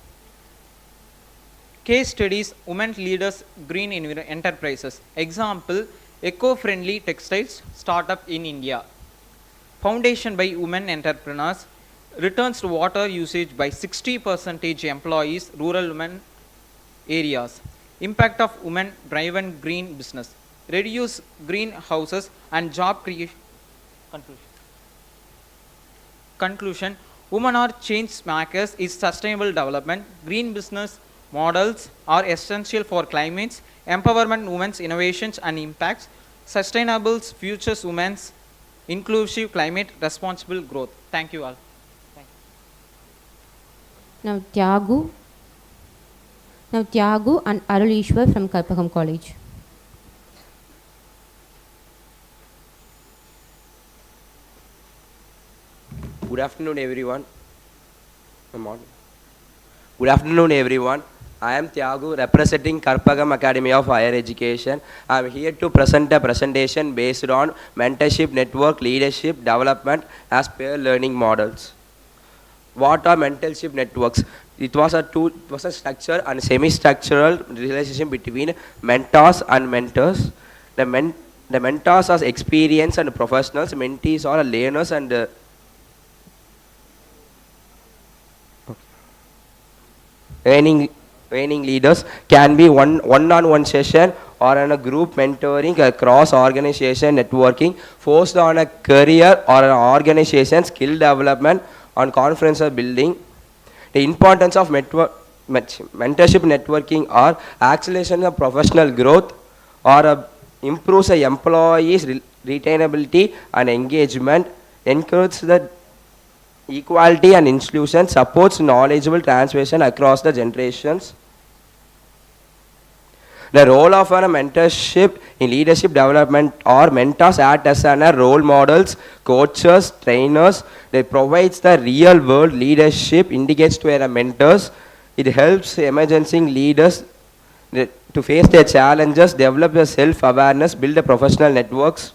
Case studies, women leaders, green enterprises. Example, eco-friendly textiles startup in India. Foundation by women entrepreneurs, returns to water usage by 60% employees, rural women areas. Impact of women-driven green business, reduce greenhouses and job creation. Conclusion, women are change makers is sustainable development. Green business models are essential for climates, empowerment women's innovations and impacts, sustainable futures women's inclusive climate responsible growth. Thank you all. Now Tyagu and Arulishwar from Karpagam College. Good afternoon, everyone. Good afternoon, everyone. I am Tyagu, representing Karpagam Academy of Higher Education. I am here to present a presentation based on mentorship network leadership development as peer learning models. What are mentorship networks? It was a structured and semi-structural relationship between mentors and mentors. The mentors are experienced and professionals, mentees are learners and training leaders. Can be one-on-one session or in a group mentoring, a cross-organization networking, forced on a career or an organization skill development on conference building. The importance of mentorship networking are acceleration of professional growth or improves the employees' retainability and engagement, encourages the equality and inclusion, supports knowledgeable transmission across the generations. The role of a mentorship in leadership development or mentors act as role models, coaches, trainers. They provide the real world leadership indicates to our mentors. It helps emerging leaders to face their challenges, develop their self-awareness, build the professional networks.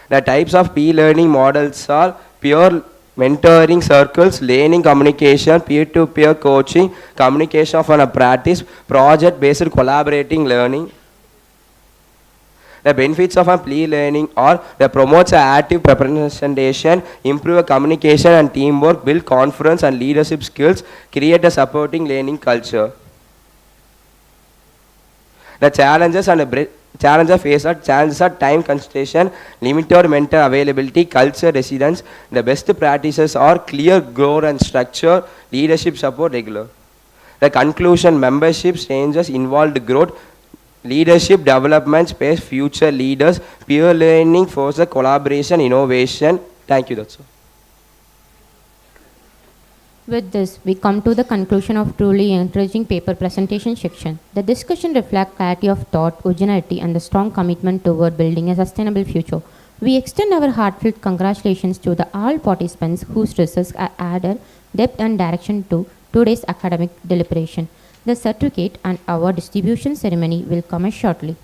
The types of learning models are peer mentoring circles, learning communication, peer-to-peer coaching, communication of a practice, project-based collaborating learning. The benefits of a peer learning are that promotes active representation, improve communication and teamwork, build confidence and leadership skills, create a supporting learning culture. The challenges are time constraint, limited mentor availability, culture residence. The best practices are clear goal and structure, leadership support regular. The conclusion, membership changes involved growth, leadership development space future leaders, peer learning fosters collaboration, innovation. Thank you, that's all. With this, we come to the conclusion of truly encouraging paper presentation section. The discussion reflects clarity of thought, originality, and the strong commitment toward building a sustainable future. We extend our heartfelt congratulations to all participants whose research added depth and direction to today's academic deliberation. The certificate and award distribution ceremony will commence shortly.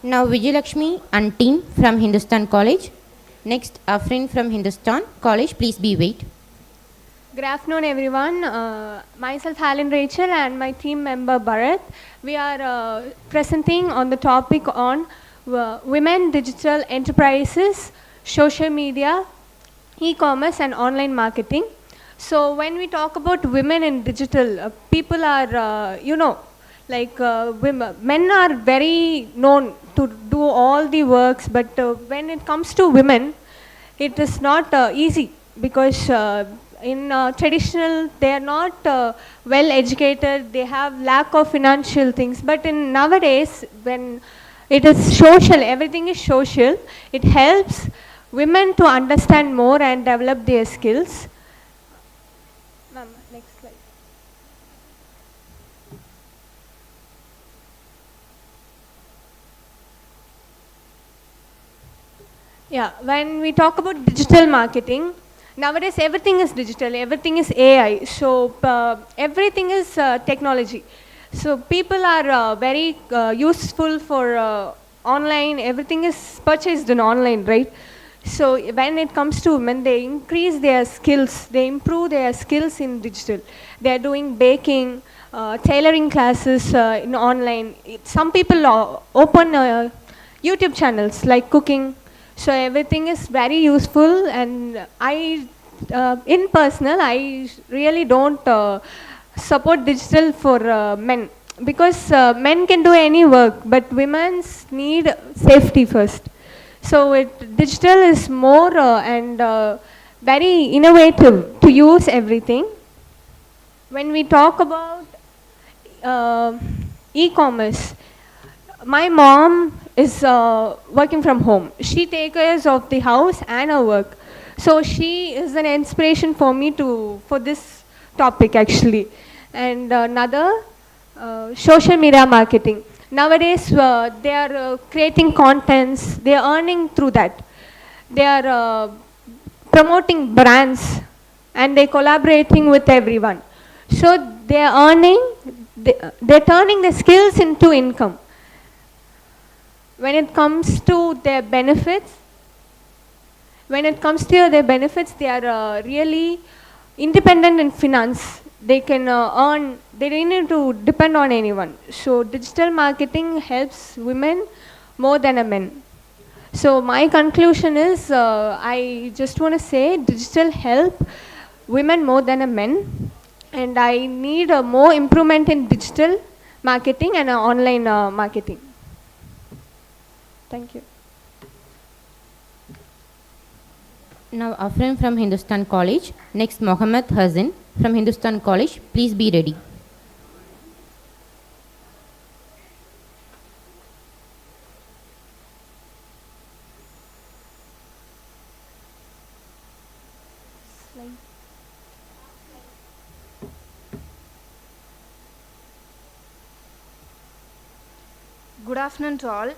Now Vijayalakshmi and team from Hindustan College. Next, Afrin from Hindustan College. Please be wait. Good afternoon, everyone. Myself, Helen Rachel, and my team member, Bharat. We are presenting on the topic on women digital enterprises, social media, e-commerce, and online marketing. So when we talk about women in digital, people are, women, men are very known to do all the works, but when it comes to women, it is not easy because in traditional, they are not well educated, they have lack of financial things, but in nowadays, when it is social, everything is social, it helps women to understand more and develop their skills. Ma'am, next slide. Yeah, when we talk about digital marketing, nowadays everything is digital, everything is AI, so everything is technology. So people are very useful for online, everything is purchased in online, right? So when it comes to women, they increase their skills, they improve their skills in digital. They are doing baking, tailoring classes in online. Some people open YouTube channels like cooking. So everything is very useful, and I, in personal, I really don't support digital for men, because men can do any work, but women need safety first. So digital is more and very innovative to use everything. When we talk about e-commerce, my mom is working from home. She takes care of the house and her work. So she is an inspiration for me for this topic actually. And another, social media marketing. Nowadays, they are creating contents. They are earning through that. They are promoting brands, and they are collaborating with everyone. So they are earning. They're turning the skills into income. When it comes to their benefits, they are really independent in finance. They can earn, they don't need to depend on anyone. So digital marketing helps women more than a men. So my conclusion is, I just want to say digital help women more than a men, and I need more improvement in digital marketing and online marketing. Thank you. Now Afrin from Hindustan College. Next, Mohammed Hazin from Hindustan College. Please be ready. Good afternoon to all.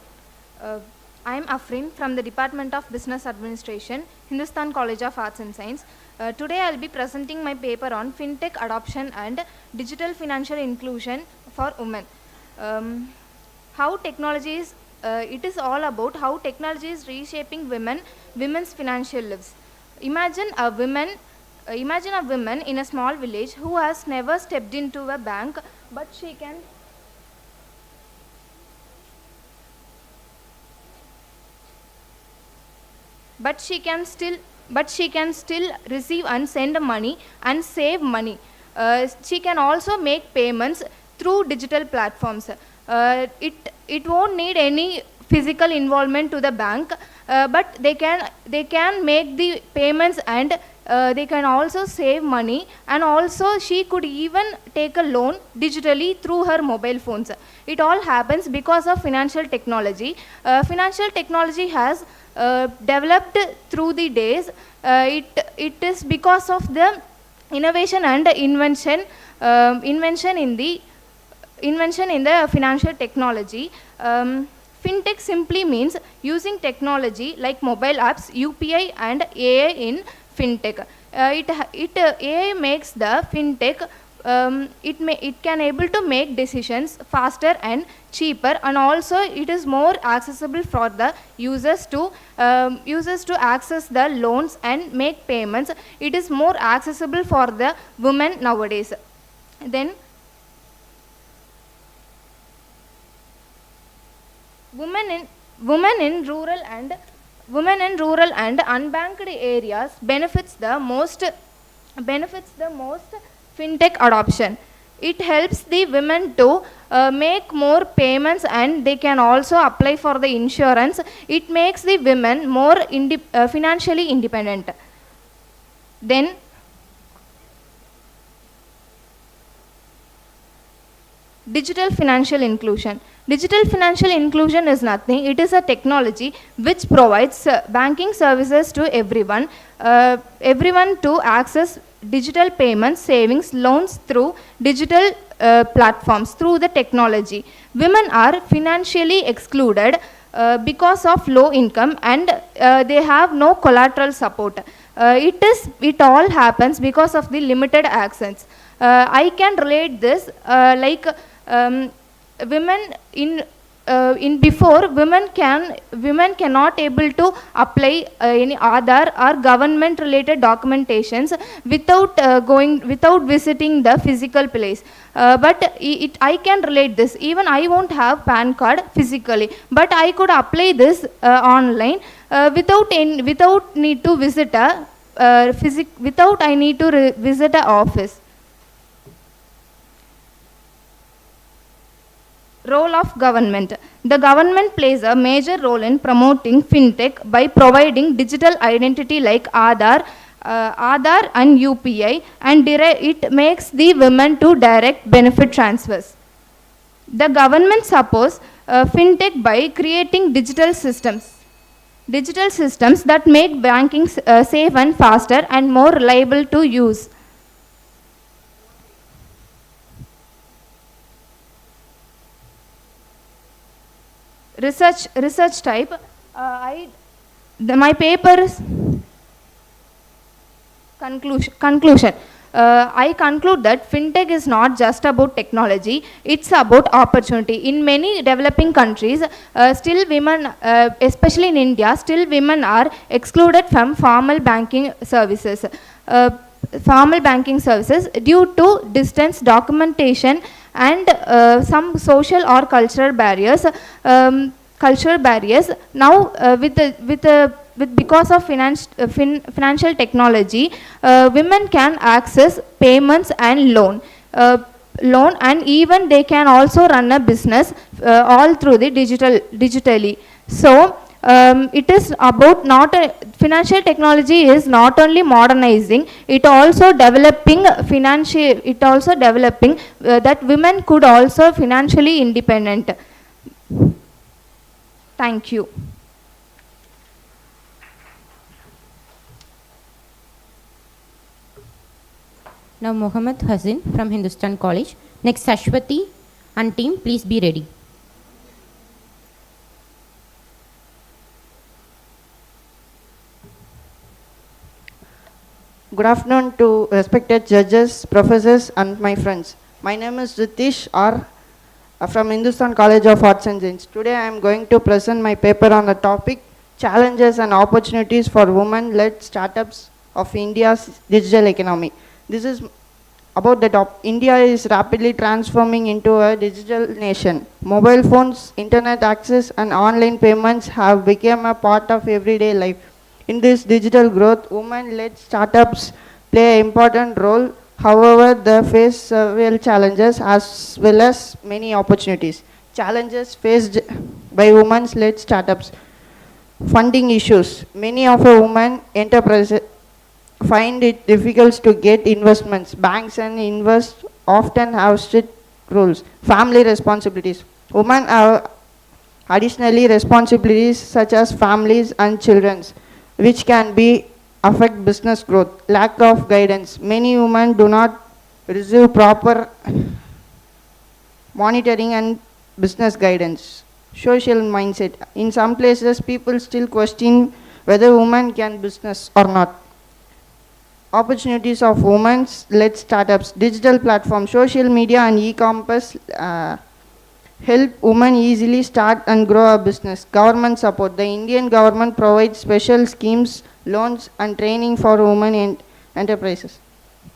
I am Afrin from the Department of Business Administration, Hindustan College of Arts and Science. Today I will be presenting my paper on FinTech adoption and digital financial inclusion for women. How technology is, it is all about how technology is reshaping women's financial lives. Imagine a woman in a small village who has never stepped into a bank, but she can still receive and send money and save money. She can also make payments through digital platforms. It won't need any physical involvement to the bank, but they can make the payments, and they can also save money, and also she could even take a loan digitally through her mobile phones. It all happens because of financial technology. Financial technology has developed through the days. It is because of the innovation and invention in the financial technology. FinTech simply means using technology like mobile apps, UPI and AI in FinTech. AI makes the FinTech it can able to make decisions faster and cheaper, and also it is more accessible for the users to access the loans and make payments. It is more accessible for the women nowadays. Then women in rural and unbanked areas benefits the most fintech adoption. It helps the women to make more payments, and they can also apply for the insurance. It makes the women more financially independent. Then digital financial inclusion. Digital financial inclusion is nothing. It is a technology which provides banking services to everyone to access digital payments, savings, loans through digital platforms, through the technology. Women are financially excluded because of low income, and they have no collateral support. It all happens because of the limited access. I can relate this women in before, women cannot able to apply any Aadhaar or government related documentations without visiting the physical place. But I can relate this. Even I won't have PAN card physically, but I could apply this online without need to visit without I need to visit a office. Role of government. The government plays a major role in promoting fintech by providing digital identity like Aadhaar and UPI, and it makes the women to direct benefit transfers. The government supports fintech by creating digital systems that make banking safe and faster and more reliable to use. Research type. My paper is conclusion. I conclude that fintech is not just about technology, it's about opportunity. In many developing countries, still women, especially in India, still women are excluded from formal banking services due to distance, documentation, and some social or cultural barriers. Now, because of financial technology, women can access payments and loan, and even they can also run a business all through the digitally. So it is about financial technology is not only modernizing, it also developing that women could also financially independent. Thank you. Now Mohammed Hassan from Hindustan College. Next Ashwati and team, please be ready. Good afternoon to respected judges, professors, and my friends. My name is Ritish R. from Hindustan College of Arts and Science. Today I am going to present my paper on the topic Challenges and Opportunities for Women-Led Startups of India's Digital Economy. This is about the top. India is rapidly transforming into a digital nation. Mobile phones, internet access, and online payments have become a part of everyday life. In this digital growth, women-led startups play an important role. However, they face several challenges as well as many opportunities. Challenges faced by women-led startups. Funding issues. Many of our women enterprises find it difficult to get investments. Banks and investors often have strict rules. Family responsibilities. Women have additionally responsibilities such as families and children, which can be affect business growth. Lack of guidance. Many women do not receive proper monitoring and business guidance. Social mindset. In some places, people still question whether women can business or not. opportunities of women's-led startups, digital platforms, social media and e-commerce help women easily start and grow a business. Government support. The Indian government provides special schemes, loans and training for women in enterprises.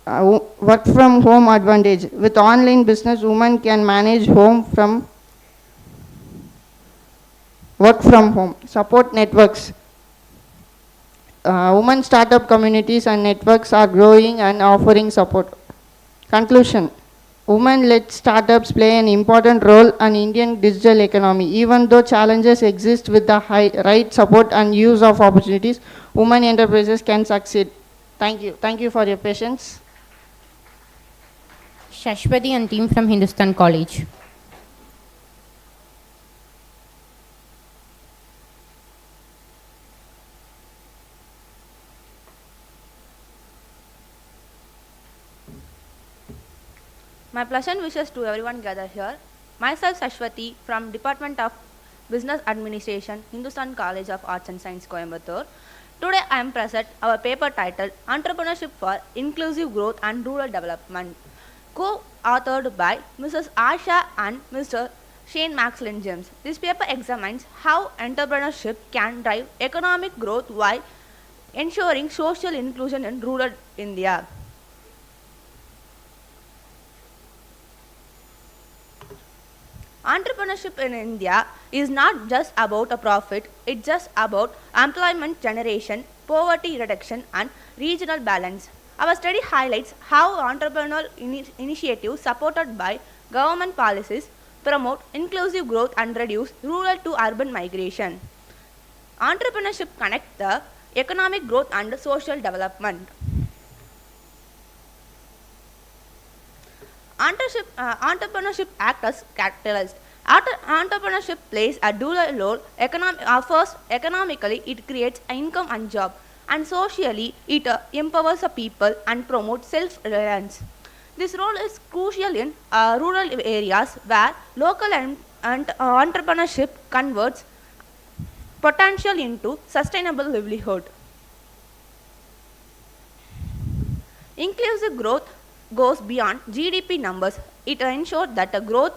Work from home advantage. With online business, women can manage work from home. Support networks. Women startup communities and networks are growing and offering support. Conclusion. Women-led startups play an important role in Indian digital economy. Even though challenges exist with the right support and use of opportunities, women enterprises can succeed. Thank you. Thank you for your patience. Shashwati and team from Hindustan College. My pleasant wishes to everyone gathered here. Myself Shashwati from Department of Business Administration, Hindustan College of Arts and Science, Coimbatore. Today I am present our paper titled Entrepreneurship for Inclusive Growth and Rural Development, co-authored by Mrs. Asha and Mr. Shane Maxlin James. This paper examines how entrepreneurship can drive economic growth while ensuring social inclusion in rural India. Entrepreneurship in India is not just about a profit, it's just about employment generation, poverty reduction and regional balance. Our study highlights how entrepreneurial initiatives supported by government policies promote inclusive growth and reduce rural to urban migration. Entrepreneurship connects the economic growth and social development. Entrepreneurship acts as catalyst. Entrepreneurship plays a dual role. First, economically, it creates income and job, and socially, it empowers the people and promotes self-reliance. This role is crucial in rural areas where local entrepreneurship converts potential into sustainable livelihood. Inclusive growth goes beyond GDP numbers. It ensures that the growth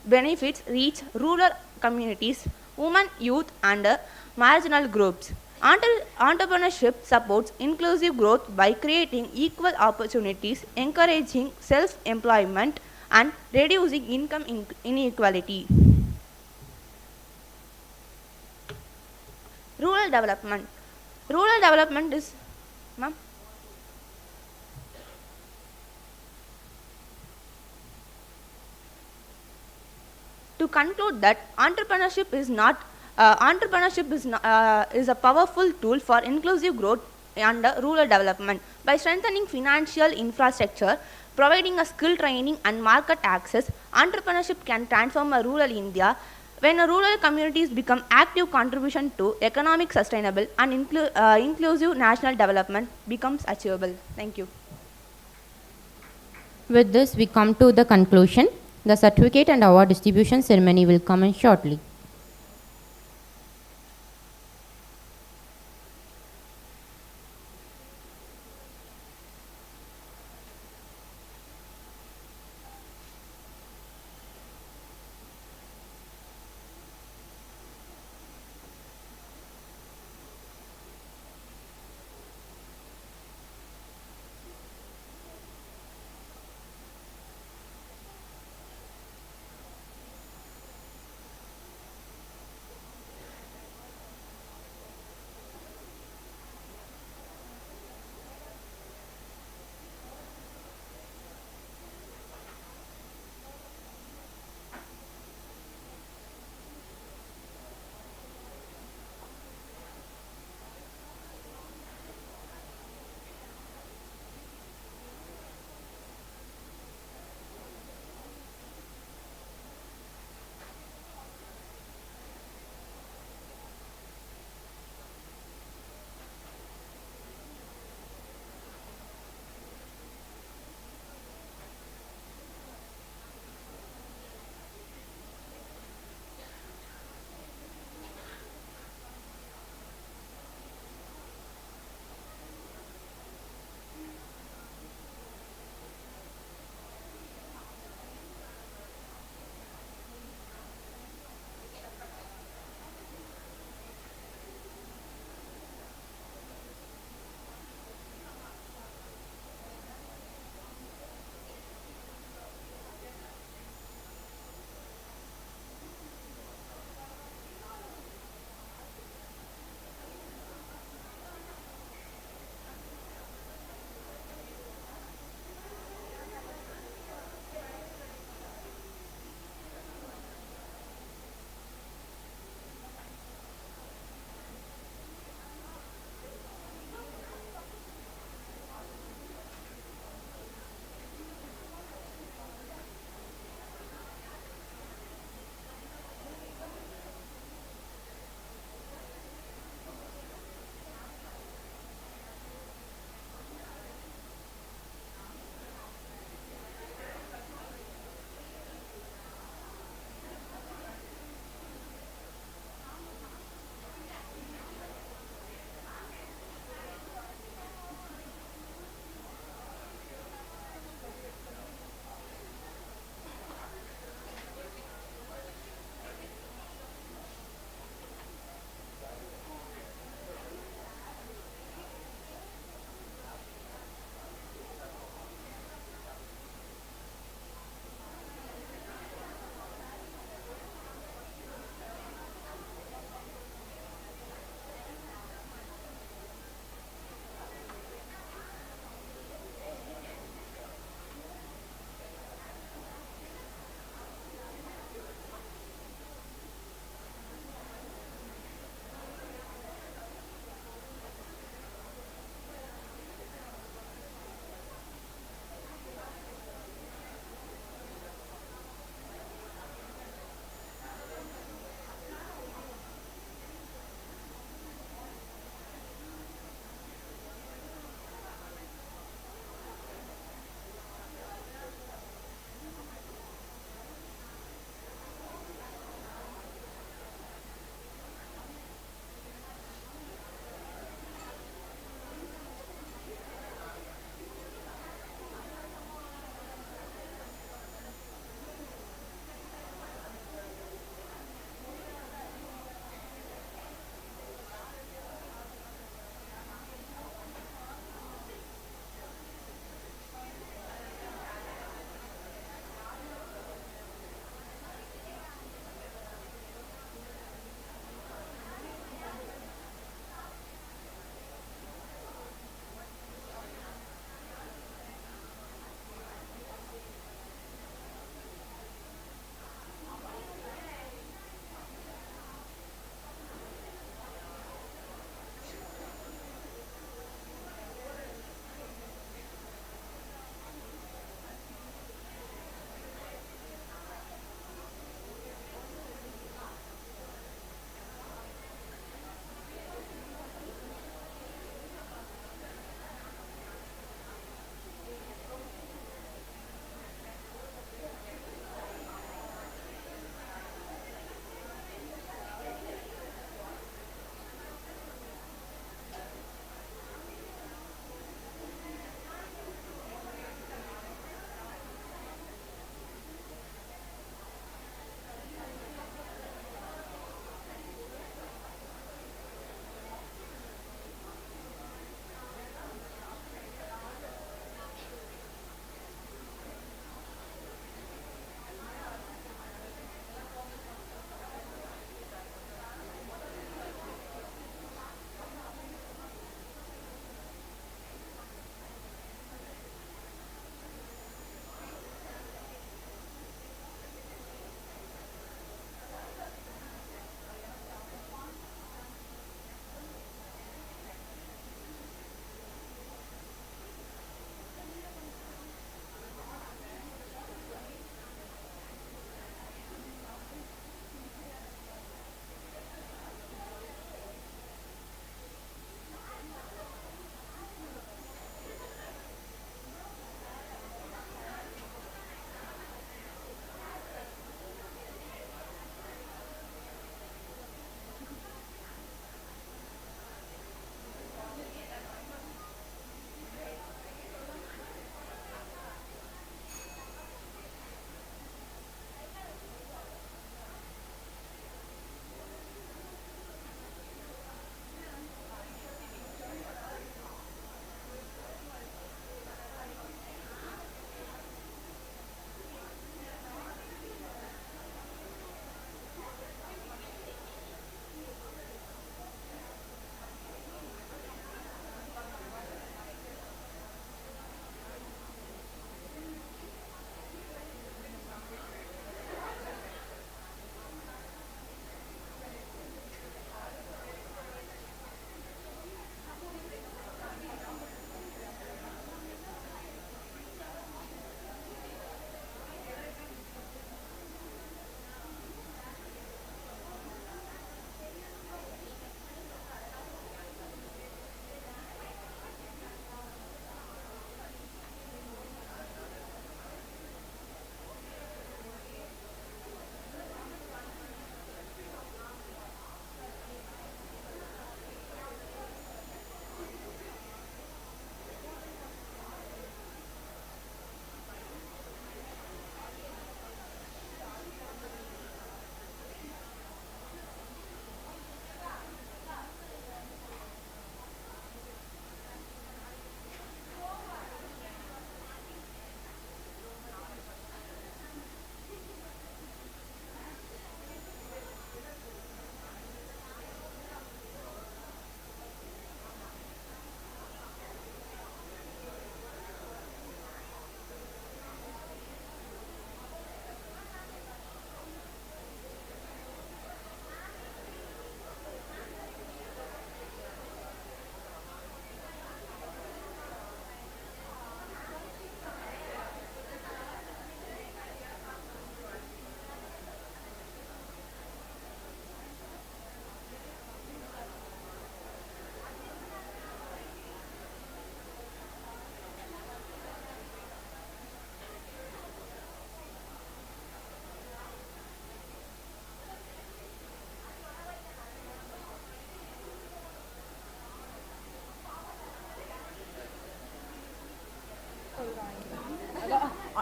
benefits reach rural communities, women, youth, and marginal groups. Entrepreneurship supports inclusive growth by creating equal opportunities, encouraging self-employment, and reducing income inequality. Rural development. Rural development is, ma'am? To conclude that entrepreneurship is a powerful tool for inclusive growth and rural development. By strengthening financial infrastructure, providing a skill training and market access, entrepreneurship can transform a rural India. When rural communities become active contribution to economic sustainable and inclusive national development becomes achievable. Thank you. With this, we come to the conclusion. The certificate and award distribution ceremony will commence shortly.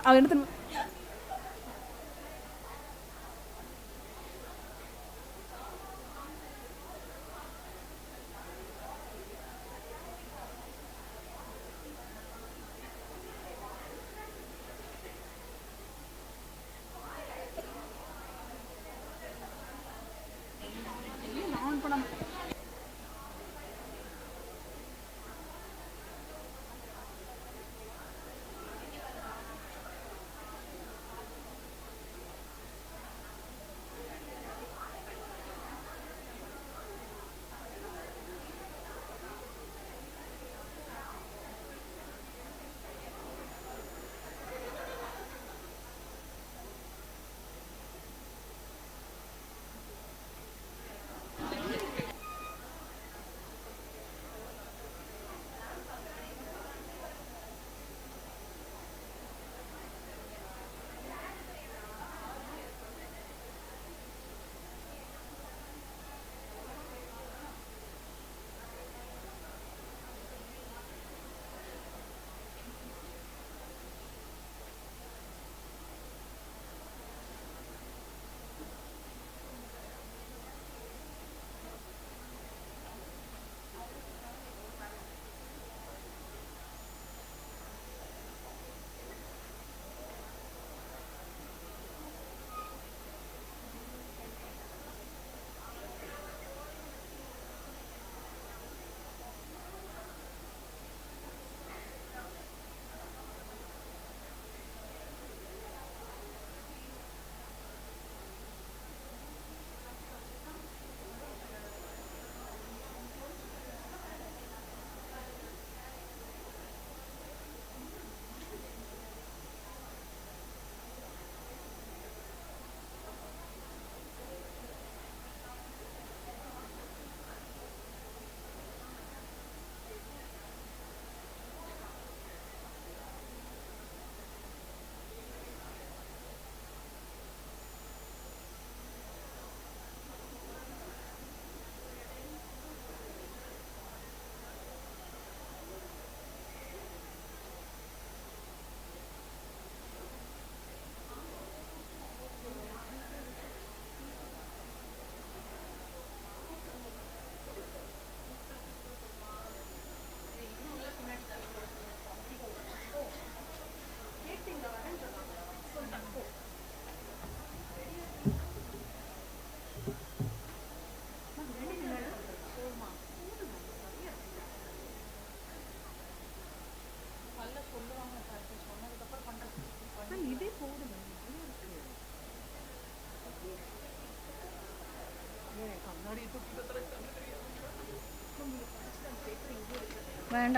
வேண்டாம்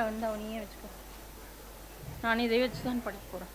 வேண்டாம் நீயே வச்சுக்கோ. நான் இதை வச்சு தான் படிக்க போகிறேன்.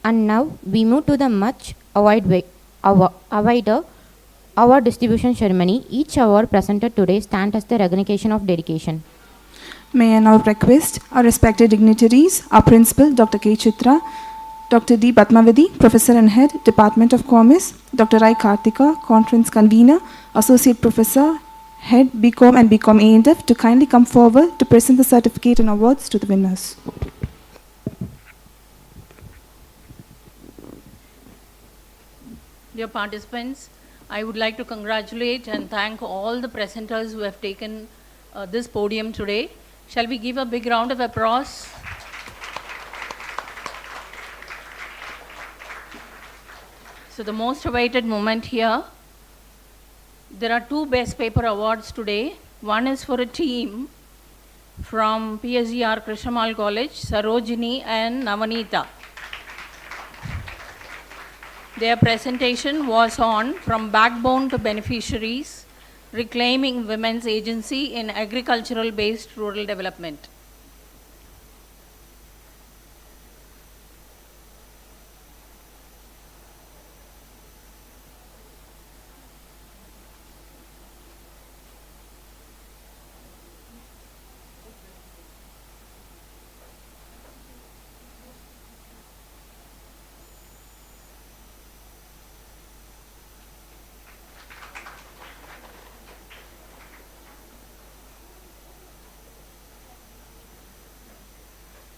And now we move to the much awaited award distribution ceremony. Each award presented today stands as the recognition of dedication. May I now request our respected dignitaries, our principal, Dr. K. Chitra, Dr. D. Padmavati, Professor and Head, Department of Commerce, Dr. I. Karthika, Conference Convener, Associate Professor, Head, BCom and BCom A&F, to kindly come forward to present the certificate and awards to the winners. Dear participants, I would like to congratulate and thank all the presenters who have taken this podium today. Shall we give a big round of applause? So the most awaited moment here. There are 2 Best Paper Awards today. One is for a team from SRC College, Sarojini and Navanita. Their presentation was on From Backbone to Beneficiaries, Reclaiming Women's Agency in Agricultural-Based Rural Development.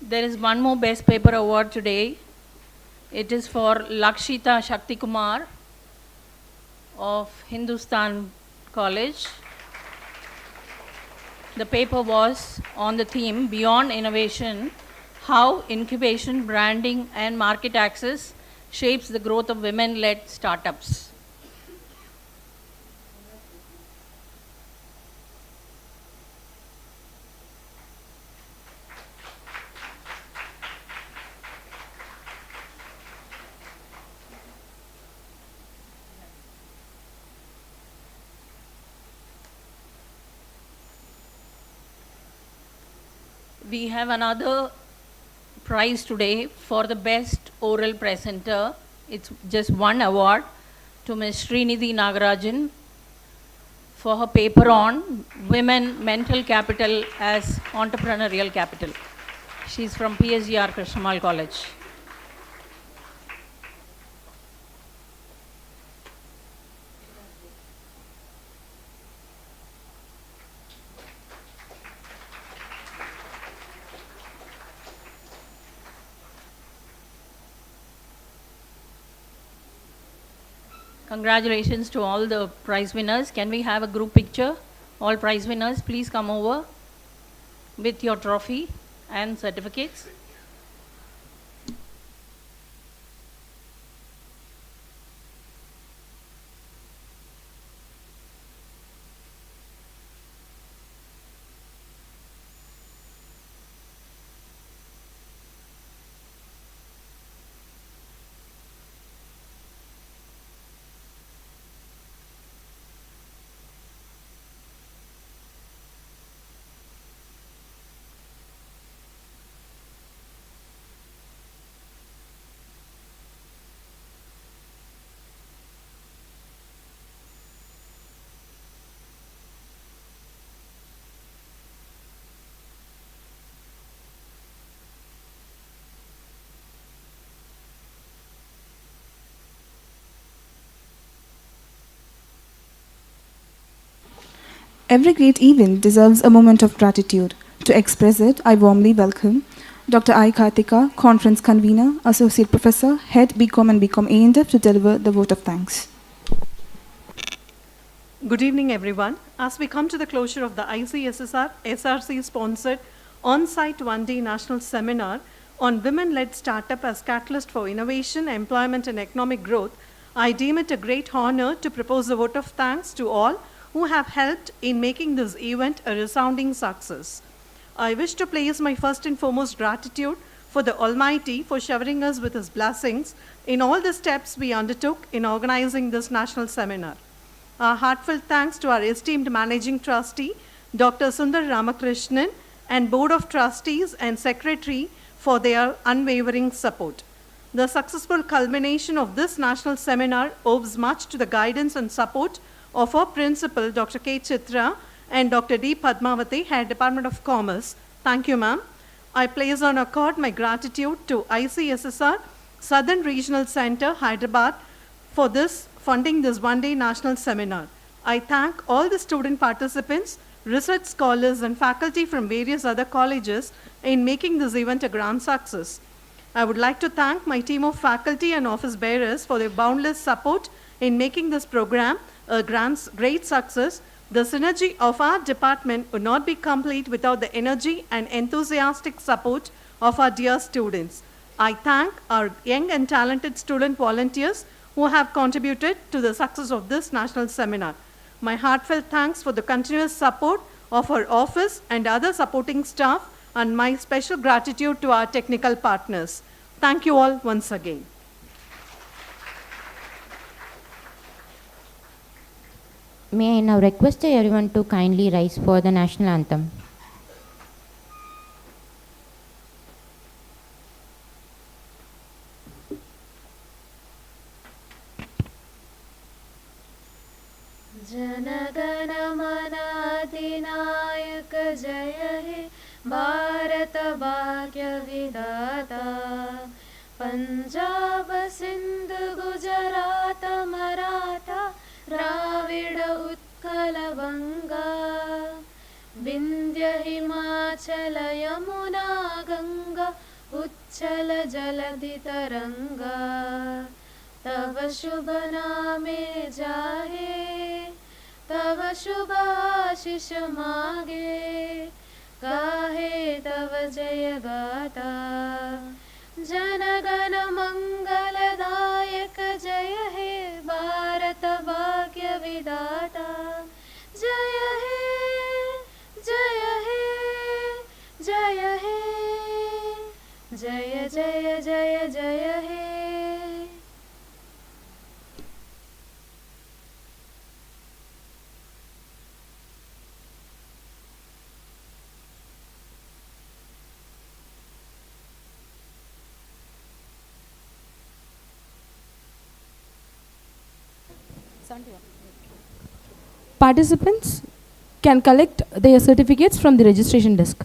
There is one more Best Paper Award today. It is for Lakshita Shakti Kumar of Hindustan College. The paper was on the theme Beyond Innovation, How Incubation, Branding and Market Access Shapes the Growth of Women-Led Startups. We have another prize today for the best oral presenter. It's just one award to Ms. Srinidhi Nagarajan for her paper on Women Mental Capital as Entrepreneurial Capital. She's from Ramakrishna College. Congratulations to all the prize winners. Can we have a group picture? All prize winners, please come over with your trophy and certificates. Every great event deserves a moment of gratitude. To express it, I warmly welcome Dr. I. Karthika, Conference Convener, Associate Professor, Head BCom and BCom A&F to deliver the vote of thanks. Good evening, everyone. As we come to the closure of the icssr-src sponsored on-site one-day national seminar on women-led startup as catalyst for innovation, employment and economic growth, I deem it a great honor to propose a vote of thanks to all who have helped in making this event a resounding success. I wish to place my first and foremost gratitude for the Almighty for showering us with His blessings in all the steps we undertook in organizing this national seminar. Our heartfelt thanks to our esteemed Managing Trustee, Dr. Sundar Ramakrishnan, and Board of Trustees and Secretary for their unwavering support. The successful culmination of this national seminar owes much to the guidance and support of our principal, Dr. K. Chitra, and Dr. D. Padmavati, Head Department of Commerce. Thank you, ma'am. I place on accord my gratitude to ICSSR, Southern Regional Center, Hyderabad, for this funding this one-day national seminar. I thank all the student participants, research scholars, and faculty from various other colleges in making this event a grand success. I would like to thank my team of faculty and office bearers for their boundless support in making this program a great success. The synergy of our department would not be complete without the energy and enthusiastic support of our dear students. I thank our young and talented student volunteers who have contributed to the success of this national seminar. My heartfelt thanks for the continuous support of our office and other supporting staff, and my special gratitude to our technical partners. Thank you all once again. May I now request everyone to kindly rise for the national anthem. जनगण मन अधिनायक जय हे भारत भाग्य विधाता पंजाब सिंध गुजरात मराठा द्राविड उत्कल बंगा विंध्य हिमाचल यमुना गंगा उच्चल जलधि तरंगा तव शुभ नामे जाहे तव शुभ आशीष मागे गाहे तव जय गाथा जनगण मंगलदायक जय हे भारत भाग्य विधाता जय हे जय हे जय हे जय जय जय जय हे. Participants can collect their certificates from the registration desk.